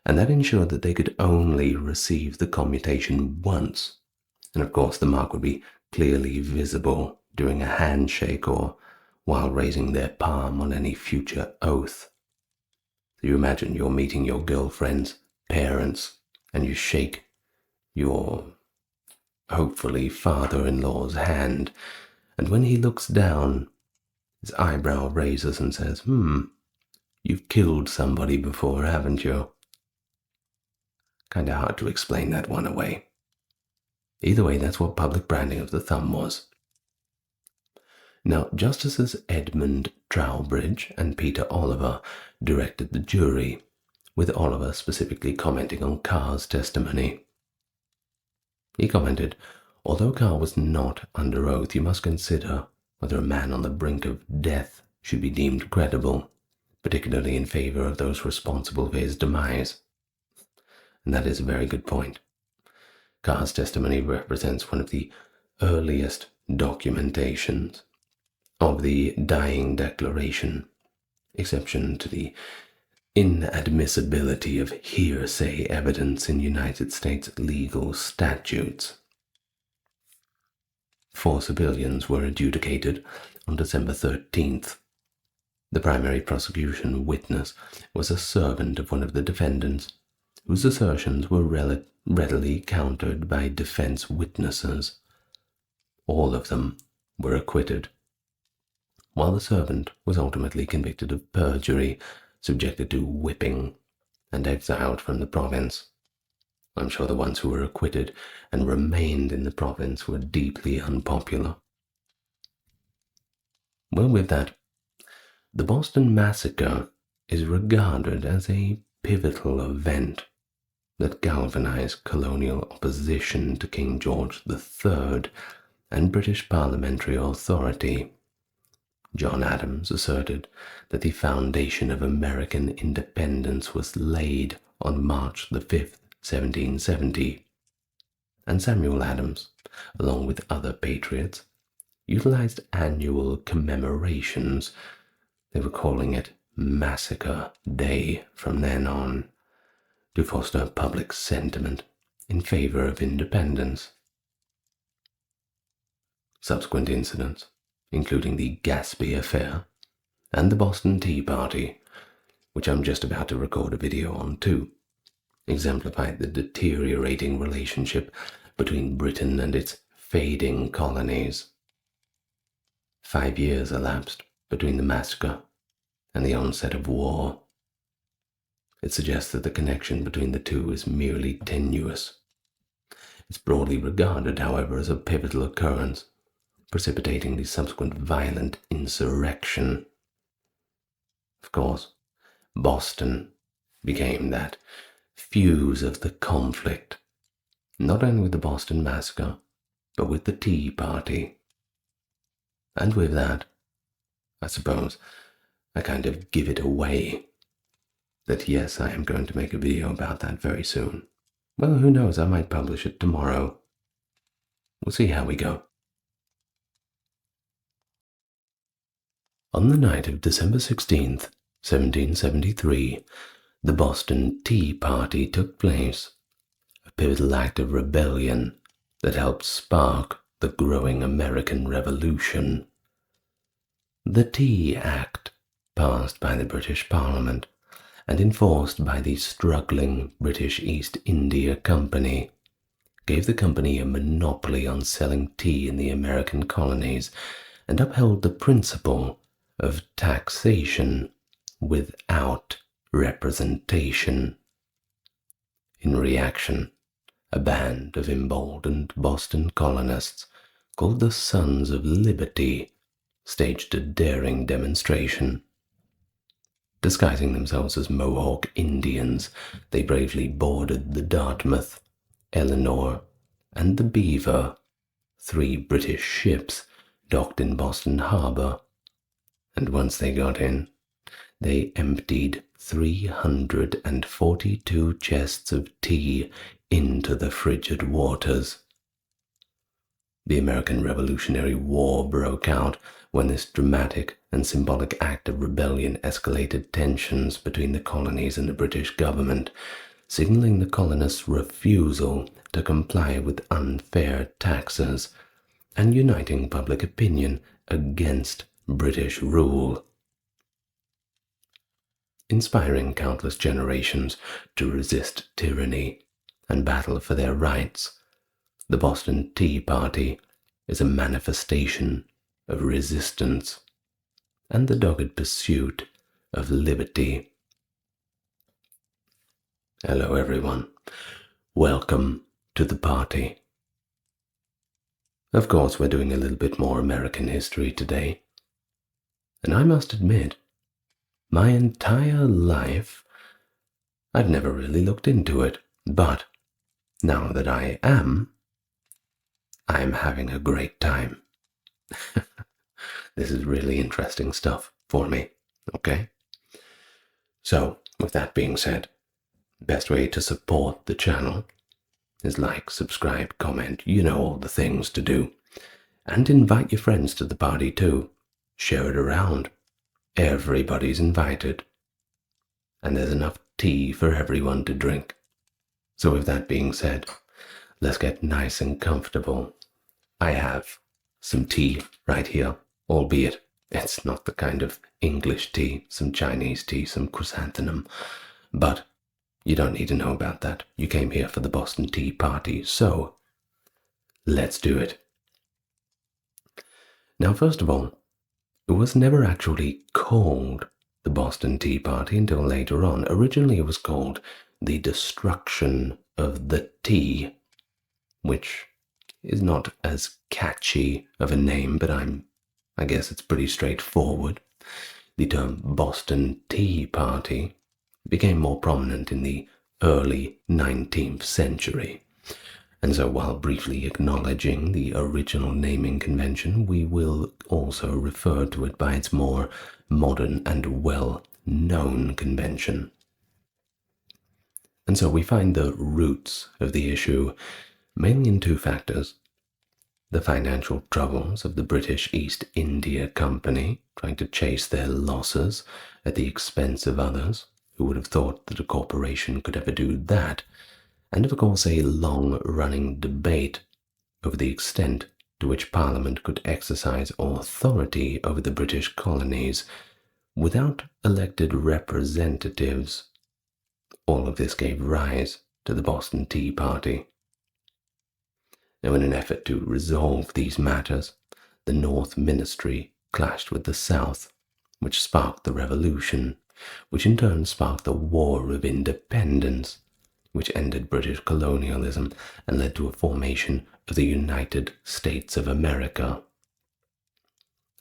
And that ensured that they could only receive the commutation once. And of course, the mark would be clearly visible during a handshake or while raising their palm on any future oath. So you imagine you're meeting your girlfriend's parents and you shake your, hopefully, father-in-law's hand, and when he looks down, his eyebrow raises and says, you've killed somebody before, haven't you? Kinda hard to explain that one away. Either way, that's what public branding of the thumb was. Now, Justices Edmund Trowbridge and Peter Oliver directed the jury, with Oliver specifically commenting on Carr's testimony. He commented, although Carr was not under oath, you must consider whether a man on the brink of death should be deemed credible, particularly in favor of those responsible for his demise. And that is a very good point. Carr's testimony represents one of the earliest documentations of the dying declaration, exception to the inadmissibility of hearsay evidence in United States legal statutes. 4 civilians were adjudicated on December 13th. The primary prosecution witness was a servant of one of the defendants, whose assertions were readily countered by defense witnesses. All of them were acquitted, while the servant was ultimately convicted of perjury, subjected to whipping, and exiled from the province. I'm sure the ones who were acquitted and remained in the province were deeply unpopular. Well, with that, the Boston Massacre is regarded as a pivotal event that galvanized colonial opposition to King George III and British parliamentary authority. John Adams asserted that the foundation of American independence was laid on March the 5th, 1770, and Samuel Adams, along with other patriots, utilized annual commemorations. They were calling it Massacre Day from then on, to foster public sentiment in favor of independence. Subsequent incidents, including the Gaspee Affair and the Boston Tea Party, which I'm just about to record a video on too, exemplified the deteriorating relationship between Britain and its fading colonies. 5 years elapsed between the massacre and the onset of war. It suggests that the connection between the two is merely tenuous. It's broadly regarded, however, as a pivotal occurrence, precipitating the subsequent violent insurrection. Of course, Boston became that fuse of the conflict, not only with the Boston Massacre, but with the Tea Party. And with that, I suppose, I kind of give it away that yes, I am going to make a video about that very soon. Well, who knows, I might publish it tomorrow. We'll see how we go. On the night of December 16th, 1773, the Boston Tea Party took place, a pivotal act of rebellion that helped spark the growing American Revolution. The Tea Act, passed by the British Parliament and enforced by the struggling British East India Company, gave the company a monopoly on selling tea in the American colonies and upheld the principle of taxation without representation. In reaction, a band of emboldened Boston colonists called the Sons of Liberty staged a daring demonstration. Disguising themselves as Mohawk Indians, they bravely boarded the Dartmouth, Eleanor, and the Beaver, 3 British ships docked in Boston Harbor, and once they got in, they emptied 342 chests of tea into the frigid waters. The American Revolutionary War broke out when this dramatic and symbolic act of rebellion escalated tensions between the colonies and the British government, signaling the colonists' refusal to comply with unfair taxes and uniting public opinion against British rule. Inspiring countless generations to resist tyranny and battle for their rights, the Boston Tea Party is a manifestation of resistance and the dogged pursuit of liberty. Hello everyone, welcome to the party. Of course, we're doing a little bit more American history today, and I must admit, my entire life, I've never really looked into it, but now that I am having a great time. This is really interesting stuff for me, okay? So, with that being said, the best way to support the channel is like, subscribe, comment, you know all the things to do. And invite your friends to the party too. Share it around. Everybody's invited. And there's enough tea for everyone to drink. So with that being said, let's get nice and comfortable. I have some tea right here, albeit it's not the kind of English tea, some Chinese tea, some chrysanthemum. But you don't need to know about that. You came here for the Boston Tea Party, so let's do it. Now, first of all, it was never actually called the Boston Tea Party until later on. Originally, it was called the Destruction of the Tea, which is not as catchy of a name, but I guess it's pretty straightforward. The term Boston Tea Party became more prominent in the early 19th century. And so, while briefly acknowledging the original naming convention, we will also refer to it by its more modern and well-known convention. And so we find the roots of the issue mainly in two factors: the financial troubles of the British East India Company, trying to chase their losses at the expense of others. Who would have thought that a corporation could ever do that? And of course a long-running debate over the extent to which Parliament could exercise authority over the British colonies without elected representatives. All of this gave rise to the Boston Tea Party. Now, in an effort to resolve these matters, the North Ministry clashed with the South, which sparked the Revolution, which in turn sparked the War of Independence, which ended British colonialism and led to a formation of the United States of America.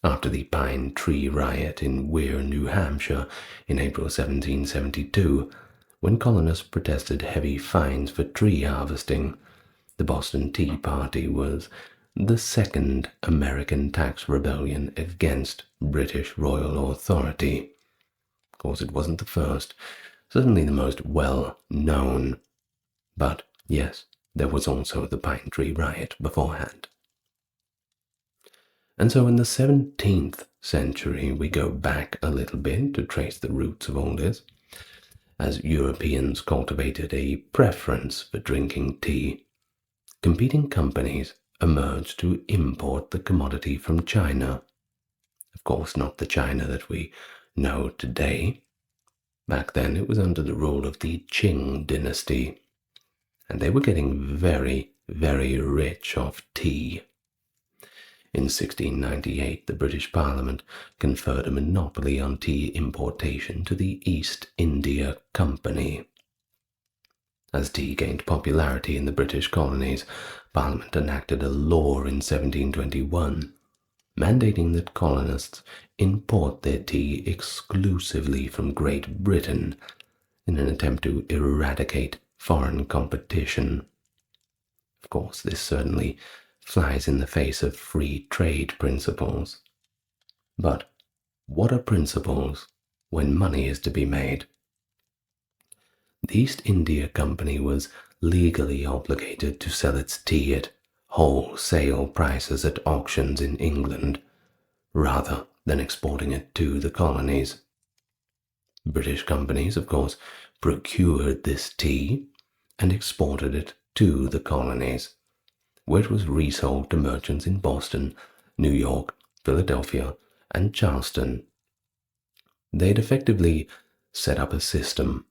After the Pine Tree Riot in Weir, New Hampshire in April 1772, when colonists protested heavy fines for tree harvesting, the Boston Tea Party was the second American tax rebellion against British royal authority. Of course, it wasn't the first, certainly the most well-known, but yes, there was also the Pine Tree Riot beforehand. And so in the 17th century, we go back a little bit to trace the roots of all this, as Europeans cultivated a preference for drinking tea. Competing companies emerged to import the commodity from China. Of course, not the China that we know today. Back then, it was under the rule of the Qing dynasty, and they were getting very, very rich off tea. In 1698, the British Parliament conferred a monopoly on tea importation to the East India Company. As tea gained popularity in the British colonies, Parliament enacted a law in 1721 mandating that colonists import their tea exclusively from Great Britain in an attempt to eradicate foreign competition. Of course, this certainly flies in the face of free trade principles. But what are principles when money is to be made? The East India Company was legally obligated to sell its tea at wholesale prices at auctions in England, rather than exporting it to the colonies. British companies, of course, procured this tea and exported it to the colonies, where it was resold to merchants in Boston, New York, Philadelphia, and Charleston. They'd effectively set up a system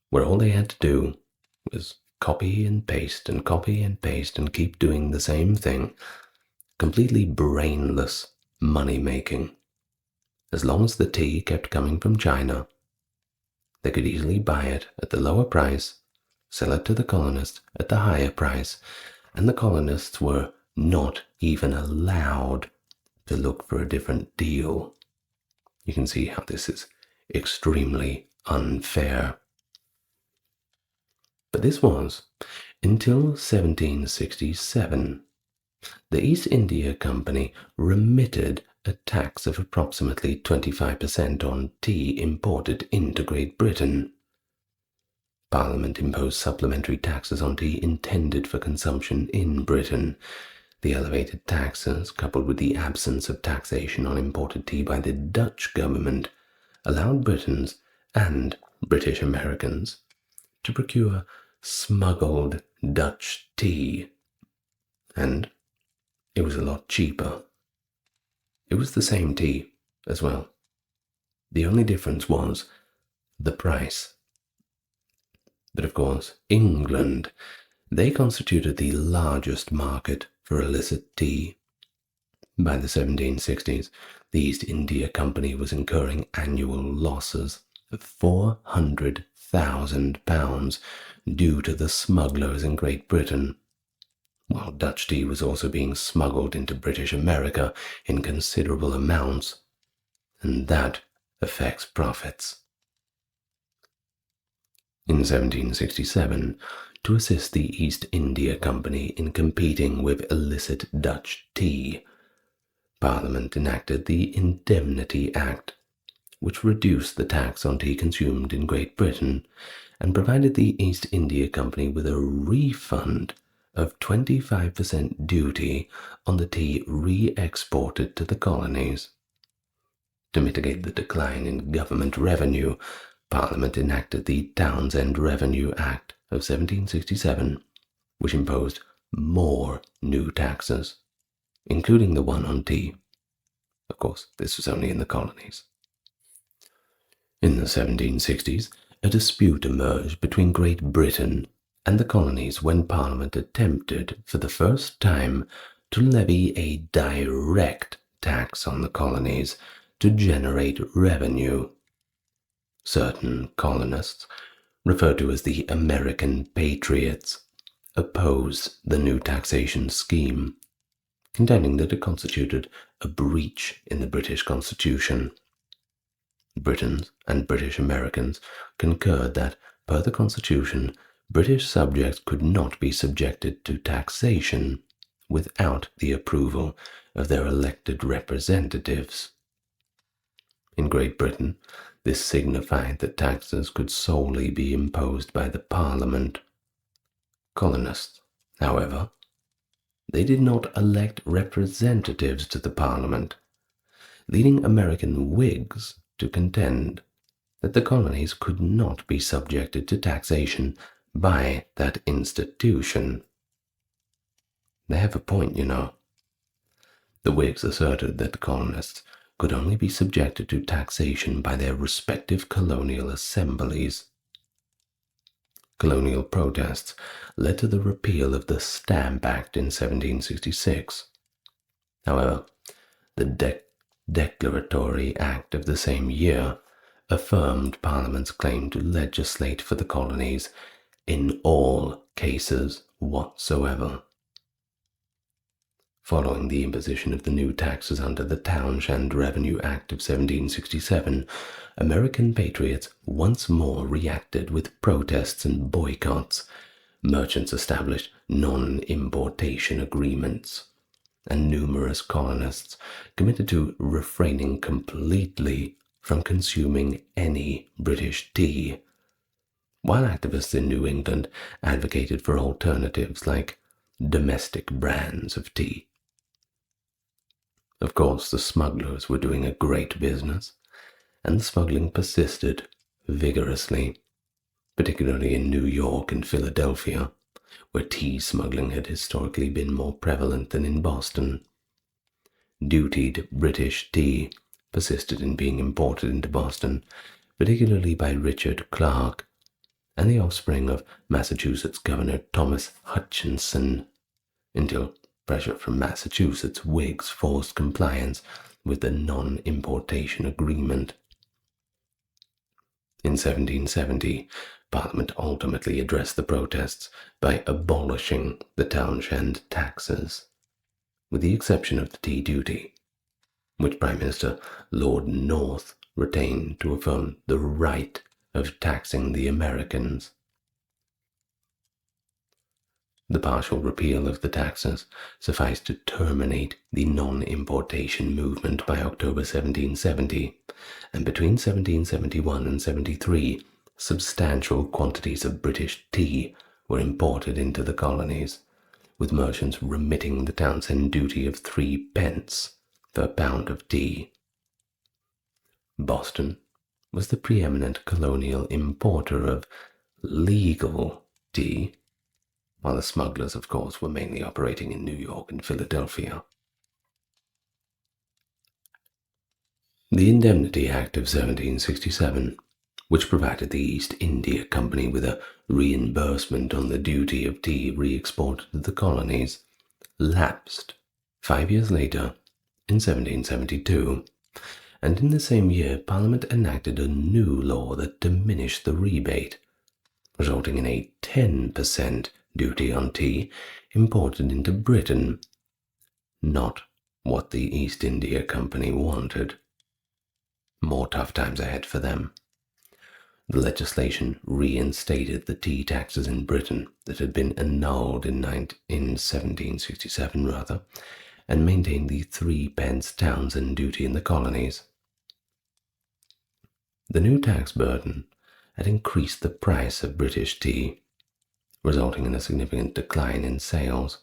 where all they had to do was copy and paste and copy and paste and keep doing the same thing, completely brainless money-making. As long as the tea kept coming from China, they could easily buy it at the lower price, sell it to the colonists at the higher price, and the colonists were not even allowed to look for a different deal. You can see how this is extremely unfair. But this was until 1767. The East India Company remitted a tax of approximately 25% on tea imported into Great Britain. Parliament imposed supplementary taxes on tea intended for consumption in Britain. The elevated taxes, coupled with the absence of taxation on imported tea by the Dutch government, allowed Britons and British Americans to procure smuggled Dutch tea, and it was a lot cheaper. It was the same tea as well. The only difference was the price. But of course, England, they constituted the largest market for illicit tea. By the 1760s, the East India Company was incurring annual losses of £400,000 due to the smugglers in Great Britain, while Dutch tea was also being smuggled into British America in considerable amounts, and that affects profits. In 1767, to assist the East India Company in competing with illicit Dutch tea, Parliament enacted the Indemnity Act, which reduced the tax on tea consumed in Great Britain and provided the East India Company with a refund of 25% duty on the tea re-exported to the colonies. To mitigate the decline in government revenue, Parliament enacted the Townshend Revenue Act of 1767, which imposed more new taxes, including the one on tea. Of course, this was only in the colonies. In the 1760s, a dispute emerged between Great Britain and the colonies when Parliament attempted, for the first time, to levy a direct tax on the colonies to generate revenue. Certain colonists, referred to as the American Patriots, opposed the new taxation scheme, contending that it constituted a breach in the British Constitution. Britons and British Americans concurred that, per the Constitution, British subjects could not be subjected to taxation without the approval of their elected representatives. In Great Britain, this signified that taxes could solely be imposed by the Parliament. Colonists, however, they did not elect representatives to the Parliament, leading American Whigs to contend that the colonies could not be subjected to taxation by that institution. They have a point, you know. The Whigs asserted that the colonists could only be subjected to taxation by their respective colonial assemblies. Colonial protests led to the repeal of the Stamp Act in 1766. However, the Declaratory Act of the same year affirmed Parliament's claim to legislate for the colonies in all cases whatsoever. Following the imposition of the new taxes under the Townshend Revenue Act of 1767, American patriots once more reacted with protests and boycotts. Merchants established non-importation agreements, and numerous colonists committed to refraining completely from consuming any British tea, while activists in New England advocated for alternatives like domestic brands of tea. Of course, the smugglers were doing a great business, and the smuggling persisted vigorously, particularly in New York and Philadelphia, where tea smuggling had historically been more prevalent than in Boston. Dutied British tea persisted in being imported into Boston, particularly by Richard Clark and the offspring of Massachusetts Governor Thomas Hutchinson, until pressure from Massachusetts Whigs forced compliance with the non-importation agreement. In 1770, Parliament ultimately addressed the protests by abolishing the Townshend taxes, with the exception of the tea duty, which Prime Minister Lord North retained to affirm the right of taxing the Americans. The partial repeal of the taxes sufficed to terminate the non-importation movement by October 1770, and between 1771 and 73, substantial quantities of British tea were imported into the colonies, with merchants remitting the Townshend duty of 3 pence for a pound of tea. Boston was the preeminent colonial importer of legal tea, while the smugglers, of course, were mainly operating in New York and Philadelphia. The Indemnity Act of 1767, which provided the East India Company with a reimbursement on the duty of tea re-exported to the colonies, lapsed 5 years later in 1772, and in the same year Parliament enacted a new law that diminished the rebate, resulting in a 10% duty on tea imported into Britain, not what the East India Company wanted. more tough times ahead for them. The legislation reinstated the tea taxes in Britain that had been annulled in 1767 and maintained the 3-pence Townshend duty in the colonies. The new tax burden had increased the price of British tea, resulting in a significant decline in sales.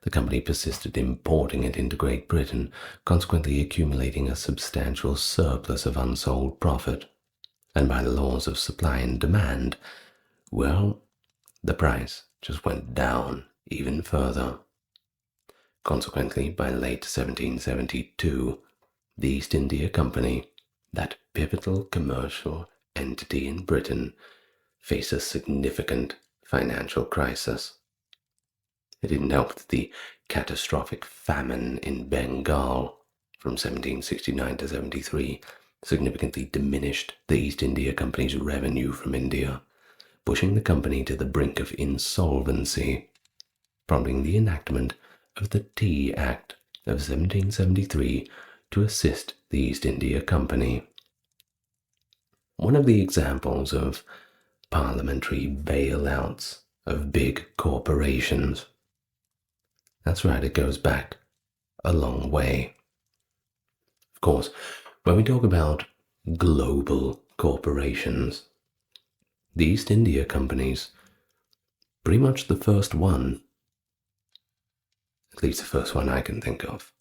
The company persisted importing it into Great Britain, consequently accumulating a substantial surplus of unsold profit. And by the laws of supply and demand, well, the price just went down even further. Consequently, by late 1772, the East India Company, that pivotal commercial entity in Britain, faced a significant financial crisis. It didn't help that the catastrophic famine in Bengal from 1769 to 73 significantly diminished the East India Company's revenue from India, pushing the company to the brink of insolvency, prompting the enactment of the Tea Act of 1773 to assist the East India Company. One of the examples of parliamentary bailouts of big corporations. That's right, it goes back a long way. Of course, when we talk about global corporations, the East India Company's pretty much the first one, at least the first one I can think of.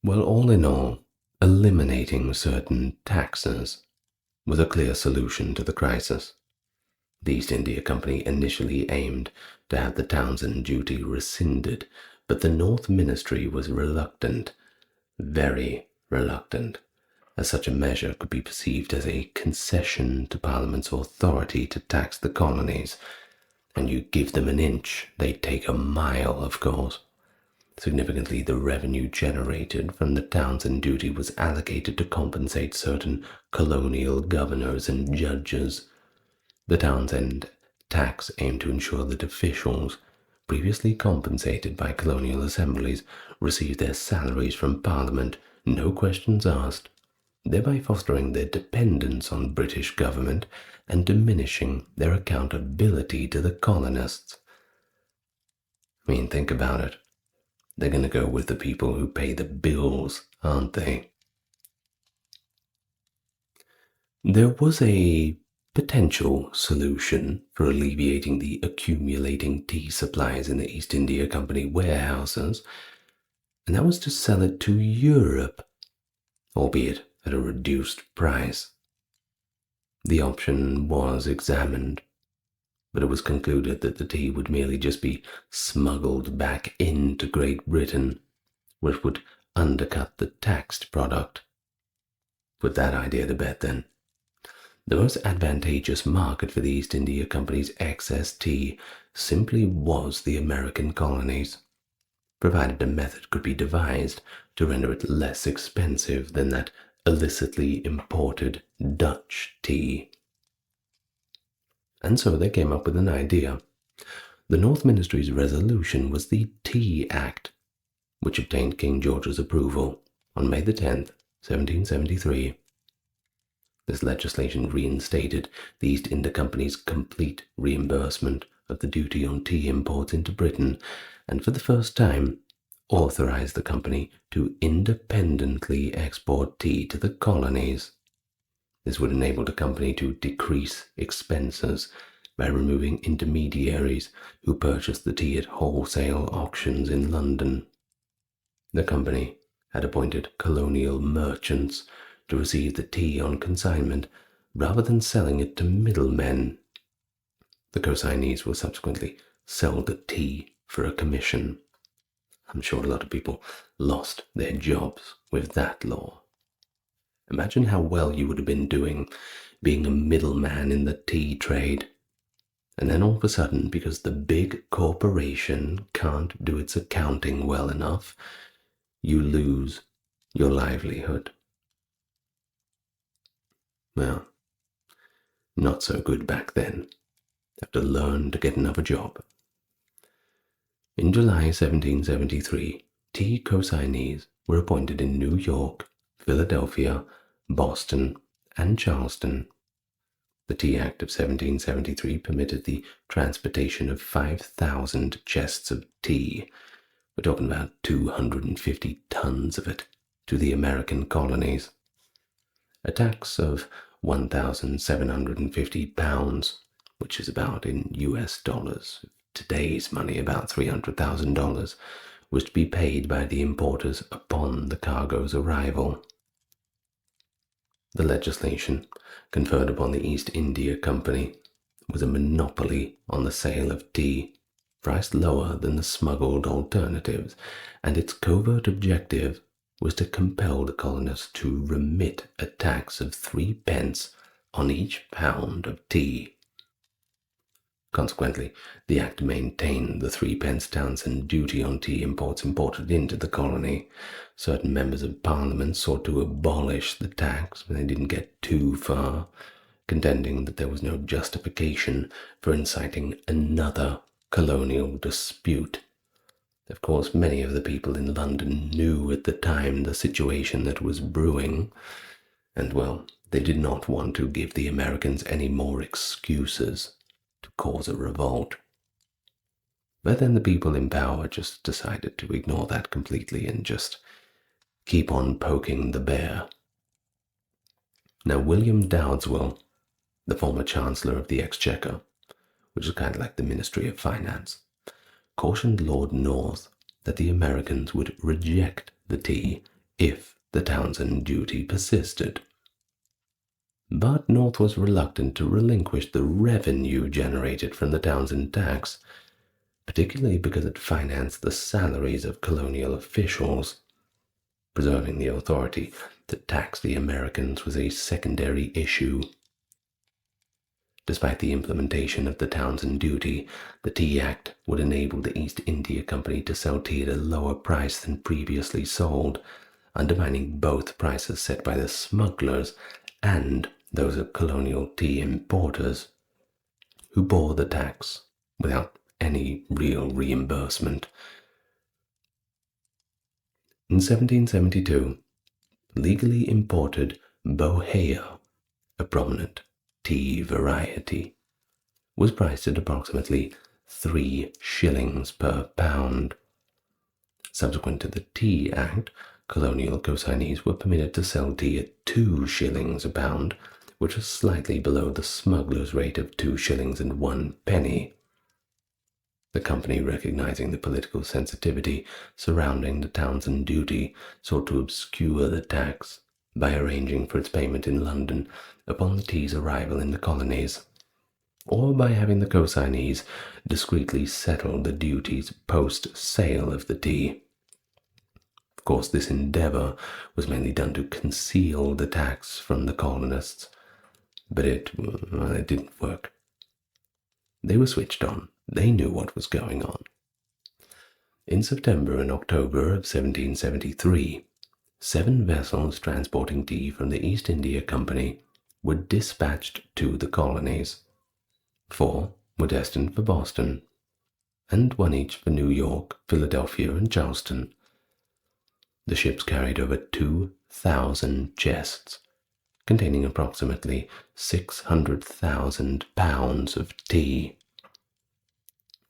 Well, all in all, eliminating certain taxes was a clear solution to the crisis. The East India Company initially aimed to have the Townshend duty rescinded, but the North Ministry was reluctant, very reluctant, as such a measure could be perceived as a concession to Parliament's authority to tax the colonies, and you give them an inch, they'd take a mile, of course. Significantly, the revenue generated from the Townshend duty was allocated to compensate certain colonial governors and judges. The Townshend tax aimed to ensure that officials previously compensated by colonial assemblies received their salaries from Parliament, no questions asked, thereby fostering their dependence on British government and diminishing their accountability to the colonists. I mean, think about it. They're going to go with the people who pay the bills, aren't they? There was a potential solution for alleviating the accumulating tea supplies in the East India Company warehouses, and that was to sell it to Europe, albeit at a reduced price. The option was examined, but it was concluded that the tea would merely just be smuggled back into Great Britain, which would undercut the taxed product. Put that idea to bed then. The most advantageous market for the East India Company's excess tea simply was the American colonies, provided a method could be devised to render it less expensive than that illicitly imported Dutch tea. And so they came up with an idea. The North Ministry's resolution was the Tea Act, which obtained King George's approval on May the 10th, 1773. This legislation reinstated the East India Company's complete reimbursement of the duty on tea imports into Britain, and for the first time authorized the company to independently export tea to the colonies. This would enable the company to decrease expenses by removing intermediaries who purchased the tea at wholesale auctions in London. The company had appointed colonial merchants to receive the tea on consignment rather than selling it to middlemen. The consignees will subsequently sell the tea for a commission. I'm sure a lot of people lost their jobs with that law. Imagine how well you would have been doing being a middleman in the tea trade. And then all of a sudden, because the big corporation can't do its accounting well enough, you lose your livelihood. Well, not so good back then. Have to learn to get another job. In July 1773, tea consignees were appointed in New York, Philadelphia, Boston, and Charleston. The Tea Act of 1773 permitted the transportation of 5,000 chests of tea, we're talking about 250 tons of it, to the American colonies. A tax of 1,750 pounds, which is about in US dollars, today's money about $300,000, was to be paid by the importers upon the cargo's arrival. The legislation conferred upon the East India Company was a monopoly on the sale of tea, priced lower than the smuggled alternatives, and its covert objective was to compel the colonists to remit a tax of 3 pence on each pound of tea. Consequently, the Act maintained the 3 pence Townsend duty on tea imports imported into the colony. Certain members of Parliament sought to abolish the tax, but they didn't get too far, contending that there was no justification for inciting another colonial dispute. Of course, many of the people in London knew at the time the situation that was brewing, and, well, they did not want to give the Americans any more excuses to cause a revolt. But then the people in power just decided to ignore that completely and just keep on poking the bear. Now, William Dowdeswell, the former Chancellor of the Exchequer, which is kind of like the Ministry of Finance, cautioned Lord North that the Americans would reject the tea if the Townsend duty persisted. But North was reluctant to relinquish the revenue generated from the Townsend tax, particularly because it financed the salaries of colonial officials. Preserving the authority to tax the Americans was a secondary issue. Despite the implementation of the Townsend duty, the Tea Act would enable the East India Company to sell tea at a lower price than previously sold, undermining both prices set by the smugglers and those of colonial tea importers, who bore the tax without any real reimbursement. In 1772, legally imported Bohea, a prominent tea variety, was priced at approximately 3 shillings per pound. Subsequent to the Tea Act, colonial consignees were permitted to sell tea at 2 shillings a pound, which was slightly below the smuggler's rate of 2 shillings and 1 penny. The company, recognizing the political sensitivity surrounding the Townsend duty, sought to obscure the tax by arranging for its payment in London upon the tea's arrival in the colonies, or by having the consignees discreetly settle the duties post-sale of the tea. Of course, this endeavor was mainly done to conceal the tax from the colonists, but it didn't work. They were switched on. They knew what was going on. In September and October of 1773, 7 vessels transporting tea from the East India Company were dispatched to the colonies. 4 were destined for Boston, and 1 each for New York, Philadelphia, and Charleston. The ships carried over 2,000 chests, containing approximately 600,000 pounds of tea.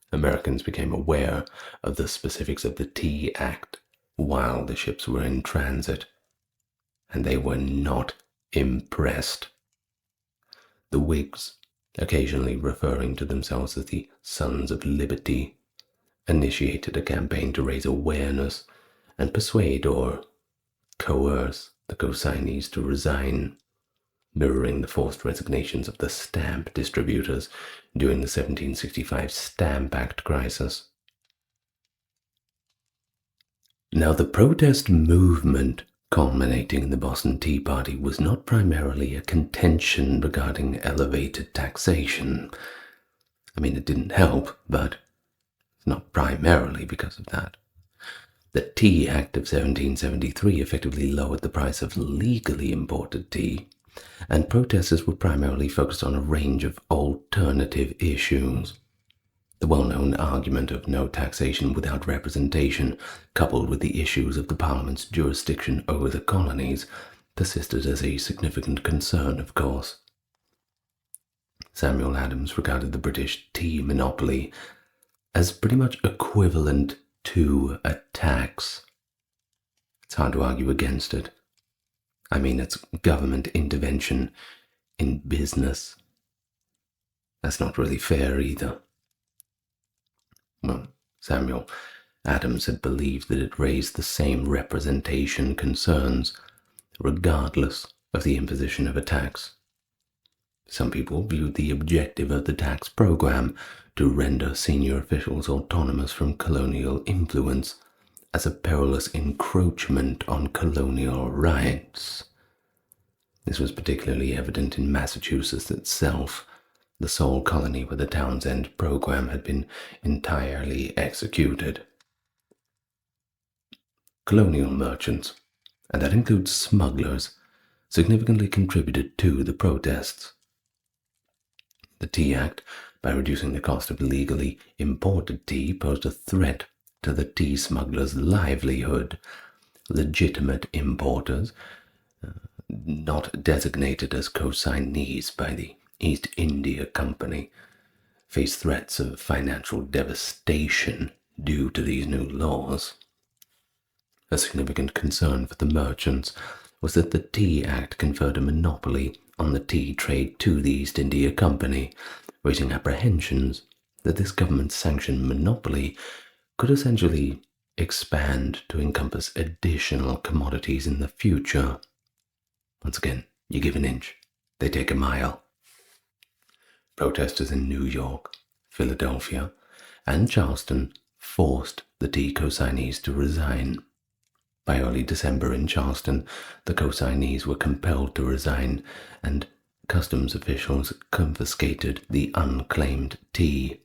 Americans became aware of the specifics of the Tea Act while the ships were in transit, and they were not impressed. The Whigs, occasionally referring to themselves as the Sons of Liberty, initiated a campaign to raise awareness and persuade or coerce the consignees to resign, mirroring the forced resignations of the stamp distributors during the 1765 Stamp Act crisis. Now, the protest movement culminating in the Boston Tea Party was not primarily a contention regarding elevated taxation. I mean, it didn't help, but not primarily because of that. The Tea Act of 1773 effectively lowered the price of legally imported tea, and protesters were primarily focused on a range of alternative issues. The well-known argument of no taxation without representation, coupled with the issues of the Parliament's jurisdiction over the colonies, persisted as a significant concern, of course. Samuel Adams regarded the British tea monopoly as pretty much equivalent to a tax. It's hard to argue against it. I mean, it's government intervention in business. That's not really fair either. Well, Samuel Adams had believed that it raised the same representation concerns, regardless of the imposition of a tax. Some people viewed the objective of the tax program to render senior officials autonomous from colonial influence as a perilous encroachment on colonial rights. This was particularly evident in Massachusetts itself, the sole colony where the Townsend program had been entirely executed. Colonial merchants, and that includes smugglers, significantly contributed to the protests. The Tea Act, by reducing the cost of illegally imported tea, posed a threat to the tea smugglers' livelihood. Legitimate importers, not designated as consignees by the East India Company, faced threats of financial devastation due to these new laws. A significant concern for the merchants was that the Tea Act conferred a monopoly on the tea trade to the East India Company, raising apprehensions that this government-sanctioned monopoly could essentially expand to encompass additional commodities in the future. Once again, you give an inch, they take a mile. Protesters in New York, Philadelphia, and Charleston forced the tea consignees to resign. By early December in Charleston, the consignees were compelled to resign, and customs officials confiscated the unclaimed tea.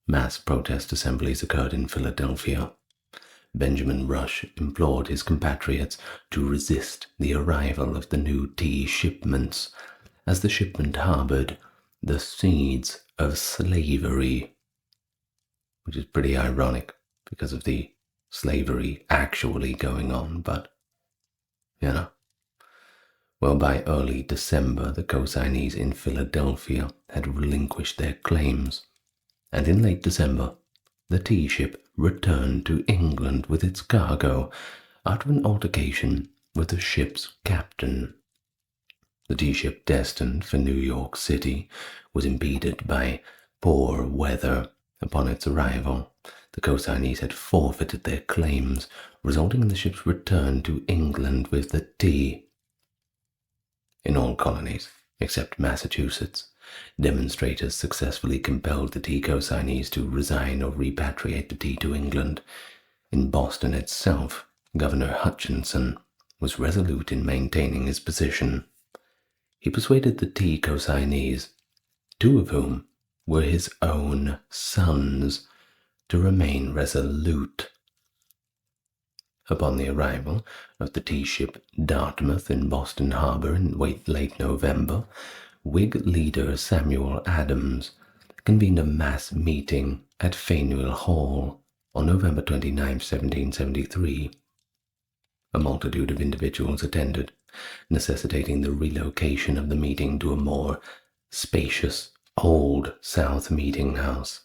Mass protest assemblies occurred in Philadelphia. Benjamin Rush implored his compatriots to resist the arrival of the new tea shipments, as the shipment harbored the seeds of slavery, which is pretty ironic because of the slavery actually going on, but, Well, by early December, the consignees in Philadelphia had relinquished their claims, and in late December, the tea ship returned to England with its cargo after an altercation with the ship's captain. The tea ship destined for New York City was impeded by poor weather upon its arrival. The consignees had forfeited their claims, resulting in the ship's return to England with the tea. In all colonies, except Massachusetts, demonstrators successfully compelled the tea consignees to resign or repatriate the tea to England. In Boston itself, Governor Hutchinson was resolute in maintaining his position. He persuaded the tea consignees, two of whom were his own sons, to remain resolute. Upon the arrival of the tea ship Dartmouth in Boston Harbor in late November, Whig leader Samuel Adams convened a mass meeting at Faneuil Hall on November 29, 1773. A multitude of individuals attended, necessitating the relocation of the meeting to a more spacious Old South meeting house.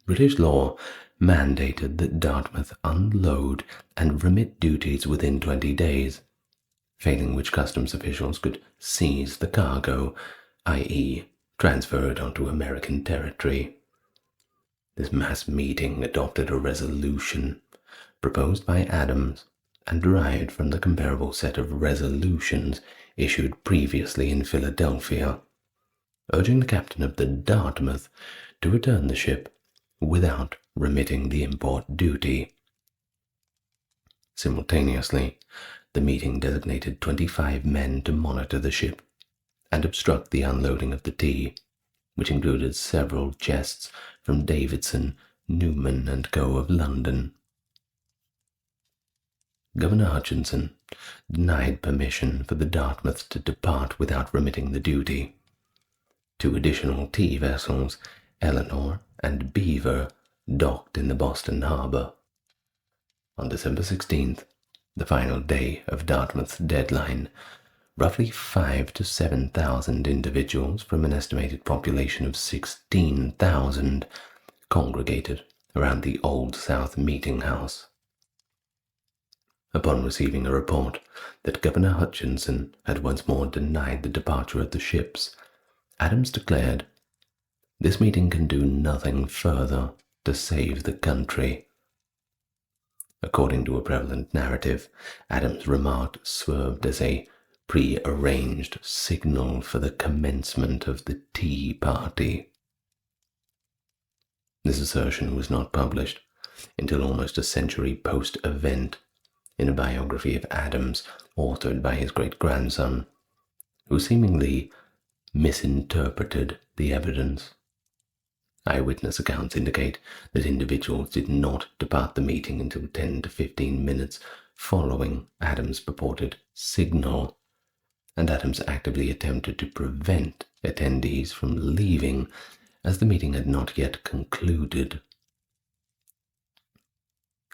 British law mandated that Dartmouth unload and remit duties within 20 days, failing which customs officials could seize the cargo, i.e., transfer it onto American territory. This mass meeting adopted a resolution proposed by Adams and derived from the comparable set of resolutions issued previously in Philadelphia, urging the captain of the Dartmouth to return the ship without remitting the import duty. Simultaneously, the meeting designated 25 men to monitor the ship and obstruct the unloading of the tea, which included several chests from Davidson, Newman, and Co. of London. Governor Hutchinson denied permission for the Dartmouth to depart without remitting the duty. Two additional tea vessels, Eleanor and Beaver, docked in the Boston harbor. On December 16th, the final day of Dartmouth's deadline, roughly 5,000 to 7,000 individuals from an estimated population of 16,000 congregated around the Old South Meeting House. Upon receiving a report that Governor Hutchinson had once more denied the departure of the ships, Adams declared, "This meeting can do nothing further to save the country." According to a prevalent narrative, Adams' remark served as a pre-arranged signal for the commencement of the Tea Party. This assertion was not published until almost a century post-event in a biography of Adams authored by his great-grandson, who seemingly misinterpreted the evidence. Eyewitness accounts indicate that individuals did not depart the meeting until 10 to 15 minutes following Adams' purported signal, and Adams actively attempted to prevent attendees from leaving as the meeting had not yet concluded.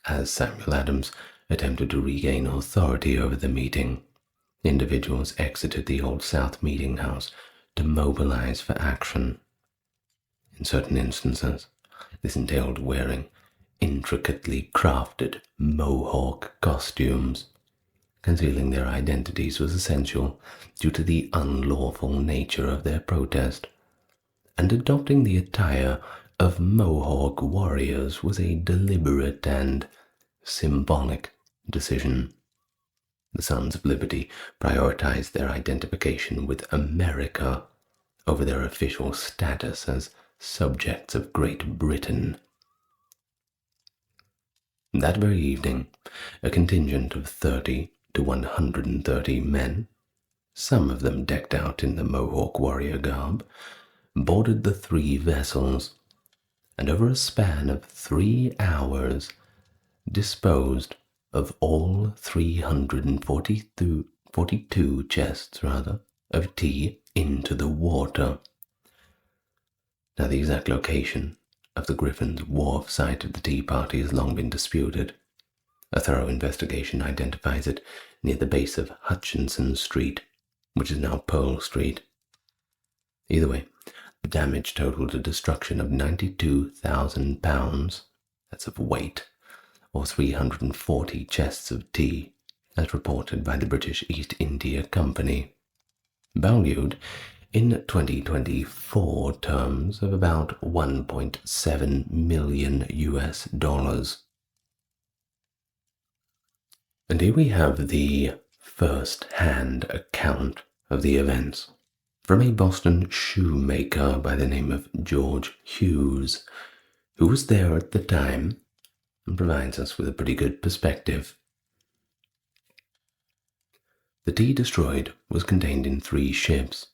As Samuel Adams attempted to regain authority over the meeting, individuals exited the Old South Meeting House to mobilize for action. In certain instances, this entailed wearing intricately crafted Mohawk costumes. Concealing their identities was essential due to the unlawful nature of their protest, and adopting the attire of Mohawk warriors was a deliberate and symbolic decision. The Sons of Liberty prioritized their identification with America over their official status as subjects of Great Britain. That very evening, a contingent of 30 to 130 men, some of them decked out in the Mohawk warrior garb, boarded the three vessels, and over a span of 3 hours disposed of all 342 chests of tea into the water. Now, the exact location of the Griffin's Wharf site of the Tea Party has long been disputed. A thorough investigation identifies it near the base of Hutchinson Street, which is now Pearl Street. Either way, the damage totaled a destruction of 92,000 pounds, that's of weight, or 340 chests of tea, as reported by the British East India Company, valued in 2024 terms of about $1.7 million. And here we have the first-hand account of the events from a Boston shoemaker by the name of George Hughes, who was there at the time and provides us with a pretty good perspective. The tea destroyed was contained in 3 ships,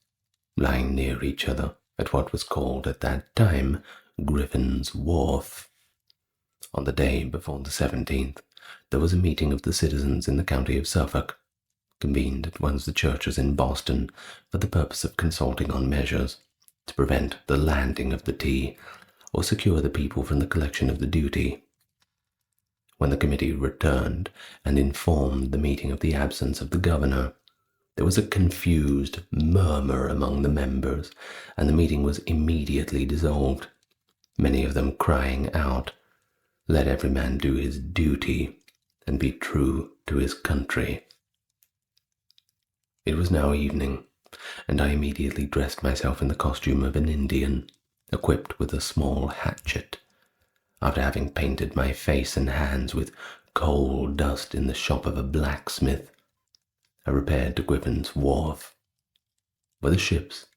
lying near each other at what was called at that time Griffin's Wharf. On the day before the 17th, there was a meeting of the citizens in the county of Suffolk, convened at one of the churches in Boston for the purpose of consulting on measures to prevent the landing of the tea or secure the people from the collection of the duty. When the committee returned and informed the meeting of the absence of the governor, there was a confused murmur among the members, and the meeting was immediately dissolved, many of them crying out, "Let every man do his duty and be true to his country." It was now evening, and I immediately dressed myself in the costume of an Indian, equipped with a small hatchet. After having painted my face and hands with coal dust in the shop of a blacksmith, I repaired to Griffin's Wharf, where the ships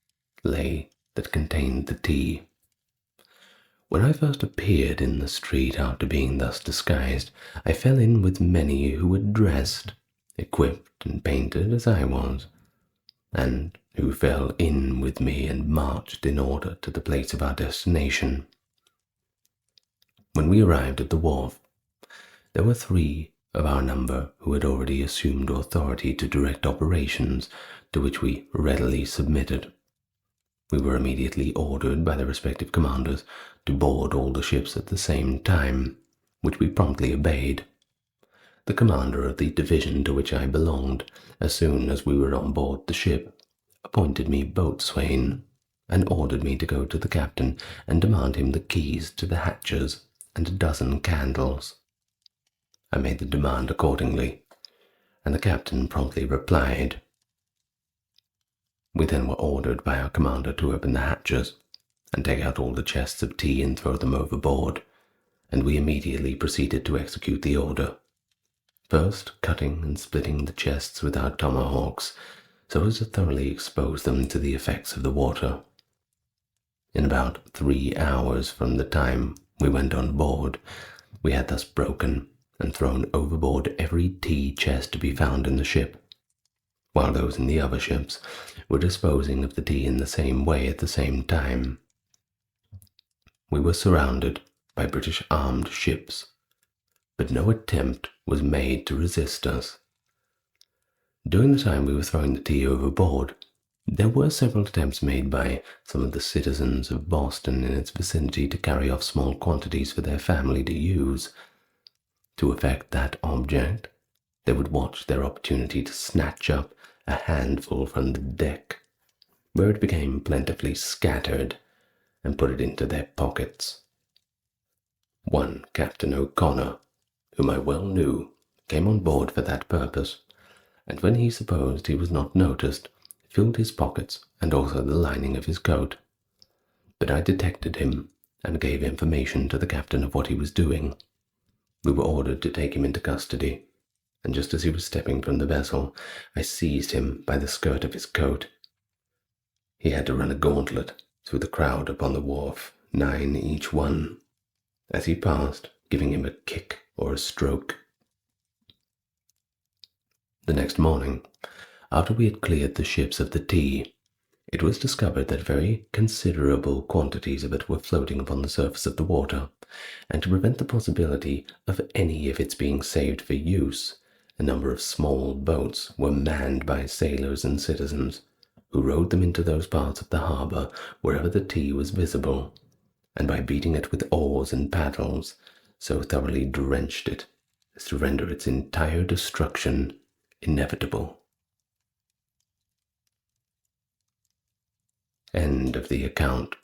lay that contained the tea. When I first appeared in the street after being thus disguised, I fell in with many who were dressed, equipped and painted as I was, and who fell in with me and marched in order to the place of our destination. When we arrived at the wharf, there were 3 of our number who had already assumed authority to direct operations, to which we readily submitted. We were immediately ordered by the respective commanders to board all the ships at the same time, which we promptly obeyed. The commander of the division to which I belonged, as soon as we were on board the ship, appointed me boatswain, and ordered me to go to the captain and demand him the keys to the hatches and a dozen candles. I made the demand accordingly, and the captain promptly replied. We then were ordered by our commander to open the hatches and take out all the chests of tea and throw them overboard, and we immediately proceeded to execute the order, first cutting and splitting the chests with our tomahawks so as to thoroughly expose them to the effects of the water. In about 3 hours from the time we went on board, we had thus broken and thrown overboard every tea chest to be found in the ship, while those in the other ships were disposing of the tea in the same way at the same time. We were surrounded by British armed ships, but no attempt was made to resist us. During the time we were throwing the tea overboard, there were several attempts made by some of the citizens of Boston and its vicinity to carry off small quantities for their family to use. To effect that object, they would watch their opportunity to snatch up a handful from the deck, where it became plentifully scattered, and put it into their pockets. One Captain O'Connor, whom I well knew, came on board for that purpose, and when he supposed he was not noticed, filled his pockets and also the lining of his coat. But I detected him and gave information to the captain of what he was doing. We were ordered to take him into custody, and just as he was stepping from the vessel, I seized him by the skirt of his coat. He had to run a gauntlet through the crowd upon the wharf, 9 each one, as he passed, giving him a kick or a stroke. The next morning, after we had cleared the ships of the tea, it was discovered that very considerable quantities of it were floating upon the surface of the water, and to prevent the possibility of any of its being saved for use, a number of small boats were manned by sailors and citizens, who rowed them into those parts of the harbor wherever the tea was visible, and by beating it with oars and paddles, so thoroughly drenched it as to render its entire destruction inevitable. End of the account.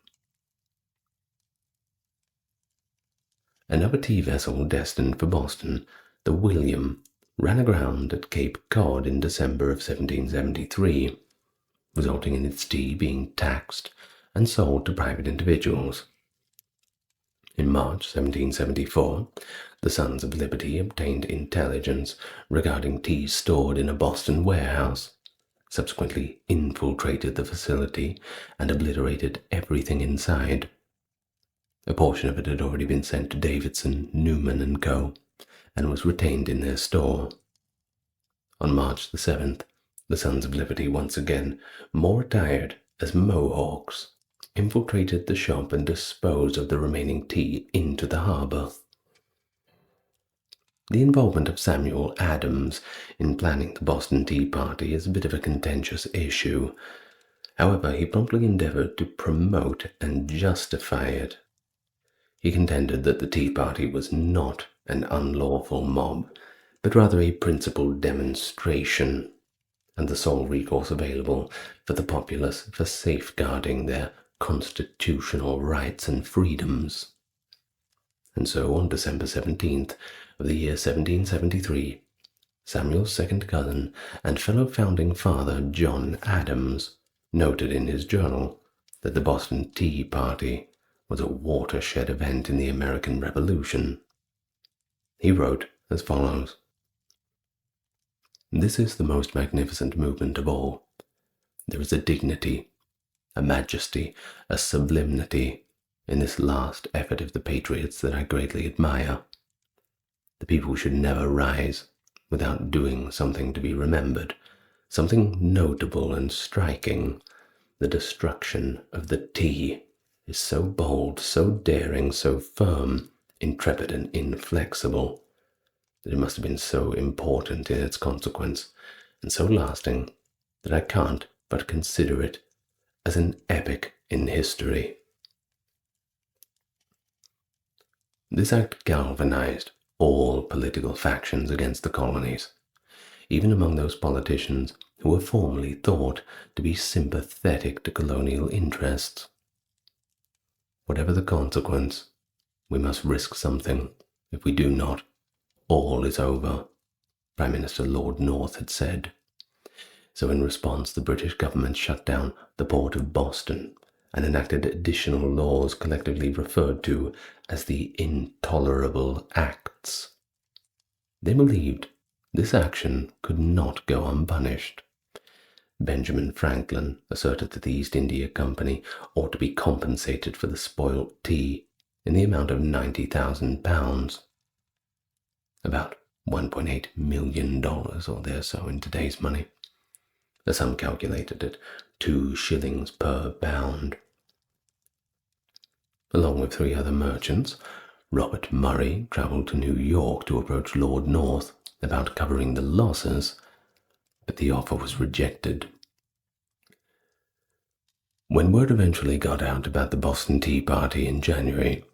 Another tea vessel destined for Boston, the William, ran aground at Cape Cod in December of 1773, resulting in its tea being taxed and sold to private individuals. In March 1774, the Sons of Liberty obtained intelligence regarding tea stored in a Boston warehouse, subsequently infiltrated the facility and obliterated everything inside. A portion of it had already been sent to Davidson, Newman and Co., and was retained in their store. On March the 7th, the Sons of Liberty once again, more attired as Mohawks, infiltrated the shop and disposed of the remaining tea into the harbor. The involvement of Samuel Adams in planning the Boston Tea Party is a bit of a contentious issue. However, he promptly endeavored to promote and justify it. He contended that the Tea Party was not an unlawful mob, but rather a principled demonstration, and the sole recourse available for the populace for safeguarding their constitutional rights and freedoms. And so on December 17th of the year 1773, Samuel's second cousin and fellow founding father John Adams noted in his journal that the Boston Tea Party was a watershed event in the American Revolution. He wrote as follows: "This is the most magnificent movement of all. There is a dignity, a majesty, a sublimity in this last effort of the patriots that I greatly admire. The people should never rise without doing something to be remembered, something notable and striking. The destruction of the tea is so bold, so daring, so firm, intrepid and inflexible, that it must have been so important in its consequence, and so lasting, that I can't but consider it as an epic in history. This act galvanized all political factions against the colonies, even among those politicians who were formerly thought to be sympathetic to colonial interests. Whatever the consequence, we must risk something. If we do not, all is over, Prime Minister Lord North had said. So in response, the British government shut down the port of Boston and enacted additional laws collectively referred to as the Intolerable Acts. They believed this action could not go unpunished. Benjamin Franklin asserted that the East India Company ought to be compensated for the spoilt tea in the amount of £90,000, about $1.8 million or there so in today's money. The sum calculated at 2 shillings per pound. Along with 3 other merchants, Robert Murray travelled to New York to approach Lord North about covering the losses, but the offer was rejected. When word eventually got out about the Boston Tea Party in January,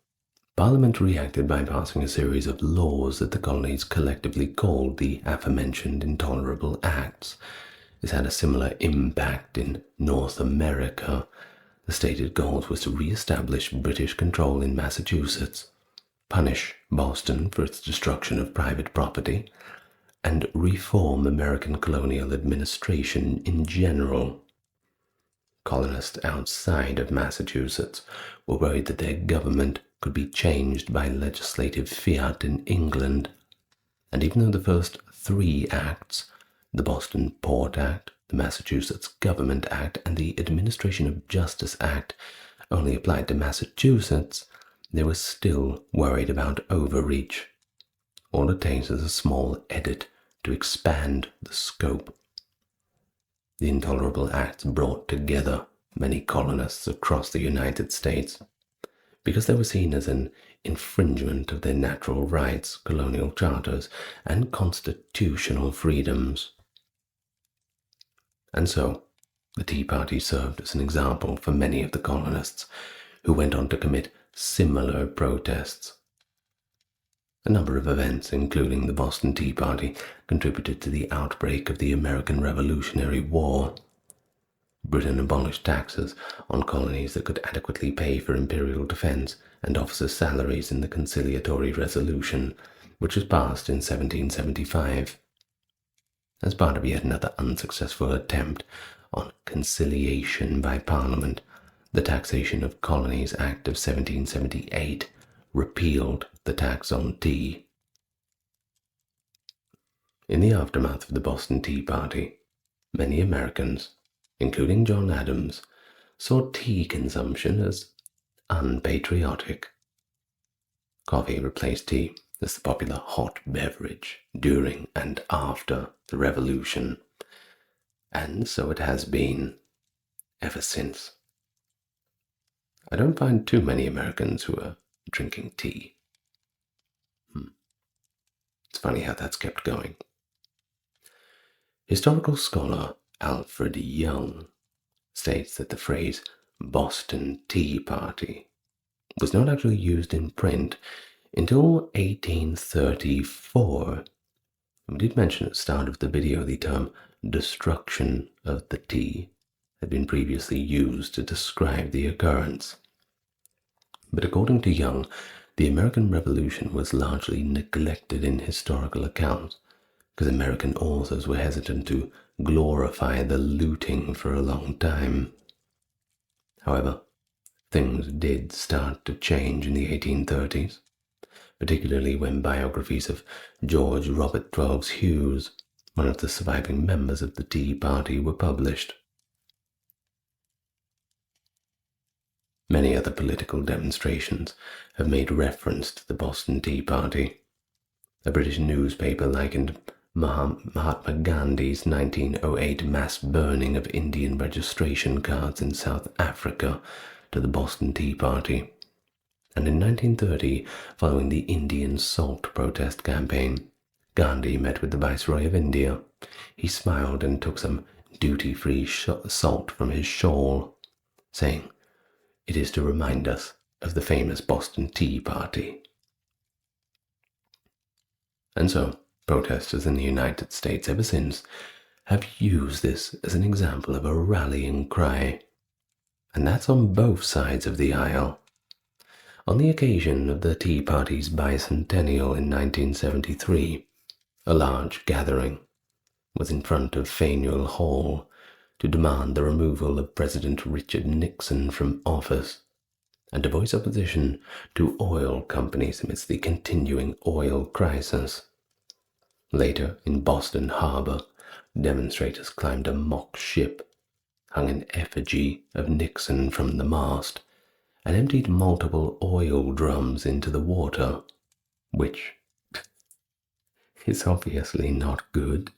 Parliament reacted by passing a series of laws that the colonies collectively called the aforementioned Intolerable Acts. This had a similar impact in North America. The stated goals was to re-establish British control in Massachusetts, punish Boston for its destruction of private property, and reform American colonial administration in general. Colonists outside of Massachusetts were worried that their government could be changed by legislative fiat in England, and even though the first 3 acts, the Boston Port Act, the Massachusetts Government Act, and the Administration of Justice Act, only applied to Massachusetts, they were still worried about overreach. All it takes is a small edit to expand the scope. The Intolerable Acts brought together many colonists across the United States because they were seen as an infringement of their natural rights, colonial charters, and constitutional freedoms. And so, the Tea Party served as an example for many of the colonists who went on to commit similar protests. A number of events, including the Boston Tea Party, contributed to the outbreak of the American Revolutionary War. Britain abolished taxes on colonies that could adequately pay for imperial defense and officers' salaries in the Conciliatory Resolution, which was passed in 1775. As part of yet another unsuccessful attempt on conciliation by Parliament, the Taxation of Colonies Act of 1778 repealed the tax on tea. In the aftermath of the Boston Tea Party, many Americans, including John Adams, saw tea consumption as unpatriotic. Coffee replaced tea as the popular hot beverage during and after the Revolution, and so it has been ever since. I don't find too many Americans who are drinking tea. It's funny how that's kept going. Historical scholar Alfred Young states that the phrase Boston Tea Party was not actually used in print until 1834. We did mention at the start of the video the term destruction of the tea had been previously used to describe the occurrence. But according to Young, the American Revolution was largely neglected in historical accounts because American authors were hesitant to glorify the looting for a long time. However, things did start to change in the 1830s, particularly when biographies of George Robert Twelves Hughes, one of the surviving members of the Tea Party, were published. Many other political demonstrations have made reference to the Boston Tea Party. A British newspaper likened Mahatma Gandhi's 1908 mass burning of Indian registration cards in South Africa to the Boston Tea Party. And in 1930, following the Indian salt protest campaign, Gandhi met with the Viceroy of India. He smiled and took some duty-free salt from his shawl. saying it is to remind us of the famous Boston Tea Party. And so, protesters in the United States ever since have used this as an example of a rallying cry, and that's on both sides of the aisle. On the occasion of the Tea Party's bicentennial in 1973, a large gathering was in front of Faneuil Hall to demand the removal of President Richard Nixon from office and to voice opposition to oil companies amidst the continuing oil crisis. Later, in Boston Harbor, demonstrators climbed a mock ship, hung an effigy of Nixon from the mast, and emptied multiple oil drums into the water, which is obviously not good.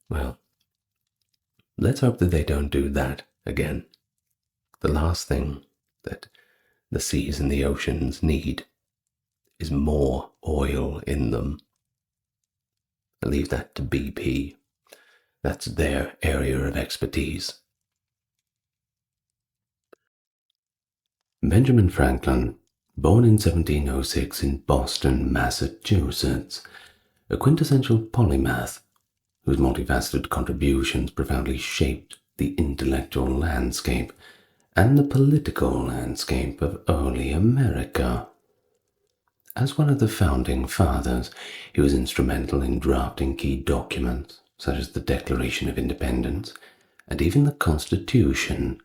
Well, let's hope that they don't do that again. The last thing that the seas and the oceans need is more oil in them. I leave that to BP. That's their area of expertise. Benjamin Franklin, born in 1706 in Boston, Massachusetts, a quintessential polymath whose multifaceted contributions profoundly shaped the intellectual landscape and the political landscape of early America. As one of the founding fathers, he was instrumental in drafting key documents such as the Declaration of Independence and even the Constitution.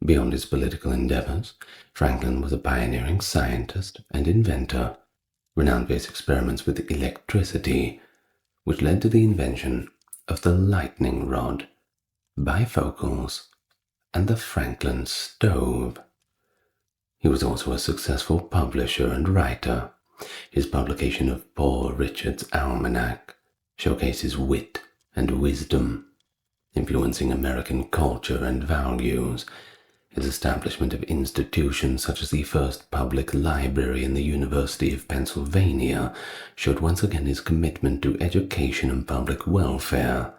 Beyond his political endeavors, Franklin was a pioneering scientist and inventor, renowned for his experiments with electricity, which led to the invention of the lightning rod, bifocals, and the Franklin stove. He was also a successful publisher and writer. His publication of Poor Richard's Almanac showcases wit and wisdom, influencing American culture and values. His establishment of institutions such as the first public library in the University of Pennsylvania showed once again his commitment to education and public welfare.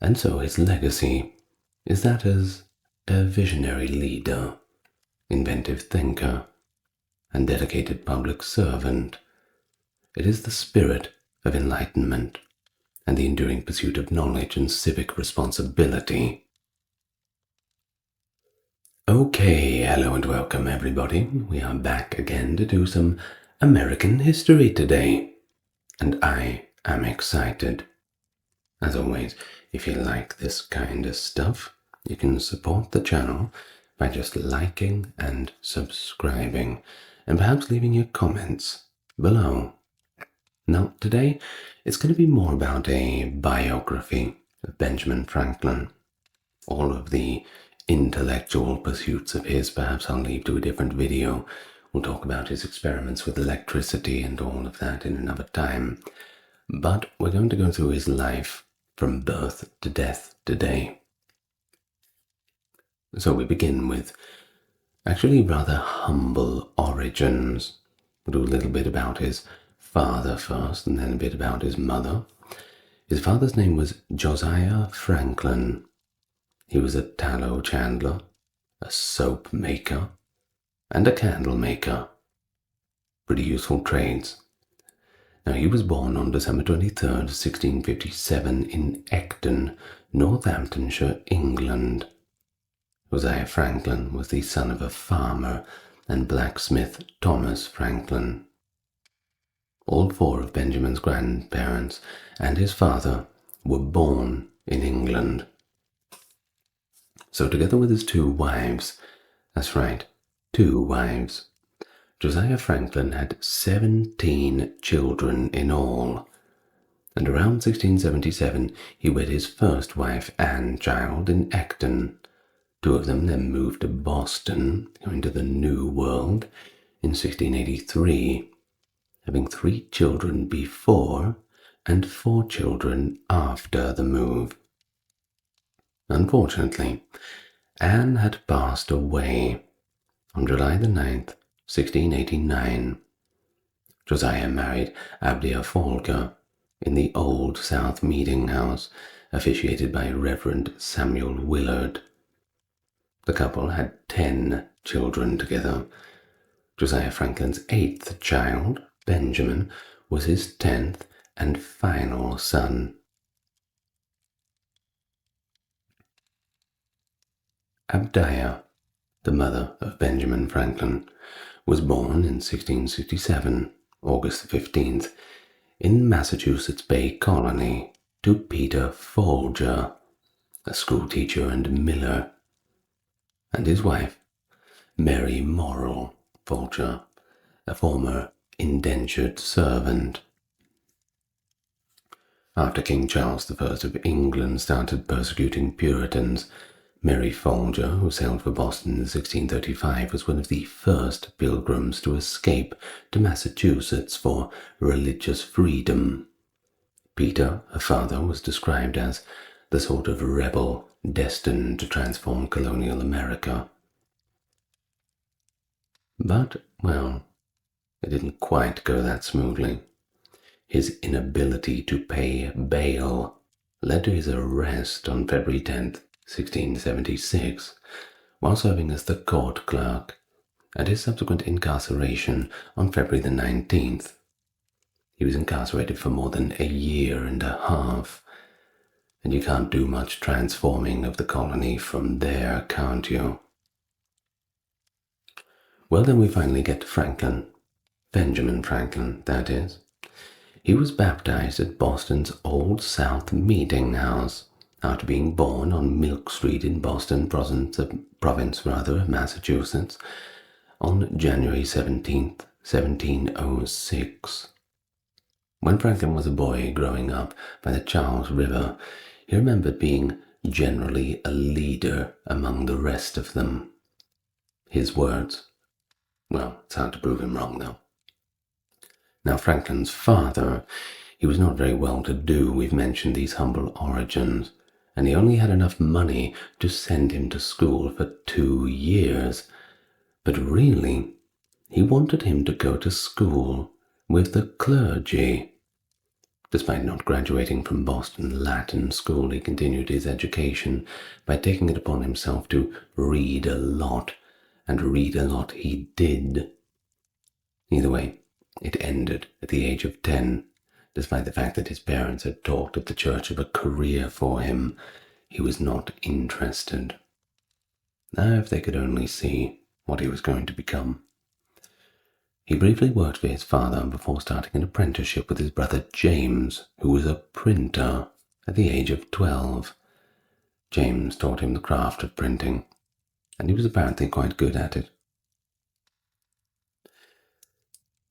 And so his legacy is that as a visionary leader, inventive thinker, and dedicated public servant. It is the spirit of enlightenment and the enduring pursuit of knowledge and civic responsibility. Okay, hello and welcome everybody. We are back again to do some American history today, and I am excited. As always, if you like this kind of stuff, you can support the channel by just liking and subscribing, and perhaps leaving your comments below. Now, today, it's going to be more about a biography of Benjamin Franklin. All of the intellectual pursuits of his perhaps I'll leave to a different video. We'll talk about his experiments with electricity and all of that in another time. But we're going to go through his life from birth to death today. So we begin with actually rather humble origins. We'll do a little bit about his father first and then a bit about his mother. His father's name was Josiah Franklin. He was a tallow chandler, a soap maker, and a candle maker. Pretty useful trades. Now, he was born on December 23rd, 1657 in Ecton, Northamptonshire, England. Josiah Franklin was the son of a farmer and blacksmith Thomas Franklin. All four of Benjamin's grandparents and his father were born in England. So together with his two wives, that's right, two wives, Josiah Franklin had 17 children in all, and around 1677 he wed his first wife, Anne Child, in Ecton. Two of them then moved to Boston, going to the New World, in 1683, having 3 children before and 4 children after the move. Unfortunately, Anne had passed away on July the 9th, 1689. Josiah married Abdia Folger in the Old South Meeting House, officiated by Reverend Samuel Willard, The couple had 10 children together. Josiah Franklin's 8th child, Benjamin, was his 10th and final son. Abdiah, the mother of Benjamin Franklin, was born in 1667, August 15th, in Massachusetts Bay Colony to Peter Folger, a schoolteacher and miller, and his wife, Mary Morrill Folger, a former indentured servant. After King Charles I of England started persecuting Puritans, Mary Folger, who sailed for Boston in 1635, was one of the first pilgrims to escape to Massachusetts for religious freedom. Peter, her father, was described as the sort of rebel destined to transform colonial America. But, well, it didn't quite go that smoothly. His inability to pay bail led to his arrest on February 10th, 1676, while serving as the court clerk, and his subsequent incarceration on February the 19th. He was incarcerated for more than a year and a half, and you can't do much transforming of the colony from there, can't you? Well, then we finally get to Franklin. Benjamin Franklin, that is. He was baptized at Boston's Old South Meeting House after being born on Milk Street in Boston, province of Massachusetts, on January 17th, 1706. When Franklin was a boy growing up by the Charles River, he remembered being generally a leader among the rest of them. His words. Well, it's hard to prove him wrong, though. Now, Franklin's father, he was not very well to do. We've mentioned these humble origins, and he only had enough money to send him to school for 2 years. But really, he wanted him to go to school with the clergy. Despite not graduating from Boston Latin School, he continued his education by taking it upon himself to read a lot, and read a lot he did. Either way, it ended at the age of 10. Despite the fact that his parents had talked at the church of a career for him, he was not interested. Now, if they could only see what he was going to become. He briefly worked for his father before starting an apprenticeship with his brother James, who was a printer, at the age of 12. James taught him the craft of printing, and he was apparently quite good at it.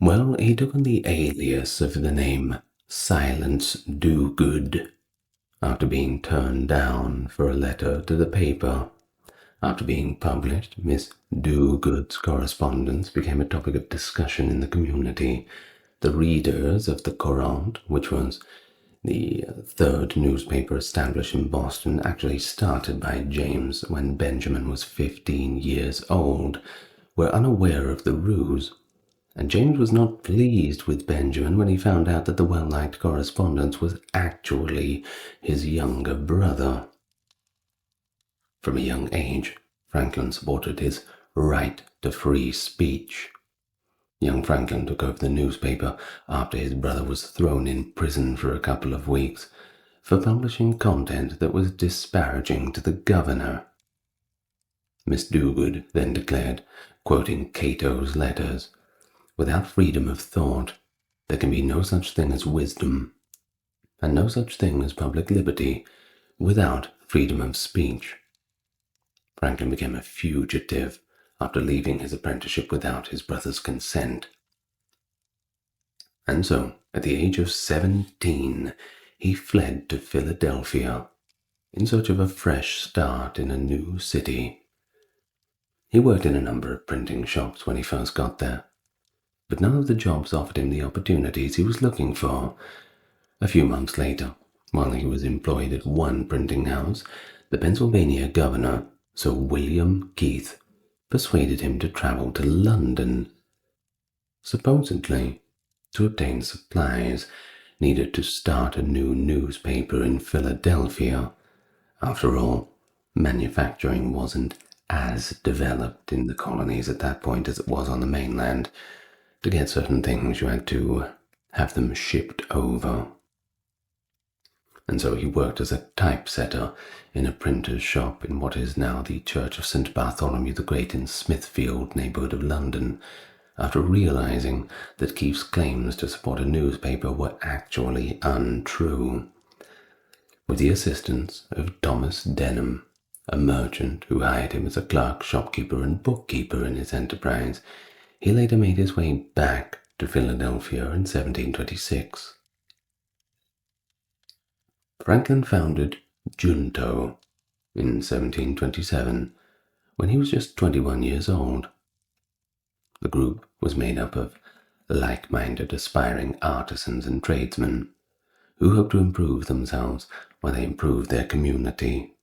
Well, he took on the alias of the name Silence Do-Good after being turned down for a letter to the paper. After being published, Miss Do-Good's correspondence became a topic of discussion in the community. The readers of the Courant, which was the third newspaper established in Boston, actually started by James when Benjamin was 15 years old, were unaware of the ruse, and James was not pleased with Benjamin when he found out that the well-liked correspondence was actually his younger brother. From a young age, Franklin supported his right to free speech. Young Franklin took over the newspaper after his brother was thrown in prison for a couple of weeks for publishing content that was disparaging to the governor. Miss Do-Good then declared, quoting Cato's letters, "Without freedom of thought, there can be no such thing as wisdom, and no such thing as public liberty without freedom of speech." Franklin became a fugitive after leaving his apprenticeship without his brother's consent. And so, at the age of 17, he fled to Philadelphia in search of a fresh start in a new city. He worked in a number of printing shops when he first got there, but none of the jobs offered him the opportunities he was looking for. A few months later, while he was employed at one printing house, the Pennsylvania governor, Sir William Keith, persuaded him to travel to London, supposedly to obtain supplies needed to start a new newspaper in Philadelphia. After all, manufacturing wasn't as developed in the colonies at that point as it was on the mainland. To get certain things, you had to have them shipped over. And so he worked as a typesetter in a printer's shop in what is now the Church of St. Bartholomew the Great in Smithfield neighbourhood of London, after realizing that Keefe's claims to support a newspaper were actually untrue. With the assistance of Thomas Denham, a merchant who hired him as a clerk, shopkeeper, and bookkeeper in his enterprise, he later made his way back to Philadelphia in 1726. Franklin founded Junto in 1727 when he was just 21 years old. The group was made up of like-minded aspiring artisans and tradesmen who hoped to improve themselves while they improved their community.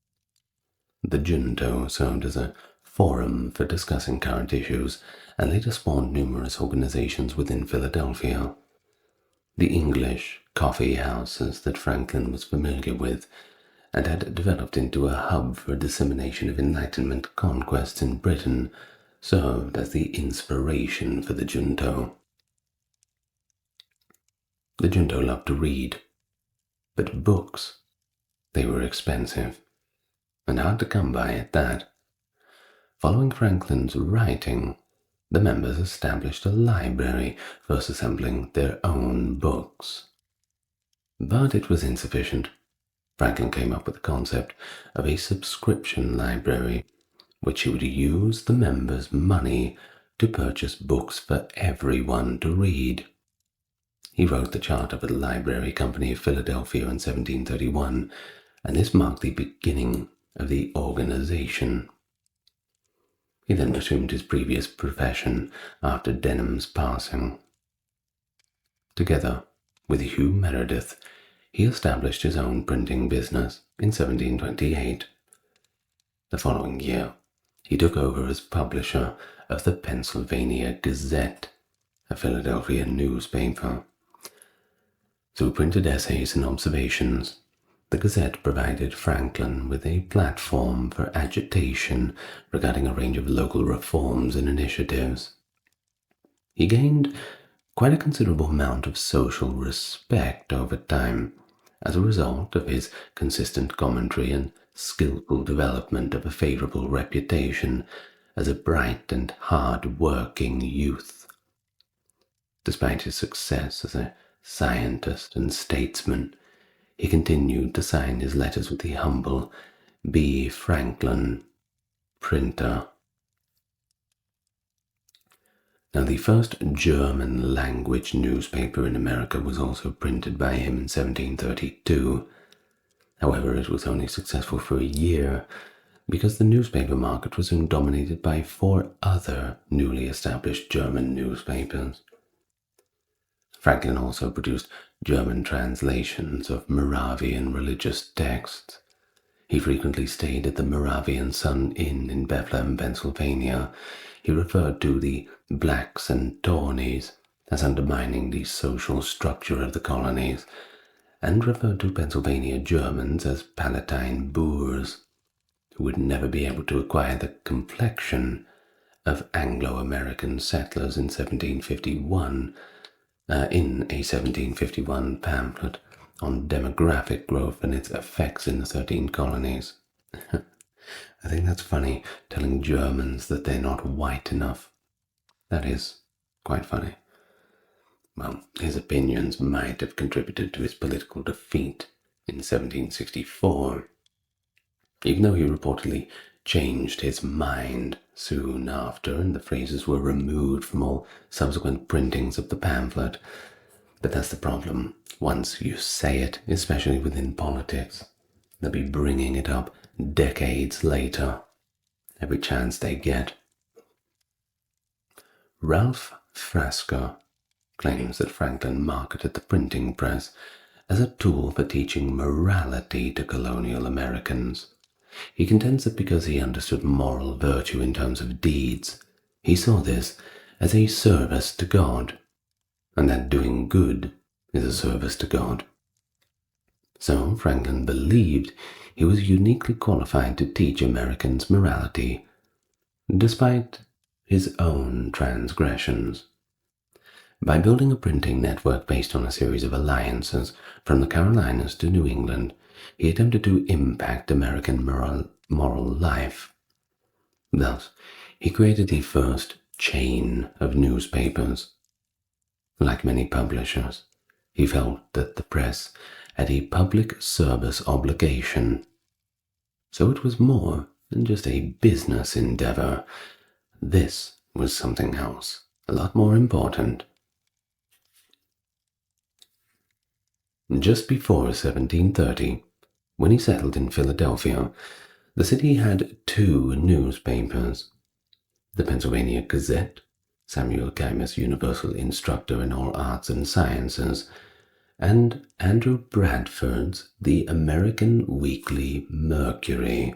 The Junto served as a forum for discussing current issues and later spawned numerous organizations within Philadelphia. The English coffee houses that Franklin was familiar with and had developed into a hub for dissemination of Enlightenment conquests in Britain served as the inspiration for the Junto. The Junto loved to read, but books, they were expensive, and hard to come by at that. Following Franklin's writing, the members established a library, first assembling their own books. But it was insufficient. Franklin came up with the concept of a subscription library, which he would use the members' money to purchase books for everyone to read. He wrote the charter for the Library Company of Philadelphia in 1731, and this marked the beginning of the organization. He then resumed his previous profession after Denham's passing. Together with Hugh Meredith, he established his own printing business in 1728. The following year, he took over as publisher of the Pennsylvania Gazette, a Philadelphia newspaper. Through printed essays and observations, the Gazette provided Franklin with a platform for agitation regarding a range of local reforms and initiatives. He gained quite a considerable amount of social respect over time as a result of his consistent commentary and skillful development of a favorable reputation as a bright and hard-working youth. Despite his success as a scientist and statesman, he continued to sign his letters with the humble B. Franklin, printer. Now, the first German-language newspaper in America was also printed by him in 1732. However, it was only successful for a year because the newspaper market was soon dominated by 4 other newly established German newspapers. Franklin also produced German translations of Moravian religious texts. He frequently stayed at the Moravian Sun Inn in Bethlehem, Pennsylvania. He referred to the blacks and tawnies as undermining the social structure of the colonies, and referred to Pennsylvania Germans as Palatine Boers, who would never be able to acquire the complexion of Anglo-American settlers in 1751, in a 1751 pamphlet on demographic growth and its effects in the 13 colonies. I think that's funny, telling Germans that they're not white enough. That is quite funny. Well, his opinions might have contributed to his political defeat in 1764, even though he reportedly changed his mind soon after, and the phrases were removed from all subsequent printings of the pamphlet. But that's the problem. Once you say it, especially within politics, they'll be bringing it up decades later, every chance they get. Ralph Frasca claims that Franklin marketed the printing press as a tool for teaching morality to colonial Americans. He contends that because he understood moral virtue in terms of deeds, he saw this as a service to God, and that doing good is a service to God. So Franklin believed he was uniquely qualified to teach Americans morality despite his own transgressions. By building a printing network based on a series of alliances from the Carolinas to New England, he attempted to impact American moral life. Thus, he created the first chain of newspapers. Like many publishers, he felt that the press had a public service obligation. So it was more than just a business endeavor. This was something else, a lot more important. Just before 1730, when he settled in Philadelphia, the city had two newspapers: the Pennsylvania Gazette, Samuel Gaimus Universal Instructor in All Arts and Sciences, and Andrew Bradford's The American Weekly Mercury.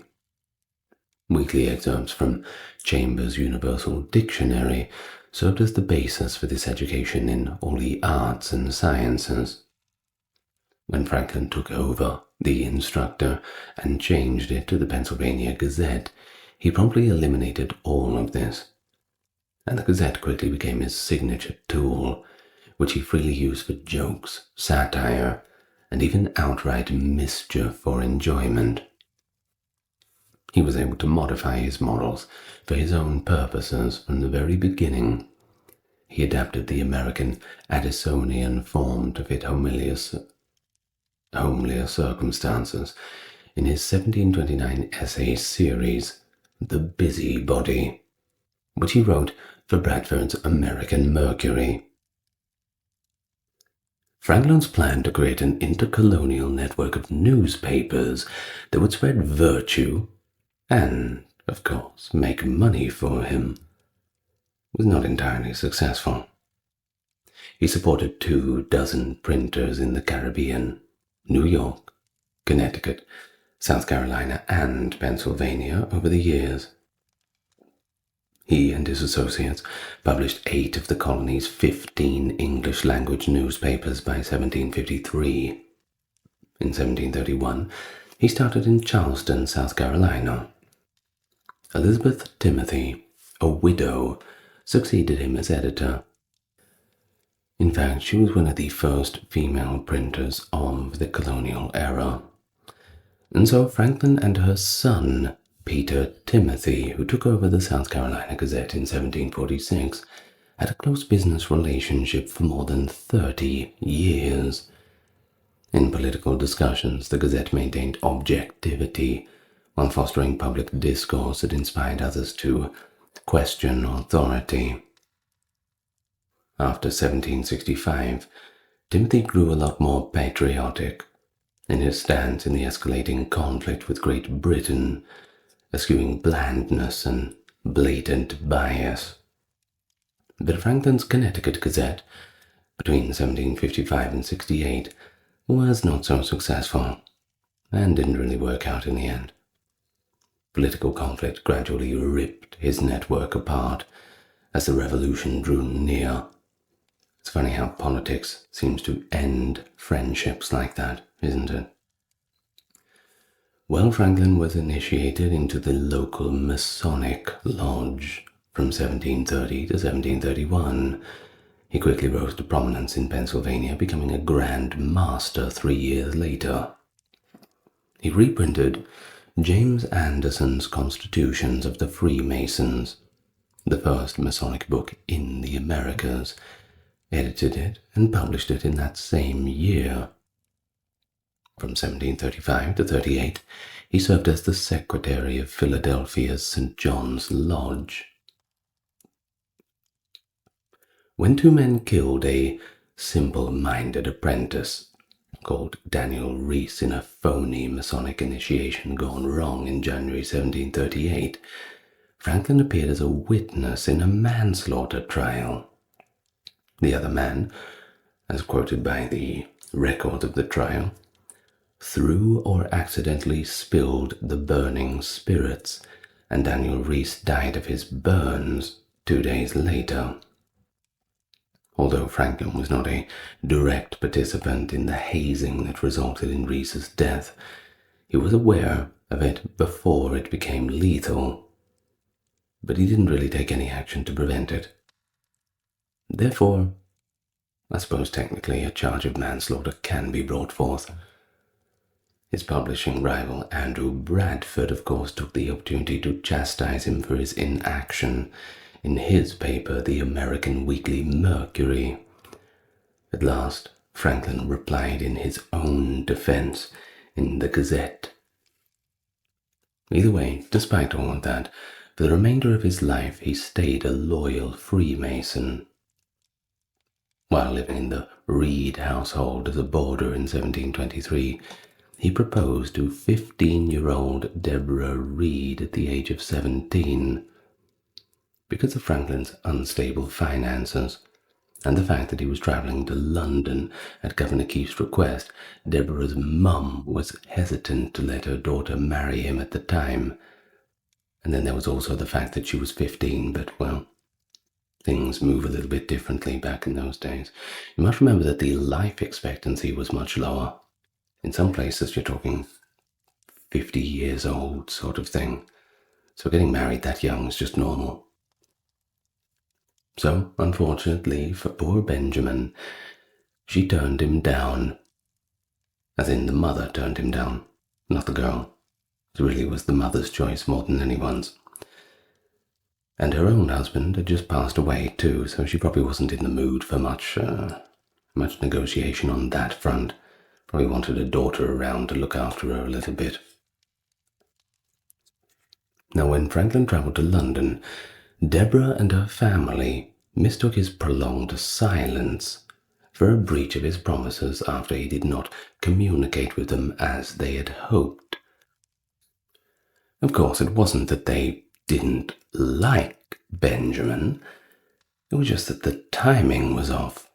Weekly excerpts from Chambers' Universal Dictionary served as the basis for this education in all the arts and sciences. When Franklin took over the Instructor and changed it to the Pennsylvania Gazette, he promptly eliminated all of this, and the Gazette quickly became his signature tool, which he freely used for jokes, satire, and even outright mischief or enjoyment. He was able to modify his morals for his own purposes from the very beginning. He adapted the American Addisonian form to fit homelier circumstances in his 1729 essay series, The Busybody, which he wrote for Bradford's American Mercury. Franklin's plan to create an intercolonial network of newspapers that would spread virtue and, of course, make money for him was not entirely successful. He supported 24 printers in the Caribbean, New York, Connecticut, South Carolina, and Pennsylvania over the years. He and his associates published 8 of the colony's 15 English-language newspapers by 1753. In 1731, he started in Charleston, South Carolina. Elizabeth Timothy, a widow, succeeded him as editor. In fact, she was one of the first female printers of the colonial era. And so Franklin and her son, Peter Timothy, who took over the South Carolina Gazette in 1746, had a close business relationship for more than 30 years. In political discussions, the Gazette maintained objectivity while fostering public discourse that inspired others to question authority. After 1765, Timothy grew a lot more patriotic in his stance in the escalating conflict with Great Britain, eschewing blandness and blatant bias. But Franklin's Connecticut Gazette, between 1755 and 68, was not so successful, and didn't really work out in the end. Political conflict gradually ripped his network apart as the revolution drew near. It's funny how politics seems to end friendships like that, isn't it? Well, Franklin was initiated into the local Masonic Lodge from 1730 to 1731. He quickly rose to prominence in Pennsylvania, becoming a Grand Master 3 years later. He reprinted James Anderson's Constitutions of the Freemasons, the first Masonic book in the Americas, edited it and published it in that same year. From 1735 to 38, he served as the secretary of Philadelphia's St. John's Lodge. When 2 men killed a simple-minded apprentice called Daniel Reese in a phony Masonic initiation gone wrong in January 1738, Franklin appeared as a witness in a manslaughter trial. The other man, as quoted by the record of the trial, threw or accidentally spilled the burning spirits, and Daniel Reese died of his burns 2 days later. Although Franklin was not a direct participant in the hazing that resulted in Reese's death, he was aware of it before it became lethal. but he didn't really take any action to prevent it. Therefore, I suppose technically a charge of manslaughter can be brought forth. His publishing rival Andrew Bradford, of course, took the opportunity to chastise him for his inaction in his paper, the American Weekly Mercury. At last, Franklin replied in his own defense in the Gazette. Either way, despite all of that, for the remainder of his life he stayed a loyal Freemason. While living in the Reed household of the border in 1723, he proposed to 15-year-old Deborah Reed at the age of 17. Because of Franklin's unstable finances and the fact that he was traveling to London at Governor Keith's request, Deborah's mum was hesitant to let her daughter marry him at the time. And then there was also the fact that she was 15, but, well, things move a little bit differently back in those days. You must remember that the life expectancy was much lower. In some places, you're talking 50 years old sort of thing. So getting married that young is just normal. So, unfortunately for poor Benjamin, she turned him down. As in, the mother turned him down, not the girl. It really was the mother's choice more than anyone's. And her own husband had just passed away too, so she probably wasn't in the mood for much negotiation on that front. Probably wanted a daughter around to look after her a little bit. Now, when Franklin travelled to London, Deborah and her family mistook his prolonged silence for a breach of his promises after he did not communicate with them as they had hoped. Of course, it wasn't that they didn't like Benjamin, it was just that the timing was off.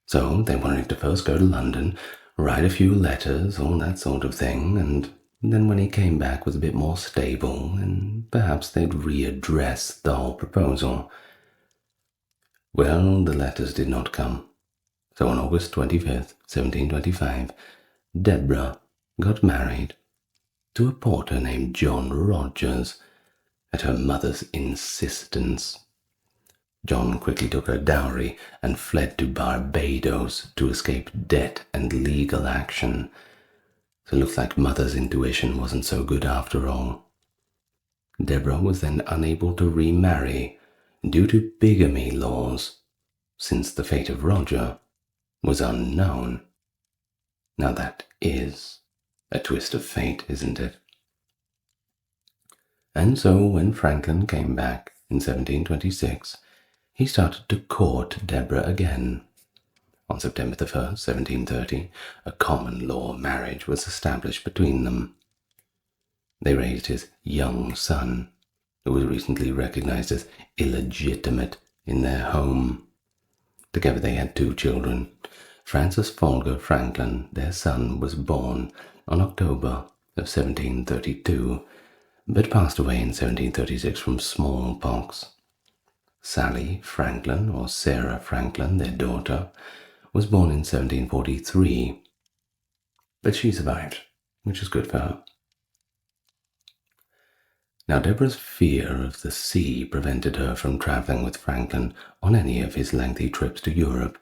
So they wanted to first go to London, write a few letters, all that sort of thing, and then when he came back was a bit more stable, and perhaps they'd readdress the whole proposal. Well, the letters did not come. So on August 25th, 1725, Deborah got married to a porter named John Rogers at her mother's insistence. John quickly took her dowry and fled to Barbados to escape debt and legal action. So it looks like mother's intuition wasn't so good after all. Deborah was then unable to remarry due to bigamy laws, since the fate of Roger was unknown. Now that is a twist of fate, isn't it? And so when Franklin came back in 1726, he started to court Deborah again. On September the 1st, 1730, a common law marriage was established between them. They raised his young son, who was recently recognized as illegitimate, in their home. Together they had 2 children. Francis Folger Franklin, their son, was born on October of 1732, but passed away in 1736 from smallpox. Sally Franklin, or Sarah Franklin, their daughter, was born in 1743, but she survived, which is good for her. Now, Deborah's fear of the sea prevented her from traveling with Franklin on any of his lengthy trips to Europe.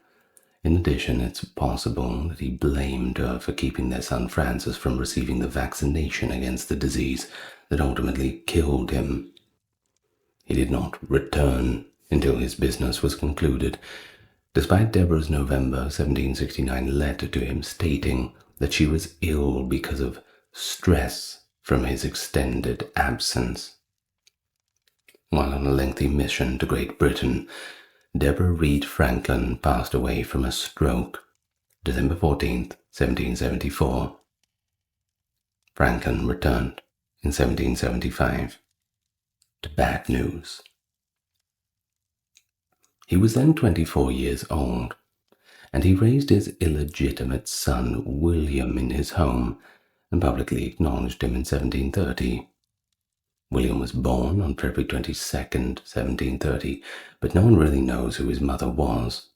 In addition, it's possible that he blamed her for keeping their son Francis from receiving the vaccination against the disease that ultimately killed him. He did not return until his business was concluded, despite Deborah's November 1769 letter to him stating that she was ill because of stress from his extended absence. While on a lengthy mission to Great Britain, Deborah Reed Franklin passed away from a stroke, December 14th, 1774. Franklin returned in 1775 to bad news. He was then 24 years old, and he raised his illegitimate son William in his home and publicly acknowledged him in 1730. William was born on February 22nd, 1730, but no one really knows who his mother was.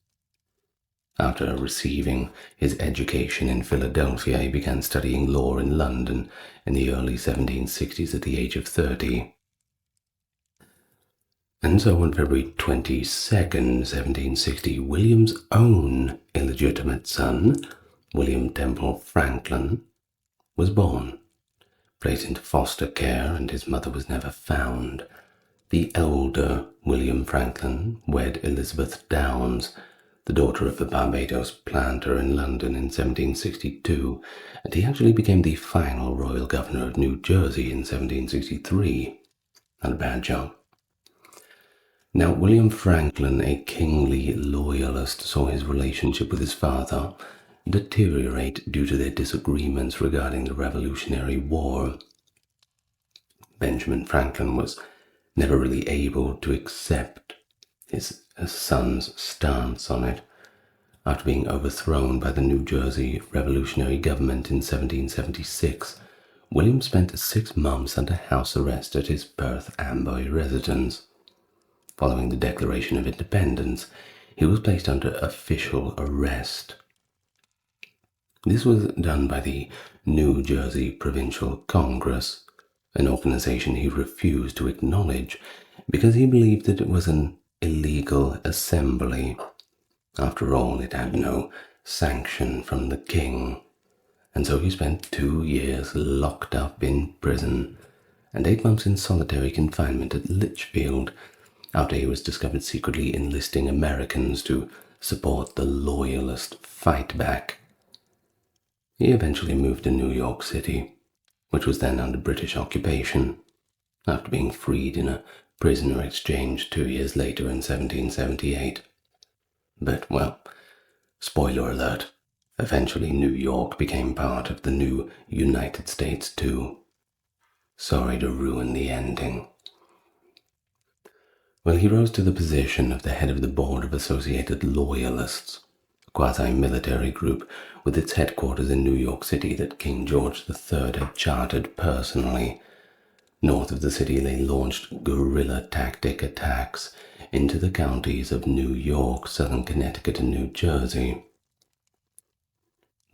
After receiving his education in Philadelphia, he began studying law in London in the early 1760s at the age of 30. And so on February 22nd, 1760, William's own illegitimate son, William Temple Franklin, was born, placed into foster care, and his mother was never found. The elder William Franklin wed Elizabeth Downes, the daughter of a Barbados planter in London in 1762, and he actually became the final royal governor of New Jersey in 1763. Not a bad job. Now, William Franklin, a kingly loyalist, saw his relationship with his father deteriorate due to their disagreements regarding the Revolutionary War. Benjamin Franklin was never really able to accept his son's stance on it. After being overthrown by the New Jersey Revolutionary Government in 1776, William spent 6 months under house arrest at his Perth Amboy residence. Following the Declaration of Independence, he was placed under official arrest. This was done by the New Jersey Provincial Congress, an organization he refused to acknowledge because he believed that it was an illegal assembly. After all, it had no sanction from the king, and so he spent 2 years locked up in prison and 8 months in solitary confinement at Litchfield after he was discovered secretly enlisting Americans to support the Loyalist fight back. He eventually moved to New York City, which was then under British occupation, after being freed in a prisoner exchange 2 years later in 1778. But, well, spoiler alert, eventually New York became part of the new United States too. Sorry to ruin the ending. Well, he rose to the position of the head of the Board of Associated Loyalists, a quasi-military group with its headquarters in New York City that King George III had chartered personally. North of the city, they launched guerrilla tactic attacks into the counties of New York, southern Connecticut, and New Jersey.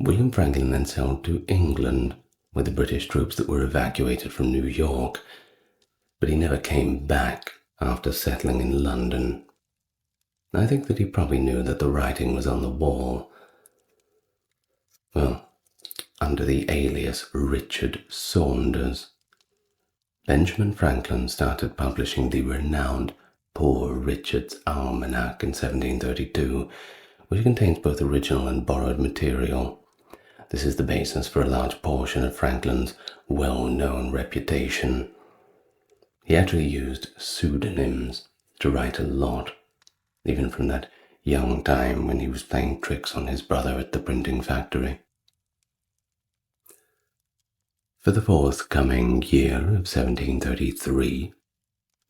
William Franklin then sailed to England with the British troops that were evacuated from New York, but he never came back after settling in London. I think that he probably knew that the writing was on the wall. Well, under the alias Richard Saunders, Benjamin Franklin started publishing the renowned Poor Richard's Almanac in 1732, which contains both original and borrowed material. This is the basis for a large portion of Franklin's well-known reputation. He actually used pseudonyms to write a lot, even from that young time when he was playing tricks on his brother at the printing factory. For the forthcoming year of 1733,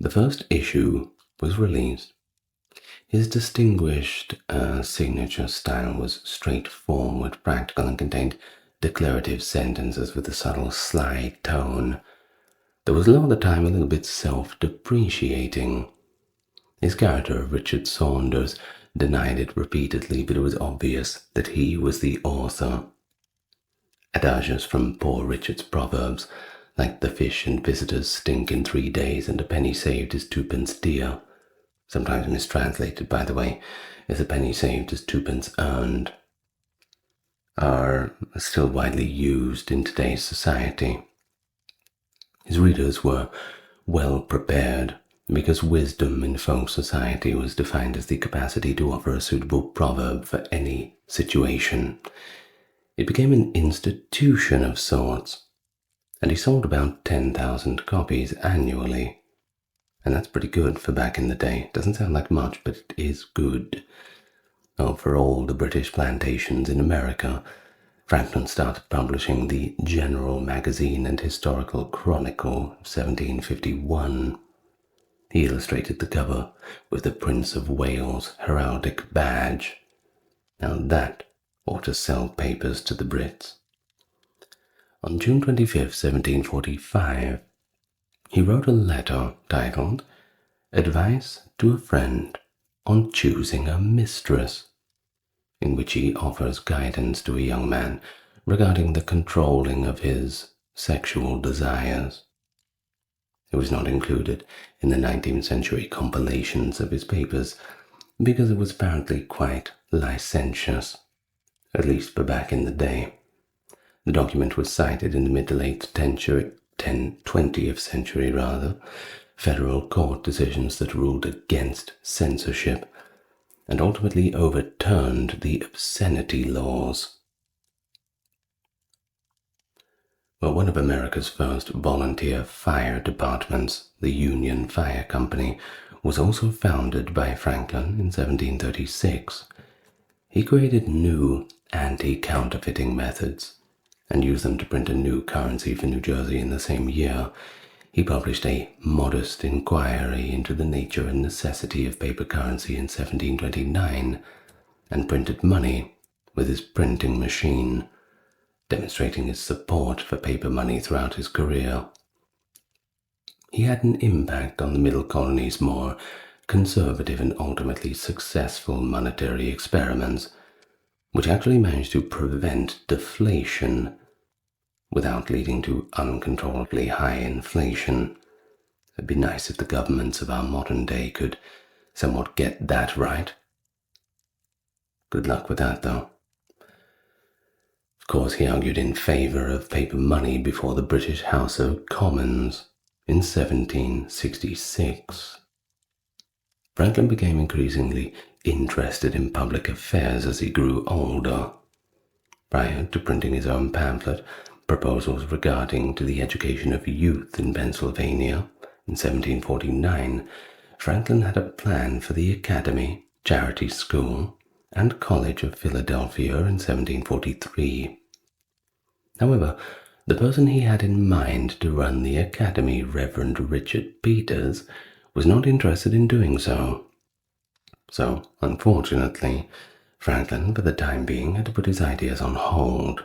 the first issue was released. His distinguished signature style was straightforward, practical, and contained declarative sentences with a subtle, sly tone. There was a lot of the time a little bit self-depreciating. His character of Richard Saunders denied it repeatedly, but it was obvious that he was the author. Adages from Poor Richard's proverbs, like "the fish and visitors stink in 3 days, and a penny saved is 2p dear," sometimes mistranslated, by the way, as "a penny saved is 2p earned," are still widely used in today's society. His readers were well prepared because wisdom in folk society was defined as the capacity to offer a suitable proverb for any situation. It became an institution of sorts, and he sold about 10,000 copies annually. And that's pretty good for back in the day. Doesn't sound like much, but it is good. Oh, for all the British plantations in America, Franklin started publishing the General Magazine and Historical Chronicle of 1751. He illustrated the cover with the Prince of Wales heraldic badge. Now that ought to sell papers to the Brits. On June 25, 1745, he wrote a letter titled "Advice to a Friend on Choosing a Mistress," in which he offers guidance to a young man regarding the controlling of his sexual desires. It was not included in the 19th century compilations of his papers because it was apparently quite licentious, at least for back in the day. The document was cited in the mid to late 20th century federal court decisions that ruled against censorship and ultimately overturned the obscenity laws. Well, one of America's first volunteer fire departments, the Union Fire Company, was also founded by Franklin in 1736. He created new anti-counterfeiting methods and used them to print a new currency for New Jersey in the same year. He published a modest inquiry into the nature and necessity of paper currency in 1729 and printed money with his printing machine, demonstrating his support for paper money throughout his career. He had an impact on the Middle Colony's more conservative and ultimately successful monetary experiments, which actually managed to prevent deflation without leading to uncontrollably high inflation. It'd be nice if the governments of our modern day could somewhat get that right. Good luck with that, though. Of course, he argued in favor of paper money before the British House of Commons in 1766. Franklin became increasingly interested in public affairs as he grew older. Prior to printing his own pamphlet, Proposals Regarding to the Education of Youth in Pennsylvania in 1749, Franklin had a plan for the Academy, Charity School, and College of Philadelphia in 1743. However, the person he had in mind to run the Academy, Reverend Richard Peters, was not interested in doing so. So, unfortunately, Franklin, for the time being, had to put his ideas on hold.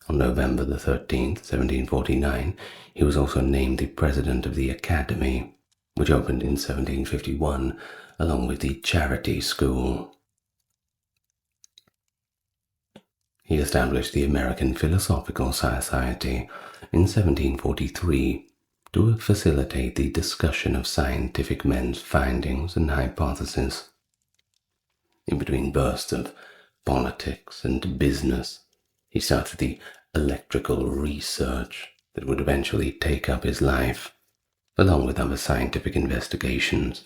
On November the 13th, 1749, he was also named the president of the Academy, which opened in 1751, along with the Charity School. He established the American Philosophical Society in 1743 to facilitate the discussion of scientific men's findings and hypotheses. In between bursts of politics and business, he started the electrical research that would eventually take up his life, along with other scientific investigations.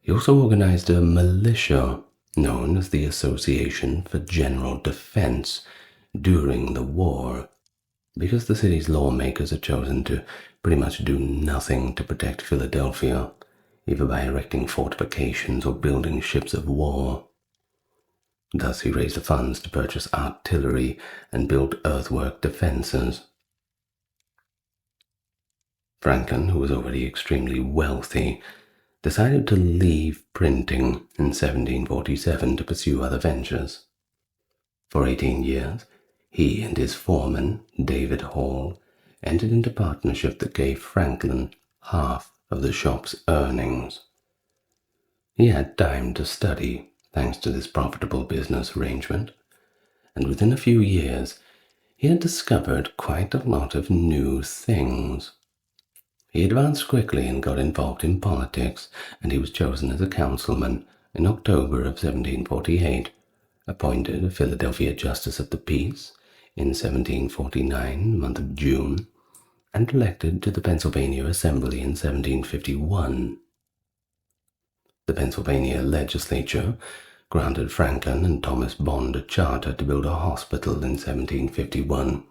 He also organized a militia known as the Association for General Defense during the war, because the city's lawmakers had chosen to pretty much do nothing to protect Philadelphia, either by erecting fortifications or building ships of war. Thus he raised the funds to purchase artillery and build earthwork defenses. Franklin, who was already extremely wealthy, decided to leave printing in 1747 to pursue other ventures. For 18 years, he and his foreman, David Hall, entered into partnership that gave Franklin half of the shop's earnings. He had time to study thanks to this profitable business arrangement, and within a few years he had discovered quite a lot of new things. He advanced quickly and got involved in politics, and he was chosen as a councilman in October of 1748, appointed a Philadelphia Justice of the Peace in 1749, month of June, and elected to the Pennsylvania Assembly in 1751. The Pennsylvania legislature granted Franklin and Thomas Bond a charter to build a hospital in 1751,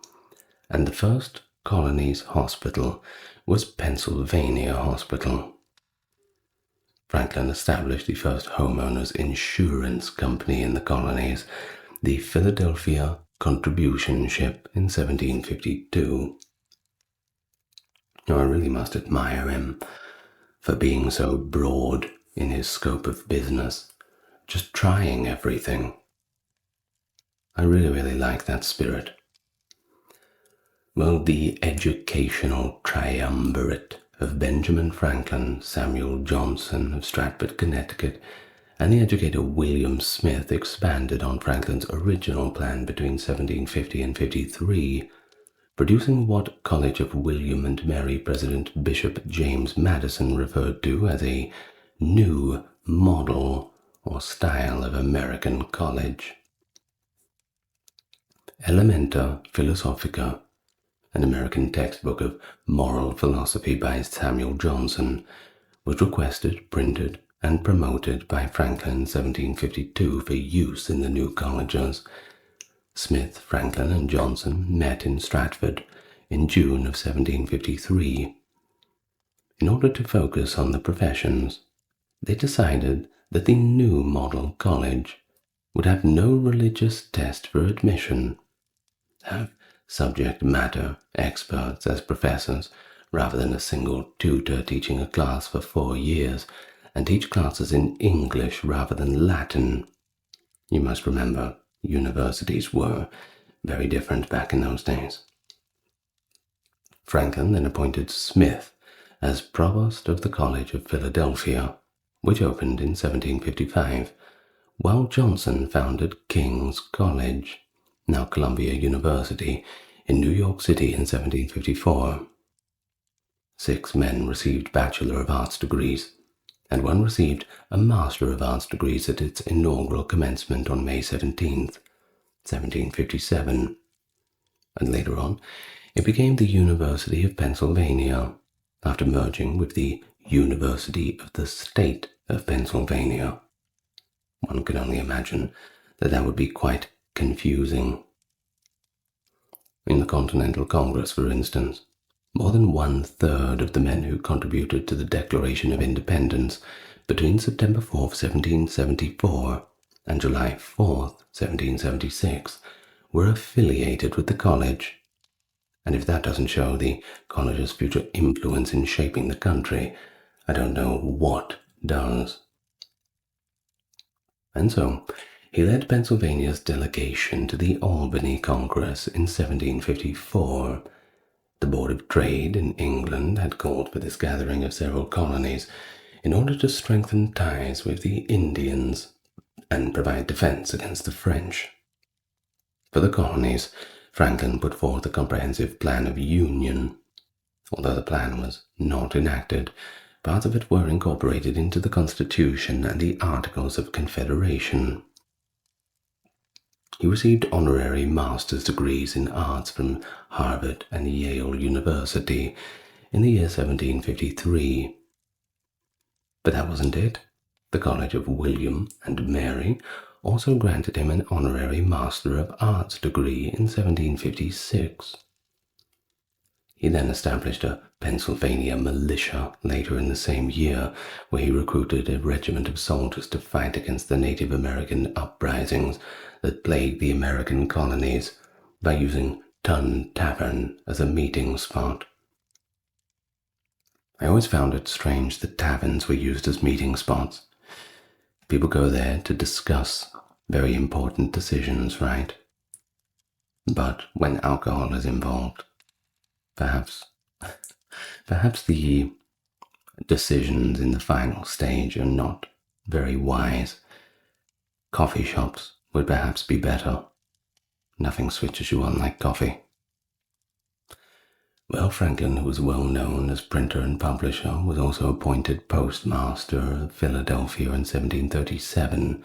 and the first colony's hospital was Pennsylvania Hospital. Franklin established the first homeowners insurance company in the colonies, the Philadelphia Contribution Ship, in 1752. Now, I really must admire him for being so broad in his scope of business, just trying everything. I really like that spirit. Well, the educational triumvirate of Benjamin Franklin, Samuel Johnson of Stratford, Connecticut, and the educator William Smith expanded on Franklin's original plan between 1750 and 53, producing what College of William and Mary President Bishop James Madison referred to as a new model or style of American college. Elementa Philosophica, an American textbook of moral philosophy by Samuel Johnson, was requested, printed, and promoted by Franklin in 1752 for use in the new colleges. Smith, Franklin, and Johnson met in Stratford in June of 1753. In order to focus on the professions, they decided that the new model college would have no religious test for admission, have subject matter experts as professors rather than a single tutor teaching a class for 4 years, and teach classes in English rather than Latin. You must remember, universities were very different back in those days. Franklin then appointed Smith as provost of the College of Philadelphia, which opened in 1755, while Johnson founded King's College, now Columbia University, in New York City in 1754. 6 men received Bachelor of Arts degrees, and 1 received a Master of Arts degrees at its inaugural commencement on May 17, 1757. And later on, it became the University of Pennsylvania, after merging with the University of the State of Pennsylvania. One can only imagine that would be quite confusing. In the Continental Congress, for instance, more than 1/3 of the men who contributed to the Declaration of Independence between September 4, 1774 and July 4, 1776 were affiliated with the college. And if that doesn't show the college's future influence in shaping the country, I don't know what does. And so, he led Pennsylvania's delegation to the Albany Congress in 1754. The Board of Trade in England had called for this gathering of several colonies in order to strengthen ties with the Indians and provide defense against the French. For the colonies, Franklin put forth a comprehensive plan of union. Although the plan was not enacted, parts of it were incorporated into the Constitution and the Articles of Confederation. He received honorary master's degrees in arts from Harvard and Yale University in the year 1753. But that wasn't it. The College of William and Mary also granted him an honorary Master of Arts degree in 1756. He then established a Pennsylvania militia later in the same year, where he recruited a regiment of soldiers to fight against the Native American uprisings that plagued the American colonies by using Tun Tavern as a meeting spot. I always found it strange that taverns were used as meeting spots. People go there to discuss very important decisions, right? But when alcohol is involved, perhaps the decisions in the final stage are not very wise. Coffee shops would perhaps be better. Nothing switches you on like coffee. Well, Franklin, who was well known as printer and publisher, was also appointed postmaster of Philadelphia in 1737.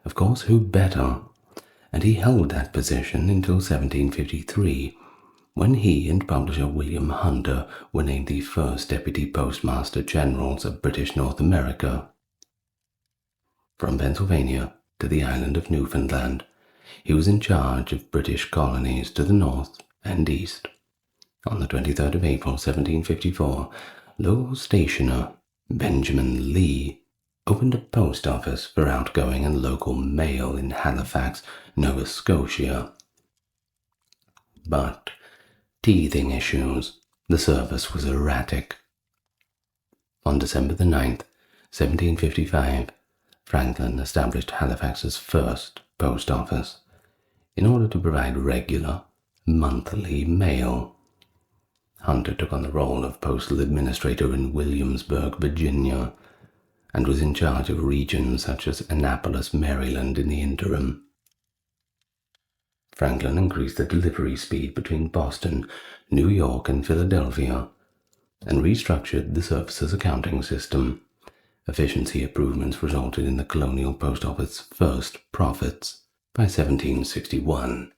Of course, who better? And he held that position until 1753, when he and publisher William Hunter were named the first deputy postmaster generals of British North America. From Pennsylvania to the island of Newfoundland, he was in charge of British colonies to the north and east. On the 23rd of April, 1754, local stationer Benjamin Lee opened a post office for outgoing and local mail in Halifax, Nova Scotia. But teething issues, the service was erratic. On December the 9th, 1755, Franklin established Halifax's first post office in order to provide regular, monthly mail. Hunter took on the role of postal administrator in Williamsburg, Virginia, and was in charge of regions such as Annapolis, Maryland in the interim. Franklin increased the delivery speed between Boston, New York, and Philadelphia, and restructured the service's accounting system. Efficiency improvements resulted in the colonial post office's first profits by 1761.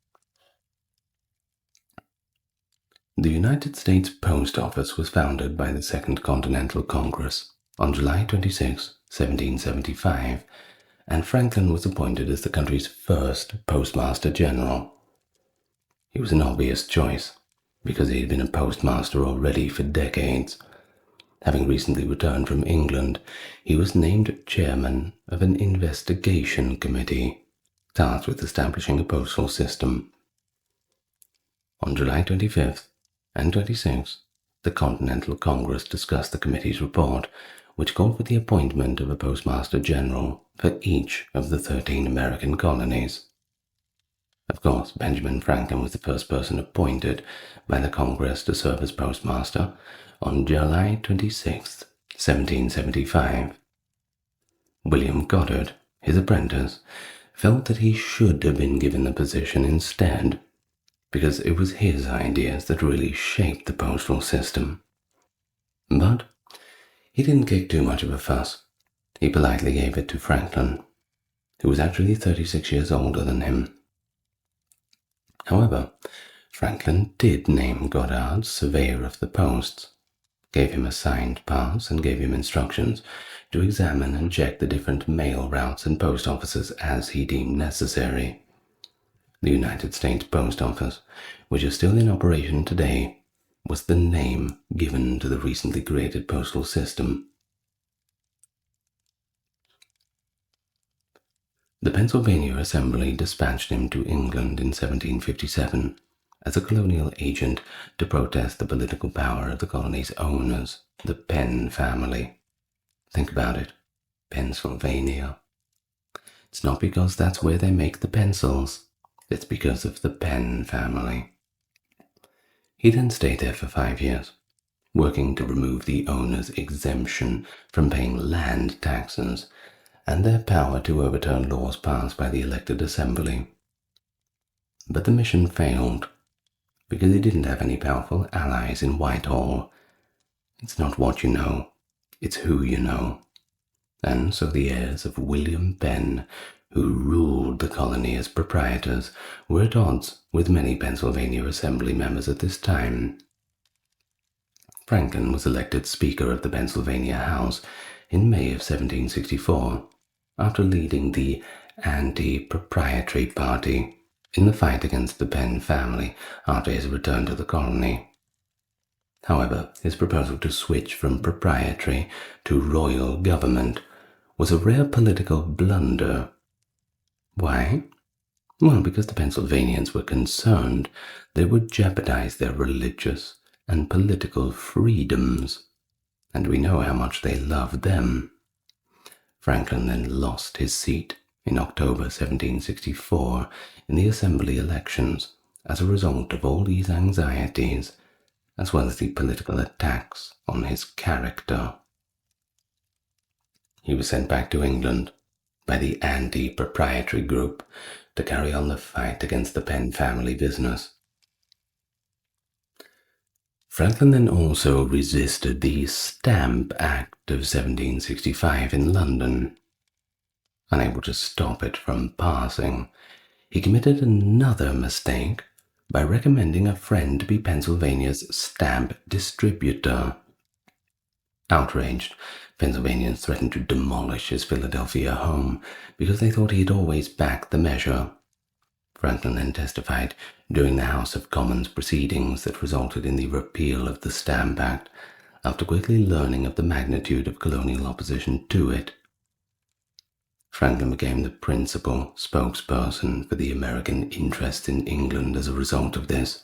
The United States Post Office was founded by the Second Continental Congress on July 26, 1775, and Franklin was appointed as the country's first Postmaster General. He was an obvious choice, because he had been a postmaster already for decades. Having recently returned from England, he was named chairman of an investigation committee tasked with establishing a postal system. On July 25th and 26th, the Continental Congress discussed the committee's report, which called for the appointment of a postmaster general for each of the 13 American colonies. Of course, Benjamin Franklin was the first person appointed by the Congress to serve as postmaster on July 26, 1775. William Goddard, his apprentice, felt that he should have been given the position instead, because it was his ideas that really shaped the postal system. But he didn't kick too much of a fuss. He politely gave it to Franklin, who was actually 36 years older than him. However, Franklin did name Goddard surveyor of the posts, gave him a signed pass, and gave him instructions to examine and check the different mail routes and post offices as he deemed necessary. The United States Post Office, which is still in operation today, was the name given to the recently created postal system. The Pennsylvania Assembly dispatched him to England in 1757 as a colonial agent to protest the political power of the colony's owners, the Penn family. Think about it, Pennsylvania. It's not because that's where they make the pencils. It's because of the Penn family. He then stayed there for 5 years, working to remove the owners' exemption from paying land taxes and their power to overturn laws passed by the elected assembly. But the mission failed, because he didn't have any powerful allies in Whitehall. It's not what you know, it's who you know. And so the heirs of William Penn, who ruled the colony as proprietors, were at odds with many Pennsylvania Assembly members at this time. Franklin was elected Speaker of the Pennsylvania House in May of 1764, after leading the Anti-Proprietary Party in the fight against the Penn family after his return to the colony. However, his proposal to switch from proprietary to royal government was a rare political blunder. Why? Well, because the Pennsylvanians were concerned they would jeopardize their religious and political freedoms, and we know how much they loved them. Franklin then lost his seat in October 1764 in the Assembly elections as a result of all these anxieties, as well as the political attacks on his character. He was sent back to England by the anti-proprietary group to carry on the fight against the Penn family business. Franklin then also resisted the Stamp Act of 1765 in London. Unable to stop it from passing, he committed another mistake by recommending a friend to be Pennsylvania's stamp distributor. Outraged, Pennsylvanians threatened to demolish his Philadelphia home because they thought he had always backed the measure. Franklin then testified during the House of Commons proceedings that resulted in the repeal of the Stamp Act after quickly learning of the magnitude of colonial opposition to it. Franklin became the principal spokesperson for the American interest in England as a result of this.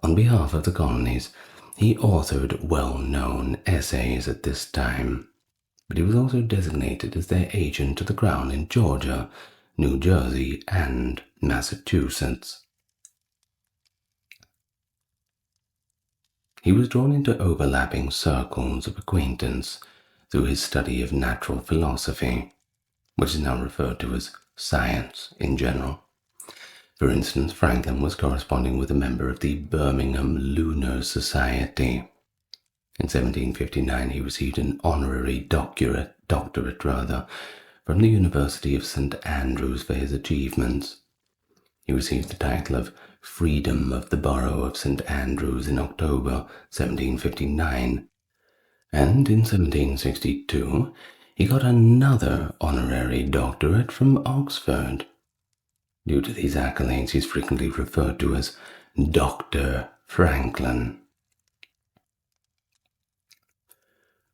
On behalf of the colonies, he authored well-known essays at this time, but he was also designated as their agent to the Crown in Georgia, New Jersey, and Massachusetts. He was drawn into overlapping circles of acquaintance through his study of natural philosophy, which is now referred to as science in general, For instance, Franklin was corresponding with a member of the Birmingham Lunar Society. In 1759, he received an honorary doctorate from the University of St. Andrews for his achievements. He received the title of Freedom of the Borough of St. Andrews in October 1759, and in 1762 he got another honorary doctorate from Oxford. Due to these accolades, he is frequently referred to as Dr. Franklin.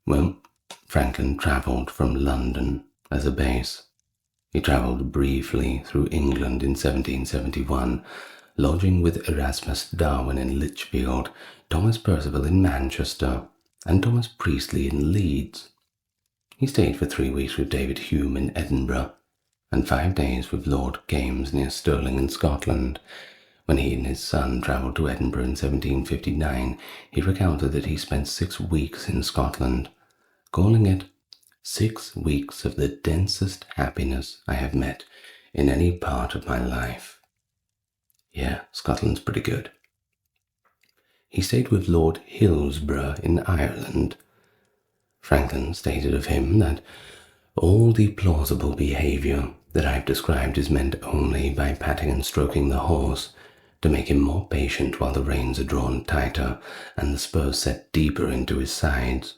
Well, Franklin travelled from London as a base. He travelled briefly through England in 1771, lodging with Erasmus Darwin in Lichfield, Thomas Percival in Manchester, and Thomas Priestley in Leeds. He stayed for 3 weeks with David Hume in Edinburgh, and 5 days with Lord Kames near Stirling in Scotland. When he and his son travelled to Edinburgh in 1759, he recounted that he spent 6 weeks in Scotland, calling it 6 weeks of the densest happiness I have met in any part of my life. Yeah, Scotland's pretty good. He stayed with Lord Hillsborough in Ireland. Franklin stated of him that all the plausible behaviour that I've described is meant only by patting and stroking the horse to make him more patient while the reins are drawn tighter and the spurs set deeper into his sides.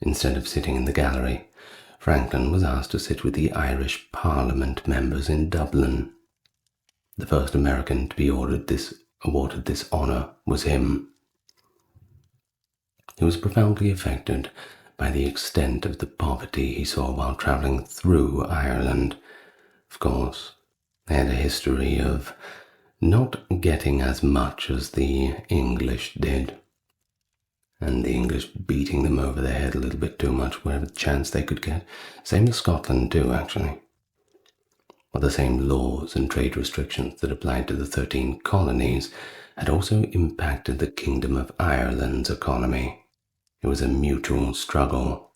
Instead of sitting in the gallery, Franklin was asked to sit with the Irish Parliament members in Dublin. The first American to be awarded this honour was him. He was profoundly affected by the extent of the poverty he saw while travelling through Ireland. Of course, they had a history of not getting as much as the English did, and the English beating them over the head a little bit too much wherever chance they could get. Same with Scotland too, actually. But the same laws and trade restrictions that applied to the 13 colonies had also impacted the Kingdom of Ireland's economy. It was a mutual struggle.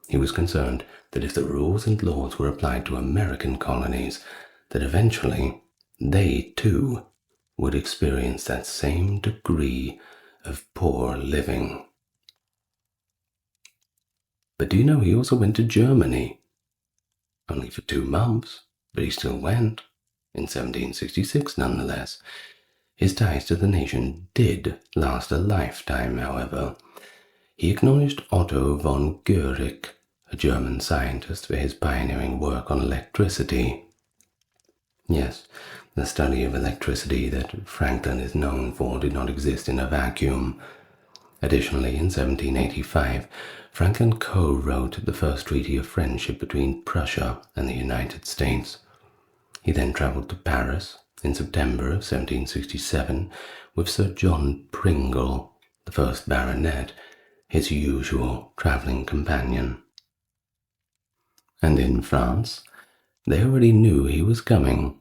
He was concerned that if the rules and laws were applied to American colonies, that eventually they too would experience that same degree of poor living. But do you know he also went to Germany? Only for 2 months, but he still went. In 1766, nonetheless. His ties to the nation did last a lifetime, however. He acknowledged Otto von Guericke, a German scientist, for his pioneering work on electricity. Yes, the study of electricity that Franklin is known for did not exist in a vacuum. Additionally, in 1785, Franklin co-wrote the first treaty of friendship between Prussia and the United States. He then travelled to Paris in September of 1767 with Sir John Pringle, the first baronet, his usual travelling companion. And in France, they already knew he was coming.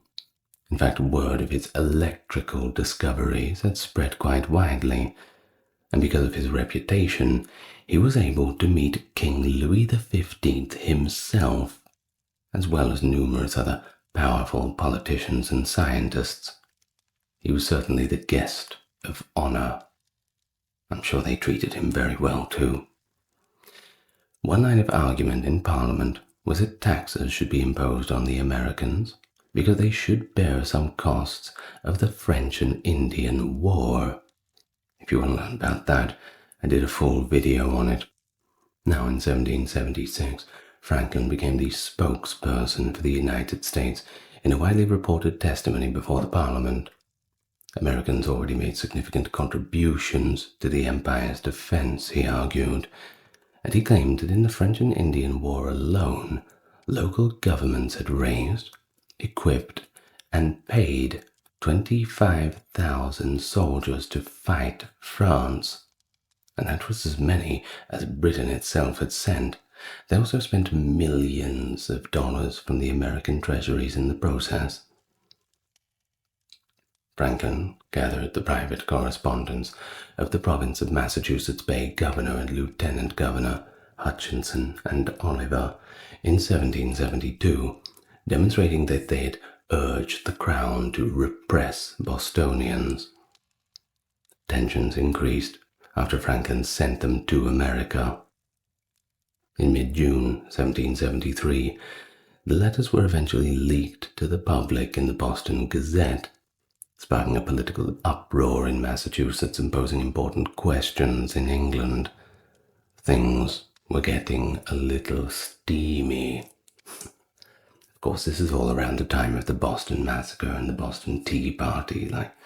In fact, word of his electrical discoveries had spread quite widely, and because of his reputation, he was able to meet King Louis XV himself, as well as numerous other powerful politicians and scientists. He was certainly the guest of honour. I'm sure they treated him very well too. One line of argument in Parliament was that taxes should be imposed on the Americans because they should bear some costs of the French and Indian War. If you want to learn about that, I did a full video on it. Now in 1776, Franklin became the spokesperson for the United States in a widely reported testimony before the Parliament. Americans already made significant contributions to the Empire's defense, he argued, and he claimed that in the French and Indian War alone, local governments had raised, equipped, and paid 25,000 soldiers to fight France, and that was as many as Britain itself had sent. They also spent millions of dollars from the American treasuries in the process. Franklin gathered the private correspondence of the province of Massachusetts Bay Governor and Lieutenant Governor Hutchinson and Oliver in 1772, demonstrating that they had urged the crown to repress Bostonians. Tensions increased after Franklin sent them to America. In mid-June 1773, the letters were eventually leaked to the public in the Boston Gazette, sparking a political uproar in Massachusetts and posing important questions in England. Things were getting a little steamy. Of course, this is all around the time of the Boston Massacre and the Boston Tea Party. That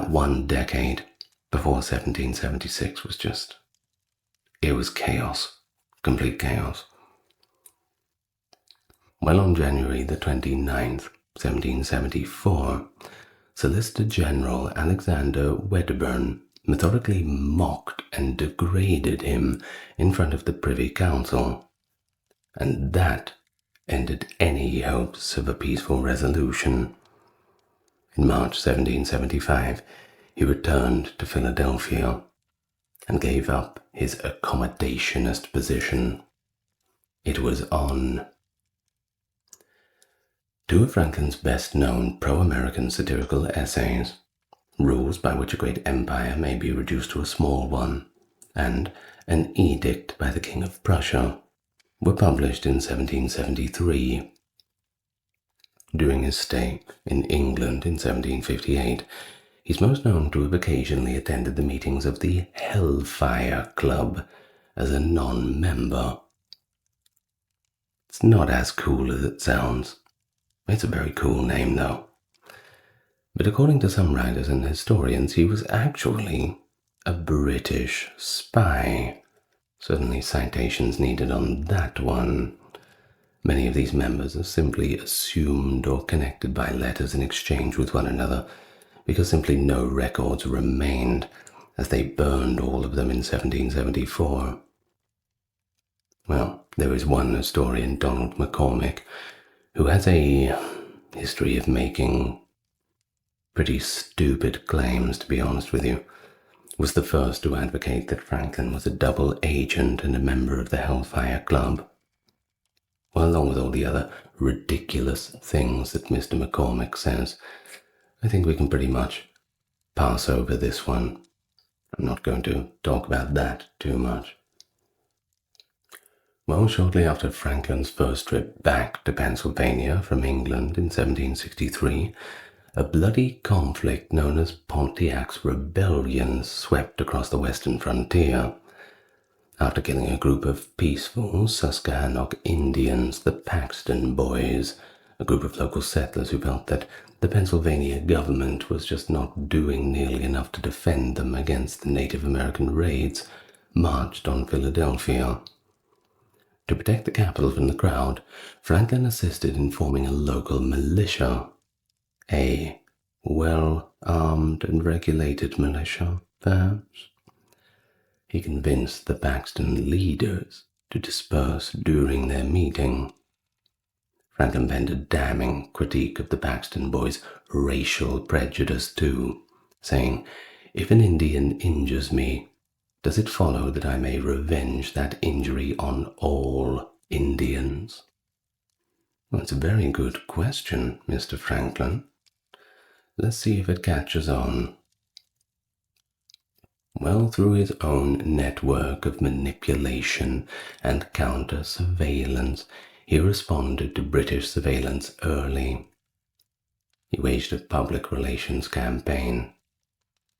one decade before 1776 was just, it was chaos, complete chaos. Well, on January the 29th, 1774, Solicitor General Alexander Wedderburn methodically mocked and degraded him in front of the Privy Council, and that ended any hopes of a peaceful resolution. In March 1775, he returned to Philadelphia and gave up his accommodationist position. It was on. Two of Franklin's best-known pro-American satirical essays, Rules by Which a Great Empire May Be Reduced to a Small One, and An Edict by the King of Prussia, were published in 1773. During his stay in England in 1758, he's most known to have occasionally attended the meetings of the Hellfire Club as a non-member. It's not as cool as it sounds. It's a very cool name, though. But according to some writers and historians, he was actually a British spy. Certainly citations needed on that one. Many of these members are simply assumed or connected by letters in exchange with one another, because simply no records remained, as they burned all of them in 1774. Well, there is one historian, Donald McCormick, who has a history of making pretty stupid claims, to be honest with you, was the first to advocate that Franklin was a double agent and a member of the Hellfire Club. Well, along with all the other ridiculous things that Mr. McCormick says, I think we can pretty much pass over this one. I'm not going to talk about that too much. Well, shortly after Franklin's first trip back to Pennsylvania from England in 1763, a bloody conflict known as Pontiac's Rebellion swept across the western frontier. After killing a group of peaceful Susquehannock Indians, the Paxton Boys, a group of local settlers who felt that the Pennsylvania government was just not doing nearly enough to defend them against the Native American raids, marched on Philadelphia. To protect the capital from the crowd, Franklin assisted in forming a local militia. A well-armed and regulated militia, perhaps. He convinced the Paxton leaders to disperse during their meeting. Franklin penned a damning critique of the Paxton Boys' racial prejudice too, saying, "If an Indian injures me, does it follow that I may revenge that injury on all Indians?" Well, it's a very good question, Mr. Franklin. Let's see if it catches on. Well, through his own network of manipulation and counter-surveillance, he responded to British surveillance early. He waged a public relations campaign,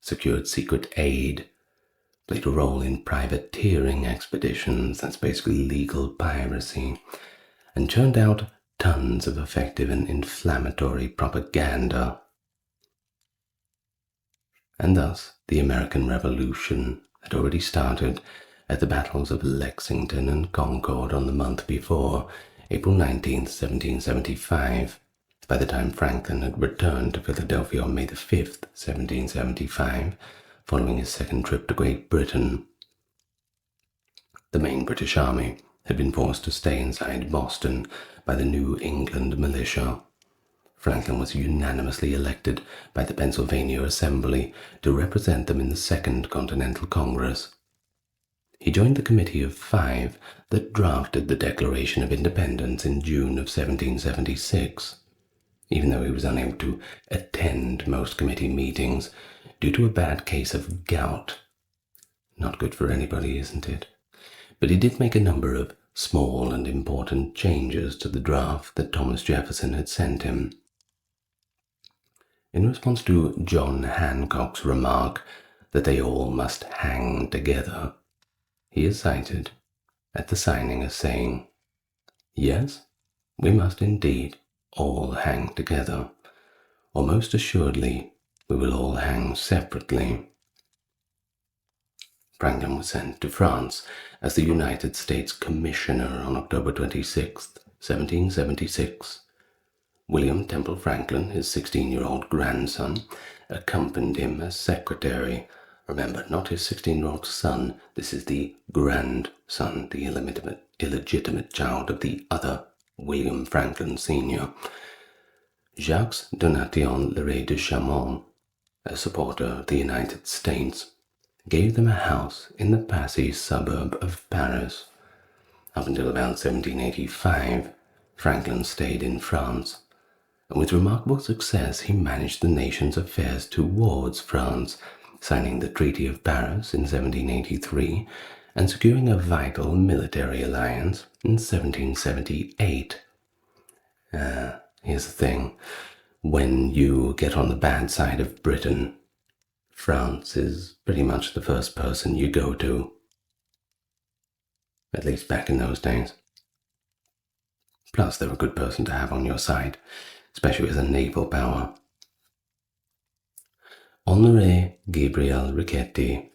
secured secret aid, played a role in privateering expeditions, that's basically legal piracy, and churned out tons of effective and inflammatory propaganda. And thus, the American Revolution had already started at the battles of Lexington and Concord on the month before, April 19th, 1775. By the time Franklin had returned to Philadelphia on May the 5th, 1775, following his second trip to Great Britain, the main British army had been forced to stay inside Boston by the New England militia. Franklin was unanimously elected by the Pennsylvania Assembly to represent them in the Second Continental Congress. He joined the Committee of Five that drafted the Declaration of Independence in June of 1776, even though he was unable to attend most committee meetings due to a bad case of gout. Not good for anybody, isn't it? But he did make a number of small and important changes to the draft that Thomas Jefferson had sent him. In response to John Hancock's remark that they all must hang together, he is cited at the signing as saying, "Yes, we must indeed all hang together, or most assuredly we will all hang separately." Franklin was sent to France as the United States Commissioner on October 26, 1776. William Temple Franklin, his 16-year-old grandson, accompanied him as secretary. Remember, not his 16-year-old son, this is the grandson, the illegitimate child of the other William Franklin Sr. Jacques Donatien Leray de Chamont, a supporter of the United States, gave them a house in the Passy suburb of Paris. Up until about 1785, Franklin stayed in France, and with remarkable success he managed the nation's affairs towards France, signing the Treaty of Paris in 1783 and securing a vital military alliance in 1778. Here's the thing. When you get on the bad side of Britain, France is pretty much the first person you go to. At least back in those days. Plus, they're a good person to have on your side, especially as a naval power. Honoré Gabriel Riquetti,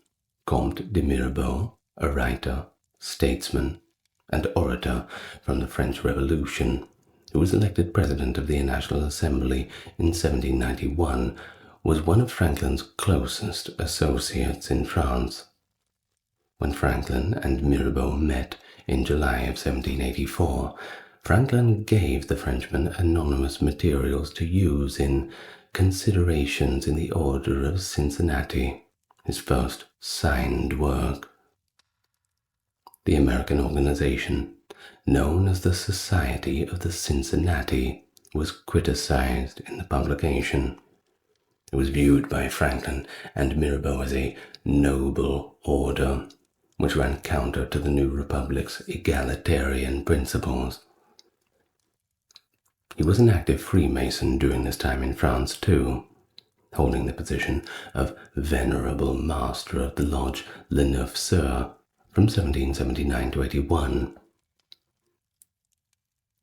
Comte de Mirabeau, a writer, statesman, and orator from the French Revolution, who was elected president of the National Assembly in 1791, was one of Franklin's closest associates in France. When Franklin and Mirabeau met in July of 1784, Franklin gave the Frenchman anonymous materials to use in Considerations in the Order of Cincinnati, his first signed work. The American organization, known as the Society of the Cincinnati, was criticized in the publication. It was viewed by Franklin and Mirabeau as a noble order, which ran counter to the new republic's egalitarian principles. He was an active Freemason during this time in France too, holding the position of Venerable Master of the Lodge Le Neuf Sœurs from 1779 to 81.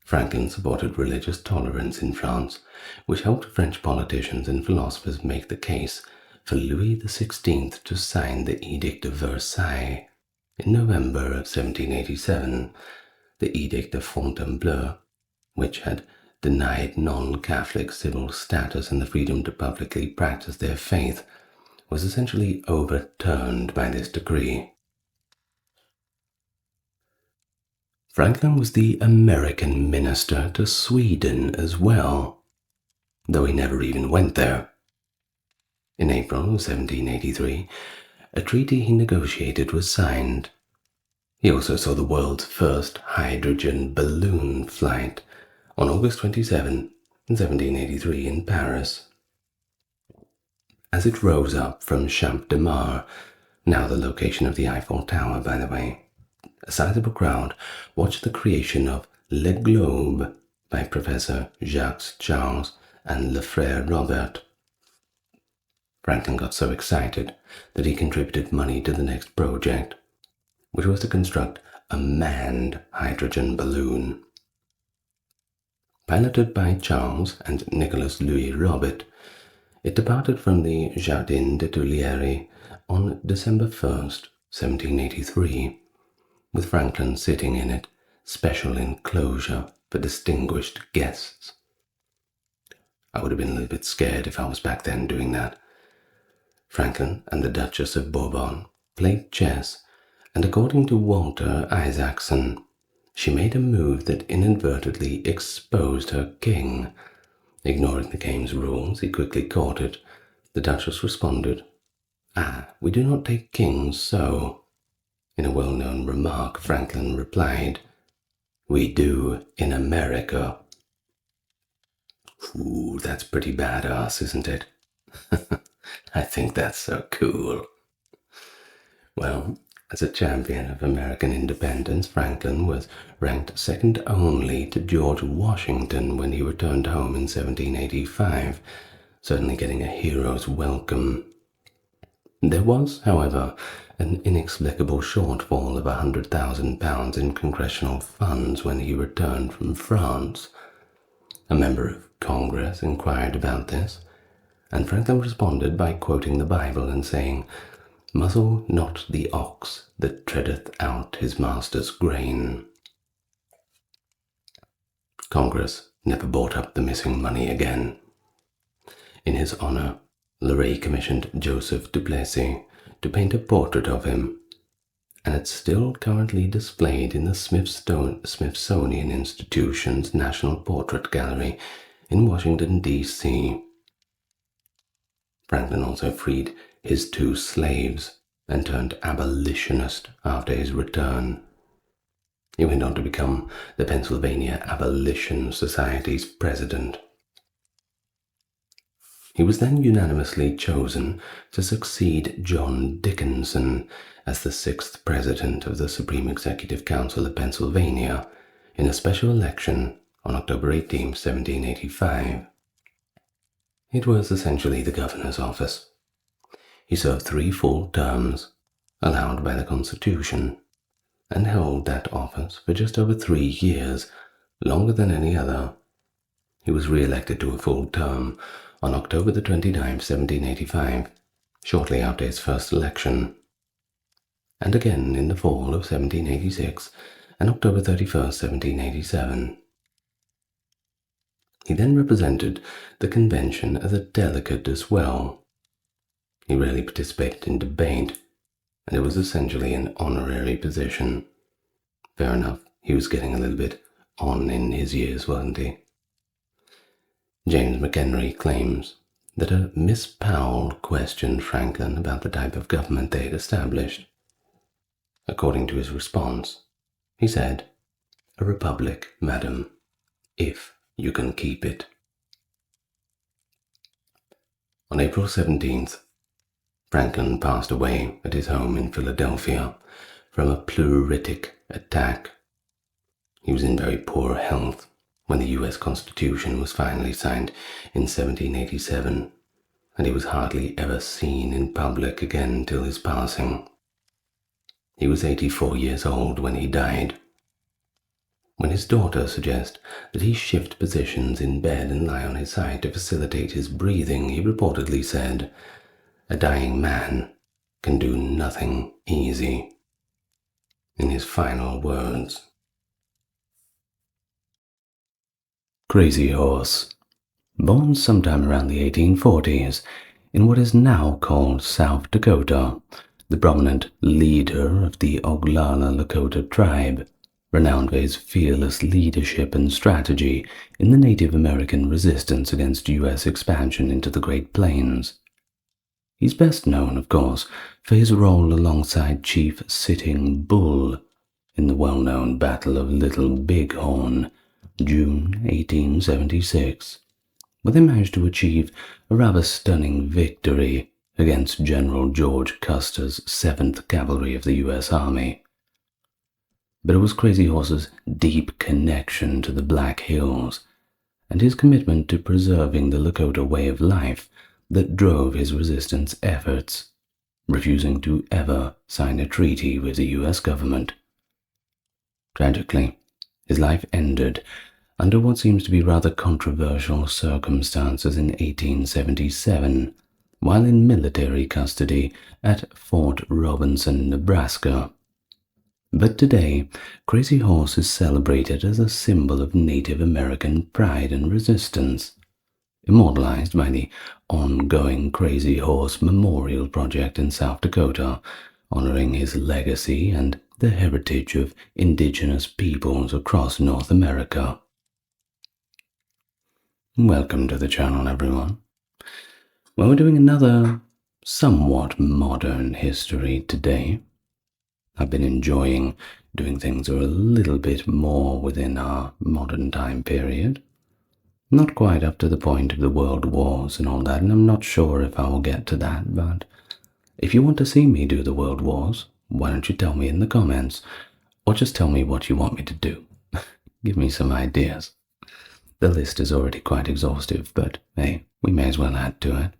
Franklin supported religious tolerance in France, which helped French politicians and philosophers make the case for Louis XVI to sign the Edict of Versailles in November of 1787, the Edict of Fontainebleau, which had denied non-Catholic civil status and the freedom to publicly practice their faith, was essentially overturned by this decree. Franklin was the American minister to Sweden as well, though he never even went there. In April of 1783, a treaty he negotiated was signed. He also saw the world's first hydrogen balloon flight on August 27, 1783 in Paris. As it rose up from Champ de Mars, now the location of the Eiffel Tower, by the way, a sizable crowd watched the creation of Le Globe by Professor Jacques Charles and Le Frère Robert. Franklin got so excited that he contributed money to the next project, which was to construct a manned hydrogen balloon. Piloted by Charles and Nicolas Louis Robert, it departed from the Jardin des Tuileries on December 1st, 1783, with Franklin sitting in it, special enclosure for distinguished guests. I would have been a little bit scared if I was back then doing that. Franklin and the Duchess of Bourbon played chess, and according to Walter Isaacson, she made a move that inadvertently exposed her king. Ignoring the game's rules, he quickly caught it. The Duchess responded, "Ah, we do not take kings so." In a well-known remark, Franklin replied, "We do in America." Ooh, that's pretty badass, isn't it? I think that's so cool. Well, as a champion of American independence, Franklin was ranked second only to George Washington when he returned home in 1785, certainly getting a hero's welcome. There was, however, an inexplicable shortfall of £100,000 in congressional funds when he returned from France. A member of Congress inquired about this, and Franklin responded by quoting the Bible and saying, "Muzzle not the ox that treadeth out his master's grain." Congress never brought up the missing money again. In his honor, Leray commissioned Joseph Duplessis to paint a portrait of him, and it's still currently displayed in the Smithsonian Institution's National Portrait Gallery in Washington, D.C. Franklin also freed his 2 slaves and turned abolitionist after his return. He went on to become the Pennsylvania Abolition Society's president. He was then unanimously chosen to succeed John Dickinson as the 6th president of the Supreme Executive Council of Pennsylvania in a special election on October 18, 1785. It was essentially the governor's office. He served 3 full terms, allowed by the Constitution, and held that office for just over 3 years, longer than any other. He was re-elected to a full term on October the 29th, 1785, shortly after his first election, and again in the fall of 1786 and October 31st, 1787. He then represented the convention as a delegate as well. He rarely participated in debate, and it was essentially an honorary position. Fair enough, he was getting a little bit on in his years, wasn't he? James McHenry claims that a Miss Powell questioned Franklin about the type of government they had established. According to his response, he said, "A republic, madam, if you can keep it." On April 17th, Franklin passed away at his home in Philadelphia from a pleuritic attack. He was in very poor health when the U.S. Constitution was finally signed in 1787, and he was hardly ever seen in public again till his passing. He was 84 years old when he died. When his daughter suggested that he shift positions in bed and lie on his side to facilitate his breathing, he reportedly said, "A dying man can do nothing easy," in his final words. Crazy Horse. Born sometime around the 1840s in what is now called South Dakota, the prominent leader of the Oglala Lakota tribe, renowned for his fearless leadership and strategy in the Native American resistance against U.S. expansion into the Great Plains. He's best known, of course, for his role alongside Chief Sitting Bull in the well-known Battle of Little Bighorn, June 1876, where they managed to achieve a rather stunning victory against General George Custer's 7th Cavalry of the U.S. Army. But it was Crazy Horse's deep connection to the Black Hills and his commitment to preserving the Lakota way of life that drove his resistance efforts, refusing to ever sign a treaty with the U.S. government. Tragically, his life ended under what seems to be rather controversial circumstances in 1877, while in military custody at Fort Robinson, Nebraska. But today, Crazy Horse is celebrated as a symbol of Native American pride and resistance, immortalized by the ongoing Crazy Horse Memorial Project in South Dakota, honoring his legacy and the heritage of indigenous peoples across North America. Welcome to the channel, everyone. Well, we're doing another somewhat modern history today. I've been enjoying doing things a little bit more within our modern time period. Not quite up to the point of the world wars and all that, and I'm not sure if I will get to that, but if you want to see me do the world wars, why don't you tell me in the comments, or just tell me what you want me to do. Give me some ideas. The list is already quite exhaustive, but hey, we may as well add to it.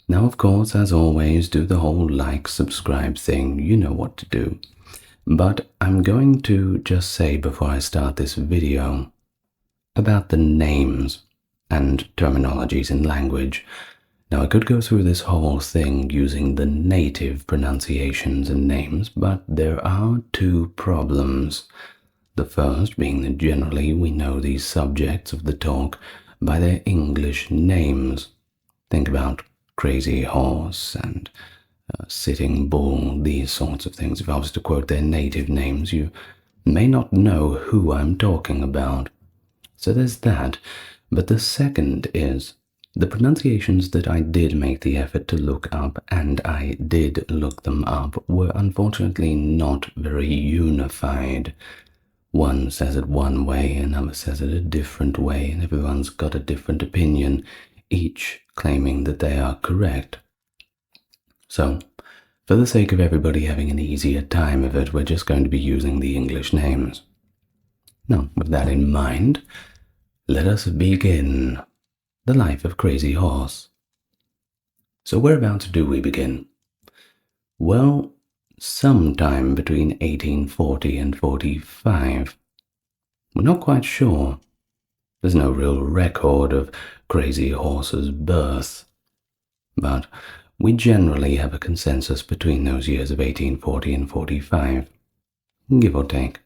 Now, of course, as always, do the whole like, subscribe thing, you know what to do. But I'm going to just say before I start this video about the names and terminologies in language. Now, I could go through this whole thing using the native pronunciations and names, but there are two problems. The first being that generally we know these subjects of the talk by their English names. Think about crazy horse and sitting bull, these sorts of things. If I was to quote their native names, you may not know who I'm talking about. So there's that. But the second is the pronunciations that I did make the effort to look up, and I did look them up, were unfortunately not very unified. One says it one way, another says it a different way, and everyone's got a different opinion, each claiming that they are correct. So, for the sake of everybody having an easier time of it, we're just going to be using the English names. Now, with that in mind, let us begin the life of Crazy Horse. So whereabouts do we begin? Well, sometime between 1840 and 45. We're not quite sure. There's no real record of Crazy Horse's birth, but we generally have a consensus between those years of 1840 and 45, give or take.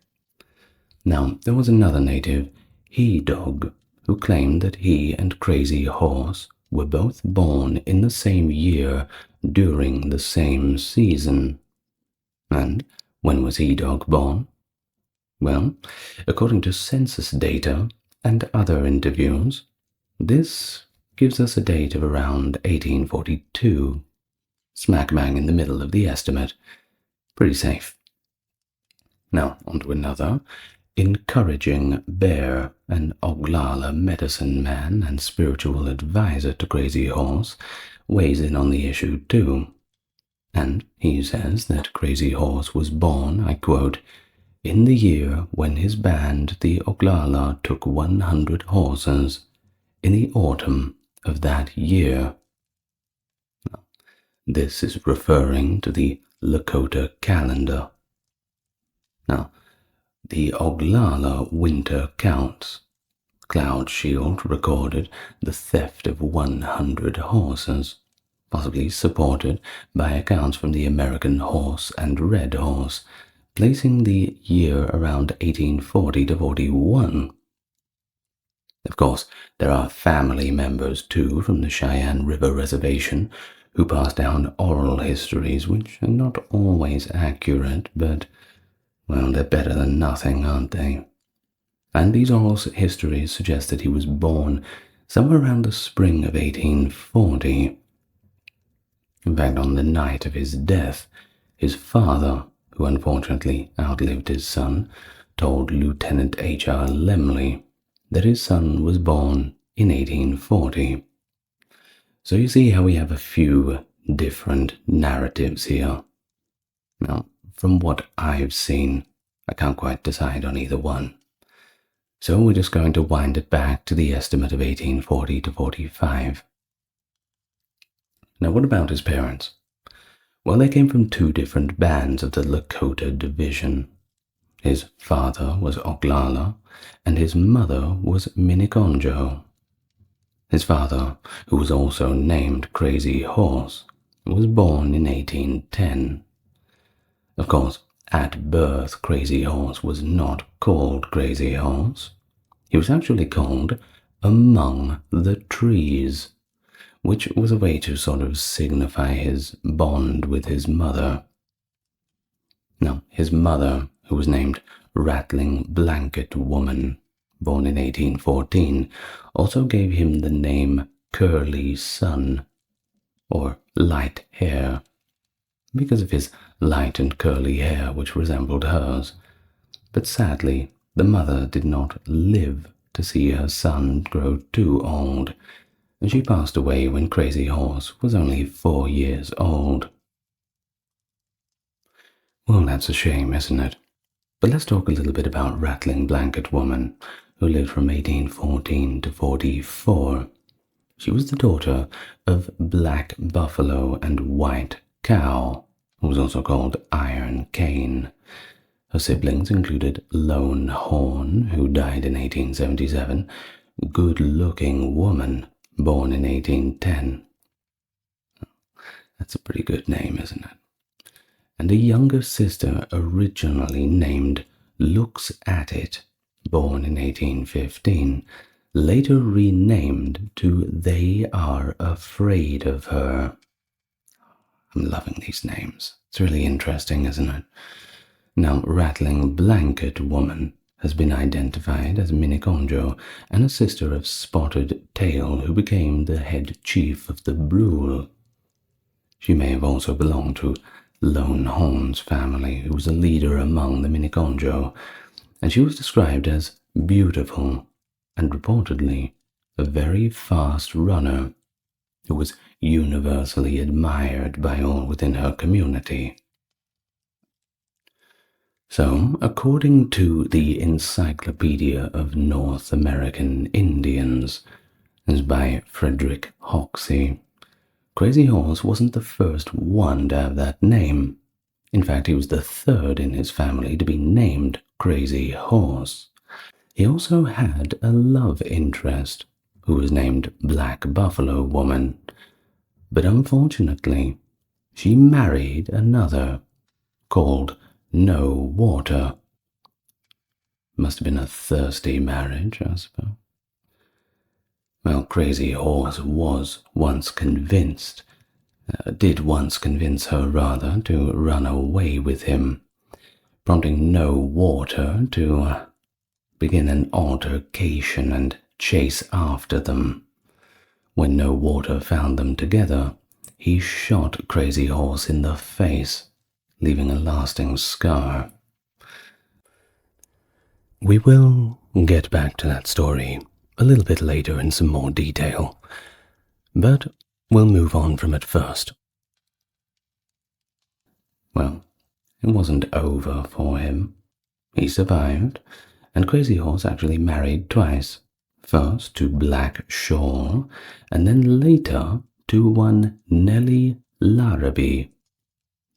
Now, there was another native, He-Dog, who claimed that he and Crazy Horse were both born in the same year during the same season. And when was He-Dog born? Well, according to census data and other interviews, this gives us a date of around 1842, smack bang in the middle of the estimate. Pretty safe. Now, on to another. Encouraging Bear, an Oglala medicine man and spiritual advisor to Crazy Horse, weighs in on the issue too. And he says that Crazy Horse was born, I quote, in the year when his band, the Oglala, took 100 horses, in the autumn of that year. Now, this is referring to the Lakota calendar. Now, the Oglala winter counts. Cloud Shield recorded the theft of 100 horses, possibly supported by accounts from the American Horse and Red Horse, placing the year around 1840 to 41. Of course, there are family members too from the Cheyenne River Reservation who pass down oral histories which are not always accurate, but well, they're better than nothing, aren't they? And these oral histories suggest that he was born somewhere around the spring of 1840. In fact, on the night of his death, his father, who unfortunately outlived his son, told Lieutenant H.R. Lemley that his son was born in 1840. So you see how we have a few different narratives here. Now, from what I've seen, I can't quite decide on either one. So we're just going to wind it back to the estimate of 1840 to 45. Now, what about his parents? Well, they came from two different bands of the Lakota division. His father was Oglala, and his mother was Miniconjo. His father, who was also named Crazy Horse, was born in 1810. Of course, at birth, Crazy Horse was not called Crazy Horse. He was actually called Among the Trees, which was a way to sort of signify his bond with his mother. Now, his mother, who was named Rattling Blanket Woman, born in 1814, also gave him the name Curly Sun, or light hair, because of his light and curly hair which resembled hers. But sadly, the mother did not live to see her son grow too old, and she passed away when Crazy Horse was only 4 years old. Well, that's a shame, isn't it? But let's talk a little bit about Rattling Blanket Woman, who lived from 1814 to 44. She was the daughter of Black Buffalo and White Cow, who was also called Iron Cane. Her siblings included Lone Horn, who died in 1877, Good-Looking Woman, born in 1810. That's a pretty good name, isn't it? And a younger sister originally named Looks At It, born in 1815, later renamed to They Are Afraid of Her. I'm loving these names. It's really interesting, isn't it? Now, Rattling Blanket Woman has been identified as Miniconjo and a sister of Spotted Tail, who became the head chief of the Brule. She may have also belonged to Lone Horn's family, who was a leader among the Miniconjo, and she was described as beautiful and reportedly a very fast runner who was universally admired by all within her community. So, according to the Encyclopedia of North American Indians, as by Frederick Hoxie, Crazy Horse wasn't the first one to have that name. In fact, he was the third in his family to be named Crazy Horse. He also had a love interest, who was named Black Buffalo Woman, but unfortunately, she married another, called No Water. Must have been a thirsty marriage, I suppose. Well, Crazy Horse was once convinced, did once convince her rather, to run away with him, prompting No Water to begin an altercation and chase after them. When No Water found them together, he shot Crazy Horse in the face, leaving a lasting scar. We will get back to that story a little bit later in some more detail, but we'll move on from it first. Well, it wasn't over for him. He survived, and Crazy Horse actually married twice, first to Black Shawl, and then later to one Nellie Larrabee,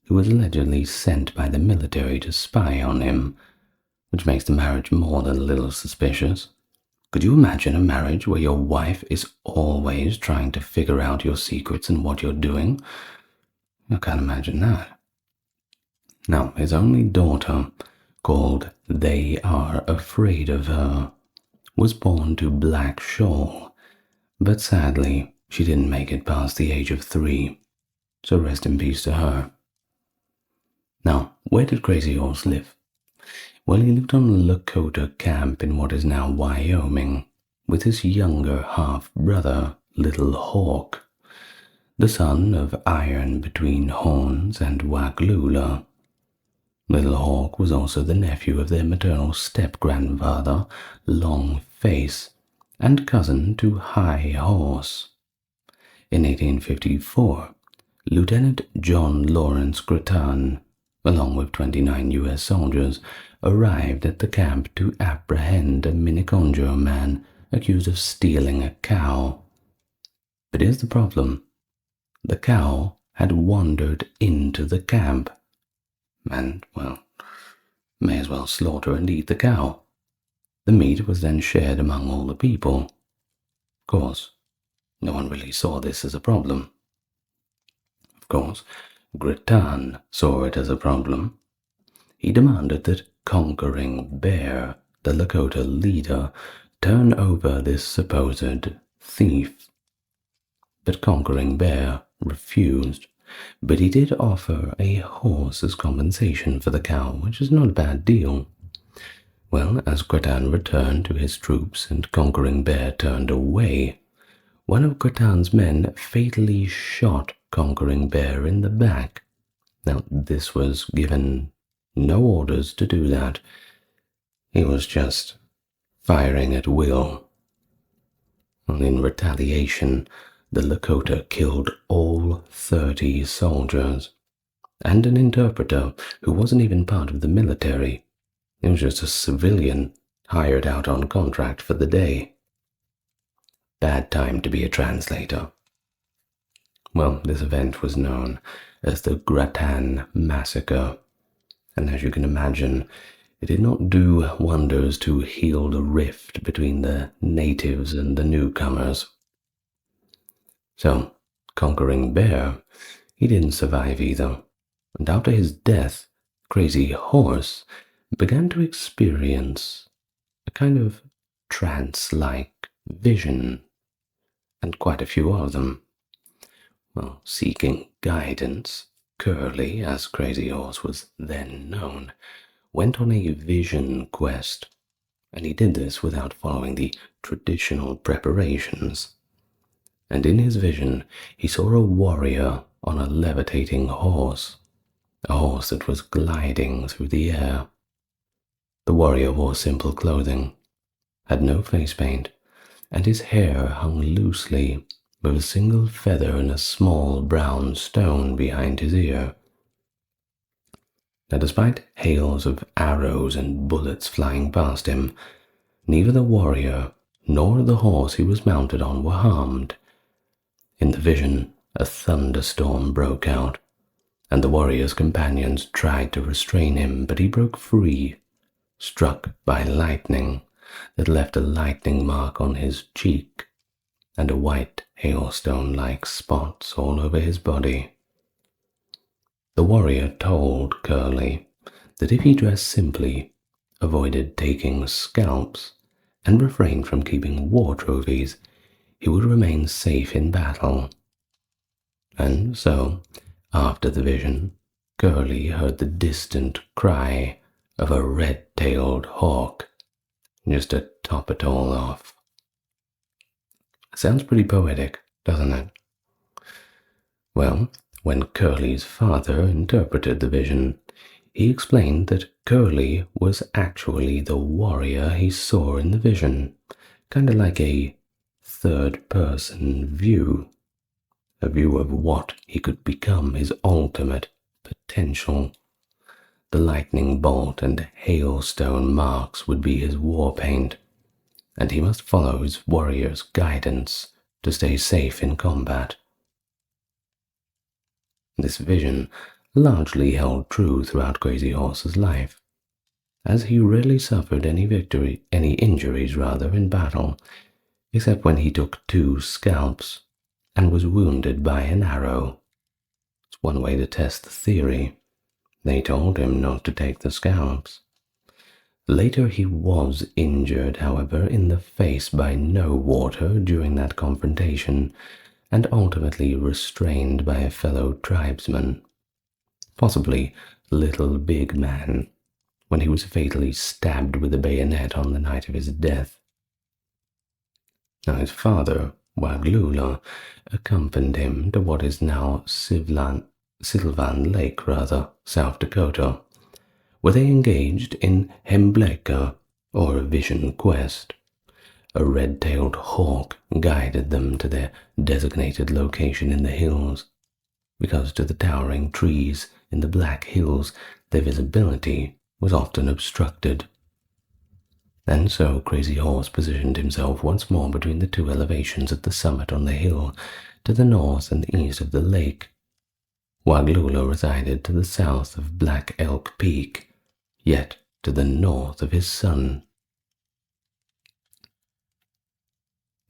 who was allegedly sent by the military to spy on him, which makes the marriage more than a little suspicious. Could you imagine a marriage where your wife is always trying to figure out your secrets and what you're doing? I can't imagine that. Now, his only daughter, called They Are Afraid of Her, was born to Black Shawl, but sadly, she didn't make it past the age of 3, so rest in peace to her. Now, where did Crazy Horse live? Well, he lived on a Lakota camp in what is now Wyoming, with his younger half-brother, Little Hawk, the son of Iron Between Horns and Waglula. Little Hawk was also the nephew of their maternal step-grandfather, Long Face, and cousin to High Horse. In 1854, Lieutenant John Lawrence Grattan, along with 29 U.S. soldiers, arrived at the camp to apprehend a Miniconjo man accused of stealing a cow. But here's the problem. The cow had wandered into the camp, and, well, may as well slaughter and eat the cow. The meat was then shared among all the people. Of course, no one really saw this as a problem. Of course, Grattan saw it as a problem. He demanded that Conquering Bear, the Lakota leader, turn over this supposed thief. But Conquering Bear refused, but he did offer a horse as compensation for the cow, which is not a bad deal. Well, as Grattan returned to his troops and Conquering Bear turned away, one of Grattan's men fatally shot Conquering Bear in the back, Now, this was given no orders to do that. He was just firing at will. And in retaliation, the Lakota killed all 30 soldiers and an interpreter who wasn't even part of the military. He was just a civilian hired out on contract for the day. Bad time to be a translator. Well, this event was known as the Grattan Massacre, and as you can imagine, it did not do wonders to heal the rift between the natives and the newcomers. So, conquering Bear, he didn't survive either, and after his death, Crazy Horse began to experience a kind of trance-like vision, and quite a few of them. Well, seeking guidance, Curly, as Crazy Horse was then known, went on a vision quest, and he did this without following the traditional preparations. And in his vision, he saw a warrior on a levitating horse, a horse that was gliding through the air. The warrior wore simple clothing, had no face paint, and his hair hung loosely with a single feather and a small brown stone behind his ear. Now, despite hails of arrows and bullets flying past him, neither the warrior nor the horse he was mounted on were harmed. In the vision, a thunderstorm broke out, and the warrior's companions tried to restrain him, but he broke free, struck by lightning that left a lightning mark on his cheek and a white hailstone-like spots all over his body. The warrior told Curly that if he dressed simply, avoided taking scalps, and refrained from keeping war trophies, he would remain safe in battle. And so, after the vision, Curly heard the distant cry of a red-tailed hawk, just to top it all off. Sounds pretty poetic, doesn't it? Well, when Curly's father interpreted the vision, he explained that Curly was actually the warrior he saw in the vision, kind of like a third-person view, a view of what he could become, his ultimate potential. The lightning bolt and hailstone marks would be his war paint, and he must follow his warrior's guidance to stay safe in combat. This vision largely held true throughout Crazy Horse's life, as he rarely suffered any injuries in battle, except when he took 2 scalps and was wounded by an arrow. It's one way to test the theory. They told him not to take the scalps. Later he was injured, however, in the face by no water during that confrontation, and ultimately restrained by a fellow tribesman, possibly Little Big Man, when he was fatally stabbed with a bayonet on the night of his death. Now his father, Waglula, accompanied him to what is now Sylvan Lake, South Dakota, where they engaged in Hembleka, or a vision quest. A red-tailed hawk guided them to their designated location in the hills, because to the towering trees in the Black Hills their visibility was often obstructed. And so Crazy Horse positioned himself once more between the 2 elevations at the summit on the hill to the north and east of the lake. Waglula resided to the south of Black Elk Peak, yet to the north of his son.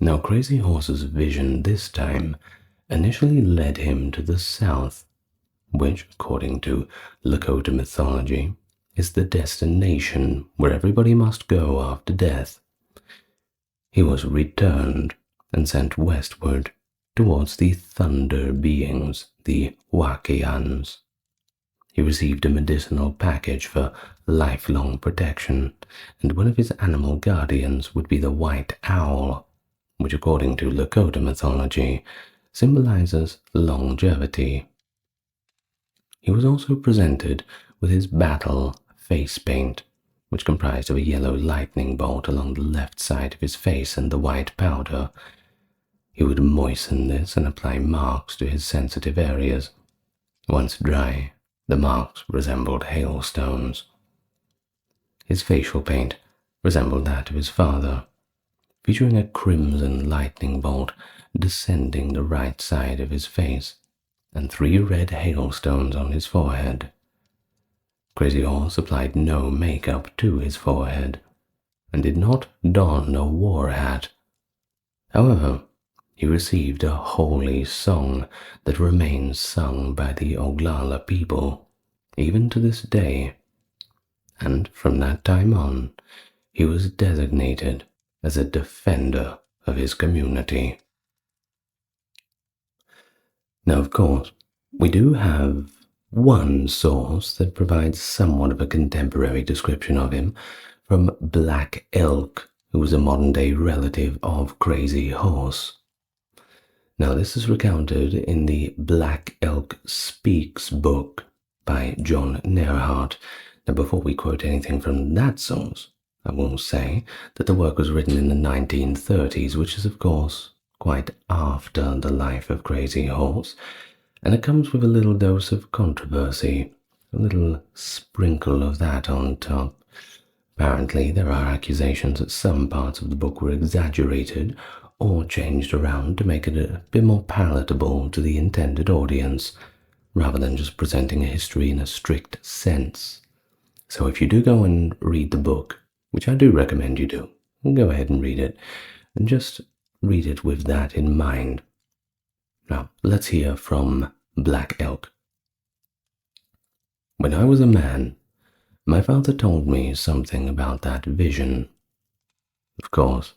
Now Crazy Horse's vision this time initially led him to the south, which, according to Lakota mythology, is the destination where everybody must go after death. He was returned and sent westward towards the thunder beings, the Wakians. He received a medicinal package for lifelong protection, and one of his animal guardians would be the white owl, which according to Lakota mythology symbolizes longevity. He was also presented with his battle face paint, which comprised of a yellow lightning bolt along the left side of his face and the white powder. He would moisten this and apply marks to his sensitive areas. Once dry, the marks resembled hailstones. His facial paint resembled that of his father, featuring a crimson lightning bolt descending the right side of his face and 3 red hailstones on his forehead. Crazy Horse applied no makeup to his forehead and did not don a war hat. However, he received a holy song that remains sung by the Oglala people, even to this day, and from that time on, he was designated as a defender of his community. Now, of course, we do have one source that provides somewhat of a contemporary description of him from Black Elk, who was a modern-day relative of Crazy Horse. Now, this is recounted in the Black Elk Speaks book by John Nearhart. Now, before we quote anything from that source, I will say that the work was written in the 1930s, which is, of course, quite after the life of Crazy Horse, and it comes with a little dose of controversy, a little sprinkle of that on top. Apparently, there are accusations that some parts of the book were exaggerated or changed around to make it a bit more palatable to the intended audience, rather than just presenting a history in a strict sense. So if you do go and read the book, which I do recommend you do, go ahead and read it, and just read it with that in mind. Now, let's hear from Black Elk. When I was a man, my father told me something about that vision. Of course,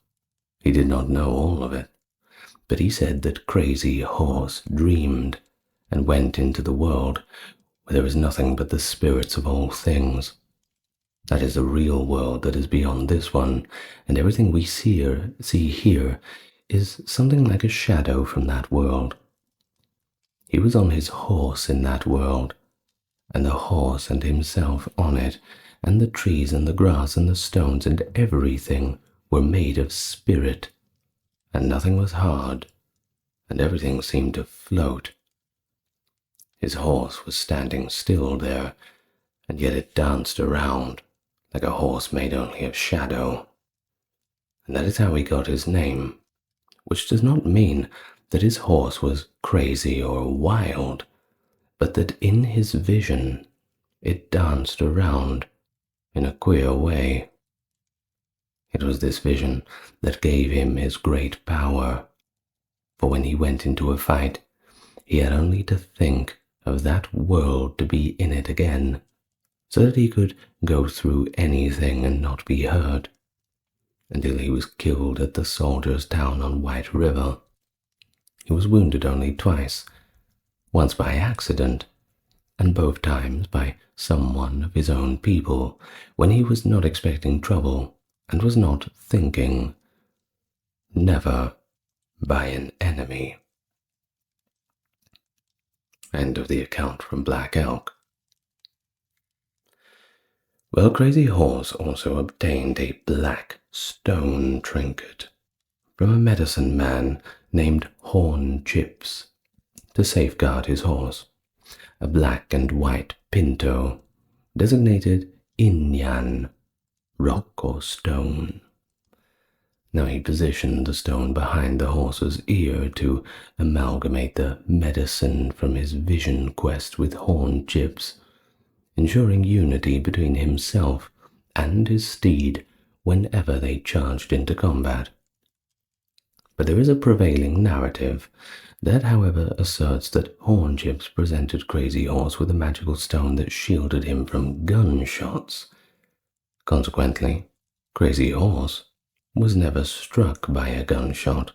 he did not know all of it, but he said that Crazy Horse dreamed and went into the world where there is nothing but the spirits of all things. That is the real world that is beyond this one, and everything we see here is something like a shadow from that world. He was on his horse in that world, and the horse and himself on it, and the trees and the grass and the stones and everything were made of spirit, and nothing was hard, and everything seemed to float. His horse was standing still there, and yet it danced around like a horse made only of shadow. And that is how he got his name, which does not mean that his horse was crazy or wild, but that in his vision it danced around in a queer way. It was this vision that gave him his great power, for when he went into a fight, he had only to think of that world to be in it again, so that he could go through anything and not be hurt, until he was killed at the soldiers' town on White River. He was wounded only twice, once by accident, and both times by someone of his own people, when he was not expecting trouble and was not thinking. Never by an enemy. End of the account from Black Elk. Well, Crazy Horse also obtained a black stone trinket from a medicine man named Horn Chips to safeguard his horse, a black and white pinto designated Inyan, rock or stone. Now he positioned the stone behind the horse's ear to amalgamate the medicine from his vision quest with Horn Chips, ensuring unity between himself and his steed whenever they charged into combat. But there is a prevailing narrative that, however, asserts that Horn Chips presented Crazy Horse with a magical stone that shielded him from gunshots. Consequently, Crazy Horse was never struck by a gunshot.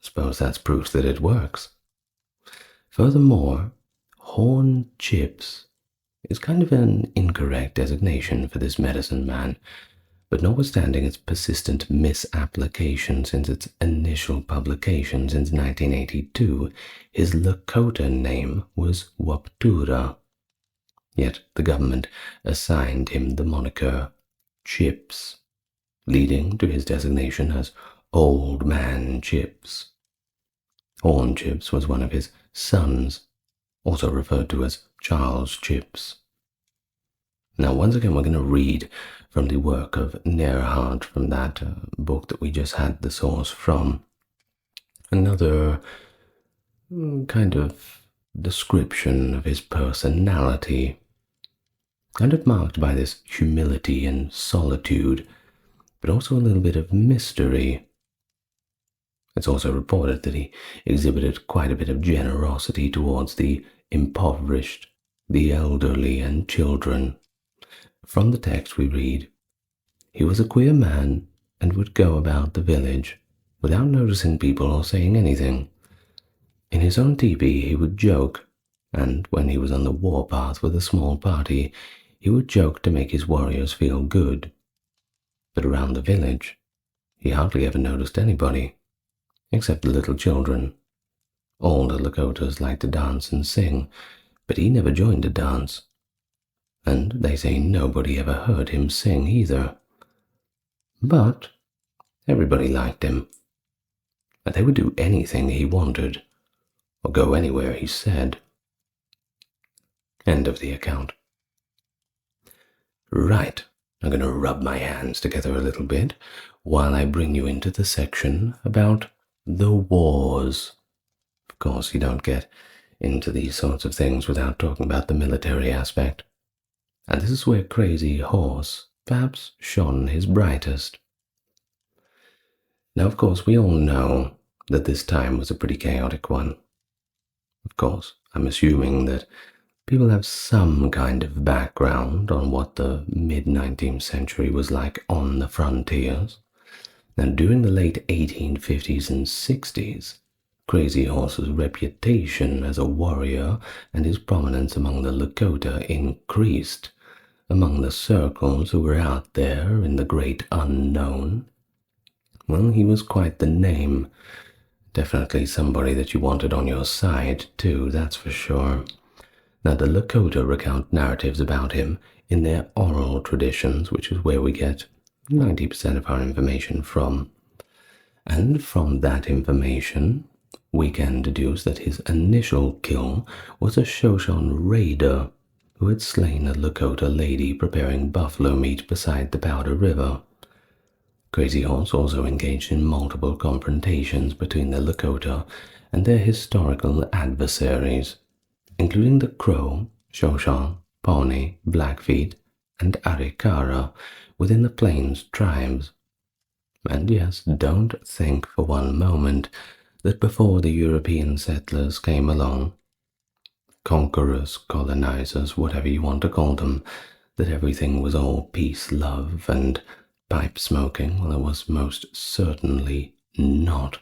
Suppose that's proof that it works. Furthermore, Horn Chips is kind of an incorrect designation for this medicine man, But notwithstanding its persistent misapplication since its initial publication since 1982, his Lakota name was Waptura. Yet the government assigned him the moniker Chips, leading to his designation as Old Man Chips. Horn Chips was one of his sons, also referred to as Charles Chips. Now, once again, we're going to read from the work of Nerhard from that book that we just had the source from. Another kind of description of his personality, kind of marked by this humility and solitude, but also a little bit of mystery. It's also reported that he exhibited quite a bit of generosity towards the impoverished, the elderly, and children. From the text we read, "He was a queer man and would go about the village without noticing people or saying anything. In his own tepee he would joke, and when he was on the warpath with a small party, he would joke to make his warriors feel good. But around the village, he hardly ever noticed anybody, except the little children. All the Lakotas liked to dance and sing, but he never joined a dance. And they say nobody ever heard him sing either. But everybody liked him, and they would do anything he wanted, or go anywhere he said." End of the account. Right, I'm going to rub my hands together a little bit while I bring you into the section about the wars. Of course, you don't get into these sorts of things without talking about the military aspect. And this is where Crazy Horse perhaps shone his brightest. Now, of course, we all know that this time was a pretty chaotic one. Of course, I'm assuming that people have some kind of background on what the mid-19th century was like on the frontiers. Now, during the late 1850s and 60s, Crazy Horse's reputation as a warrior and his prominence among the Lakota increased. Among the circles who were out there in the great unknown, well, he was quite the name. Definitely somebody that you wanted on your side, too, that's for sure. Now, the Lakota recount narratives about him in their oral traditions, which is where we get 90% of our information from. And from that information, we can deduce that his initial kill was a Shoshone raider who had slain a Lakota lady preparing buffalo meat beside the Powder River. Crazy Horse also engaged in multiple confrontations between the Lakota and their historical adversaries, including the Crow, Shoshone, Pawnee, Blackfeet, and Arikara within the Plains tribes. And yes, don't think for one moment that before the European settlers came along, conquerors, colonizers, whatever you want to call them, that everything was all peace, love, and pipe smoking. Well, it was most certainly not.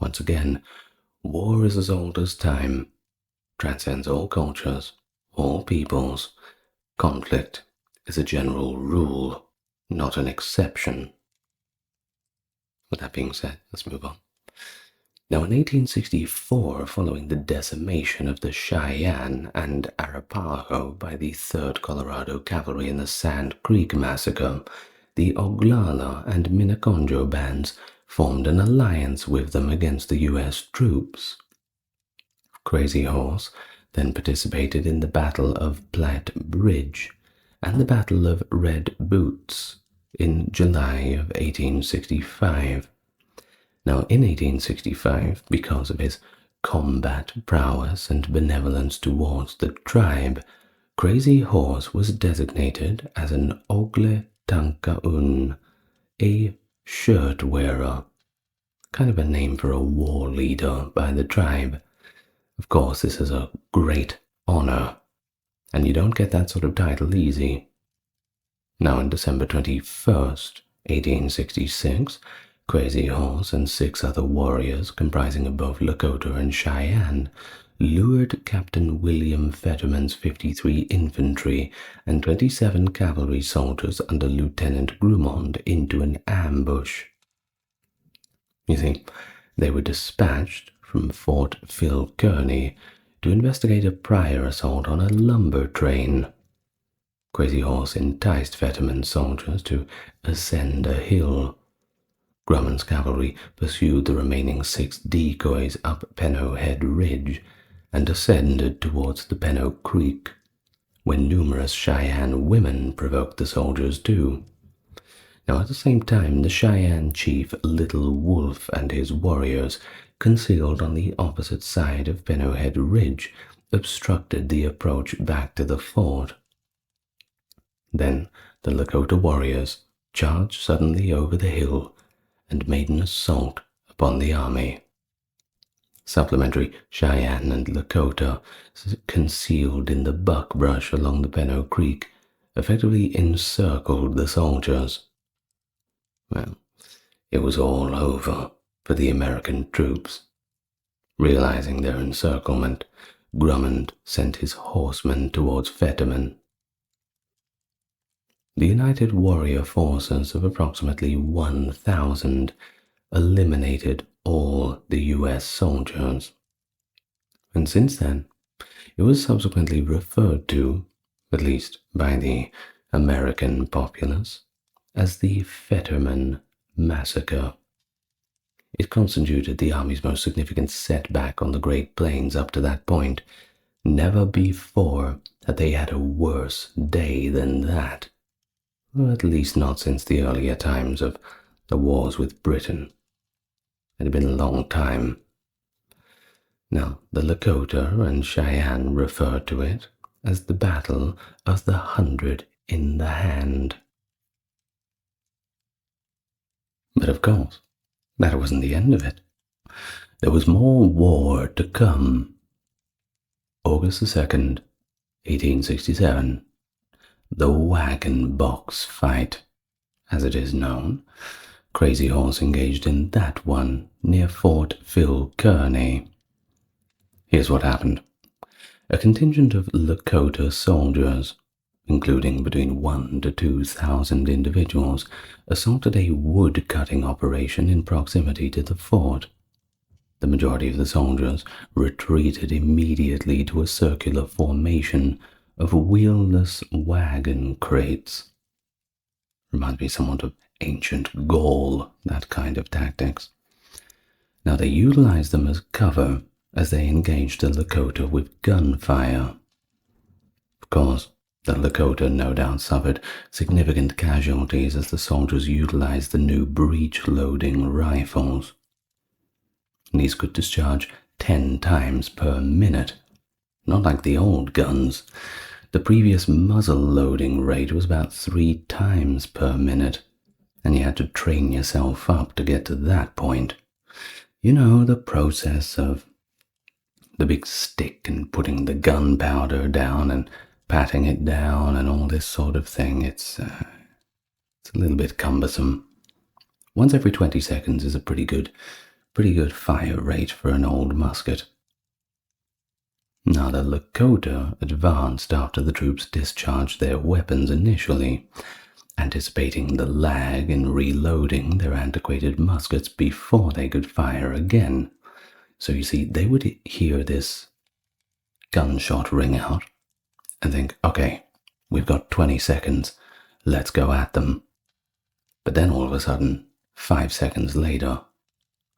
Once again, war is as old as time, transcends all cultures, all peoples. Conflict is a general rule, not an exception. With that being said, let's move on. Now, in 1864, following the decimation of the Cheyenne and Arapaho by the 3rd Colorado Cavalry in the Sand Creek Massacre, the Oglala and Minaconjo bands formed an alliance with them against the U.S. troops. Crazy Horse then participated in the Battle of Platte Bridge and the Battle of Red Boots in July of 1865. Now, in 1865, because of his combat prowess and benevolence towards the tribe, Crazy Horse was designated as an Ogle Tankaun, a shirt wearer, kind of a name for a war leader by the tribe. Of course, this is a great honor, and you don't get that sort of title easy. Now, on December 21st, 1866, Crazy Horse and 6 other warriors comprising of both Lakota and Cheyenne lured Captain William Fetterman's 53 infantry and 27 cavalry soldiers under Lieutenant Grumond into an ambush. You see, they were dispatched from Fort Phil Kearny to investigate a prior assault on a lumber train. Crazy Horse enticed Fetterman's soldiers to ascend a hill. Grummond's cavalry pursued the remaining 6 decoys up Pennow Head Ridge and ascended towards the Pennow Creek, when numerous Cheyenne women provoked the soldiers too. Now at the same time, the Cheyenne chief Little Wolf and his warriors, concealed on the opposite side of Pennow Head Ridge, obstructed the approach back to the fort. Then the Lakota warriors charged suddenly over the hill and made an assault upon the army. Supplementary Cheyenne and Lakota, concealed in the buckbrush along the Pennow Creek, effectively encircled the soldiers. Well, it was all over for the American troops. Realizing their encirclement, Grummond sent his horsemen towards Fetterman. The united warrior forces of approximately 1,000 eliminated all the U.S. soldiers. And since then, it was subsequently referred to, at least by the American populace, as the Fetterman Massacre. It constituted the Army's most significant setback on the Great Plains up to that point. Never before had they had a worse day than that. Or at least not since the earlier times of the wars with Britain. It had been a long time. Now, the Lakota and Cheyenne referred to it as the Battle of the 100 in the Hand. But of course, that wasn't the end of it. There was more war to come. August the 2nd, 1867. The Wagon Box Fight, as it is known. Crazy Horse engaged in that one near Fort Phil Kearny. Here's what happened. A contingent of Lakota soldiers, including between 1,000 to 2,000 individuals, assaulted a wood-cutting operation in proximity to the fort. The majority of the soldiers retreated immediately to a circular formation of wheelless wagon crates. Reminds me somewhat of ancient Gaul, that kind of tactics. Now they utilized them as cover as they engaged the Lakota with gunfire. Of course, the Lakota no doubt suffered significant casualties as the soldiers utilized the new breech-loading rifles. These could discharge 10 times per minute, not like the old guns. The previous muzzle-loading rate was about 3 times per minute, and you had to train yourself up to get to that point. You know, the process of the big stick and putting the gunpowder down and patting it down and all this sort of thing. It's a little bit cumbersome. Once every 20 seconds is a pretty good fire rate for an old musket. Now the Lakota advanced after the troops discharged their weapons initially, anticipating the lag in reloading their antiquated muskets before they could fire again. So you see, they would hear this gunshot ring out and think, okay, we've got 20 seconds, let's go at them. But then all of a sudden, 5 seconds later,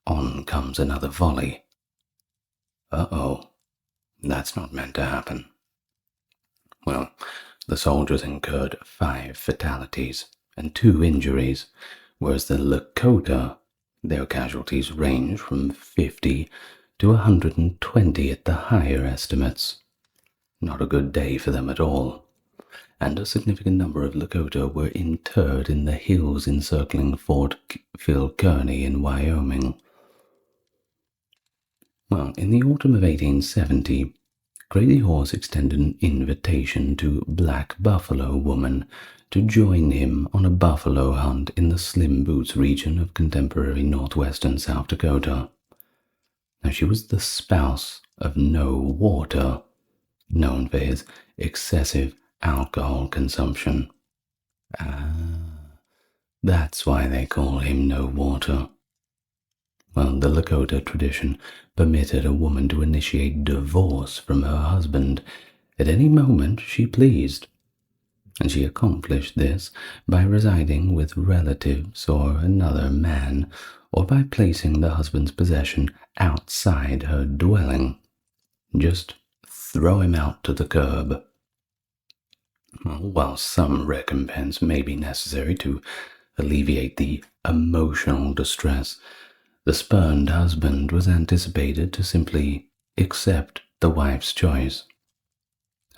on comes another volley. Uh-oh, that's not meant to happen. Well, the soldiers incurred 5 fatalities and 2 injuries, whereas the Lakota, their casualties range from 50 to 120 at the higher estimates. Not a good day for them at all. And a significant number of Lakota were interred in the hills encircling Fort Phil Kearny in Wyoming. Well, in the autumn of 1870, Crazy Horse extended an invitation to Black Buffalo Woman to join him on a buffalo hunt in the Slim Boots region of contemporary northwestern South Dakota. Now, she was the spouse of No Water, known for his excessive alcohol consumption. Ah, that's why they call him No Water. Well, the Lakota tradition permitted a woman to initiate divorce from her husband at any moment she pleased, and she accomplished this by residing with relatives or another man, or by placing the husband's possession outside her dwelling. Just throw him out to the curb. While some recompense may be necessary to alleviate the emotional distress, the spurned husband was anticipated to simply accept the wife's choice.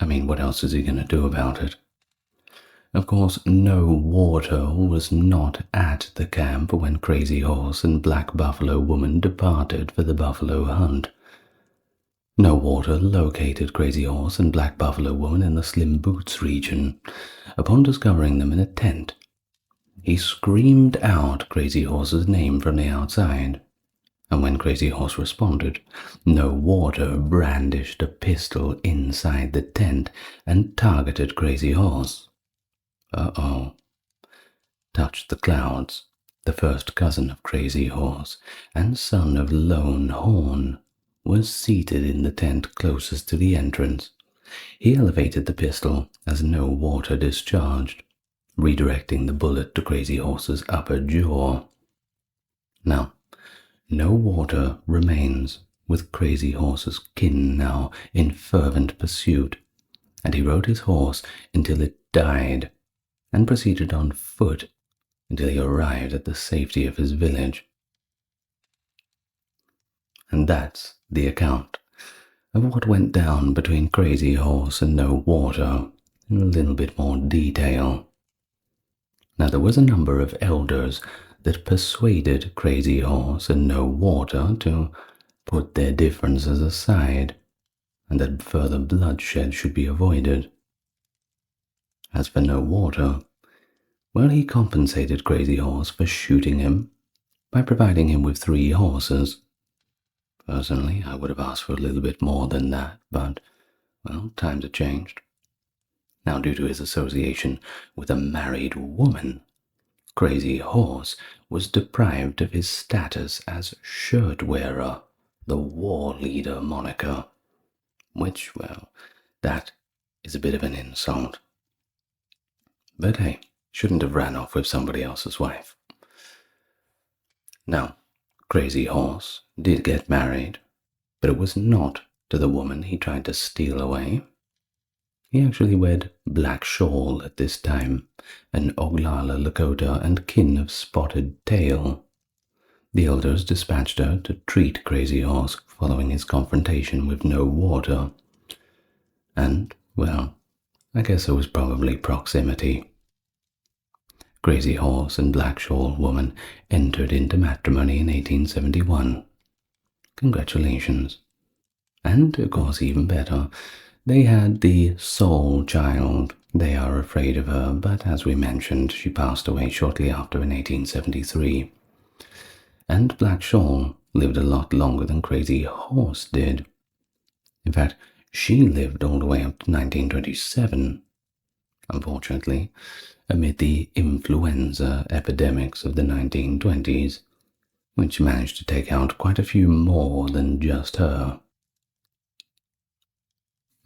I mean, what else is he going to do about it? Of course, No Water was not at the camp when Crazy Horse and Black Buffalo Woman departed for the buffalo hunt. No Water located Crazy Horse and Black Buffalo Woman in the Slim Boots region. Upon discovering them in a tent, he screamed out Crazy Horse's name from the outside, and when Crazy Horse responded, No Water brandished a pistol inside the tent and targeted Crazy Horse. Uh-oh. Touched the Clouds, the first cousin of Crazy Horse and son of Lone Horn, was seated in the tent closest to the entrance. He elevated the pistol as No Water discharged, redirecting the bullet to Crazy Horse's upper jaw. Now, No Water remains with Crazy Horse's kin now in fervent pursuit, and he rode his horse until it died, and proceeded on foot until he arrived at the safety of his village. And that's the account of what went down between Crazy Horse and No Water in a little bit more detail. Now, there was a number of elders that persuaded Crazy Horse and No Water to put their differences aside, and that further bloodshed should be avoided. As for No Water, well, he compensated Crazy Horse for shooting him by providing him with 3 horses. Personally, I would have asked for a little bit more than that, but, well, times have changed. Now, due to his association with a married woman, Crazy Horse was deprived of his status as shirt wearer, the war leader moniker, which, well, that is a bit of an insult. But hey, shouldn't have ran off with somebody else's wife. Now, Crazy Horse did get married, but it was not to the woman he tried to steal away. He actually wed Black Shawl at this time, an Oglala Lakota and kin of Spotted Tail. The elders dispatched her to treat Crazy Horse following his confrontation with No Water. And, well, I guess it was probably proximity. Crazy Horse and Black Shawl Woman entered into matrimony in 1871. Congratulations. And, of course, even better, they had the Soul Child. They are afraid of her, but as we mentioned, she passed away shortly after in 1873. And Black Shawl lived a lot longer than Crazy Horse did. In fact, she lived all the way up to 1927. Unfortunately, amid the influenza epidemics of the 1920s, which managed to take out quite a few more than just her.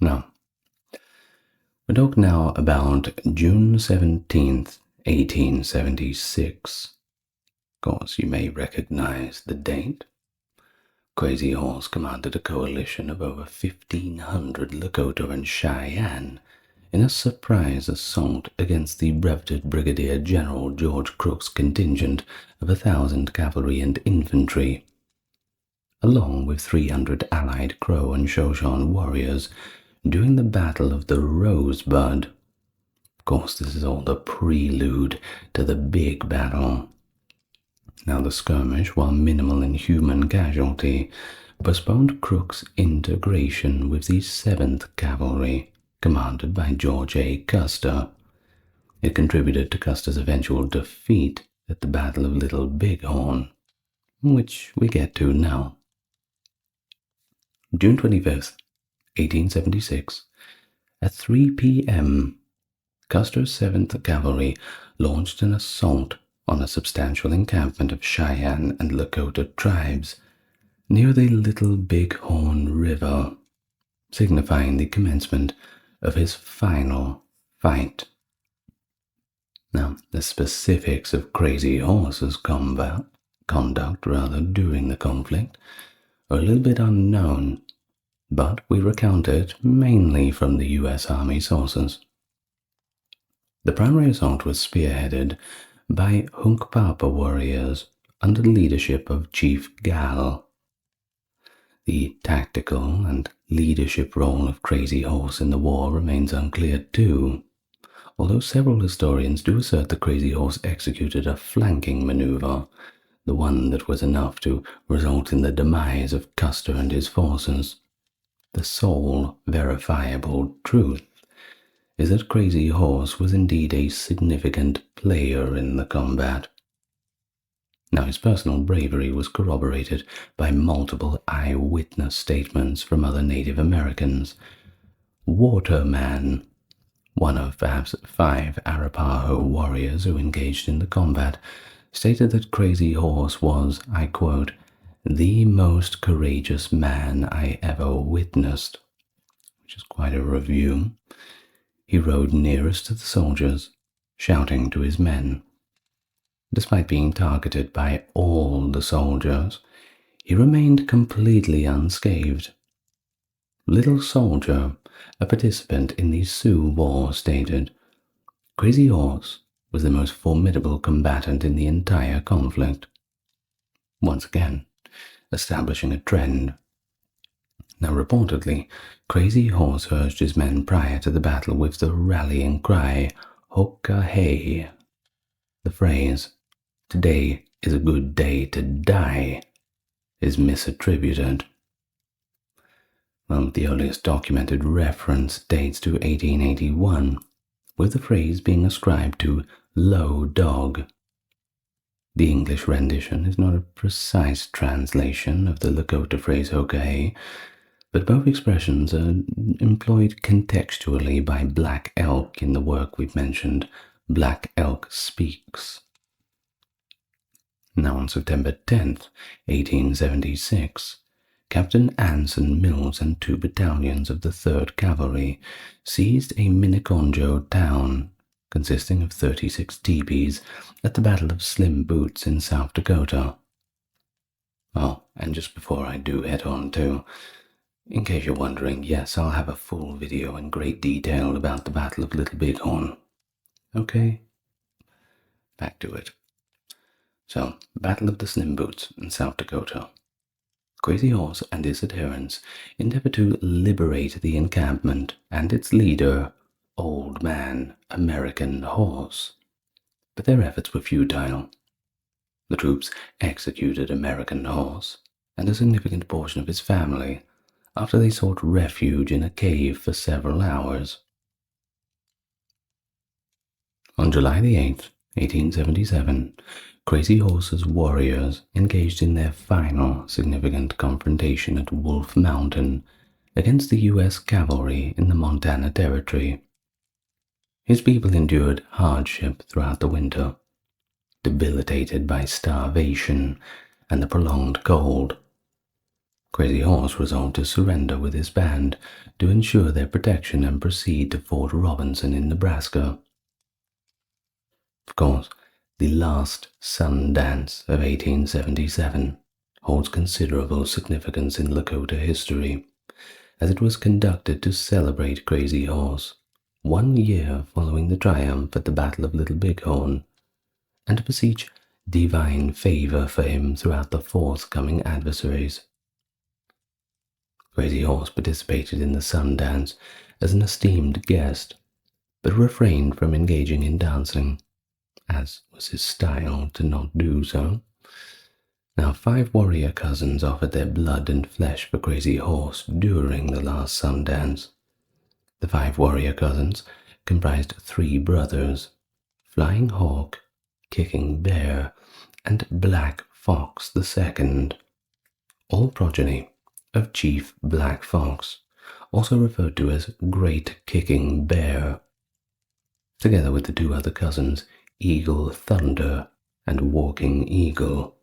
Now, we talk now about June 17th, 1876. Of course, you may recognize the date. Crazy Horse commanded a coalition of over 1,500 Lakota and Cheyenne in a surprise assault against the brevetted Brigadier General George Crook's contingent of 1,000 cavalry and infantry, along with 300 allied Crow and Shoshone warriors during the Battle of the Rosebud. Of course, this is all the prelude to the big battle. Now, the skirmish, while minimal in human casualty, postponed Crook's integration with the 7th Cavalry, commanded by George A. Custer. It contributed to Custer's eventual defeat at the Battle of Little Bighorn, which we get to now. June 25th, 1876, at 3 p.m., Custer's 7th Cavalry launched an assault on a substantial encampment of Cheyenne and Lakota tribes near the Little Bighorn River, signifying the commencement of his final fight. Now, the specifics of Crazy Horse's conduct during the conflict are a little bit unknown, but we recount it mainly from the U.S. Army sources. The primary assault was spearheaded by Hunkpapa warriors under the leadership of Chief Gal. The tactical and leadership role of Crazy Horse in the war remains unclear too, although several historians do assert that Crazy Horse executed a flanking maneuver, the one that was enough to result in the demise of Custer and his forces. The sole verifiable truth is that Crazy Horse was indeed a significant player in the combat. Now, his personal bravery was corroborated by multiple eyewitness statements from other Native Americans. Waterman, one of perhaps 5 Arapaho warriors who engaged in the combat, stated that Crazy Horse was, I quote, "the most courageous man I ever witnessed," which is quite a review. He rode nearest to the soldiers, shouting to his men. Despite being targeted by all the soldiers, he remained completely unscathed. Little Soldier, a participant in the Sioux War, stated, "Crazy Horse was the most formidable combatant in the entire conflict," once again establishing a trend. Now, reportedly, Crazy Horse urged his men prior to the battle with the rallying cry, "Hoka-hey." The phrase, "today is a good day to die," is misattributed. Well, the earliest documented reference dates to 1881, with the phrase being ascribed to Low Dog. The English rendition is not a precise translation of the Lakota phrase Hoka-hey, but both expressions are employed contextually by Black Elk in the work we've mentioned, Black Elk Speaks. Now, on September 10th, 1876, Captain Anson Mills and 2 battalions of the 3rd Cavalry seized a Miniconjo town consisting of 36 teepees at the Battle of Slim Boots in South Dakota. Oh, and just before I do head on to, in case you're wondering, yes, I'll have a full video in great detail about the Battle of Little Bighorn. Okay? Back to it. So, Battle of the Slim Boots in South Dakota. Crazy Horse and his adherents endeavored to liberate the encampment and its leader, Old Man American Horse. But their efforts were futile. The troops executed American Horse and a significant portion of his family after they sought refuge in a cave for several hours. On July the 8th, 1877, Crazy Horse's warriors engaged in their final significant confrontation at Wolf Mountain against the U.S. cavalry in the Montana Territory. His people endured hardship throughout the winter, debilitated by starvation and the prolonged cold. Crazy Horse resolved to surrender with his band to ensure their protection and proceed to Fort Robinson in Nebraska. Of course, the last Sun Dance of 1877 holds considerable significance in Lakota history, as it was conducted to celebrate Crazy Horse 1 year following the triumph at the Battle of Little Bighorn, and to beseech divine favor for him throughout the forthcoming adversaries. Crazy Horse participated in the Sun Dance as an esteemed guest, but refrained from engaging in dancing, as was his style to not do so. Now, 5 warrior cousins offered their blood and flesh for Crazy Horse during the last Sun Dance. The 5 warrior cousins comprised 3 brothers, Flying Hawk, Kicking Bear, and Black Fox II, all progeny of Chief Black Fox, also referred to as Great Kicking Bear, together with the two other cousins, Eagle Thunder and Walking Eagle.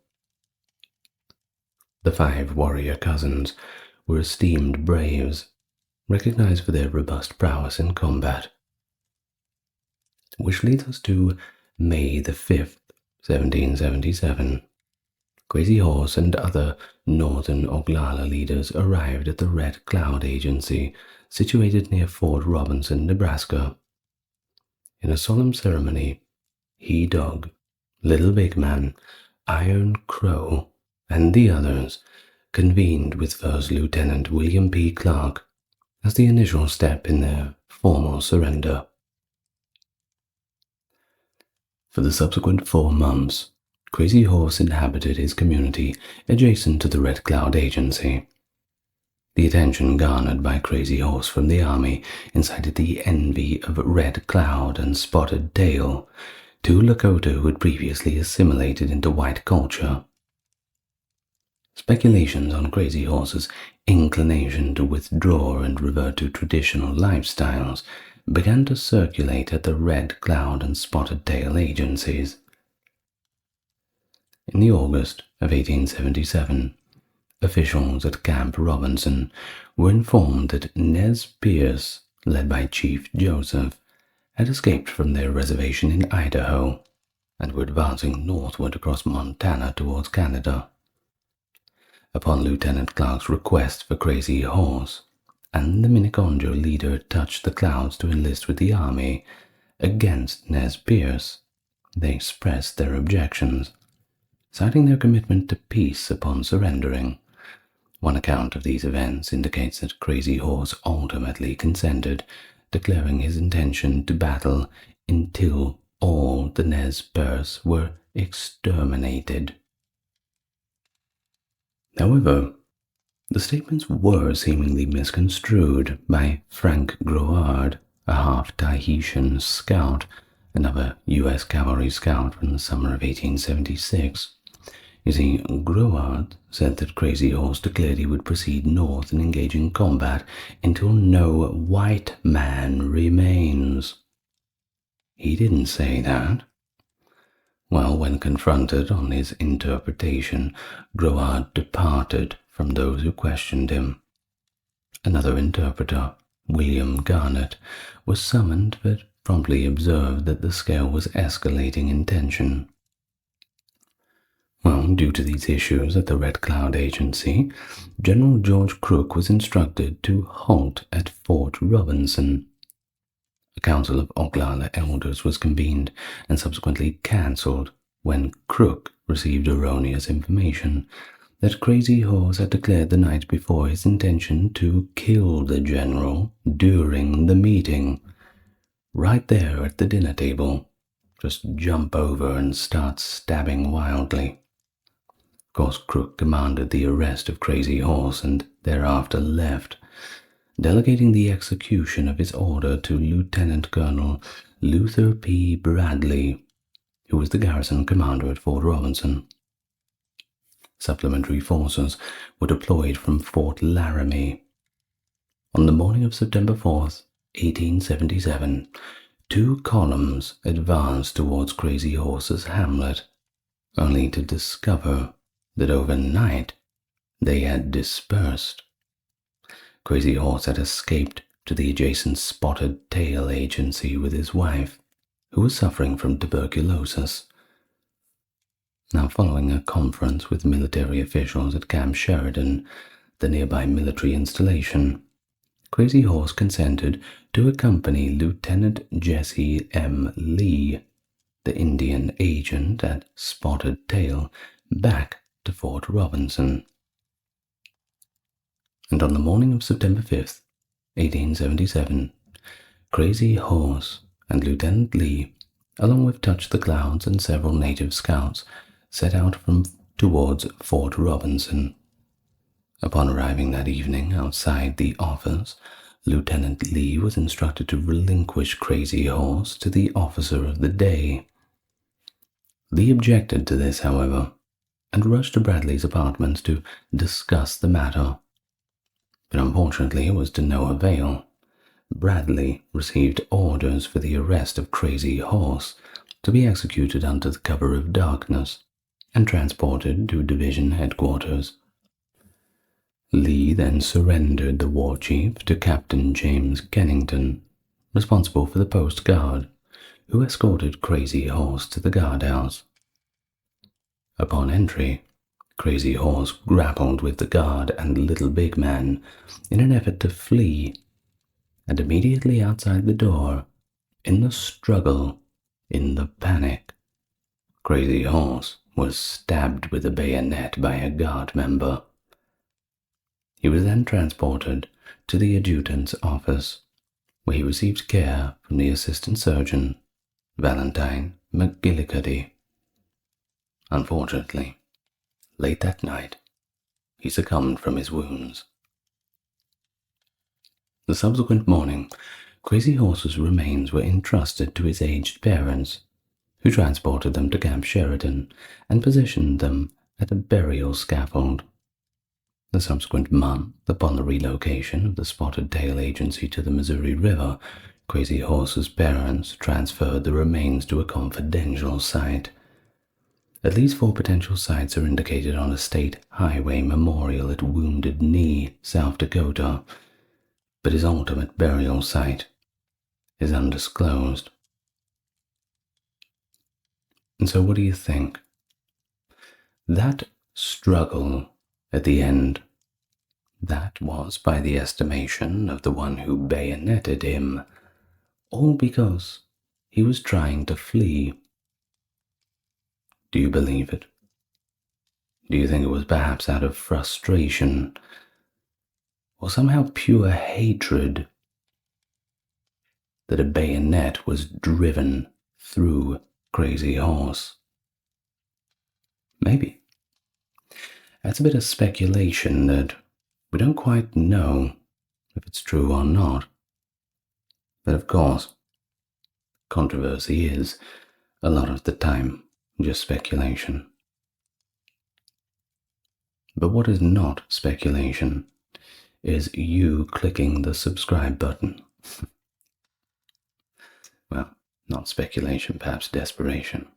The 5 warrior cousins were esteemed braves, recognized for their robust prowess in combat. Which leads us to May the 5th, 1777. Crazy Horse and other northern Oglala leaders arrived at the Red Cloud Agency, situated near Fort Robinson, Nebraska. In a solemn ceremony, He Dog, Little Big Man, Iron Crow, and the others convened with First Lieutenant William P. Clark as the initial step in their formal surrender. For the subsequent 4 months, Crazy Horse inhabited his community adjacent to the Red Cloud Agency. The attention garnered by Crazy Horse from the army incited the envy of Red Cloud and Spotted Tail, 2 Lakota who had previously assimilated into white culture. Speculations on Crazy Horse's inclination to withdraw and revert to traditional lifestyles began to circulate at the Red Cloud and Spotted Tail agencies. In the August of 1877, officials at Camp Robinson were informed that Nez Perce, led by Chief Joseph, had escaped from their reservation in Idaho and were advancing northward across Montana towards Canada. Upon Lieutenant Clark's request for Crazy Horse, and the Miniconjo leader touched the clouds to enlist with the army against Nez Perce, they expressed their objections, citing their commitment to peace upon surrendering. One account of these events indicates that Crazy Horse ultimately consented, declaring his intention to battle until all the Nez Perce were exterminated. However, the statements were seemingly misconstrued by Frank Groard, a half-Tahitian scout, another U.S. cavalry scout from the summer of 1876. You see, Groard said that Crazy Horse declared he would proceed north and engage in combat until no white man remains. He didn't say that. Well, when confronted on his interpretation, Groard departed from those who questioned him. Another interpreter, William Garnett, was summoned but promptly observed that the scale was escalating in tension. Well, due to these issues at the Red Cloud Agency, General George Crook was instructed to halt at Fort Robinson. A council of Oglala elders was convened and subsequently cancelled when Crook received erroneous information that Crazy Horse had declared the night before his intention to kill the general during the meeting. Right there at the dinner table, just jump over and start stabbing wildly. Of course, Crook commanded the arrest of Crazy Horse and thereafter left, delegating the execution of his order to Lieutenant Colonel Luther P. Bradley, who was the garrison commander at Fort Robinson. Supplementary forces were deployed from Fort Laramie. On the morning of September 4th, 1877, 2 columns advanced towards Crazy Horse's hamlet, only to discover that overnight they had dispersed. Crazy Horse had escaped to the adjacent Spotted Tail Agency with his wife, who was suffering from tuberculosis. Now, following a conference with military officials at Camp Sheridan, the nearby military installation, Crazy Horse consented to accompany Lieutenant Jesse M. Lee, the Indian agent at Spotted Tail, back to Fort Robinson. And on the morning of September 5th, 1877, Crazy Horse and Lieutenant Lee, along with Touch the Clouds and several native scouts, set out towards Fort Robinson. Upon arriving that evening outside the office, Lieutenant Lee was instructed to relinquish Crazy Horse to the officer of the day. Lee objected to this, however, and rushed to Bradley's apartments to discuss the matter. but unfortunately it was to no avail. Bradley received orders for the arrest of Crazy Horse to be executed under the cover of darkness and transported to division headquarters. Lee then surrendered the war chief to Captain James Kennington, responsible for the post guard, who escorted Crazy Horse to the guardhouse. Upon entry, Crazy Horse grappled with the guard and Little Big Man in an effort to flee, and immediately outside the door, in the struggle, in the panic, Crazy Horse was stabbed with a bayonet by a guard member. He was then transported to the adjutant's office, where he received care from the assistant surgeon, Valentine McGillicuddy. Unfortunately, late that night, he succumbed from his wounds. The subsequent morning, Crazy Horse's remains were entrusted to his aged parents, who transported them to Camp Sheridan and positioned them at a burial scaffold. The subsequent month, upon the relocation of the Spotted Tail Agency to the Missouri River, Crazy Horse's parents transferred the remains to a confidential site. At least 4 potential sites are indicated on a state highway memorial at Wounded Knee, South Dakota, but his ultimate burial site is undisclosed. And so what do you think? That struggle at the end, that was by the estimation of the one who bayoneted him, all because he was trying to flee. Do you believe it? Do you think it was perhaps out of frustration, or somehow pure hatred, that a bayonet was driven through Crazy Horse? Maybe. That's a bit of speculation that we don't quite know if it's true or not. But of course, controversy is, a lot of the time, just speculation. But what is not speculation is you clicking the subscribe button. Well, not speculation, perhaps desperation.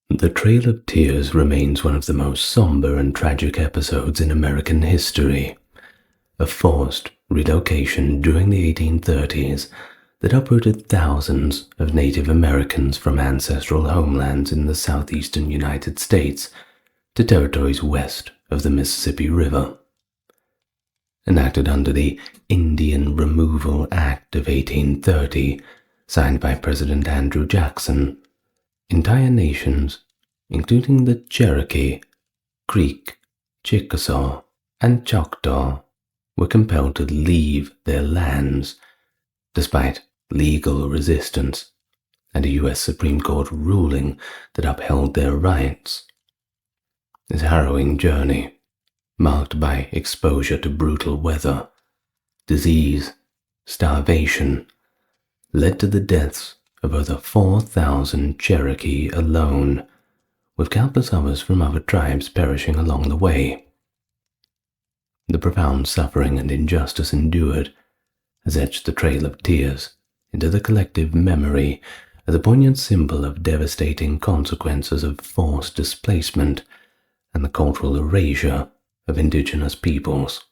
The Trail of Tears remains one of the most somber and tragic episodes in American history. A forced relocation during the 1830s that uprooted thousands of Native Americans from ancestral homelands in the southeastern United States to territories west of the Mississippi River. Enacted under the Indian Removal Act of 1830, signed by President Andrew Jackson, entire nations, including the Cherokee, Creek, Chickasaw, and Choctaw, were compelled to leave their lands, despite legal resistance and a U.S. Supreme Court ruling that upheld their rights. This harrowing journey, marked by exposure to brutal weather, disease, starvation, led to the deaths of over 4,000 Cherokee alone, with countless others from other tribes perishing along the way. The profound suffering and injustice endured has etched the Trail of Tears into the collective memory as a poignant symbol of devastating consequences of forced displacement and the cultural erasure of indigenous peoples.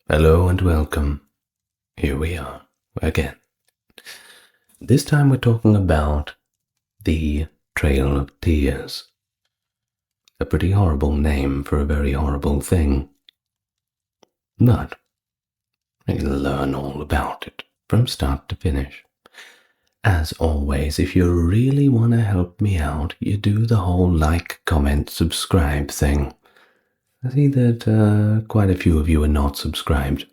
Hello and welcome. Here we are again. This time we're talking about the Trail of Tears. A pretty horrible name for a very horrible thing. But you'll learn all about it from start to finish. As always, if you really want to help me out, you do the whole like, comment, subscribe thing. I see that quite a few of you are not subscribed.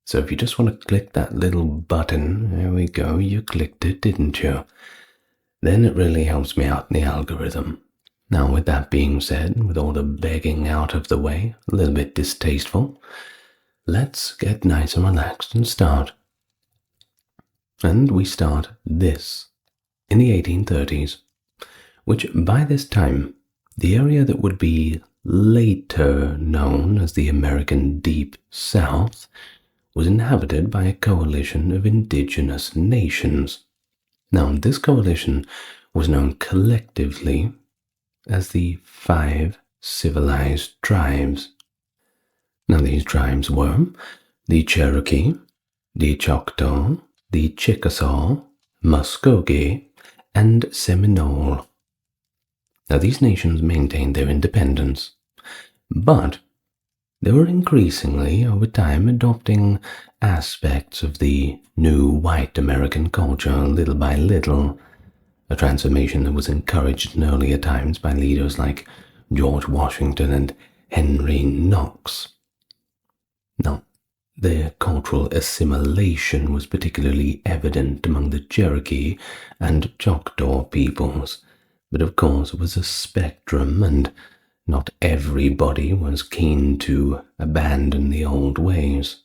So if you just want to click that little button, there we go, you clicked it, didn't you? Then it really helps me out in the algorithm. Now, with that being said, with all the begging out of the way, a little bit distasteful, let's get nice and relaxed and start. And we start this, in the 1830s, which by this time, the area that would be later known as the American Deep South, was inhabited by a coalition of indigenous nations. Now, this coalition was known collectively as the Five Civilized Tribes. Now, these tribes were the Cherokee, the Choctaw, the Chickasaw, Muskogee, and Seminole. Now, these nations maintained their independence, but they were increasingly, over time, adopting aspects of the new white American culture little by little, a transformation that was encouraged in earlier times by leaders like George Washington and Henry Knox. Now, their cultural assimilation was particularly evident among the Cherokee and Choctaw peoples, but of course it was a spectrum, and not everybody was keen to abandon the old ways.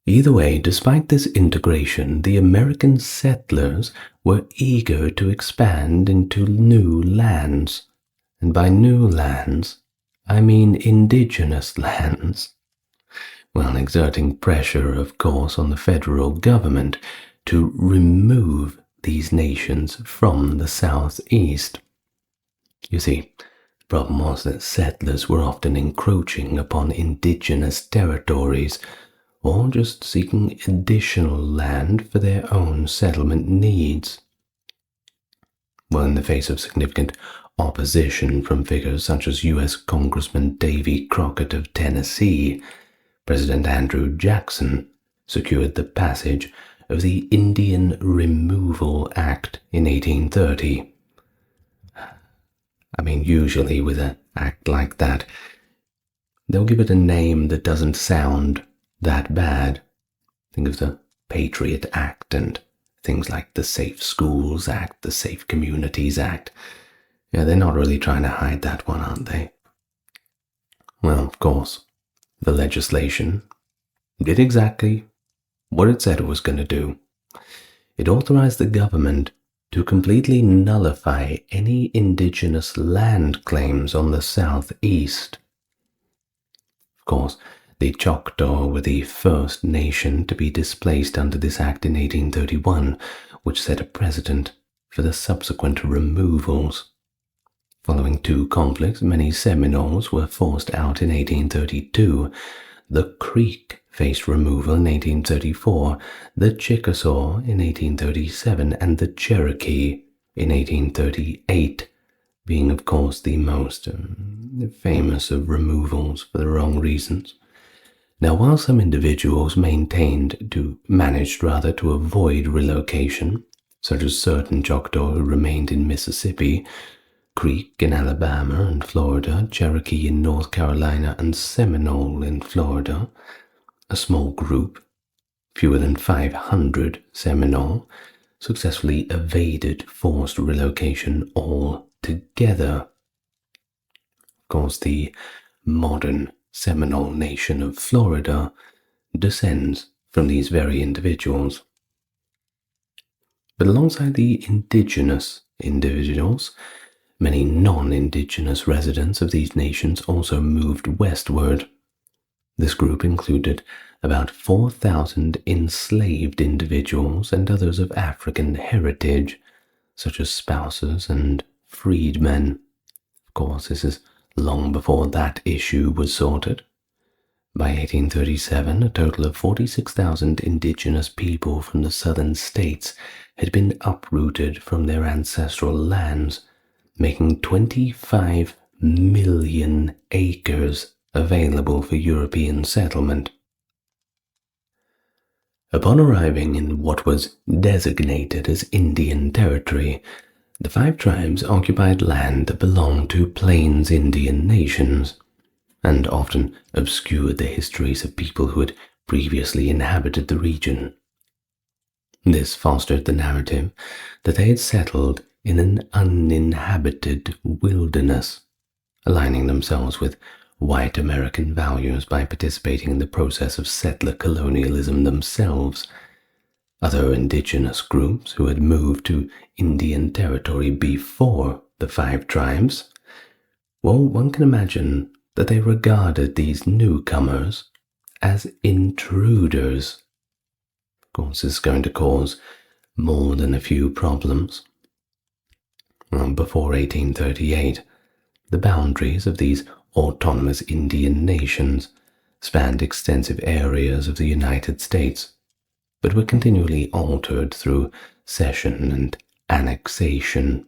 Either way, despite this integration, the American settlers were eager to expand into new lands, and by new lands, I mean indigenous lands, while exerting pressure, of course, on the federal government to remove these nations from the southeast. You see, the problem was that settlers were often encroaching upon indigenous territories, or just seeking additional land for their own settlement needs. Well, in the face of significant opposition from figures such as U.S. Congressman Davy Crockett of Tennessee, President Andrew Jackson secured the passage of the Indian Removal Act in 1830. I mean, usually with an act like that, they'll give it a name that doesn't sound that bad. Think of the Patriot Act and things like the Safe Schools Act, the Safe Communities Act. Yeah, they're not really trying to hide that one, aren't they? Well, of course, the legislation did exactly what it said it was going to do. It authorized the government to completely nullify any indigenous land claims on the southeast. Of course, the Choctaw were the first nation to be displaced under this act in 1831, which set a precedent for the subsequent removals. Following two conflicts, many Seminoles were forced out in 1832. The Creek faced removal in 1834, the Chickasaw in 1837, and the Cherokee in 1838, being, of course, the most famous of removals for the wrong reasons. Now, while some individuals managed to avoid relocation, such as certain Choctaw who remained in Mississippi, Creek in Alabama and Florida, Cherokee in North Carolina, and Seminole in Florida, a small group, fewer than 500 Seminole, successfully evaded forced relocation altogether. Of course, the modern Seminole nation of Florida descends from these very individuals. But alongside the indigenous individuals, many non-indigenous residents of these nations also moved westward. This group included about 4,000 enslaved individuals and others of African heritage, such as spouses and freedmen. Of course, this is long before that issue was sorted. By 1837, a total of 46,000 indigenous people from the southern states had been uprooted from their ancestral lands, making 25 million acres available for European settlement. Upon arriving in what was designated as Indian Territory, the five tribes occupied land that belonged to Plains Indian nations, and often obscured the histories of people who had previously inhabited the region. This fostered the narrative that they had settled in an uninhabited wilderness, aligning themselves with white American values by participating in the process of settler colonialism themselves. Other indigenous groups who had moved to Indian Territory before the five tribes Well, one can imagine that they regarded these newcomers as intruders. Of course, this is going to cause more than a few problems. Before 1838, the boundaries of these autonomous Indian nations spanned extensive areas of the United States, but were continually altered through cession and annexation.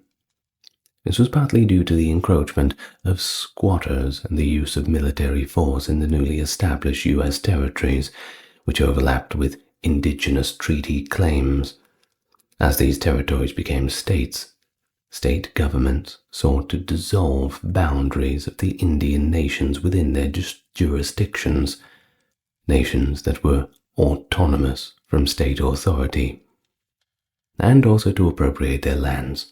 This was partly due to the encroachment of squatters and the use of military force in the newly established U.S. territories, which overlapped with indigenous treaty claims. As these territories became states, state governments sought to dissolve boundaries of the Indian nations within their jurisdictions, nations that were autonomous from state authority, and also to appropriate their lands.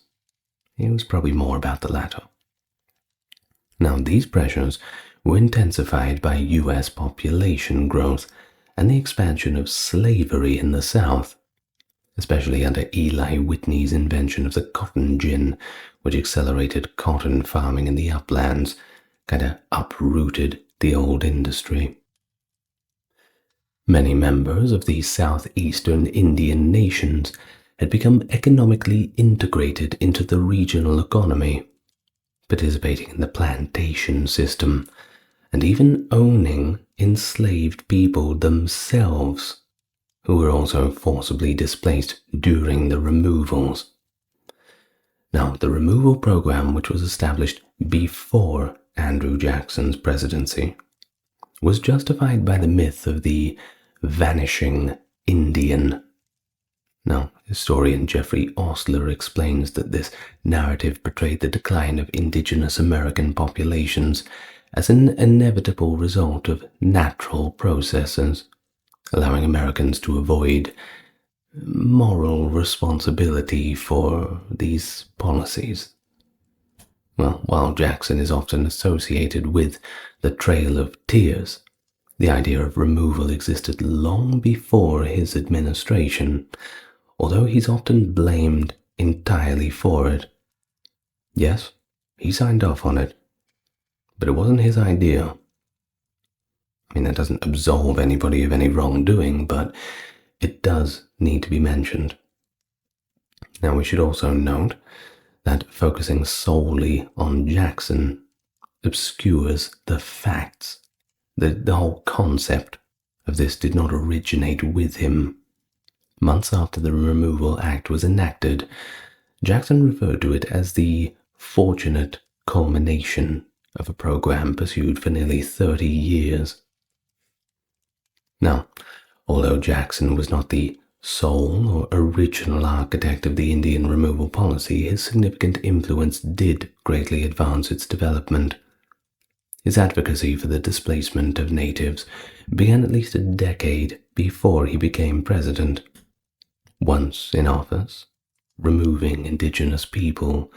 It was probably more about the latter. Now, these pressures were intensified by U.S. population growth and the expansion of slavery in the South, especially under Eli Whitney's invention of the cotton gin, which accelerated cotton farming in the uplands, kind of uprooted the old industry. Many members of the southeastern Indian nations had become economically integrated into the regional economy, participating in the plantation system, and even owning enslaved people themselves, who were also forcibly displaced during the removals. Now, the removal program, which was established before Andrew Jackson's presidency, was justified by the myth of the vanishing Indian. Now, historian Jeffrey Ostler explains that this narrative portrayed the decline of indigenous American populations as an inevitable result of natural processes, allowing Americans to avoid moral responsibility for these policies. Well, while Jackson is often associated with the Trail of Tears, the idea of removal existed long before his administration, although he's often blamed entirely for it. Yes, he signed off on it, but it wasn't his idea. I mean, that doesn't absolve anybody of any wrongdoing, but it does need to be mentioned. Now, we should also note that focusing solely on Jackson obscures the facts. The whole concept of this did not originate with him. Months after the Removal Act was enacted, Jackson referred to it as the fortunate culmination of a program pursued for nearly 30 years. Now, although Jackson was not the sole or original architect of the Indian removal policy, his significant influence did greatly advance its development. His advocacy for the displacement of natives began at least a decade before he became president. Once in office, removing indigenous people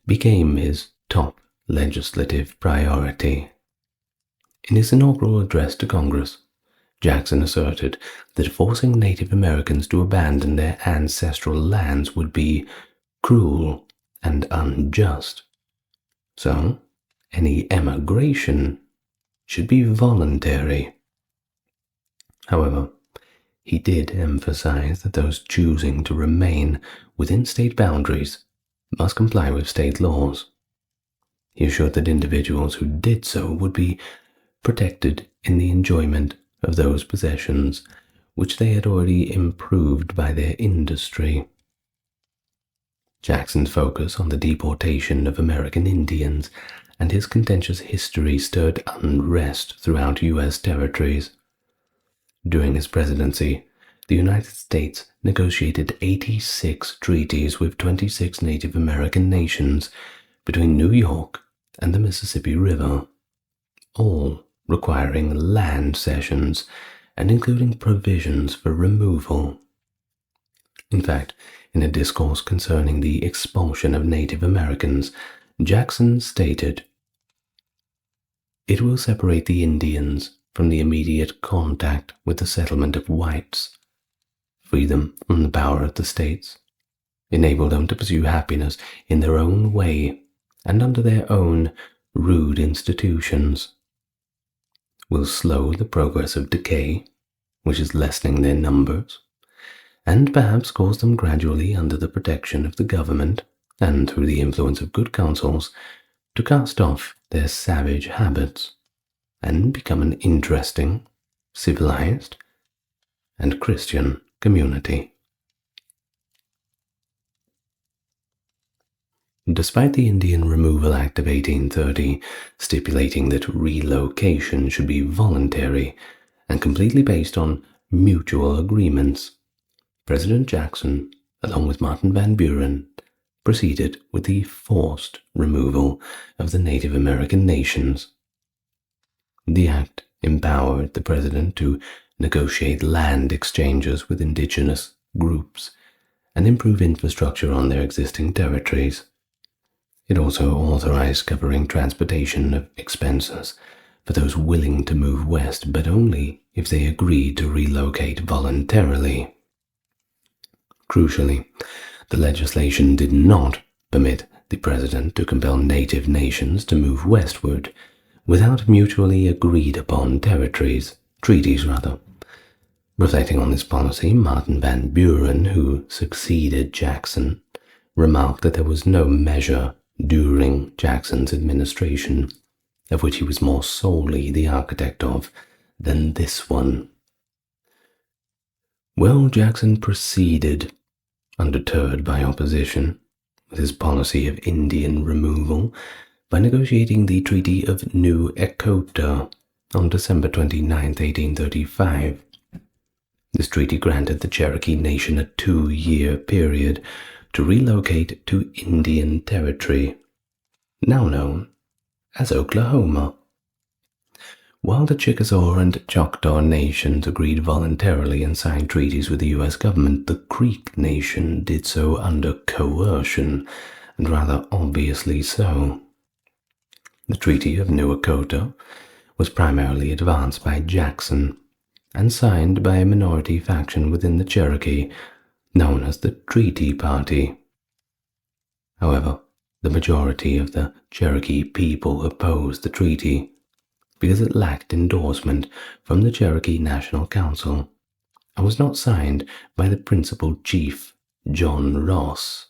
became his top legislative priority. In his inaugural address to Congress, Jackson asserted that forcing Native Americans to abandon their ancestral lands would be cruel and unjust. So, any emigration should be voluntary. However, he did emphasize that those choosing to remain within state boundaries must comply with state laws. He assured that individuals who did so would be protected in the enjoyment of those possessions which they had already improved by their industry. Jackson's focus on the deportation of American Indians and his contentious history stirred unrest throughout U.S. territories. During his presidency, the United States negotiated 86 treaties with 26 Native American nations between New York and the Mississippi River, all requiring land cessions and including provisions for removal. In fact, in a discourse concerning the expulsion of Native Americans, Jackson stated, "It will separate the Indians from the immediate contact with the settlement of whites, free them from the power of the states, enable them to pursue happiness in their own way and under their own rude institutions, will slow the progress of decay, which is lessening their numbers, and perhaps cause them gradually, under the protection of the government and through the influence of good counsels, to cast off their savage habits and become an interesting, civilized, and Christian community. Despite the Indian Removal Act of 1830 stipulating that relocation should be voluntary and completely based on mutual agreements, President Jackson, along with Martin Van Buren, proceeded with the forced removal of the Native American nations. The act empowered the president to negotiate land exchanges with indigenous groups and improve infrastructure on their existing territories. It also authorized covering transportation of expenses for those willing to move west, but only if they agreed to relocate voluntarily. Crucially, the legislation did not permit the president to compel native nations to move westward without mutually agreed upon treaties. Reflecting on this policy, Martin Van Buren, who succeeded Jackson, remarked that there was no measure during Jackson's administration of which he was more solely the architect of than this one. Well, Jackson proceeded, undeterred by opposition, with his policy of Indian removal by negotiating the Treaty of New Echota on December 29, 1835. This treaty granted the Cherokee Nation a 2-year period to relocate to Indian Territory, now known as Oklahoma. While the Chickasaw and Choctaw nations agreed voluntarily and signed treaties with the U.S. government, the Creek Nation did so under coercion, and rather obviously so. The Treaty of New Echota was primarily advanced by Jackson and signed by a minority faction within the Cherokee known as the Treaty Party. However, the majority of the Cherokee people opposed the treaty because it lacked endorsement from the Cherokee National Council and was not signed by the principal chief, John Ross.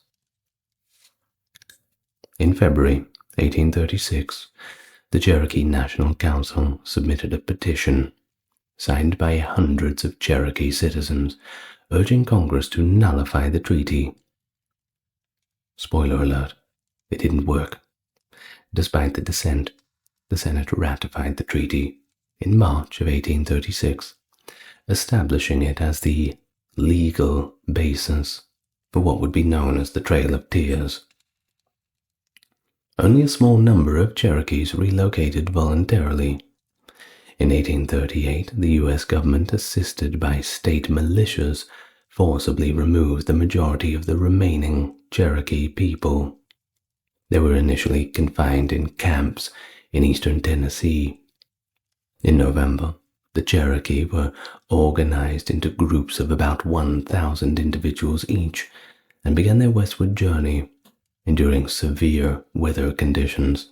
In February 1836, the Cherokee National Council submitted a petition signed by hundreds of Cherokee citizens urging Congress to nullify the treaty. Spoiler alert, it didn't work. Despite the dissent, the Senate ratified the treaty in March of 1836, establishing it as the legal basis for what would be known as the Trail of Tears. Only a small number of Cherokees relocated voluntarily. In 1838, the U.S. government, assisted by state militias, forcibly removed the majority of the remaining Cherokee people. They were initially confined in camps in eastern Tennessee. In November, the Cherokee were organized into groups of about 1,000 individuals each and began their westward journey, enduring severe weather conditions,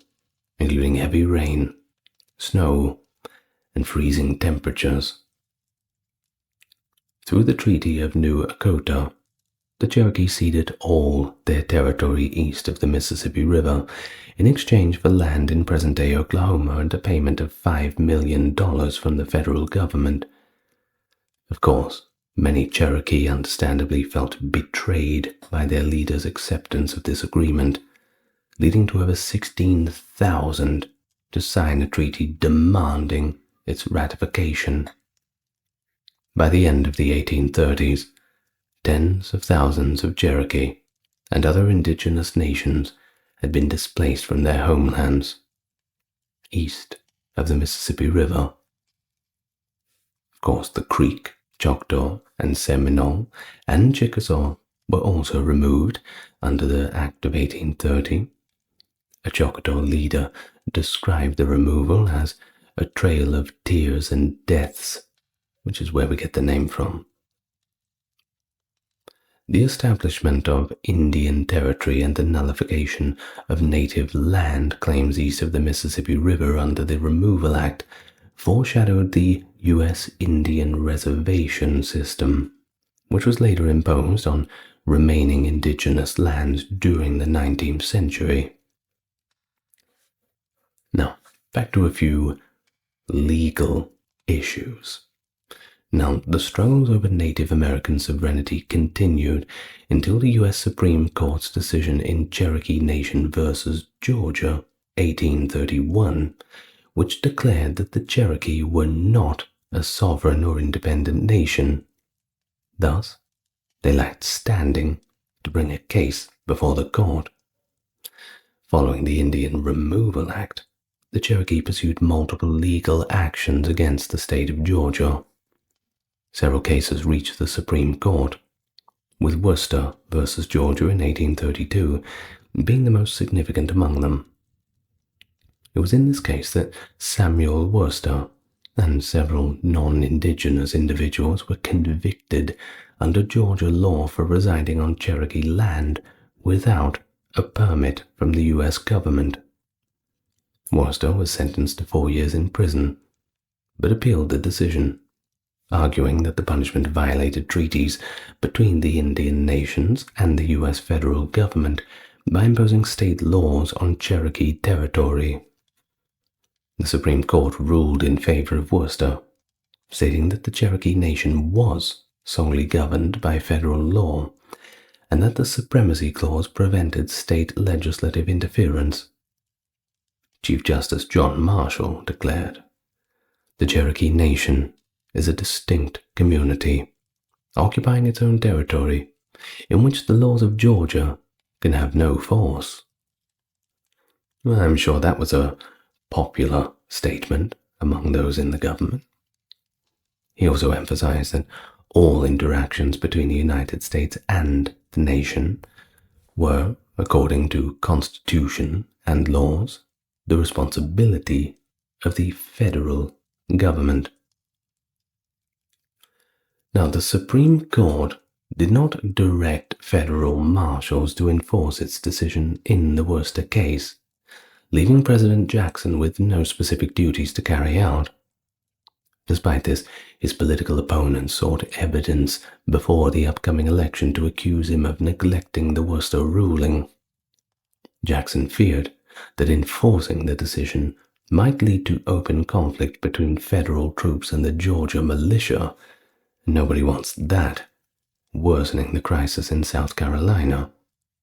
including heavy rain, snow, and freezing temperatures. Through the Treaty of New Echota, the Cherokee ceded all their territory east of the Mississippi River in exchange for land in present-day Oklahoma and a payment of $5 million from the federal government. Of course, many Cherokee understandably felt betrayed by their leaders' acceptance of this agreement, leading to over 16,000 to sign a treaty demanding its ratification. By the end of the 1830s, tens of thousands of Cherokee and other indigenous nations had been displaced from their homelands east of the Mississippi River. Of course, the Creek, Choctaw, and Seminole and Chickasaw were also removed under the Act of 1830. A Choctaw leader described the removal as a trail of tears and deaths, which is where we get the name from. The establishment of Indian Territory and the nullification of native land claims east of the Mississippi River under the Removal Act foreshadowed the U.S. Indian Reservation System, which was later imposed on remaining indigenous lands during the 19th century. Now, back to a few legal issues. Now, the struggles over Native American sovereignty continued until the U.S. Supreme Court's decision in Cherokee Nation versus Georgia, 1831, which declared that the Cherokee were not a sovereign or independent nation. Thus, they lacked standing to bring a case before the court. Following the Indian Removal Act, the Cherokee pursued multiple legal actions against the state of Georgia. Several cases reached the Supreme Court, with Worcester versus Georgia in 1832 being the most significant among them. It was in this case that Samuel Worcester and several non-indigenous individuals were convicted under Georgia law for residing on Cherokee land without a permit from the U.S. government. Worcester was sentenced to 4 years in prison, but appealed the decision, arguing that the punishment violated treaties between the Indian nations and the U.S. federal government by imposing state laws on Cherokee territory. The Supreme Court ruled in favor of Worcester, stating that the Cherokee Nation was solely governed by federal law, and that the Supremacy Clause prevented state legislative interference. Chief Justice John Marshall declared, "The Cherokee Nation is a distinct community, occupying its own territory, in which the laws of Georgia can have no force." Well, I'm sure that was a popular statement among those in the government. He also emphasized that all interactions between the United States and the nation were, according to Constitution and laws, the responsibility of the federal government. Now, the Supreme Court did not direct federal marshals to enforce its decision in the Worcester case, leaving President Jackson with no specific duties to carry out. Despite this, his political opponents sought evidence before the upcoming election to accuse him of neglecting the Worcester ruling. Jackson feared that enforcing the decision might lead to open conflict between federal troops and the Georgia militia. Nobody wants that, worsening the crisis in South Carolina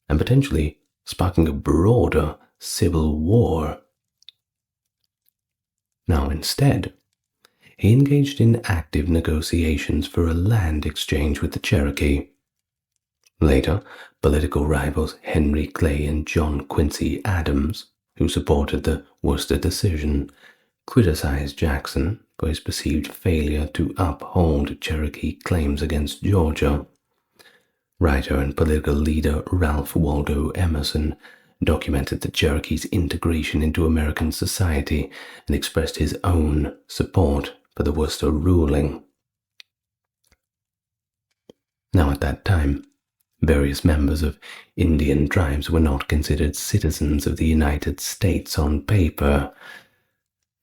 and potentially sparking a broader civil war. Now, instead, he engaged in active negotiations for a land exchange with the Cherokee. Later, political rivals Henry Clay and John Quincy Adams, who supported the Worcester decision, criticized Jackson for his perceived failure to uphold Cherokee claims against Georgia. Writer and political leader Ralph Waldo Emerson documented the Cherokee's integration into American society and expressed his own support for the Worcester ruling. Now, at that time, various members of Indian tribes were not considered citizens of the United States on paper.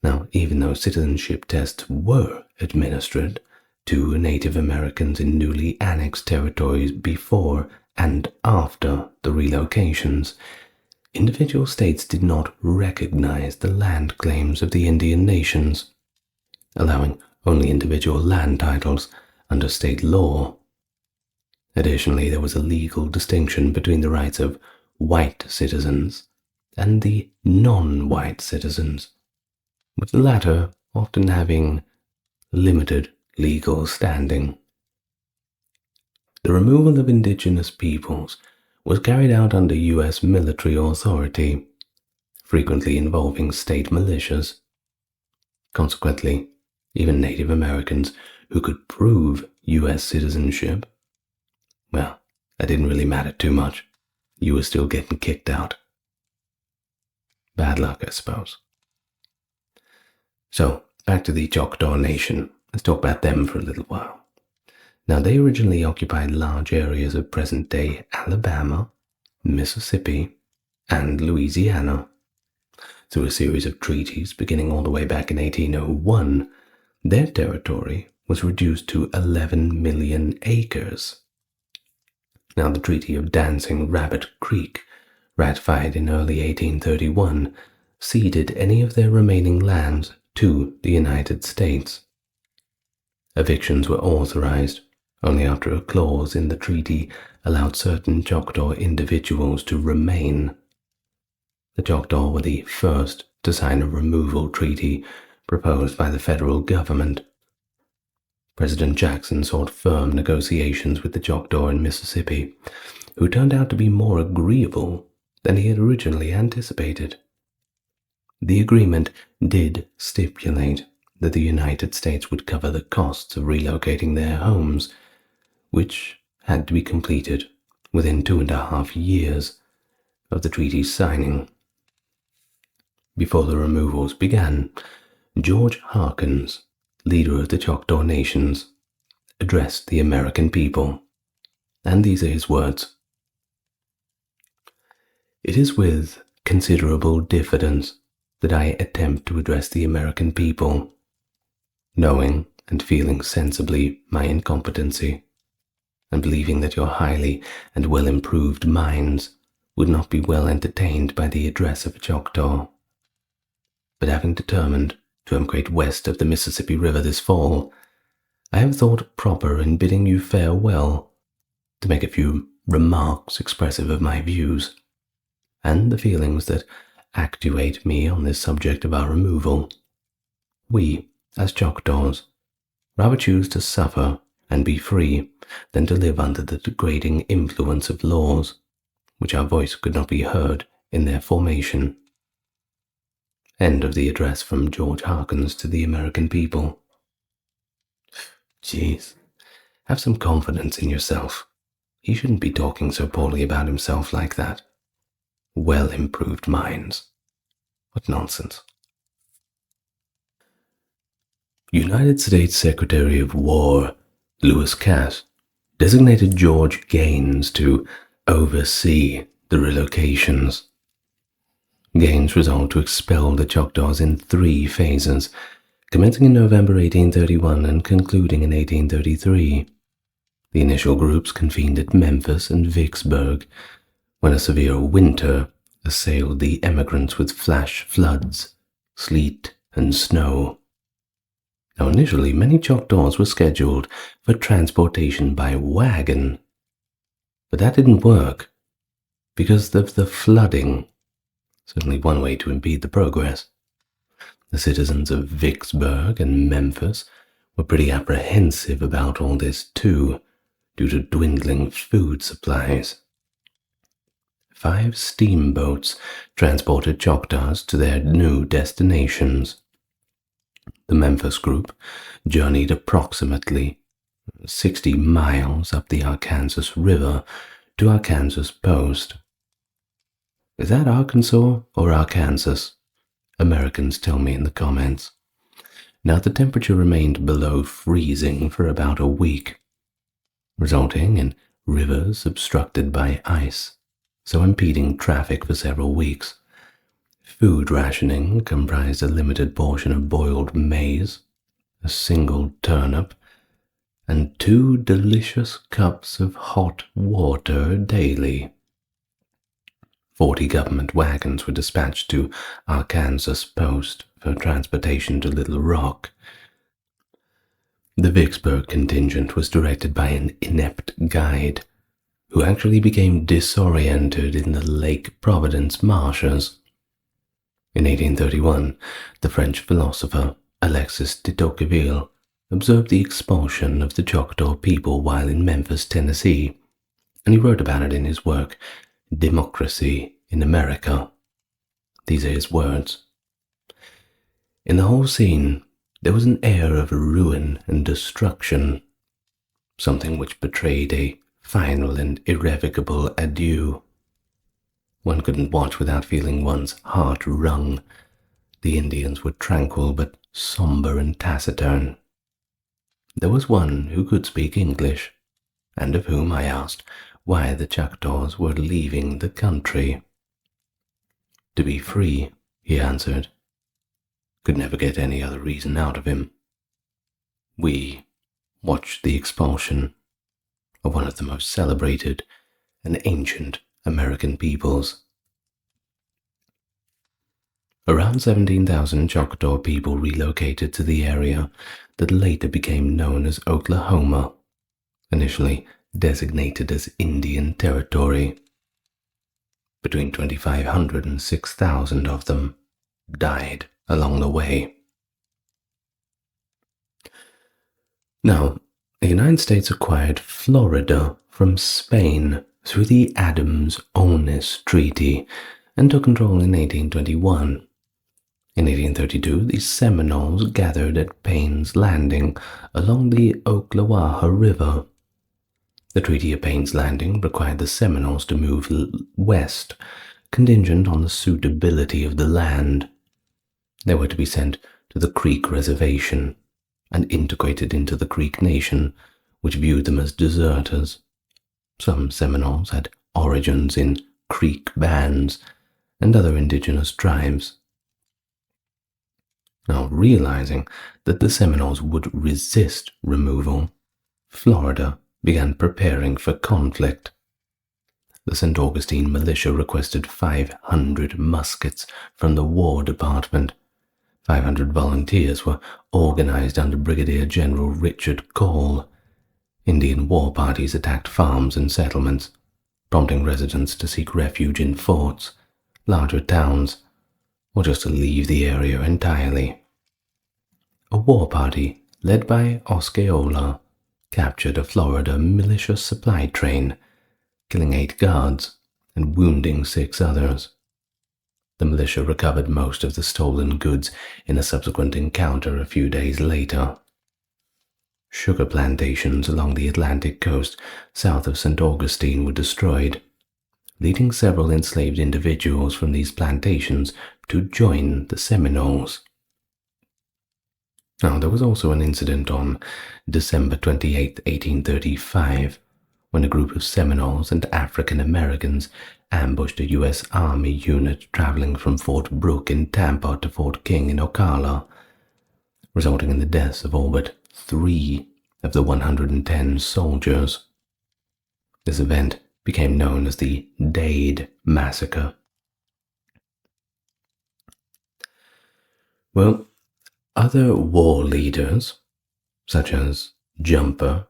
Now, even though citizenship tests were administered to Native Americans in newly annexed territories before and after the relocations, individual states did not recognize the land claims of the Indian nations, allowing only individual land titles under state law. Additionally, there was a legal distinction between the rights of white citizens and the non-white citizens, with the latter often having limited legal standing. The removal of indigenous peoples was carried out under U.S. military authority, frequently involving state militias. Consequently, even Native Americans who could prove U.S. citizenship, well, that didn't really matter too much. You were still getting kicked out. Bad luck, I suppose. So, back to the Choctaw Nation. Let's talk about them for a little while. Now, they originally occupied large areas of present-day Alabama, Mississippi, and Louisiana. Through a series of treaties beginning all the way back in 1801, their territory was reduced to 11 million acres. Now, the Treaty of Dancing Rabbit Creek, ratified in early 1831, ceded any of their remaining lands to the United States. Evictions were authorized only after a clause in the treaty allowed certain Choctaw individuals to remain. The Choctaw were the first to sign a removal treaty proposed by the federal government. President Jackson sought firm negotiations with the Choctaw in Mississippi, who turned out to be more agreeable than he had originally anticipated. The agreement did stipulate that the United States would cover the costs of relocating their homes, which had to be completed within 2.5 years of the treaty's signing. Before the removals began, George Harkins, leader of the Choctaw Nations, addressed the American people, and these are his words. "It is with considerable diffidence that I attempt to address the American people, knowing and feeling sensibly my incompetency, and believing that your highly and well-improved minds would not be well entertained by the address of a Choctaw. But having determined to emigrate west of the Mississippi River this fall, I have thought proper in bidding you farewell to make a few remarks expressive of my views, and the feelings that actuate me on this subject of our removal. We, as Choctaws, rather choose to suffer and be free than to live under the degrading influence of laws, which our voice could not be heard in their formation." End of the address from George Harkins to the American people. Jeez, have some confidence in yourself. He shouldn't be talking so poorly about himself like that. Well-improved minds. What nonsense. United States Secretary of War Lewis Cass designated George Gaines to oversee the relocations. Gaines resolved to expel the Choctaws in 3 phases, commencing in November 1831 and concluding in 1833. The initial groups convened at Memphis and Vicksburg, when a severe winter assailed the emigrants with flash floods, sleet, and snow. Now, initially, many Choctaws were scheduled for transportation by wagon, but that didn't work because of the flooding. Certainly one way to impede the progress. The citizens of Vicksburg and Memphis were pretty apprehensive about all this too, due to dwindling food supplies. 5 steamboats transported Choctaws to their new destinations. The Memphis group journeyed approximately 60 miles up the Arkansas River to Arkansas Post. Is that Arkansas or Arkansas? Americans tell me in the comments. Now, the temperature remained below freezing for about a week, resulting in rivers obstructed by ice, so impeding traffic for several weeks. Food rationing comprised a limited portion of boiled maize, a single turnip, and 2 delicious cups of hot water daily. 40 government wagons were dispatched to Arkansas Post for transportation to Little Rock. The Vicksburg contingent was directed by an inept guide, who actually became disoriented in the Lake Providence marshes. In 1831, the French philosopher Alexis de Tocqueville observed the expulsion of the Choctaw people while in Memphis, Tennessee, and he wrote about it in his work, Democracy in America. These are his words. In the whole scene, there was an air of ruin and destruction, something which betrayed a final and irrevocable adieu. One couldn't watch without feeling one's heart wrung. The Indians were tranquil but somber and taciturn. There was one who could speak English, and of whom I asked why the Choctaws were leaving the country. To be free, he answered. Could never get any other reason out of him. We watched the expulsion of one of the most celebrated and ancient American peoples. Around 17,000 Choctaw people relocated to the area that later became known as Oklahoma, initially designated as Indian Territory. Between 2,500 and 6,000 of them died along the way. Now, the United States acquired Florida from Spain through the Adams-Onis Treaty and took control in 1821. In 1832, the Seminoles gathered at Payne's Landing along the Ocklawaha River. The Treaty of Payne's Landing required the Seminoles to move west, contingent on the suitability of the land. They were to be sent to the Creek Reservation and integrated into the Creek Nation, which viewed them as deserters. Some Seminoles had origins in Creek bands and other indigenous tribes. Now, realizing that the Seminoles would resist removal, Florida began preparing for conflict. The St. Augustine militia requested 500 muskets from the War Department. 500 volunteers were organized under Brigadier General Richard Cole. Indian war parties attacked farms and settlements, prompting residents to seek refuge in forts, larger towns, or just to leave the area entirely. A war party led by Osceola captured a Florida militia supply train, killing 8 guards and wounding 6 others. The militia recovered most of the stolen goods in a subsequent encounter a few days later. Sugar plantations along the Atlantic coast south of St. Augustine were destroyed, leading several enslaved individuals from these plantations to join the Seminoles. Now, there was also an incident on December 28, 1835, when a group of Seminoles and African Americans ambushed a U.S. Army unit traveling from Fort Brooke in Tampa to Fort King in Ocala, resulting in the deaths of all but 3 of the 110 soldiers. This event became known as the Dade Massacre. Well, other war leaders, such as Jumper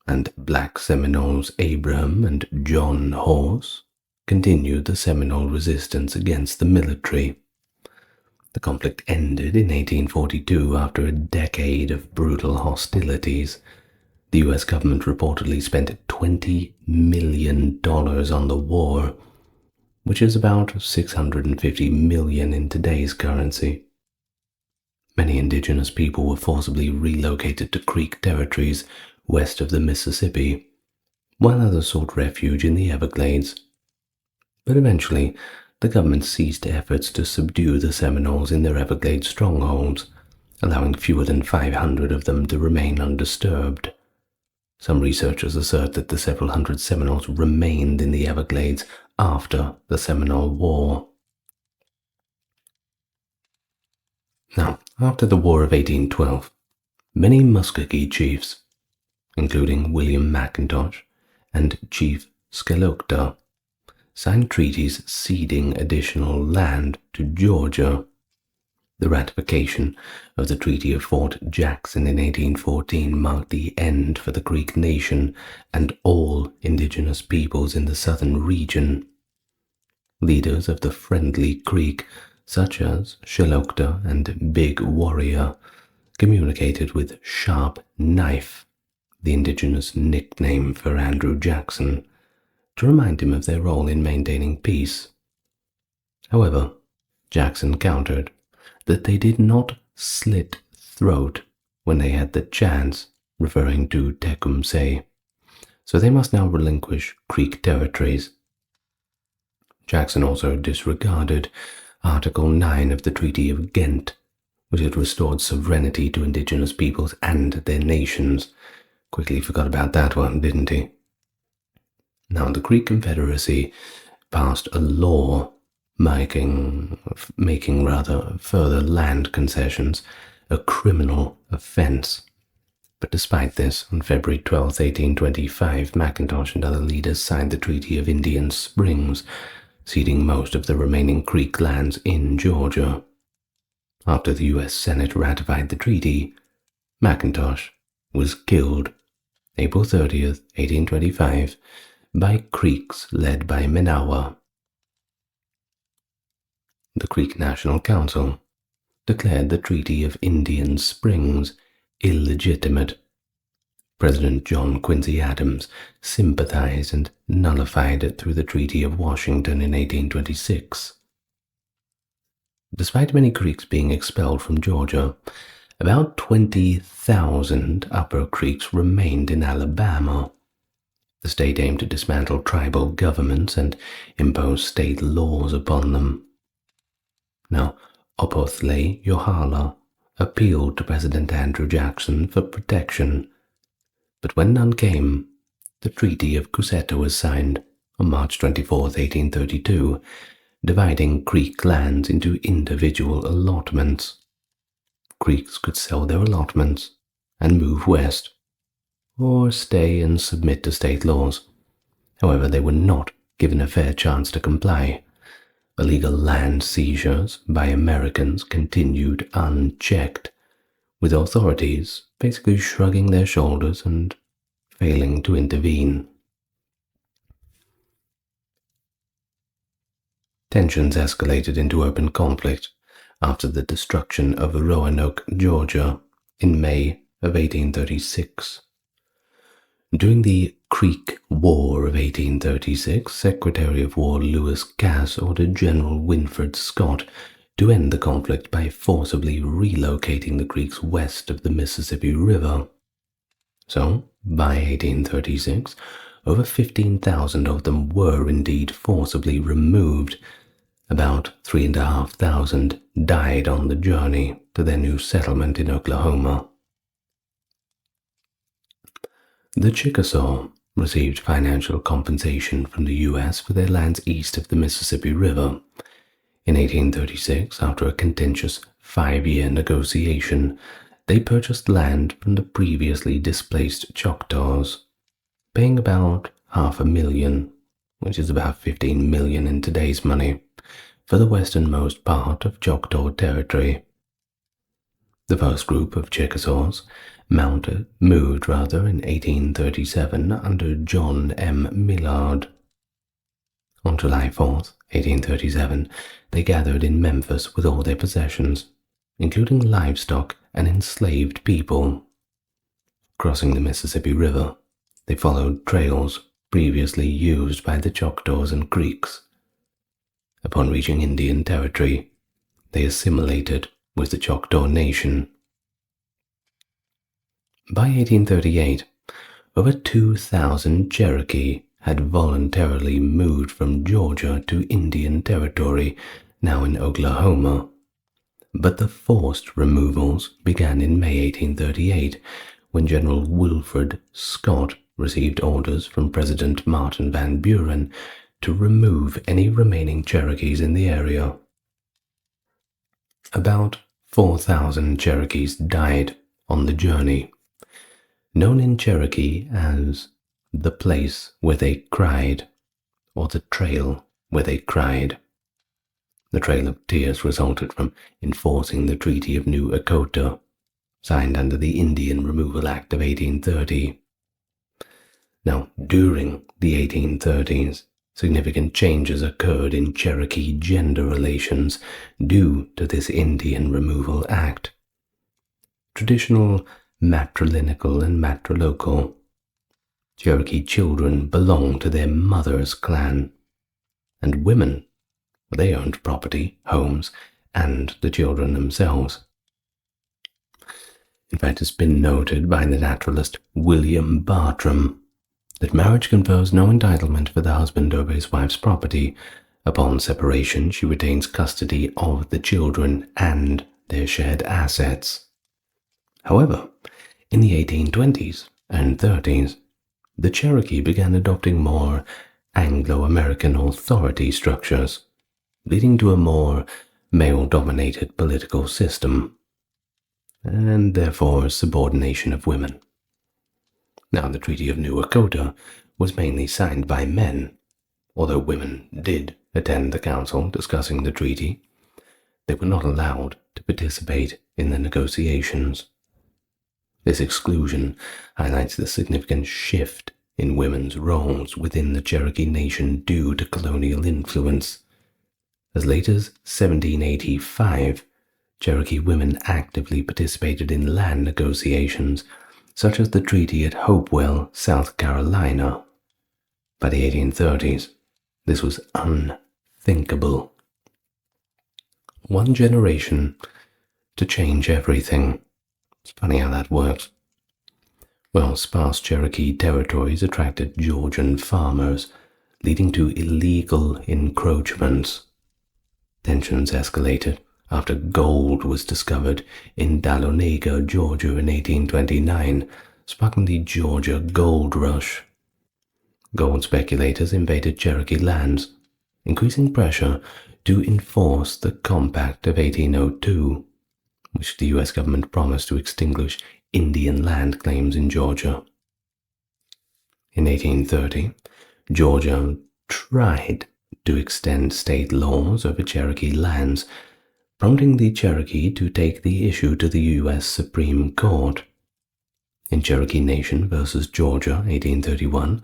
and Black Seminoles Abraham and John Horse, continued the Seminole resistance against the military. The conflict ended in 1842 after a decade of brutal hostilities. The U.S. government reportedly spent $20 million on the war, which is about $650 million in today's currency. Many indigenous people were forcibly relocated to Creek territories west of the Mississippi, while others sought refuge in the Everglades. But eventually, the government ceased efforts to subdue the Seminoles in their Everglades strongholds, allowing fewer than 500 of them to remain undisturbed. Some researchers assert that the several hundred Seminoles remained in the Everglades after the Seminole War. Now, after the War of 1812, many Muskogee chiefs, including William McIntosh and Chief Skelokta, signed treaties ceding additional land to Georgia. The ratification of the Treaty of Fort Jackson in 1814 marked the end for the Creek Nation and all indigenous peoples in the southern region. Leaders of the Friendly Creek, such as Shelokta and Big Warrior, communicated with Sharp Knife, the indigenous nickname for Andrew Jackson, to remind him of their role in maintaining peace. However, Jackson countered that they did not slit throat when they had the chance, referring to Tecumseh, so they must now relinquish Creek territories. Jackson also disregarded Article 9 of the Treaty of Ghent, which had restored sovereignty to indigenous peoples and their nations. Quickly forgot about that one, didn't he? Now, the Greek Confederacy passed a law making further land concessions a criminal offense. But despite this, on February 12, 1825, Mackintosh and other leaders signed the Treaty of Indian Springs, ceding most of the remaining Creek lands in Georgia. After the U.S. Senate ratified the treaty, Mackintosh was killed April 30th, 1825, by Creeks led by Menawa. The Creek National Council declared the Treaty of Indian Springs illegitimate. President John Quincy Adams sympathized and nullified it through the Treaty of Washington in 1826. Despite many Creeks being expelled from Georgia, about 20,000 Upper Creeks remained in Alabama. The state aimed to dismantle tribal governments and impose state laws upon them. Now, Opothle Yohala appealed to President Andrew Jackson for protection, but when none came, the Treaty of Cusseta was signed on March 24, 1832, dividing Creek lands into individual allotments. Creeks could sell their allotments and move west, or stay and submit to state laws. However, they were not given a fair chance to comply. Illegal land seizures by Americans continued unchecked, with authorities basically shrugging their shoulders and failing to intervene. Tensions escalated into open conflict after the destruction of Roanoke, Georgia, in May of 1836. During the Creek War of 1836, Secretary of War Lewis Cass ordered General Winfield Scott to end the conflict by forcibly relocating the Creeks west of the Mississippi River. So, by 1836, over 15,000 of them were indeed forcibly removed. About 3,500 died on the journey to their new settlement in Oklahoma. The Chickasaw received financial compensation from the U.S. for their lands east of the Mississippi River. In 1836, after a contentious 5-year negotiation, they purchased land from the previously displaced Choctaws, paying about $500,000, which is about 15 million in today's money, for the westernmost part of Choctaw Territory. The first group of Chickasaws moved in 1837 under John M. Millard. On July 4th, 1837, they gathered in Memphis with all their possessions, including livestock and enslaved people. Crossing the Mississippi River, they followed trails previously used by the Choctaws and Creeks. Upon reaching Indian Territory, they assimilated with the Choctaw Nation. By 1838, over 2,000 Cherokee had voluntarily moved from Georgia to Indian Territory, now in Oklahoma. But the forced removals began in May 1838, when General Wilfred Scott received orders from President Martin Van Buren to remove any remaining Cherokees in the area. About 4,000 Cherokees died on the journey, known in Cherokee as the place where they cried, or the trail where they cried. The Trail of Tears resulted from enforcing the Treaty of New Echota, signed under the Indian Removal Act of 1830. Now, during the 1830s, significant changes occurred in Cherokee gender relations due to this Indian Removal Act. Traditional matrilineal and matrilocal. Cherokee children belonged to their mother's clan, and women, they owned property, homes, and the children themselves. In fact, it's been noted by the naturalist William Bartram that marriage confers no entitlement for the husband over his wife's property. Upon separation, she retains custody of the children and their shared assets. However, in the 1820s and 30s, the Cherokee began adopting more Anglo-American authority structures, leading to a more male-dominated political system, and therefore subordination of women. Now, the Treaty of New Echota was mainly signed by men. Although women did attend the council discussing the treaty, they were not allowed to participate in the negotiations. This exclusion highlights the significant shift in women's roles within the Cherokee Nation due to colonial influence. As late as 1785, Cherokee women actively participated in land negotiations, such as the treaty at Hopewell, South Carolina. By the 1830s, this was unthinkable. One generation to change everything. It's funny how that works. Well, sparse Cherokee territories attracted Georgian farmers, leading to illegal encroachments. Tensions escalated after gold was discovered in Dahlonega, Georgia in 1829, sparking the Georgia Gold Rush. Gold speculators invaded Cherokee lands, increasing pressure to enforce the Compact of 1802, which the U.S. government promised to extinguish Indian land claims in Georgia. In 1830, Georgia tried to extend state laws over Cherokee lands, prompting the Cherokee to take the issue to the U.S. Supreme Court. In Cherokee Nation versus Georgia, 1831,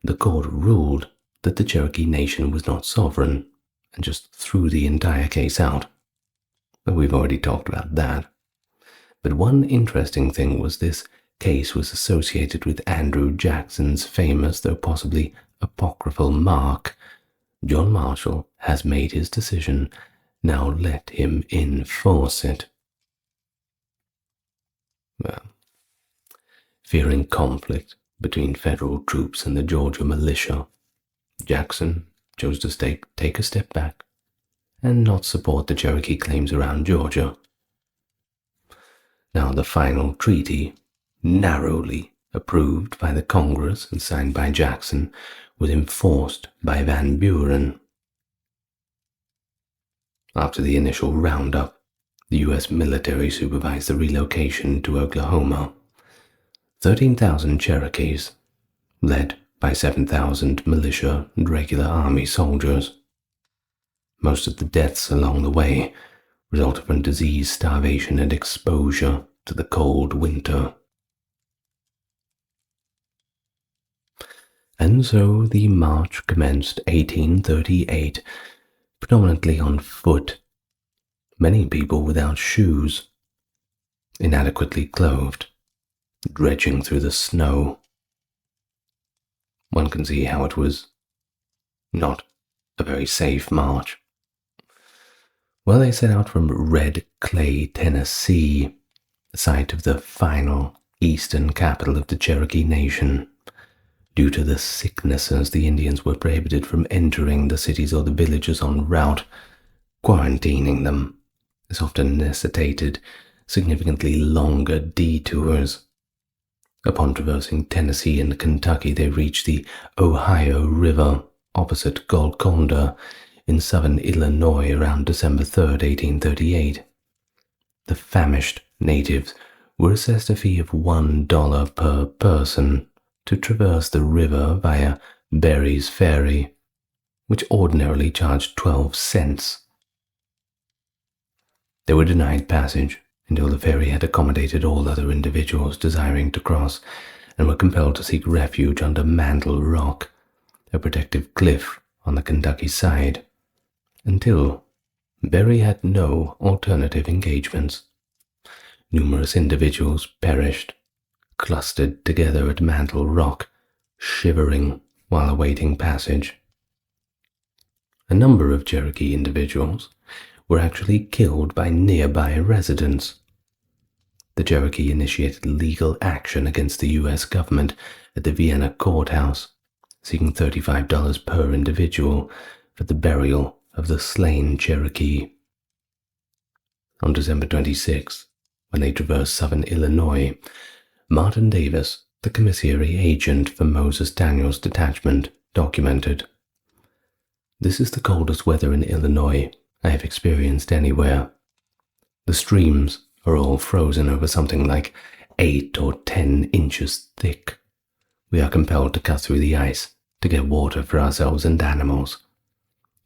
the court ruled that the Cherokee Nation was not sovereign and just threw the entire case out. But we've already talked about that. But one interesting thing was this case was associated with Andrew Jackson's famous, though possibly apocryphal, mark, "John Marshall has made his decision, now let him enforce it." Well, fearing conflict between federal troops and the Georgia militia, Jackson chose to take a step back and not support the Cherokee claims around Georgia. Now, the final treaty, narrowly approved by the Congress and signed by Jackson, was enforced by Van Buren. After the initial roundup, the U.S. military supervised the relocation to Oklahoma. 13,000 Cherokees, led by 7,000 militia and regular army soldiers. Most of the deaths along the way resulted from disease, starvation, and exposure to the cold winter. And so the march commenced 1838, predominantly on foot, many people without shoes, inadequately clothed, dredging through the snow. One can see how it was not a very safe march. Well, they set out from Red Clay, Tennessee, the site of the final eastern capital of the Cherokee Nation. Due to the sicknesses, the Indians were prohibited from entering the cities or the villages en route. Quarantining them this often necessitated significantly longer detours. Upon traversing Tennessee and Kentucky, they reached the Ohio River opposite Golconda in southern Illinois around December 3, 1838. The famished natives were assessed a fee of $1 per person to traverse the river via Berry's Ferry, which ordinarily charged 12 cents. They were denied passage until the ferry had accommodated all other individuals desiring to cross, and were compelled to seek refuge under Mantle Rock, a protective cliff on the Kentucky side, until Berry had no alternative engagements. Numerous individuals perished, clustered together at Mantle Rock, shivering while awaiting passage. A number of Cherokee individuals were actually killed by nearby residents. The Cherokee initiated legal action against the U.S. government at the Vienna courthouse, seeking $35 per individual for the burial of the slain Cherokee. On December 26, when they traversed southern Illinois, Martin Davis, the commissary agent for Moses Daniels' detachment, documented, "This is the coldest weather in Illinois I have experienced anywhere. The streams are all frozen over something like 8 or 10 inches thick. We are compelled to cut through the ice to get water for ourselves and animals.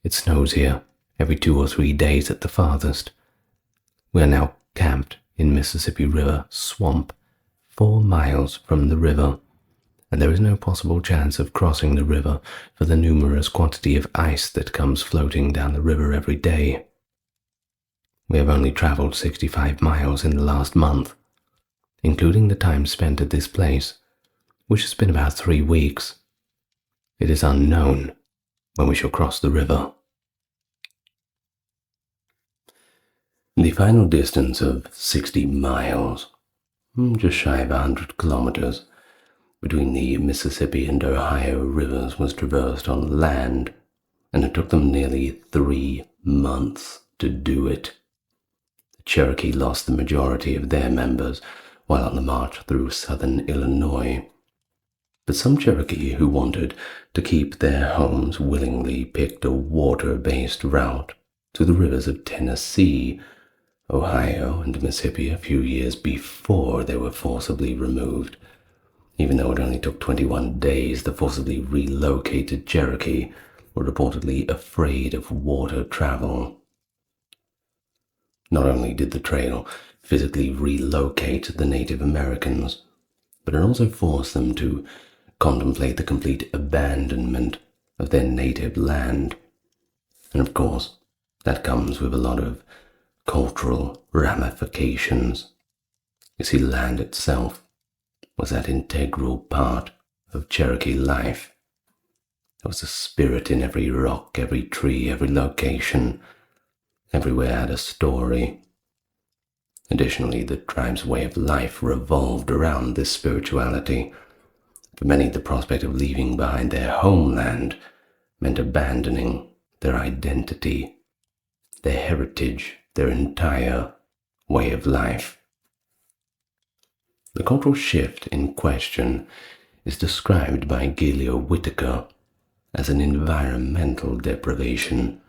It snows here every 2 or 3 days at the farthest. We are now camped in Mississippi River swamp, 4 miles from the river, and there is no possible chance of crossing the river for the numerous quantity of ice that comes floating down the river every day. We have only traveled 65 miles in the last month, including the time spent at this place, which has been about 3 weeks. It is unknown when we shall cross the river." The final distance of 60 miles, just shy of 100 kilometers, between the Mississippi and Ohio rivers was traversed on land, and it took them nearly 3 months to do it. The Cherokee lost the majority of their members while on the march through southern Illinois, but some Cherokee who wanted to keep their homes willingly picked a water-based route to the rivers of Tennessee, Ohio, and Mississippi a few years before they were forcibly removed. Even though it only took 21 days, the forcibly relocated Cherokee were reportedly afraid of water travel. Not only did the trail physically relocate the Native Americans, but it also forced them to contemplate the complete abandonment of their native land. And of course, that comes with a lot of cultural ramifications. You see, land itself was that integral part of Cherokee life. There was a spirit in every rock, every tree, every location. Everywhere had a story. Additionally, the tribe's way of life revolved around this spirituality. For many, the prospect of leaving behind their homeland meant abandoning their identity, their heritage, their entire way of life. The cultural shift in question is described by Giulio Whitaker as an environmental deprivation,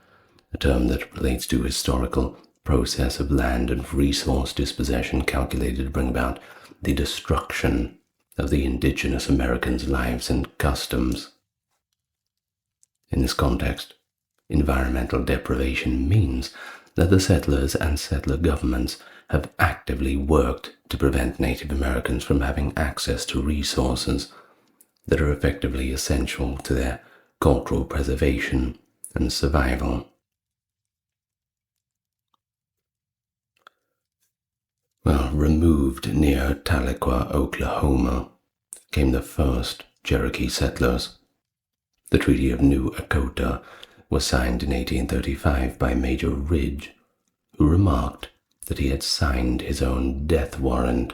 a term that relates to historical process of land and resource dispossession calculated to bring about the destruction of the indigenous Americans' lives and customs. In this context, environmental deprivation means that the settlers and settler governments have actively worked to prevent Native Americans from having access to resources that are effectively essential to their cultural preservation and survival. Removed near Tahlequah, Oklahoma, came the first Cherokee settlers. The Treaty of New Echota was signed in 1835 by Major Ridge, who remarked that he had signed his own death warrant.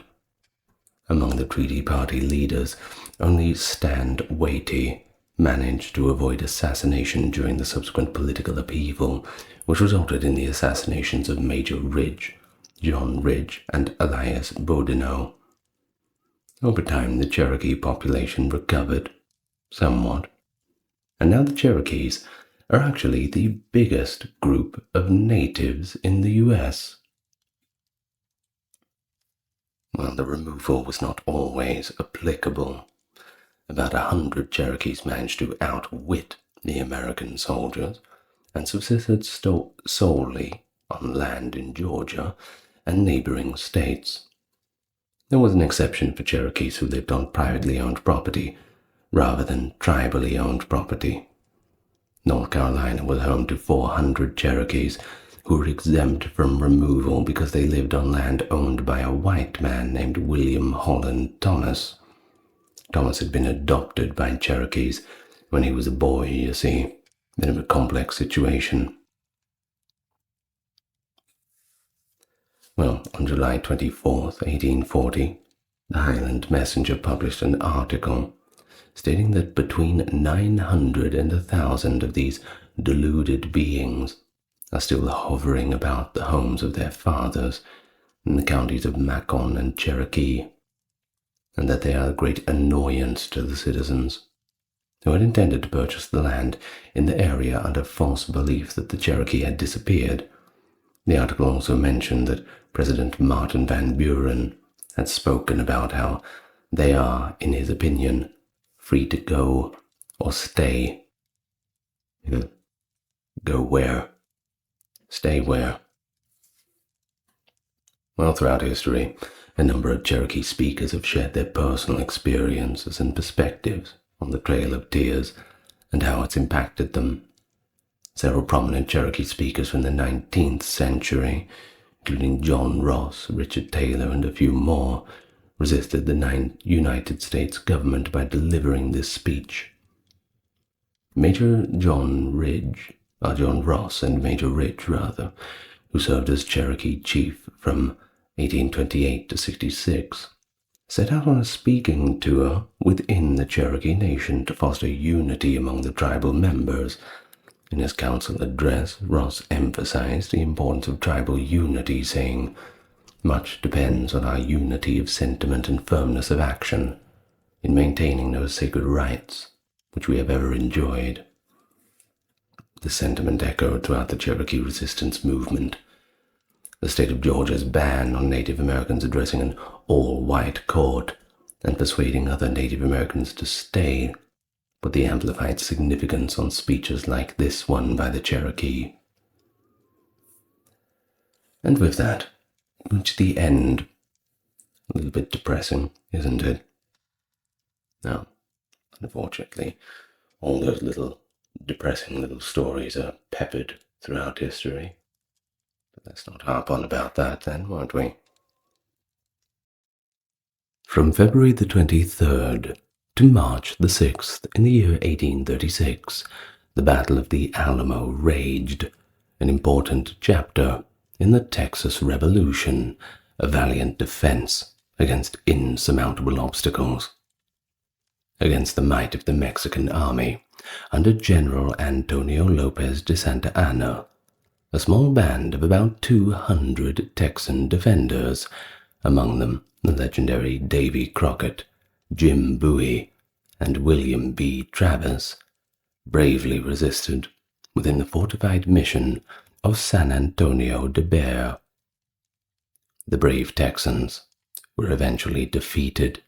Among the treaty party leaders, only Stand Watie managed to avoid assassination during the subsequent political upheaval, which resulted in the assassinations of Major Ridge, John Ridge, and Elias Boudinot. Over time, the Cherokee population recovered somewhat, and now the Cherokees are actually the biggest group of natives in the U.S. The removal was not always applicable. About 100 Cherokees managed to outwit the American soldiers and subsisted solely on land in Georgia and neighboring states. There was an exception for Cherokees who lived on privately owned property rather than tribally owned property. North Carolina was home to 400 Cherokees who were exempt from removal because they lived on land owned by a white man named William Holland Thomas. Thomas had been adopted by Cherokees when he was a boy, you see, bit of a complex situation. On July 24th, 1840, the Highland Messenger published an article stating that between 900 and 1,000 of these deluded beings are still hovering about the homes of their fathers in the counties of Macon and Cherokee, and that they are a great annoyance to the citizens who had intended to purchase the land in the area under false belief that the Cherokee had disappeared. The article also mentioned that President Martin Van Buren had spoken about how they are, in his opinion, free to go or stay. Go where? Stay where? Well, throughout history, a number of Cherokee speakers have shared their personal experiences and perspectives on the Trail of Tears and how it's impacted them. Several prominent Cherokee speakers from the 19th century, including John Ross, Richard Taylor, and a few more, resisted the United States government by delivering this speech. Major John Ross and Major Ridge, who served as Cherokee chief from 1828 to 66, set out on a speaking tour within the Cherokee Nation to foster unity among the tribal members. In his council address, Ross emphasized the importance of tribal unity, saying, "Much depends on our unity of sentiment and firmness of action in maintaining those sacred rights which we have ever enjoyed." The sentiment echoed throughout the Cherokee resistance movement. The state of Georgia's ban on Native Americans addressing an all-white court and persuading other Native Americans to stay put the amplified significance on speeches like this one by the Cherokee. And with that, we reach the end. A little bit depressing, isn't it? No, unfortunately, all those little depressing little stories are peppered throughout history. But let's not harp on about that then, won't we? From February the 23rd to March the 6th in the year 1836, the Battle of the Alamo raged, an important chapter in the Texas Revolution, a valiant defense against insurmountable obstacles. Against the might of the Mexican army, under General Antonio Lopez de Santa Anna, a small band of about 200 Texan defenders, among them the legendary Davy Crockett, Jim Bowie, and William B. Travis, bravely resisted within the fortified mission of San Antonio de Bexar. The brave Texans were eventually defeated,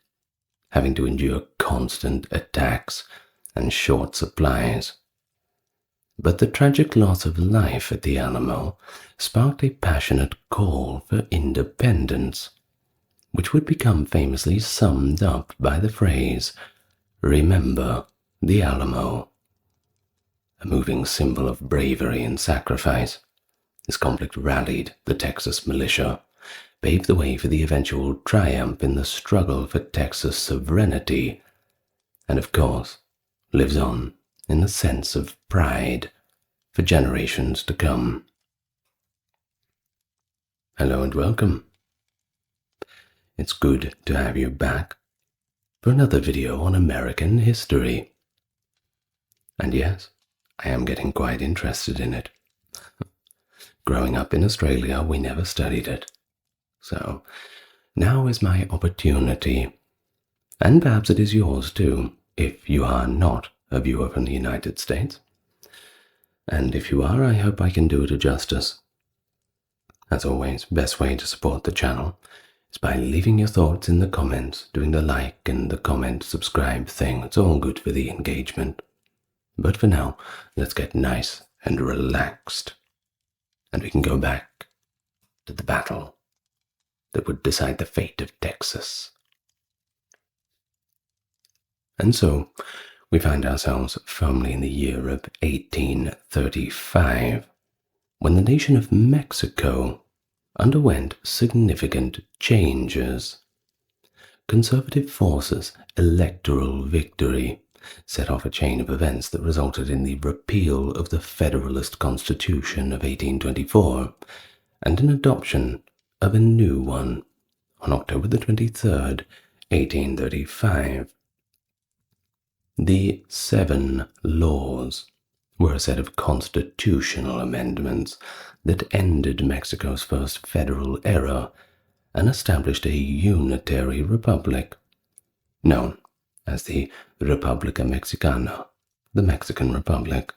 having to endure constant attacks and short supplies. But the tragic loss of life at the Alamo sparked a passionate call for independence, which would become famously summed up by the phrase, "Remember the Alamo." A moving symbol of bravery and sacrifice, this conflict rallied the Texas militia, paved the way for the eventual triumph in the struggle for Texas sovereignty, and of course, lives on in the sense of pride for generations to come. Hello and welcome. It's good to have you back for another video on American history. And yes, I am getting quite interested in it. Growing up in Australia, we never studied it. So now is my opportunity, and perhaps it is yours too, if you are not a viewer from the United States. And if you are, I hope I can do it a justice. As always, best way to support the channel is by leaving your thoughts in the comments, doing the like and the comment subscribe thing. It's all good for the engagement. But for now, let's get nice and relaxed, and we can go back to the battle that would decide the fate of Texas. And so, we find ourselves firmly in the year of 1835, when the nation of Mexico underwent significant changes. Conservative forces' electoral victory set off a chain of events that resulted in the repeal of the Federalist Constitution of 1824 and an adoption of a new one on October the 23rd, 1835. The Seven Laws, were a set of constitutional amendments that ended Mexico's first federal era and established a unitary republic, known as the República Mexicana, the Mexican Republic.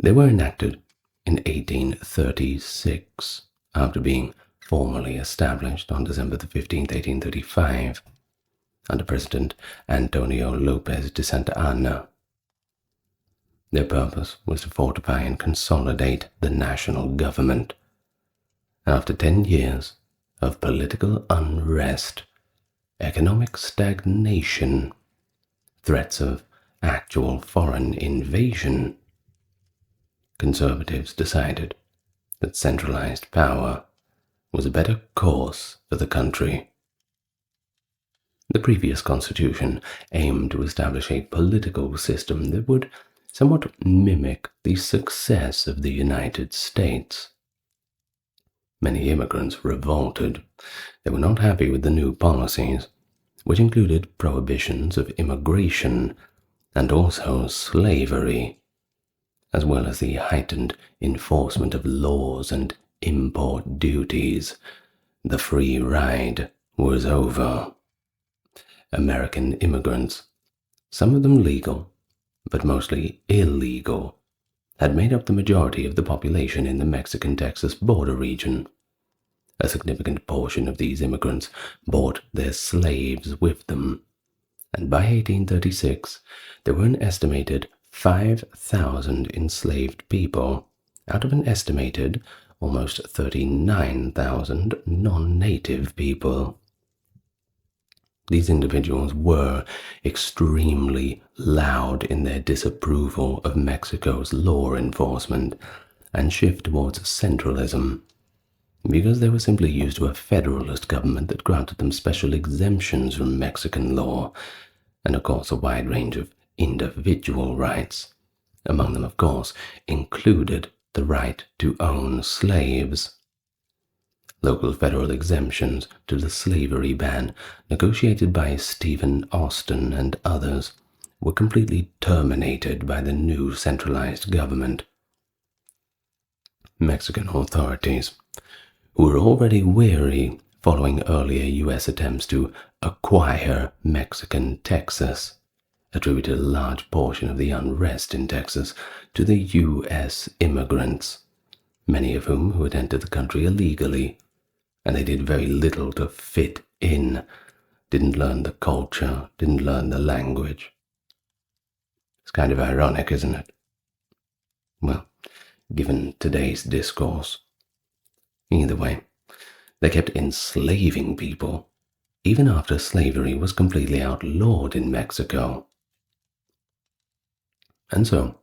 They were enacted in 1836, after being formally established on December 15, 1835, under President Antonio López de Santa Anna. Their purpose was to fortify and consolidate the national government. After 10 years of political unrest, economic stagnation, threats of actual foreign invasion, conservatives decided that centralized power was a better course for the country. The previous constitution aimed to establish a political system that would somewhat mimic the success of the United States. Many immigrants revolted. They were not happy with the new policies, which included prohibitions of immigration and also slavery, as well as the heightened enforcement of laws and import duties. The free ride was over. American immigrants, some of them legal, but mostly illegal, had made up the majority of the population in the Mexican-Texas border region. A significant portion of these immigrants brought their slaves with them, and by 1836 there were an estimated 5,000 enslaved people out of an estimated almost 39,000 non-native people. These individuals were extremely loud in their disapproval of Mexico's law enforcement and shift towards centralism, because they were simply used to a federalist government that granted them special exemptions from Mexican law, and of course a wide range of individual rights. Among them, of course, included the right to own slaves. Local federal exemptions to the slavery ban, negotiated by Stephen Austin and others, were completely terminated by the new centralized government. Mexican authorities, who were already weary following earlier U.S. attempts to acquire Mexican Texas, attributed a large portion of the unrest in Texas to the U.S. immigrants, many of whom had entered the country illegally, and they did very little to fit in, didn't learn the culture, didn't learn the language. It's kind of ironic, isn't it? Well, given today's discourse. Either way, they kept enslaving people, even after slavery was completely outlawed in Mexico. And so,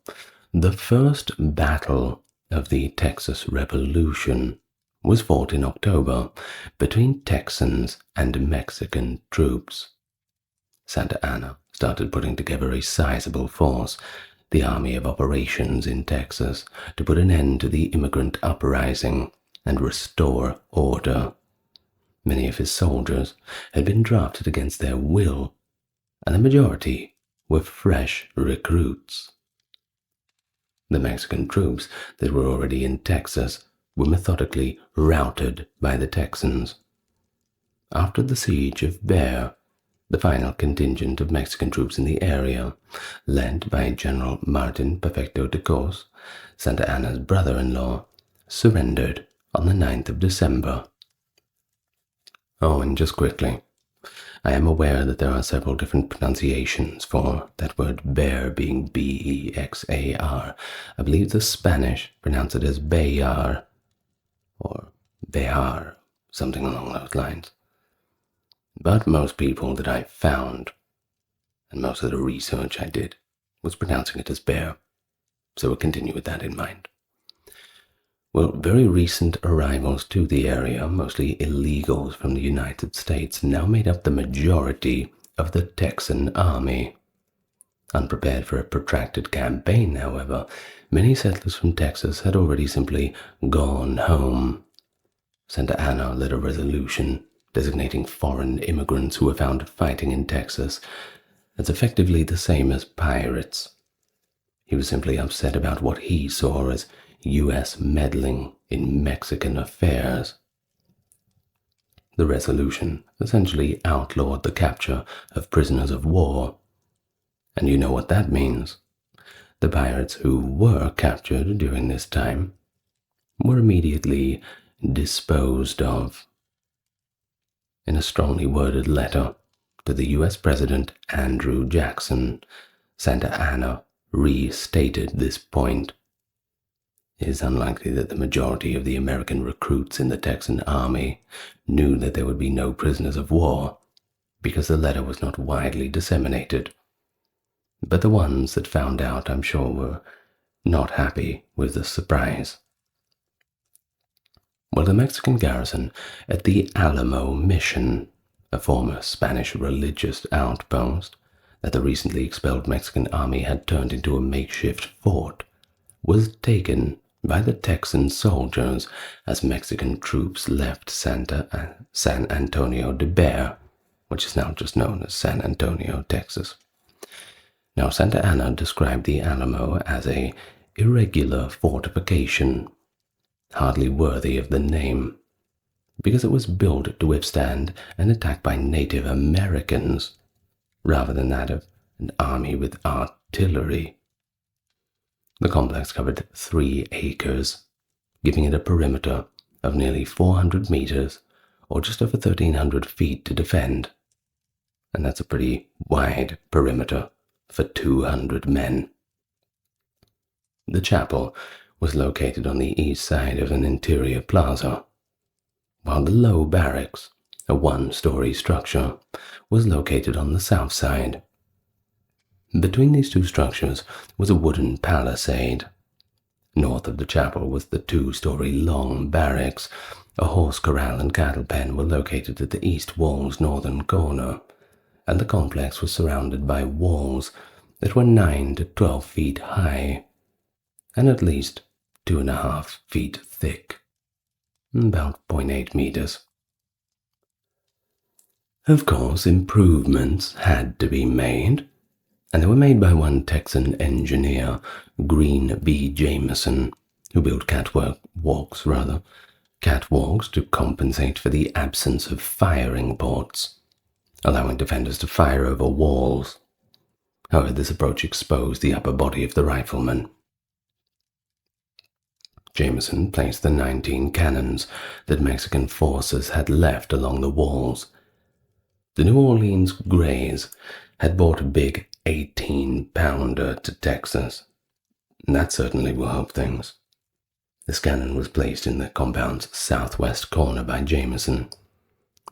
the first battle of the Texas Revolution was fought in October between Texans and Mexican troops. Santa Anna started putting together a sizable force, the Army of Operations in Texas, to put an end to the immigrant uprising and restore order. Many of his soldiers had been drafted against their will, and the majority were fresh recruits. The Mexican troops that were already in Texas were methodically routed by the Texans. After the siege of Bear, the final contingent of Mexican troops in the area, led by General Martin Perfecto de Cos, Santa Anna's brother-in-law, surrendered on the 9th of December. Oh, and just quickly, I am aware that there are several different pronunciations for that word bear being B-E-X-A-R. I believe the Spanish pronounce it as Bayar, or Behar, something along those lines. But most people that I found, and most of the research I did, was pronouncing it as bear, so we'll continue with that in mind. Well, very recent arrivals to the area, mostly illegals from the United States, now made up the majority of the Texan army. Unprepared for a protracted campaign, however, many settlers from Texas had already simply gone home. Santa Anna led a resolution designating foreign immigrants who were found fighting in Texas as effectively the same as pirates. He was simply upset about what he saw as U.S. meddling in Mexican affairs. The resolution essentially outlawed the capture of prisoners of war. And you know what that means. The pirates who were captured during this time were immediately disposed of. In a strongly worded letter to the U.S. President Andrew Jackson, Santa Anna restated this point. It is unlikely that the majority of the American recruits in the Texan army knew that there would be no prisoners of war, because the letter was not widely disseminated. But the ones that found out, I'm sure, were not happy with the surprise. Well, the Mexican garrison at the Alamo mission, a former Spanish religious outpost that the recently expelled Mexican army had turned into a makeshift fort, was taken by the Texan soldiers as Mexican troops left San Antonio de Bexar, which is now just known as San Antonio, Texas. Now, Santa Anna described the Alamo as a irregular fortification, hardly worthy of the name, because it was built to withstand an attack by Native Americans, rather than that of an army with artillery. The complex covered 3 acres, giving it a perimeter of nearly 400 meters, or just over 1,300 feet to defend. And that's a pretty wide perimeter for 200 men. The chapel was located on the east side of an interior plaza, while the low barracks, a 1-story structure, was located on the south side. Between these 2 structures was a wooden palisade. North of the chapel was the 2-story long barracks. A horse corral and cattle pen were located at the east wall's northern corner, and the complex was surrounded by walls that were 9 to 12 feet high, and at least 2.5 feet thick, about 0.8 meters. Of course, improvements had to be made, and they were made by one Texan engineer, Green B. Jameson, who built catwalks to compensate for the absence of firing ports, allowing defenders to fire over walls. However, this approach exposed the upper body of the riflemen. Jameson placed the 19 cannons that Mexican forces had left along the walls. The New Orleans Greys had bought a big 18-pounder to Texas. That certainly will help things. This cannon was placed in the compound's southwest corner by Jameson.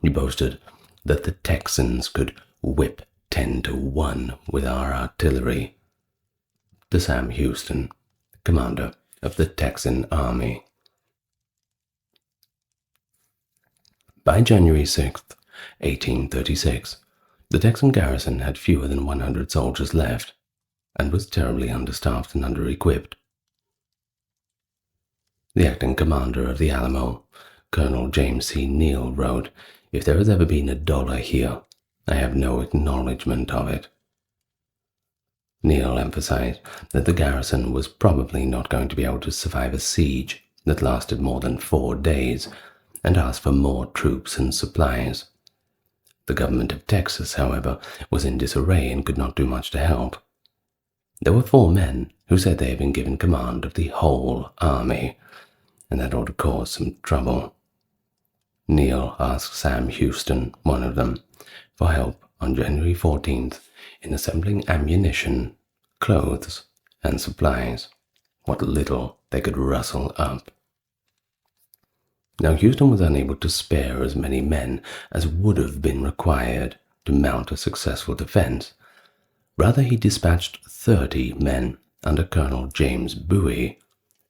He boasted that the Texans could whip 10 to 1 with our artillery. To Sam Houston, commander of the Texan Army. By January 6th, 1836, the Texan garrison had fewer than 100 soldiers left, and was terribly understaffed and under-equipped. The acting commander of the Alamo, Colonel James C. Neal, wrote, "If there has ever been $1 here, I have no acknowledgment of it." Neal emphasized that the garrison was probably not going to be able to survive a siege that lasted more than 4 days, and asked for more troops and supplies. The government of Texas, however, was in disarray and could not do much to help. There were 4 men who said they had been given command of the whole army, and that ought to cause some trouble. Neal asked Sam Houston, one of them, for help on January 14th in assembling ammunition, clothes, and supplies, what little they could rustle up. Now, Houston was unable to spare as many men as would have been required to mount a successful defense. Rather, he dispatched 30 men under Colonel James Bowie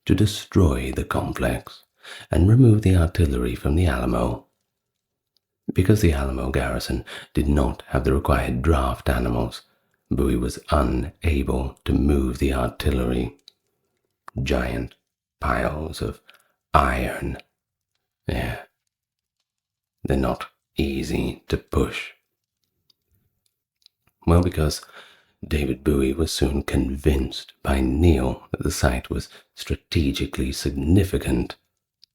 to destroy the complex and remove the artillery from the Alamo. Because the Alamo garrison did not have the required draft animals, Bowie was unable to move the artillery. Giant piles of iron. Yeah, they're not easy to push. Well, because David Bowie was soon convinced by Neil that the site was strategically significant.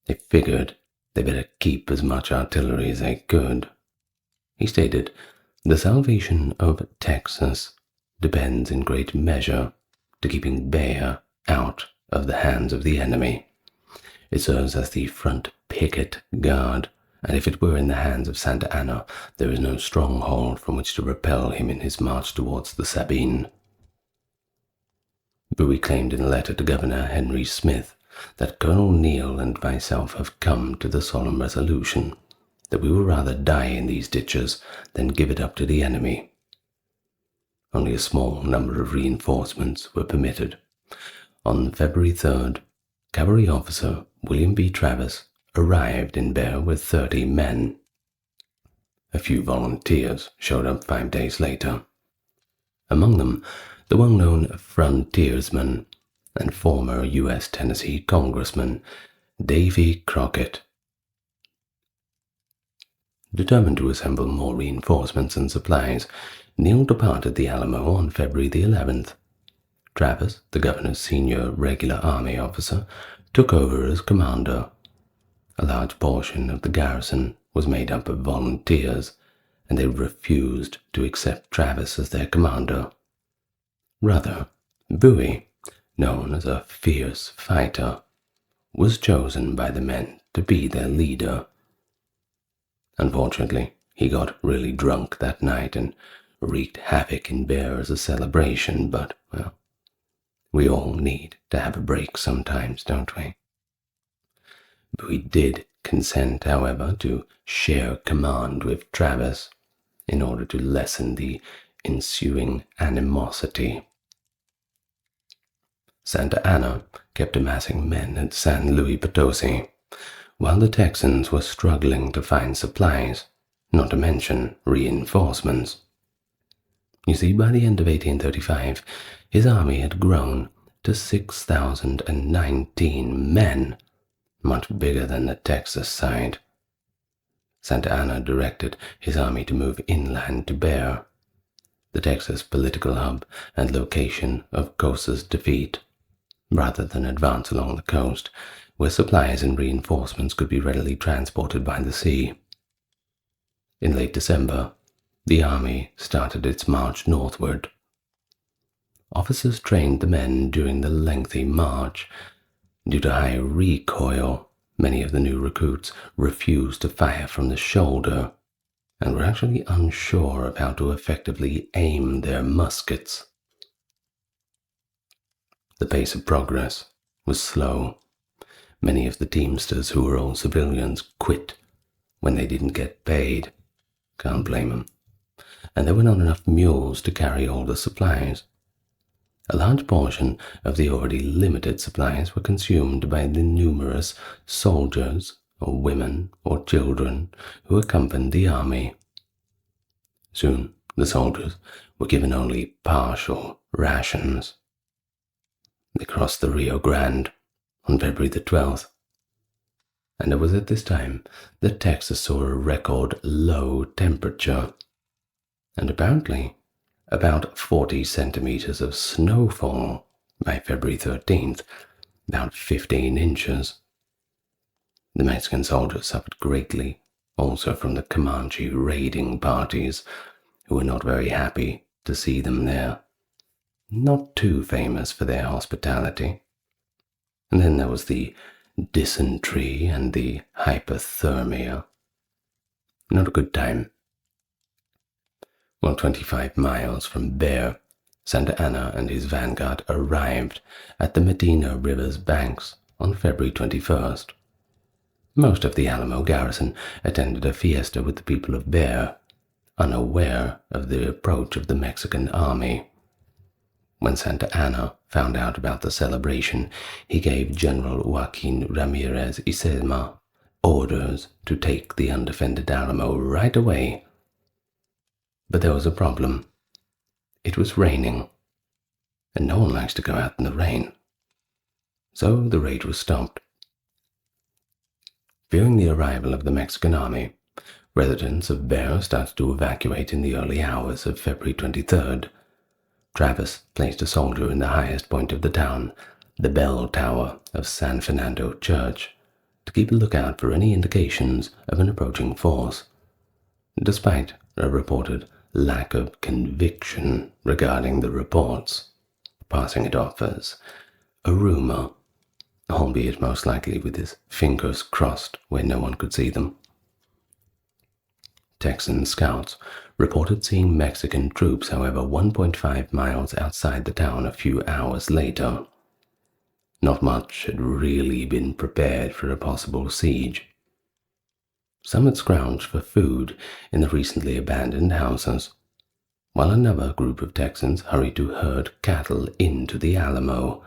They figured they better keep as much artillery as they could. He stated, "The salvation of Texas depends in great measure to keeping Bear out of the hands of the enemy. It serves as the front picket guard, and if it were in the hands of Santa Anna, there is no stronghold from which to repel him in his march towards the Sabine." Bowie claimed in a letter to Governor Henry Smith that Colonel Neil and myself have come to the solemn resolution that we will rather die in these ditches than give it up to the enemy. Only a small number of reinforcements were permitted. On February 3rd, cavalry officer William B. Travis arrived in Bear with 30 men. A few volunteers showed up 5 days later. Among them, the well-known frontiersman and former U.S. Tennessee Congressman Davy Crockett. Determined to assemble more reinforcements and supplies, Neil departed the Alamo on February the 11th. Travis, the governor's senior regular army officer, took over as commander. A large portion of the garrison was made up of volunteers, and they refused to accept Travis as their commander. Rather, Bowie, known as a fierce fighter, was chosen by the men to be their leader. Unfortunately, he got really drunk that night and wreaked havoc in Bear as a celebration, but, well, we all need to have a break sometimes, don't we? Bowie did consent, however, to share command with Travis in order to lessen the ensuing animosity. Santa Anna kept amassing men at San Luis Potosi, while the Texans were struggling to find supplies, not to mention reinforcements. You see, by the end of 1835, his army had grown to 6,019 men, much bigger than the Texas side. Santa Anna directed his army to move inland to Bear, the Texas political hub and location of Cosa's defeat, rather than advance along the coast, where supplies and reinforcements could be readily transported by the sea. In late December, the army started its march northward. Officers trained the men during the lengthy march. Due to high recoil, many of the new recruits refused to fire from the shoulder and were actually unsure of how to effectively aim their muskets. The pace of progress was slow. Many of the teamsters, who were all civilians, quit when they didn't get paid. Can't blame them. And there were not enough mules to carry all the supplies. A large portion of the already limited supplies were consumed by the numerous soldiers, or women, or children who accompanied the army. Soon, the soldiers were given only partial rations. They crossed the Rio Grande on February the 12th, and it was at this time that Texas saw a record low temperature, and apparently about 40 centimeters of snowfall by February 13th, about 15 inches. The Mexican soldiers suffered greatly, also from the Comanche raiding parties, who were not very happy to see them there. Not too famous for their hospitality. And then there was the dysentery and the hypothermia. Not a good time. Well, 25 miles from Bear, Santa Anna and his vanguard arrived at the Medina River's banks on February 21st. Most of the Alamo garrison attended a fiesta with the people of Bear, unaware of the approach of the Mexican army. When Santa Anna found out about the celebration, he gave General Joaquin Ramirez Isema orders to take the undefended Alamo right away. But there was a problem. It was raining, and no one likes to go out in the rain. So the raid was stopped. Fearing the arrival of the Mexican army, residents of Bear started to evacuate in the early hours of February 23rd. Travis placed a soldier in the highest point of the town, the bell tower of San Fernando Church, to keep a lookout for any indications of an approaching force. Despite a reported lack of conviction regarding the reports, passing it off as a rumor, albeit most likely with his fingers crossed where no one could see them. Texan scouts reported seeing Mexican troops, however, 1.5 miles outside the town a few hours later. Not much had really been prepared for a possible siege. Some had scrounged for food in the recently abandoned houses, while another group of Texans hurried to herd cattle into the Alamo,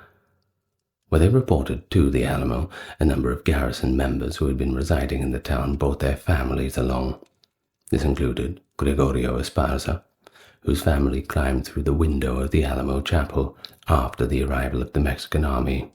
where they reported to the Alamo a number of garrison members who had been residing in the town brought their families along. This included Gregorio Esparza, whose family climbed through the window of the Alamo Chapel after the arrival of the Mexican army.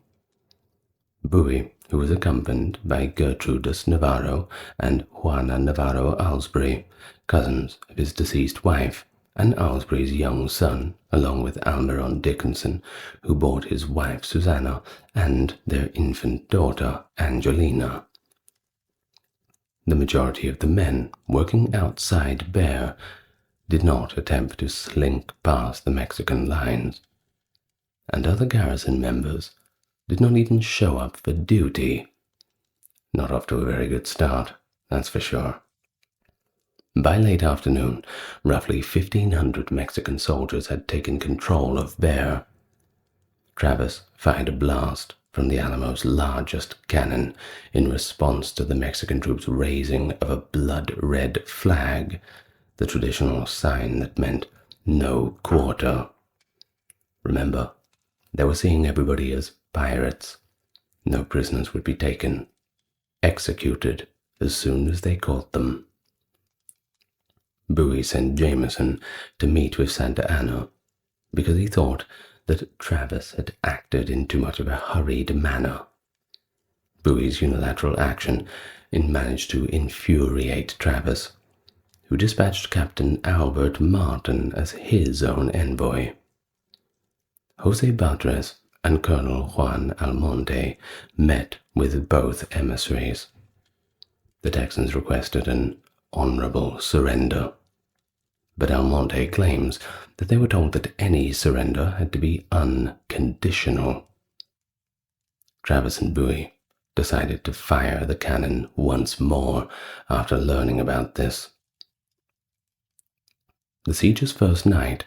Bowie, who was accompanied by Gertrudis Navarro and Juana Navarro Alsbury, cousins of his deceased wife, and Alsbury's young son, along with Almiron Dickinson, who brought his wife Susanna and their infant daughter Angelina. The majority of the men working outside Bear did not attempt to slink past the Mexican lines, and other garrison members did not even show up for duty. Not off to a very good start, that's for sure. By late afternoon, roughly 1,500 Mexican soldiers had taken control of Bear. Travis fired a blast from the Alamo's largest cannon in response to the Mexican troops' raising of a blood-red flag, the traditional sign that meant no quarter. Remember, they were seeing everybody as pirates. No prisoners would be taken, executed as soon as they caught them. Bowie sent Jameson to meet with Santa Anna because he thought that Travis had acted in too much of a hurried manner. Bowie's unilateral action managed to infuriate Travis, who dispatched Captain Albert Martin as his own envoy. Jose Batres and Colonel Juan Almonte met with both emissaries. The Texans requested an honorable surrender, but Almonte claims that they were told that any surrender had to be unconditional. Travis and Bowie decided to fire the cannon once more after learning about this. The siege's first night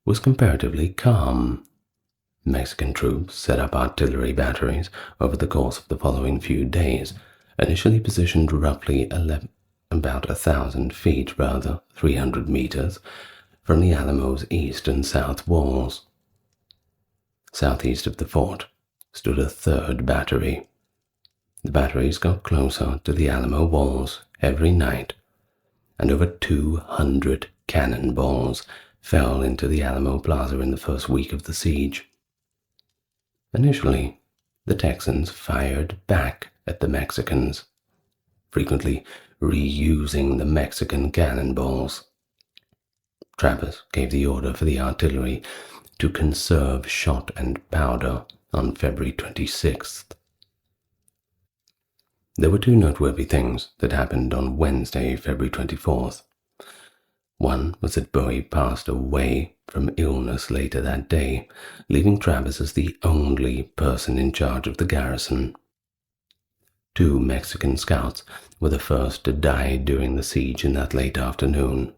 was comparatively calm. Mexican troops set up artillery batteries over the course of the following few days, initially positioned roughly about 1,000 feet, 300 meters, from the Alamo's east and south walls. Southeast of the fort stood a third battery. The batteries got closer to the Alamo walls every night, and over 200 cannonballs fell into the Alamo Plaza in the first week of the siege. Initially, the Texans fired back at the Mexicans, frequently reusing the Mexican cannonballs. Travis gave the order for the artillery to conserve shot and powder on February 26th. There were two noteworthy things that happened on Wednesday, February 24th. One was that Bowie passed away from illness later that day, leaving Travis as the only person in charge of the garrison. 2 Mexican scouts were the first to die during the siege in that late afternoon.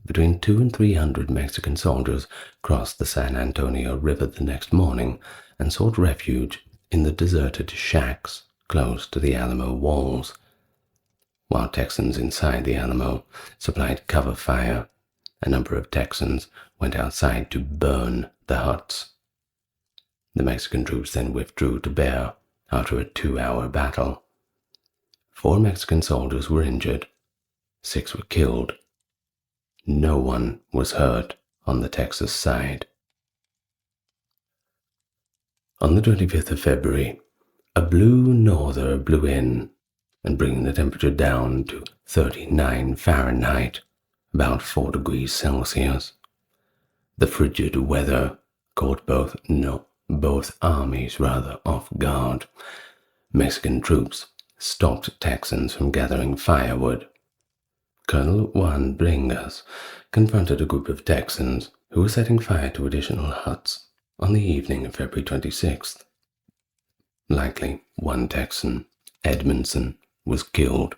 Between 200 and 300 Mexican soldiers crossed the San Antonio River the next morning and sought refuge in the deserted shacks close to the Alamo walls, while Texans inside the Alamo supplied cover fire. A number of Texans went outside to burn the huts. The Mexican troops then withdrew to Bear after a 2-hour battle. 4 Mexican soldiers were injured, 6 were killed. No one was hurt on the Texas side. On the 25th of February, a blue norther blew in, and bringing the temperature down to 39 Fahrenheit, about 4 degrees Celsius. The frigid weather caught both armies off guard. Mexican troops stopped Texans from gathering firewood. Colonel Juan Bringas confronted a group of Texans who were setting fire to additional huts on the evening of February 26th. Likely one Texan, Edmondson, was killed.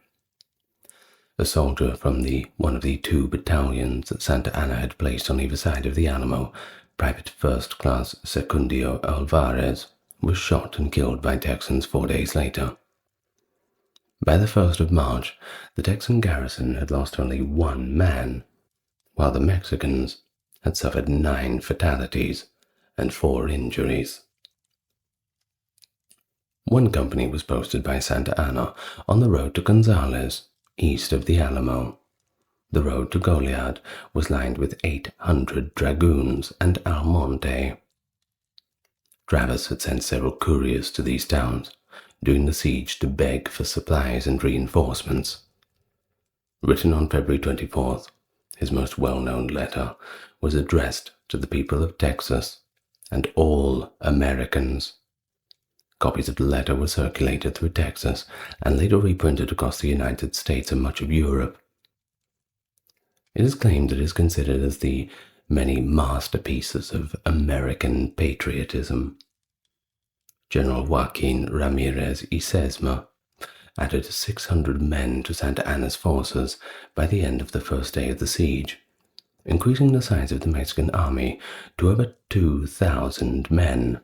A soldier from one of the 2 battalions that Santa Anna had placed on either side of the Alamo, Private First Class Secundio Alvarez, was shot and killed by Texans 4 days later. By the 1st of March, the Texan garrison had lost only 1 man, while the Mexicans had suffered 9 fatalities and 4 injuries. One company was posted by Santa Anna on the road to Gonzales, east of the Alamo. The road to Goliad was lined with 800 dragoons and Almonte. Travis had sent several couriers to these towns during the siege to beg for supplies and reinforcements. Written on February 24th, his most well-known letter was addressed to the people of Texas and all Americans. Copies of the letter were circulated through Texas and later reprinted across the United States and much of Europe. It is claimed that it is considered as the many masterpieces of American patriotism. General Joaquin Ramirez y Sesma added 600 men to Santa Anna's forces by the end of the first day of the siege, increasing the size of the Mexican army to over 2,000 men.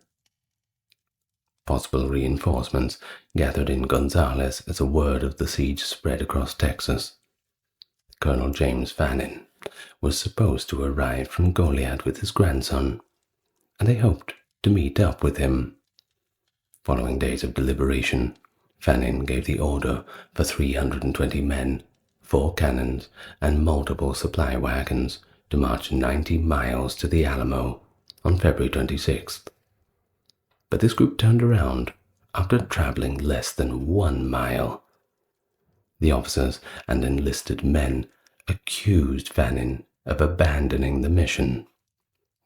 Possible reinforcements gathered in Gonzales as a word of the siege spread across Texas. Colonel James Fannin was supposed to arrive from Goliad with his grandson, and they hoped to meet up with him. Following days of deliberation, Fannin gave the order for 320 men, 4 cannons, and multiple supply wagons to march 90 miles to the Alamo on February 26th. But this group turned around after traveling less than 1 mile. The officers and enlisted men accused Fannin of abandoning the mission,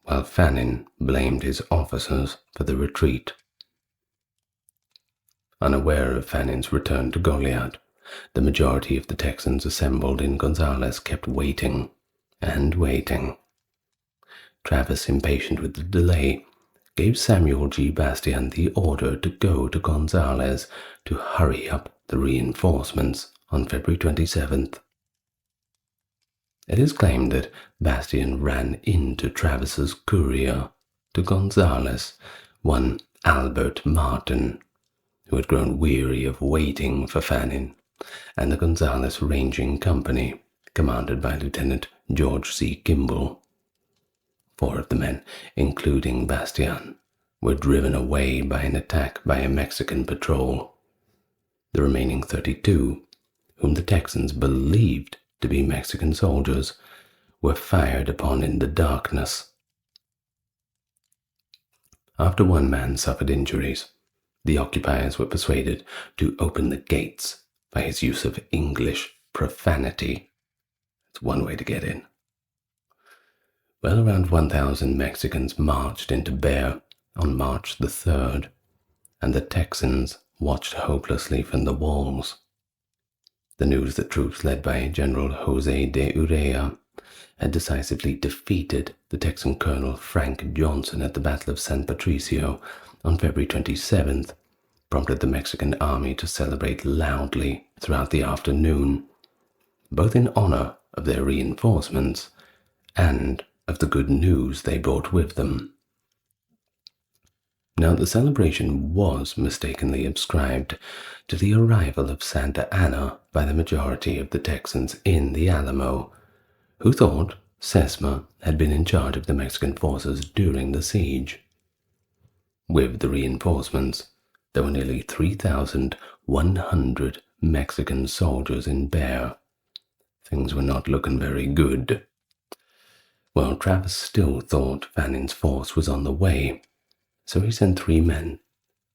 while Fannin blamed his officers for the retreat. Unaware of Fannin's return to Goliad, the majority of the Texans assembled in Gonzales kept waiting and waiting. Travis, impatient with the delay, gave Samuel G. Bastian the order to go to Gonzales to hurry up the reinforcements on February 27th. It is claimed that Bastian ran into Travis's courier to Gonzales, one Albert Martin, who had grown weary of waiting for Fannin, and the Gonzales Ranging Company, commanded by Lieutenant George C. Kimball. 4 of the men, including Bastian, were driven away by an attack by a Mexican patrol. The remaining 32, whom the Texans believed to be Mexican soldiers, were fired upon in the darkness. After 1 man suffered injuries, the occupiers were persuaded to open the gates by his use of English profanity. It's one way to get in. Well, around 1,000 Mexicans marched into Bear on March the 3rd, and the Texans watched hopelessly from the walls. The news that troops led by General Jose de Urrea had decisively defeated the Texan Colonel Frank Johnson at the Battle of San Patricio on February 27th prompted the Mexican army to celebrate loudly throughout the afternoon, both in honor of their reinforcements and of the good news they brought with them. Now, the celebration was mistakenly ascribed to the arrival of Santa Anna by the majority of the Texans in the Alamo, who thought Sesma had been in charge of the Mexican forces during the siege. With the reinforcements, there were nearly 3,100 Mexican soldiers in Bear. Things were not looking very good. Well, Travis still thought Fannin's force was on the way, so he sent 3 men,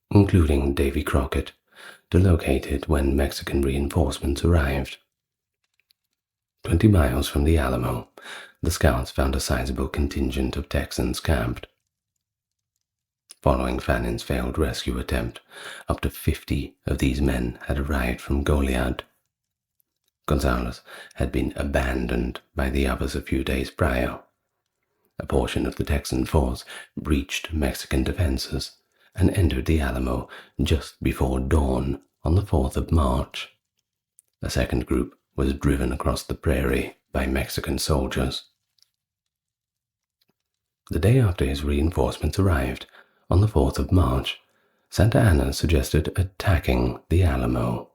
including Davy Crockett, to locate it when Mexican reinforcements arrived. 20 miles from the Alamo, the scouts found a sizable contingent of Texans camped. Following Fanning's failed rescue attempt, up to 50 of these men had arrived from Goliad. Gonzales had been abandoned by the others a few days prior. A portion of the Texan force breached Mexican defenses and entered the Alamo just before dawn on the 4th of March. A second group was driven across the prairie by Mexican soldiers. The day after his reinforcements arrived, on the 4th of March, Santa Anna suggested attacking the Alamo.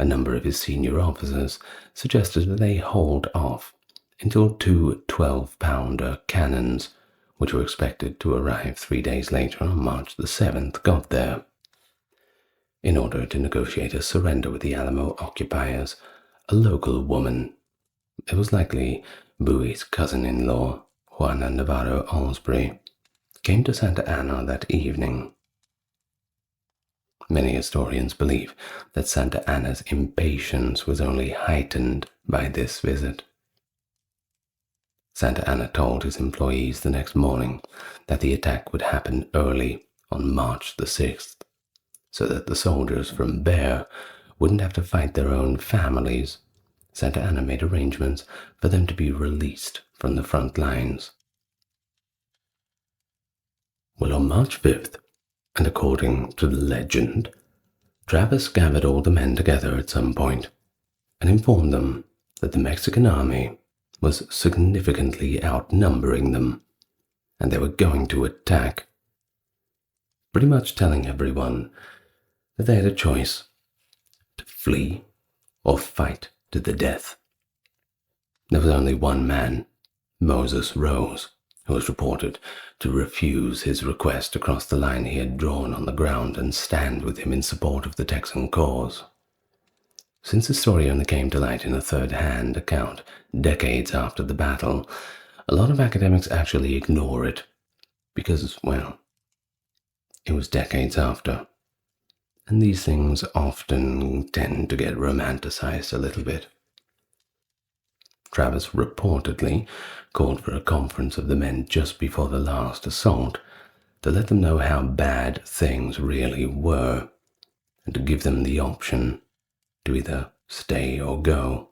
A number of his senior officers suggested that they hold off until two 12-pounder cannons, which were expected to arrive 3 days later on March the 7th, got there. In order to negotiate a surrender with the Alamo occupiers, a local woman, it was likely Bowie's cousin-in-law, Juana Navarro Alsbury, came to Santa Anna that evening. Many historians believe that Santa Anna's impatience was only heightened by this visit. Santa Anna told his employees the next morning that the attack would happen early on March the 6th, so that the soldiers from Bear wouldn't have to fight their own families. Santa Anna made arrangements for them to be released from the front lines. Well, on March 5th, and according to the legend, Travis gathered all the men together at some point and informed them that the Mexican army was significantly outnumbering them and they were going to attack, pretty much telling everyone that they had a choice to flee or fight to the death. There was only one man, Moses Rose, who was reported to refuse his request to cross the line he had drawn on the ground and stand with him in support of the Texan cause. Since the story only came to light in a third-hand account decades after the battle, a lot of academics actually ignore it because, well, it was decades after, and these things often tend to get romanticized a little bit. Travis reportedly called for a conference of the men just before the last assault to let them know how bad things really were and to give them the option to either stay or go.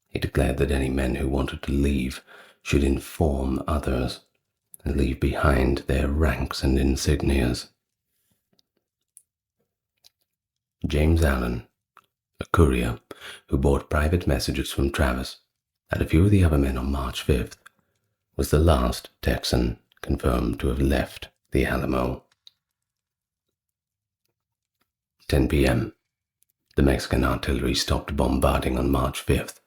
He declared that any men who wanted to leave should inform others and leave behind their ranks and insignias. James Allen, a courier who brought private messages from Travis and a few of the other men on March 5th, was the last Texan confirmed to have left the Alamo. 10 p.m. The Mexican artillery stopped bombarding on March 5th.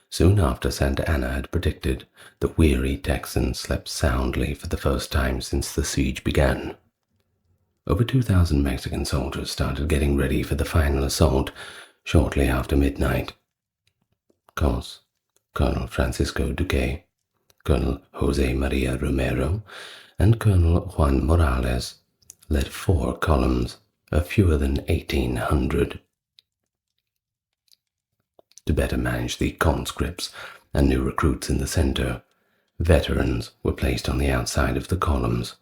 Soon after, Santa Anna had predicted the weary Texans slept soundly for the first time since the siege began. Over 2,000 Mexican soldiers started getting ready for the final assault shortly after midnight. Cos, Colonel Francisco Duque, Colonel Jose Maria Romero, and Colonel Juan Morales led 4 columns of fewer than 1,800. To better manage the conscripts and new recruits in the center, veterans were placed on the outside of the columns.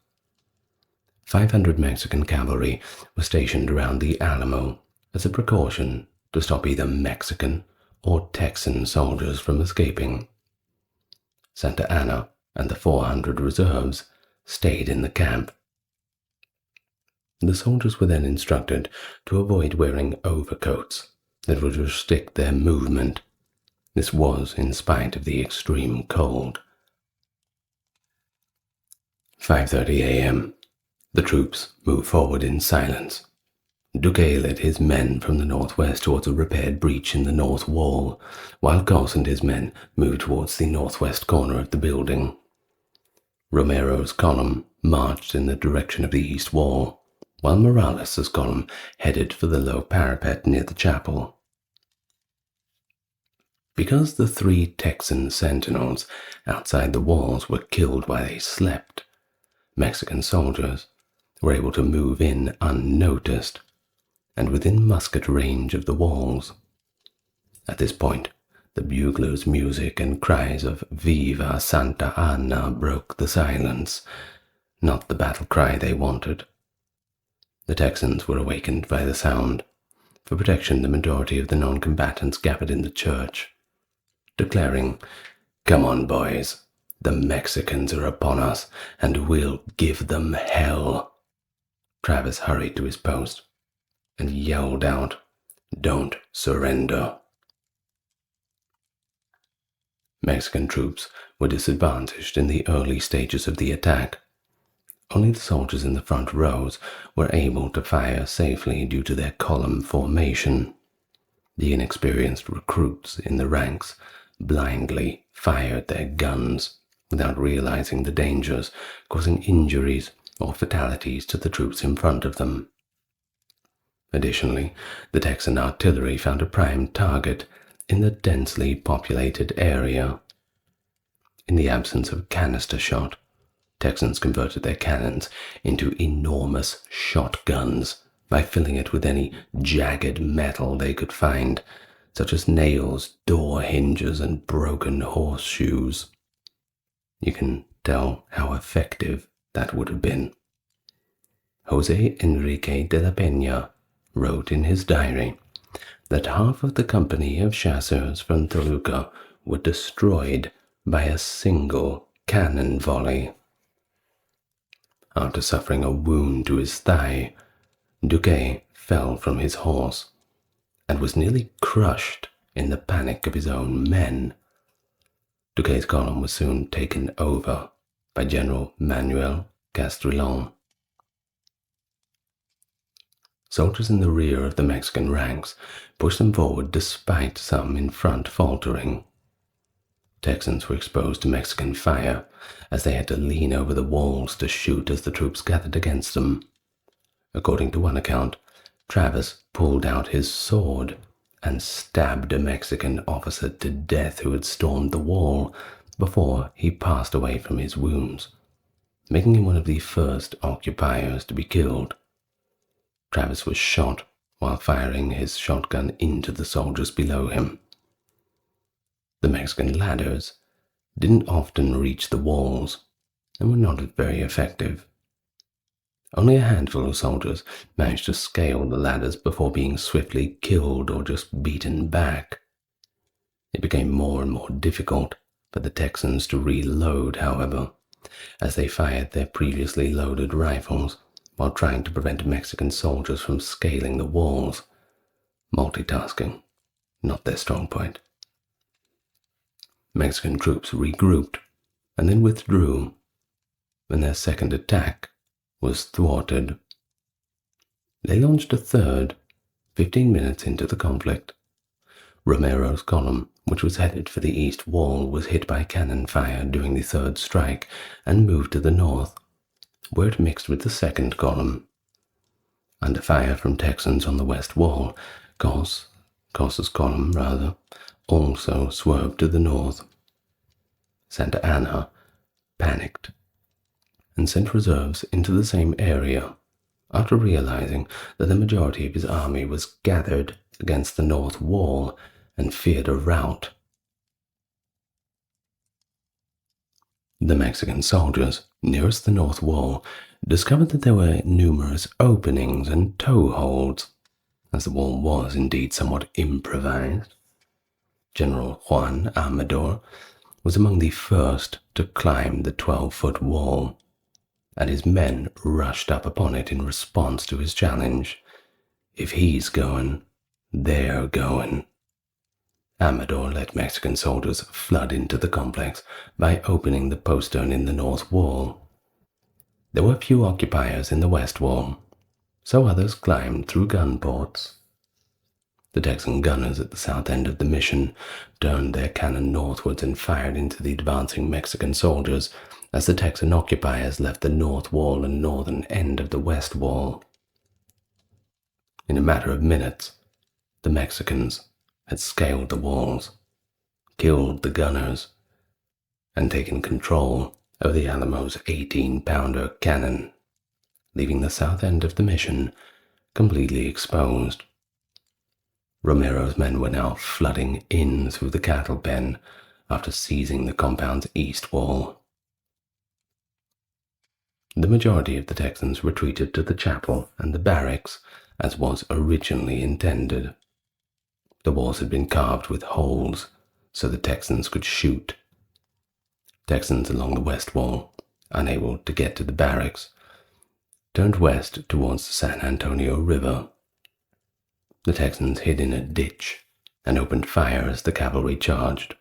500 Mexican cavalry were stationed around the Alamo as a precaution to stop either Mexican or Texan soldiers from escaping. Santa Anna and the 400 reserves stayed in the camp. The soldiers were then instructed to avoid wearing overcoats that would restrict their movement. This was in spite of the extreme cold. 5:30 a.m. The troops moved forward in silence. Duque led his men from the northwest towards a repaired breach in the north wall, while Cos and his men moved towards the northwest corner of the building. Romero's column marched in the direction of the east wall, while Morales' column headed for the low parapet near the chapel. Because the 3 Texan sentinels outside the walls were killed while they slept, Mexican soldiers were able to move in unnoticed and within musket range of the walls. At this point, The buglers' music and cries of Viva Santa Anna broke the silence, not the battle cry they wanted. The Texans were awakened by the sound. For protection, the majority of the non-combatants gathered in the church, declaring, "Come on, boys, the Mexicans are upon us, and we'll give them hell." Travis hurried to his post and yelled out, "Don't surrender." Mexican troops were disadvantaged in the early stages of the attack. Only the soldiers in the front rows were able to fire safely due to their column formation. The inexperienced recruits in the ranks blindly fired their guns without realizing the dangers, causing injuries or fatalities to the troops in front of them. Additionally, the Texan artillery found a prime target in the densely populated area. In the absence of canister shot, Texans converted their cannons into enormous shotguns by filling it with any jagged metal they could find, such as nails, door hinges, and broken horseshoes. You can tell how effective that would have been. Jose Enrique de la Peña wrote in his diary that half of the company of chasseurs from Toluca were destroyed by a single cannon volley. After suffering a wound to his thigh, Duque fell from his horse and was nearly crushed in the panic of his own men. Duquesne's column was soon taken over by General Manuel Castrillon. Soldiers in the rear of the Mexican ranks pushed them forward despite some in front faltering. Texans were exposed to Mexican fire as they had to lean over the walls to shoot as the troops gathered against them. According to one account, Travis pulled out his sword and stabbed a Mexican officer to death who had stormed the wall before he passed away from his wounds, making him one of the first occupiers to be killed. Travis was shot while firing his shotgun into the soldiers below him. The Mexican ladders didn't often reach the walls and were not very effective. Only a handful of soldiers managed to scale the ladders before being swiftly killed or just beaten back. It became more and more difficult for the Texans to reload, however, as they fired their previously loaded rifles while trying to prevent Mexican soldiers from scaling the walls. Multitasking, not their strong point. Mexican troops regrouped and then withdrew, and their second attack was thwarted. They launched a third 15 minutes into the conflict. Romero's column, which was headed for the east wall, was hit by cannon fire during the third strike and moved to the north, where it mixed with the second column. Under fire from Texans on the west wall, Cos's column, also swerved to the north. Santa Anna panicked and sent reserves into the same area after realizing that the majority of his army was gathered against the north wall and feared a rout. The Mexican soldiers nearest the north wall discovered that there were numerous openings and toe holds, as the wall was indeed somewhat improvised. General Juan Amador was among the first to climb the 12-foot wall, and his men rushed up upon it in response to his challenge. If he's going, they're going. Amador let Mexican soldiers flood into the complex by opening the postern in the north wall. There were few occupiers in the west wall, so others climbed through gun ports. The Texan gunners at the south end of the mission turned their cannon northwards and fired into the advancing Mexican soldiers as the Texan occupiers left the north wall and northern end of the west wall. In a matter of minutes, the Mexicans had scaled the walls, killed the gunners, and taken control of the Alamo's 18-pounder cannon, leaving the south end of the mission completely exposed. Romero's men were now flooding in through the cattle pen after seizing the compound's east wall. The majority of the Texans retreated to the chapel and the barracks, as was originally intended. The walls had been carved with holes so the Texans could shoot. Texans along the west wall, unable to get to the barracks, turned west towards the San Antonio River. The Texans hid in a ditch and opened fire as the cavalry charged,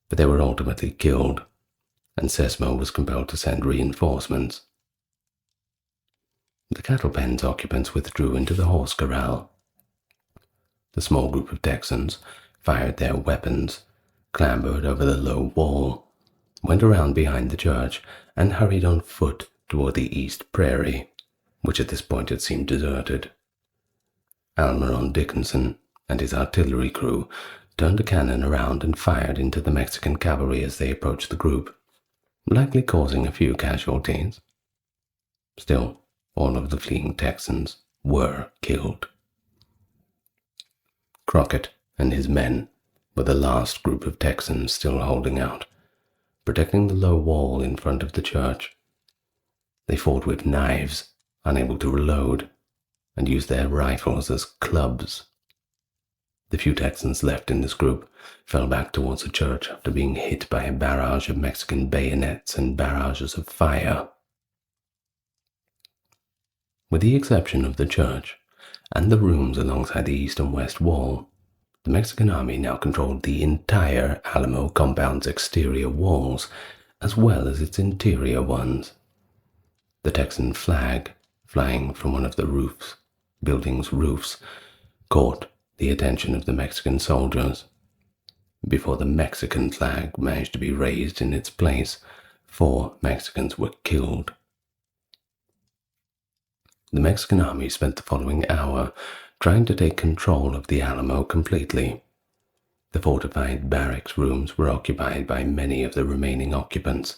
but they were ultimately killed, and Sesmo was compelled to send reinforcements. The cattle pen's occupants withdrew into the horse corral. The small group of Texans fired their weapons, clambered over the low wall, went around behind the church, and hurried on foot toward the east prairie, which at this point had seemed deserted. Almiron Dickinson and his artillery crew turned a cannon around and fired into the Mexican cavalry as they approached the group, likely causing a few casualties. Still, all of the fleeing Texans were killed. Crockett and his men were the last group of Texans still holding out, protecting the low wall in front of the church. They fought with knives, unable to reload, and used their rifles as clubs. The few Texans left in this group fell back towards the church after being hit by a barrage of Mexican bayonets and barrages of fire. With the exception of the church and the rooms alongside the east and west wall, the Mexican army now controlled the entire Alamo compound's exterior walls as well as its interior ones. The Texan flag, flying from one of the building's roofs, caught the attention of the Mexican soldiers. Before the Mexican flag managed to be raised in its place, 4 Mexicans were killed. The Mexican army spent the following hour trying to take control of the Alamo completely. The fortified barracks rooms were occupied by many of the remaining occupants.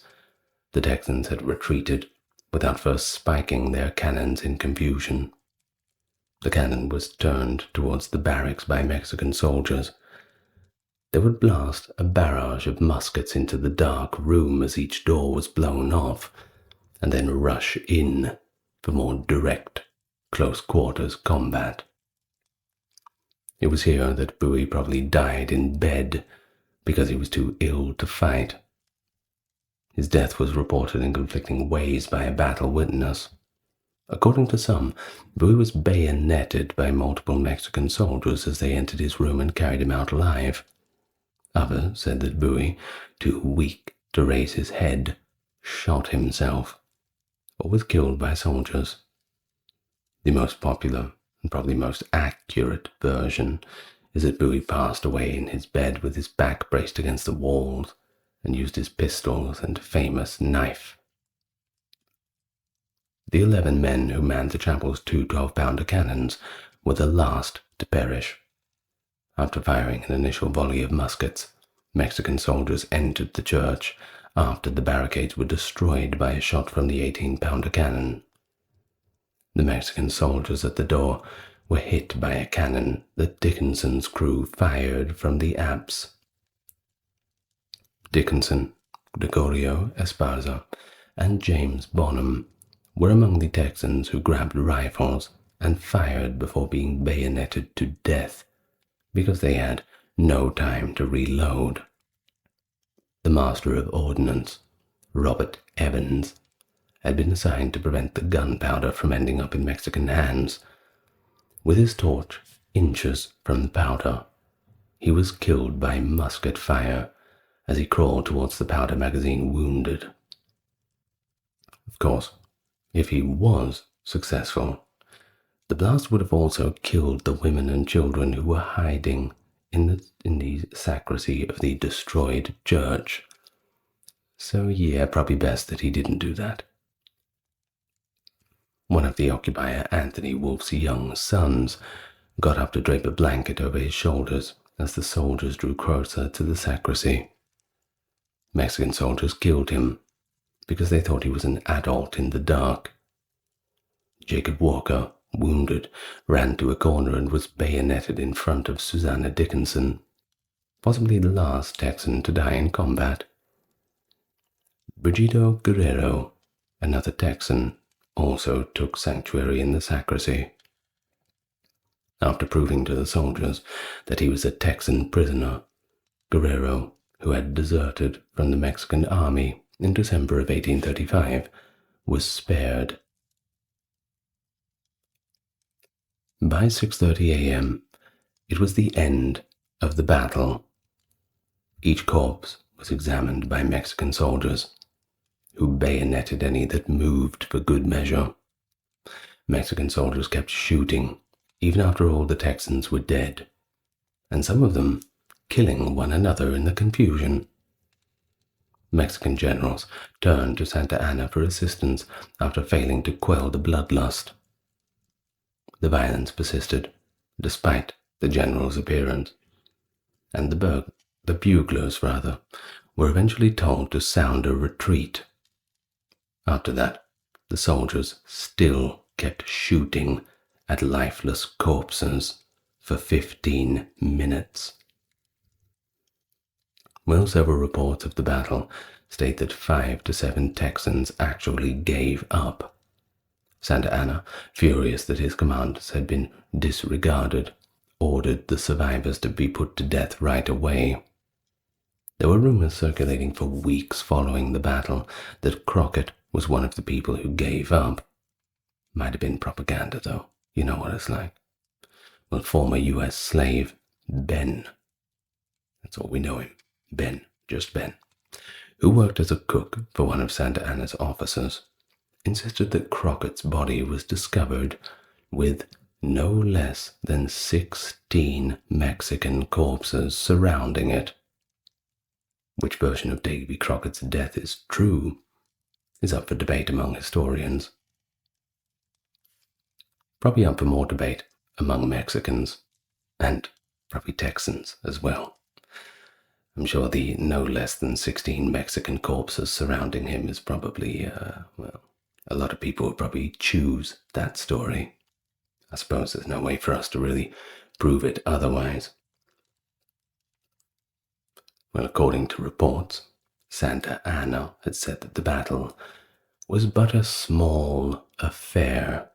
The Texans had retreated without first spiking their cannons in confusion. The cannon was turned towards the barracks by Mexican soldiers. They would blast a barrage of muskets into the dark room as each door was blown off, and then rush in for more direct, close-quarters combat. It was here that Bowie probably died in bed because he was too ill to fight. His death was reported in conflicting ways by a battle witness. According to some, Bowie was bayoneted by multiple Mexican soldiers as they entered his room and carried him out alive. Others said that Bowie, too weak to raise his head, shot himself, or was killed by soldiers. The most popular and probably most accurate version is that Bowie passed away in his bed with his back braced against the walls and used his pistols and famous knife. The 11 men who manned the chapel's 2 12-pounder cannons were the last to perish. After firing an initial volley of muskets, Mexican soldiers entered the church after the barricades were destroyed by a shot from the 18-pounder cannon. The Mexican soldiers at the door were hit by a cannon that Dickinson's crew fired from the apse. Dickinson, Gregorio Esparza, and James Bonham were among the Texans who grabbed rifles and fired before being bayoneted to death because they had no time to reload. The Master of Ordnance, Robert Evans, had been assigned to prevent the gunpowder from ending up in Mexican hands. With his torch inches from the powder, he was killed by musket fire as he crawled towards the powder magazine wounded. Of course, if he was successful, the blast would have also killed the women and children who were hiding in the sacristy of the destroyed church. So yeah, probably best that he didn't do that. One of the occupier Anthony Wolfe's young sons got up to drape a blanket over his shoulders as the soldiers drew closer to the sacristy. Mexican soldiers killed him because they thought he was an adult in the dark. Jacob Walker wounded, ran to a corner and was bayoneted in front of Susanna Dickinson, possibly the last Texan to die in combat. Brigito Guerrero, another Texan, also took sanctuary in the sacristy. After proving to the soldiers that he was a Texan prisoner, Guerrero, who had deserted from the Mexican army in December of 1835, was spared. By 6:30 a.m., it was the end of the battle. Each corpse was examined by Mexican soldiers, who bayoneted any that moved for good measure. Mexican soldiers kept shooting, even after all the Texans were dead, and some of them killing one another in the confusion. Mexican generals turned to Santa Anna for assistance after failing to quell the bloodlust. The violence persisted, despite the general's appearance, and the buglers, were eventually told to sound a retreat. After that, the soldiers still kept shooting at lifeless corpses for 15 minutes. While several reports of the battle state that 5 to 7 Texans actually gave up, Santa Anna, furious that his commands had been disregarded, ordered the survivors to be put to death right away. There were rumors circulating for weeks following the battle that Crockett was one of the people who gave up. Might have been propaganda, though. You know what it's like. Well, former U.S. slave Ben, that's all we know him, Ben, just Ben, who worked as a cook for one of Santa Anna's officers, insisted that Crockett's body was discovered with no less than 16 Mexican corpses surrounding it. Which version of Davy Crockett's death is true is up for debate among historians. Probably up for more debate among Mexicans, and probably Texans as well. I'm sure the no less than 16 Mexican corpses surrounding him is probably, a lot of people would probably choose that story. I suppose there's no way for us to really prove it otherwise. Well, according to reports, Santa Anna had said that the battle was but a small affair.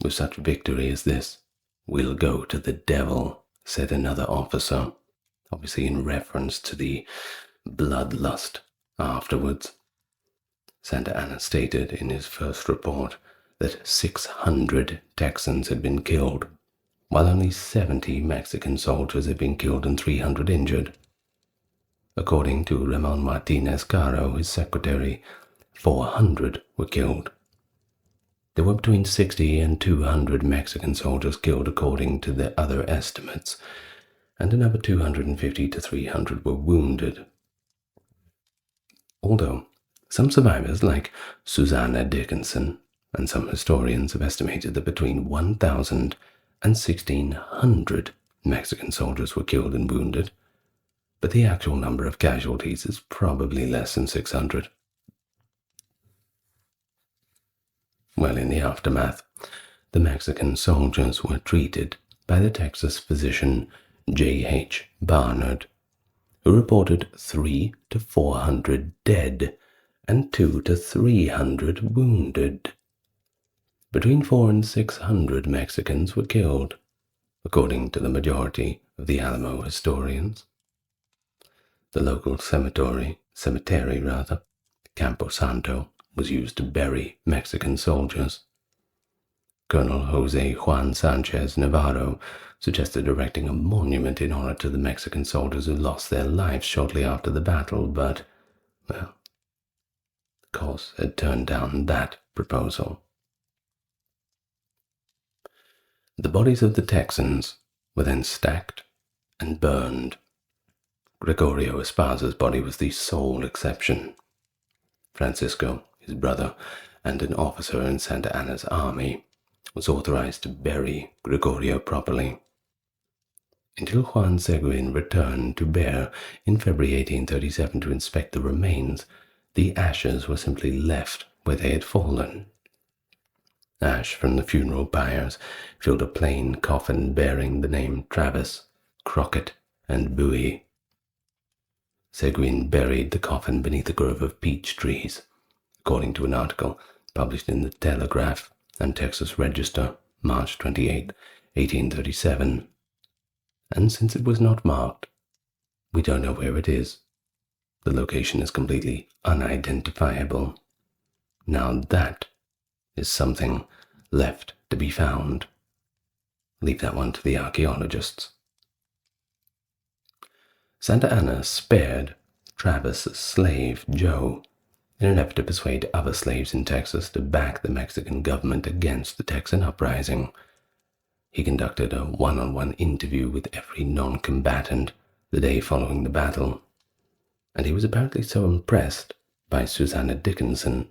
With such victory as this, we'll go to the devil, said another officer, obviously in reference to the bloodlust afterwards. Santa Anna stated in his first report that 600 Texans had been killed, while only 70 Mexican soldiers had been killed and 300 injured. According to Ramon Martinez Caro, his secretary, 400 were killed. There were between 60 and 200 Mexican soldiers killed according to the other estimates, and another 250 to 300 were wounded. Although some survivors, like Susanna Dickinson, and some historians have estimated that between 1,000 and 1,600 Mexican soldiers were killed and wounded, but the actual number of casualties is probably less than 600. Well, in the aftermath, the Mexican soldiers were treated by the Texas physician J.H. Barnard, who reported 300 to 400 dead and 200 to 300 wounded. Between 400 and 600 Mexicans were killed, according to the majority of the Alamo historians. The local cemetery, Campo Santo, was used to bury Mexican soldiers. Colonel Jose Juan Sanchez Navarro suggested erecting a monument in honor to the Mexican soldiers who lost their lives shortly after the battle, but, well, the course had turned down that proposal. The bodies of the Texans were then stacked and burned. Gregorio Esparza's body was the sole exception. Francisco, his brother, and an officer in Santa Anna's army, was authorized to bury Gregorio properly. Until Juan Seguin returned to Bear in February 1837 to inspect the remains, the ashes were simply left where they had fallen. Ash from the funeral pyres filled a plain coffin bearing the name Travis, Crockett, and Bowie. Seguin buried the coffin beneath a grove of peach trees, according to an article published in the Telegraph and Texas Register, March 28, 1837. And since it was not marked, we don't know where it is. The location is completely unidentifiable. Now that is something left to be found. Leave that one to the archaeologists. Santa Anna spared Travis's slave, Joe, in an effort to persuade other slaves in Texas to back the Mexican government against the Texan uprising. He conducted a one-on-one interview with every non-combatant the day following the battle, and he was apparently so impressed by Susanna Dickinson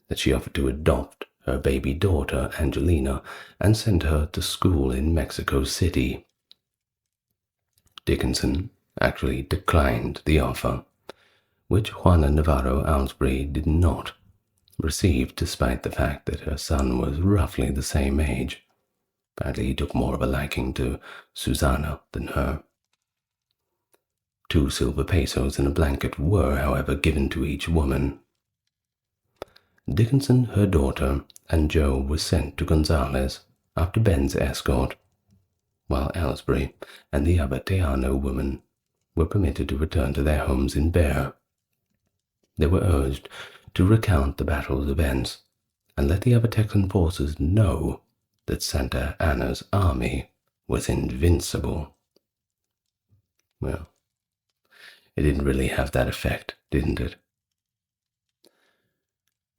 that she offered to adopt her baby daughter, Angelina, and send her to school in Mexico City. Dickinson actually declined the offer, which Juana Navarro Alsbury did not receive, despite the fact that her son was roughly the same age. Apparently he took more of a liking to Susanna than her. 2 silver pesos and a blanket were, however, given to each woman. Dickinson, her daughter, and Joe were sent to Gonzales after Ben's escort, while Aylesbury and the other Teano women were permitted to return to their homes in Bear. They were urged to recount the battle's events and let the other Texan forces know that Santa Anna's army was invincible. Well, it didn't really have that effect, didn't it?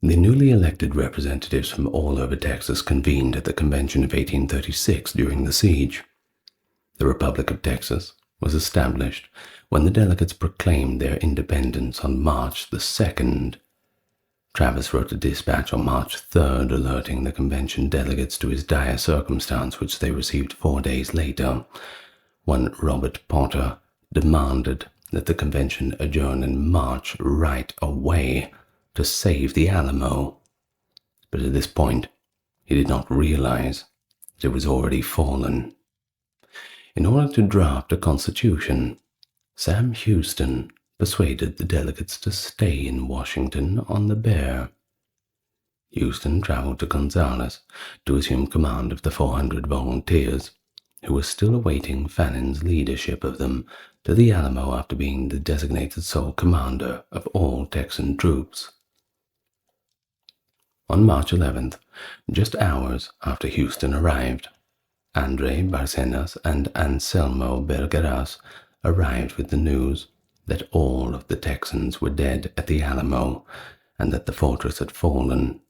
The newly elected representatives from all over Texas convened at the convention of 1836 during the siege. The Republic of Texas was established when the delegates proclaimed their independence on March the 2nd. Travis wrote a dispatch on March 3rd alerting the convention delegates to his dire circumstance, which they received 4 days later, when Robert Potter demanded that the convention adjourn and march right away to save the Alamo. But at this point, he did not realize that it was already fallen. In order to draft a constitution, Sam Houston persuaded the delegates to stay in Washington on the Bear. Houston traveled to Gonzales to assume command of the 400 volunteers, who were still awaiting Fannon's leadership of them to the Alamo after being the designated sole commander of all Texan troops. On March 11th, just hours after Houston arrived, Andre Barcenas and Anselmo Bergeras arrived with the news that all of the Texans were dead at the Alamo and that the fortress had fallen.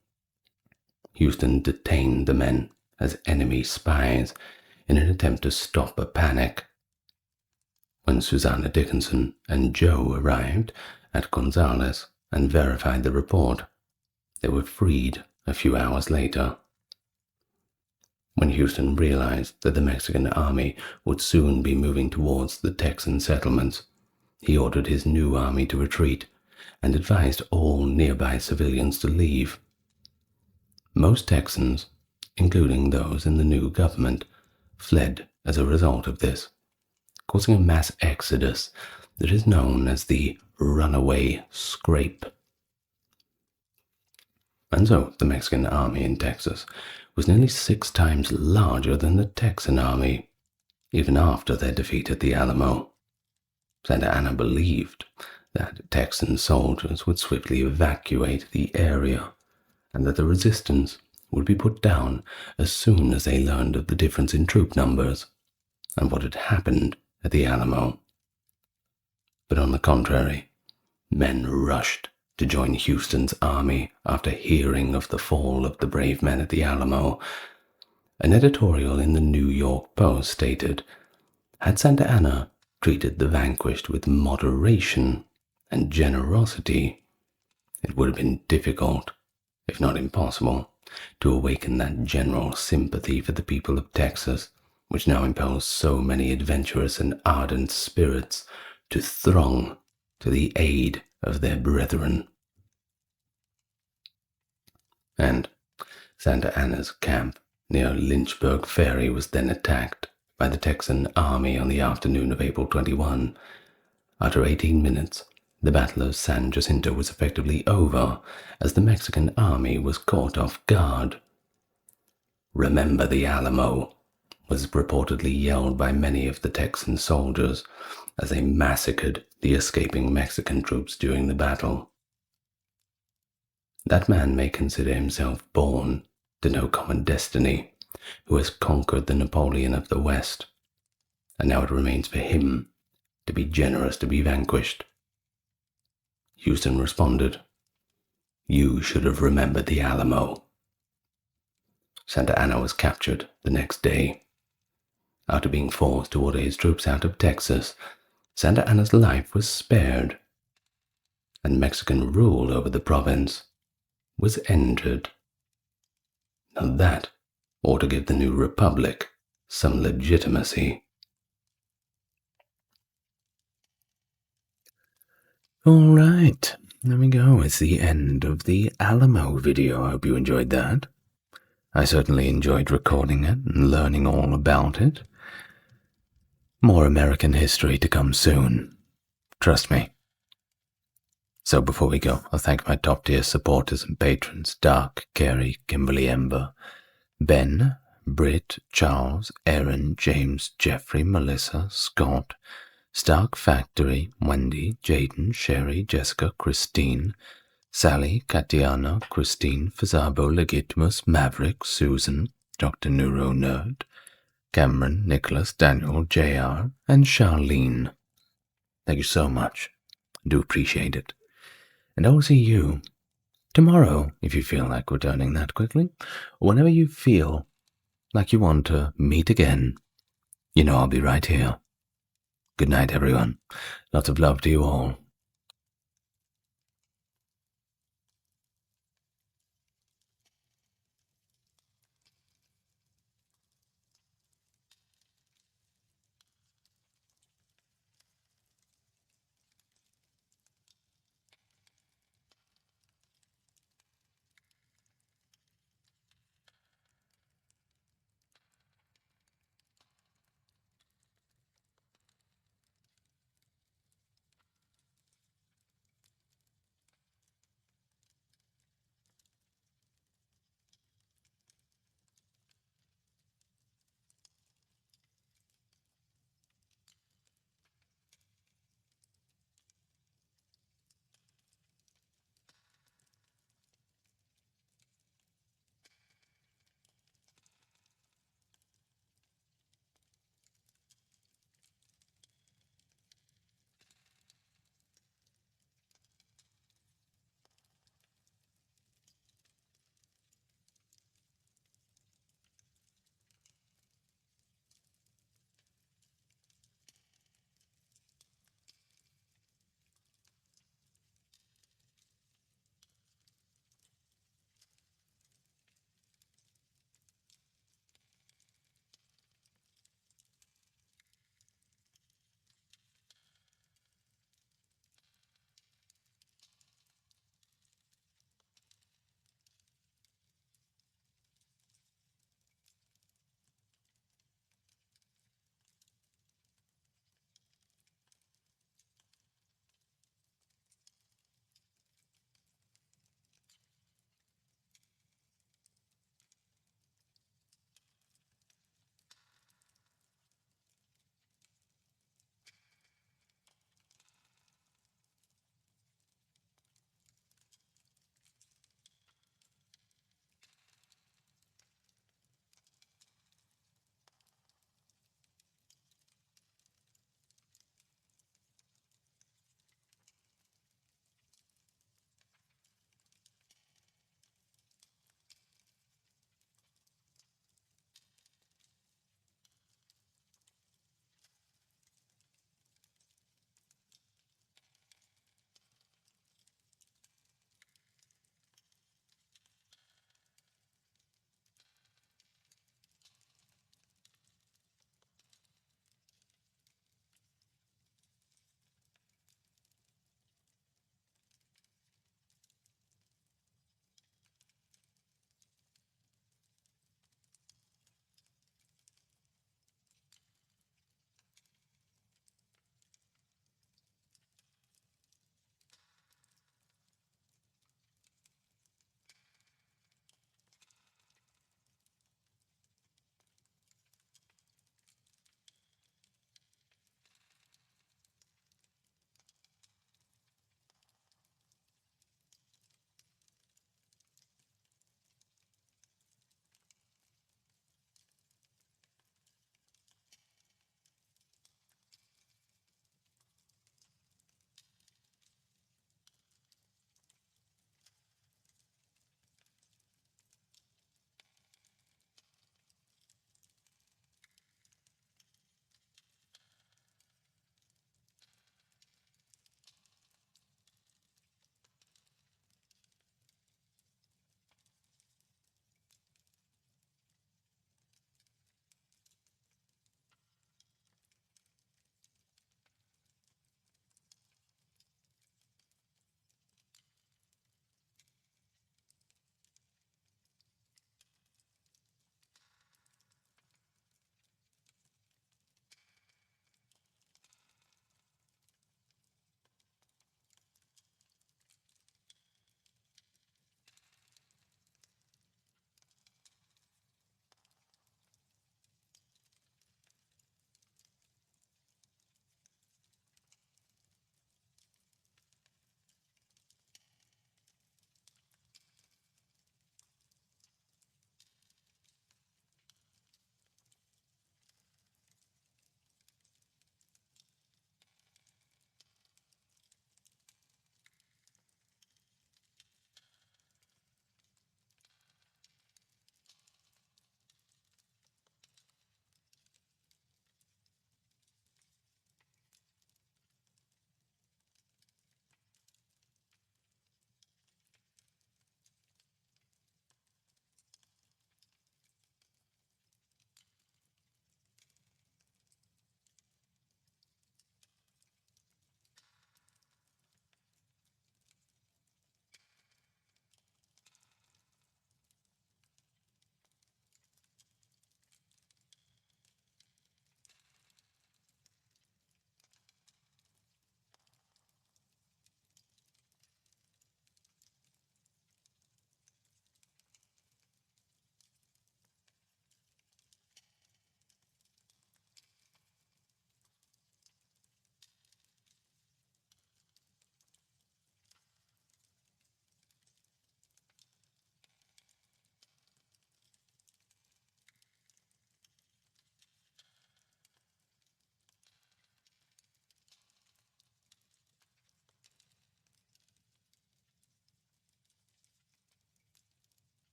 Houston detained the men as enemy spies in an attempt to stop a panic. When Susanna Dickinson and Joe arrived at Gonzales and verified the report, they were freed a few hours later. When Houston realized that the Mexican army would soon be moving towards the Texan settlements, he ordered his new army to retreat and advised all nearby civilians to leave. Most Texans, including those in the new government, fled as a result of this, causing a mass exodus that is known as the Runaway Scrape. And so the Mexican army in Texas was nearly 6 times larger than the Texan army, even after their defeat at the Alamo. Santa Anna believed that Texan soldiers would swiftly evacuate the area, and that the resistance would be put down as soon as they learned of the difference in troop numbers and what had happened at the Alamo. But on the contrary, men rushed to join Houston's army after hearing of the fall of the brave men at the Alamo. An editorial in the New York Post stated, "Had Santa Anna treated the vanquished with moderation and generosity, it would have been difficult, if not impossible, to awaken that general sympathy for the people of Texas, which now impels so many adventurous and ardent spirits to throng to the aid of their brethren." And Santa Anna's camp near Lynchburg Ferry was then attacked by the Texan army on the afternoon of April 21. After 18 minutes, the Battle of San Jacinto was effectively over as the Mexican army was caught off guard. "Remember the Alamo," was reportedly yelled by many of the Texan soldiers as they massacred the escaping Mexican troops during the battle. That man may consider himself born to no common destiny, who has conquered the Napoleon of the West, and now it remains for him to be generous to be vanquished. Houston responded, "You should have remembered the Alamo." Santa Anna was captured the next day. After being forced to order his troops out of Texas, Santa Anna's life was spared, and Mexican rule over the province was ended. Now that ought to give the new republic some legitimacy. Alright, there we go. It's the end of the Alamo video. I hope you enjoyed that. I certainly enjoyed recording it and learning all about it. More American history to come soon. Trust me. So before we go, I'll thank my top-tier supporters and patrons: Dark, Kerry, Kimberly Ember, Ben, Britt, Charles, Aaron, James, Jeffrey, Melissa, Scott, Stark Factory, Wendy, Jaden, Sherry, Jessica, Christine, Sally, Katiana, Christine, Fazabo, Legitimus, Maverick, Susan, Dr. Neuro Nerd, Cameron, Nicholas, Daniel, JR, and Charlene. Thank you so much. I do appreciate it. And I will see you tomorrow, if you feel like returning that quickly, or whenever you feel like you want to meet again. You know I'll be right here. Good night, everyone. Lots of love to you all.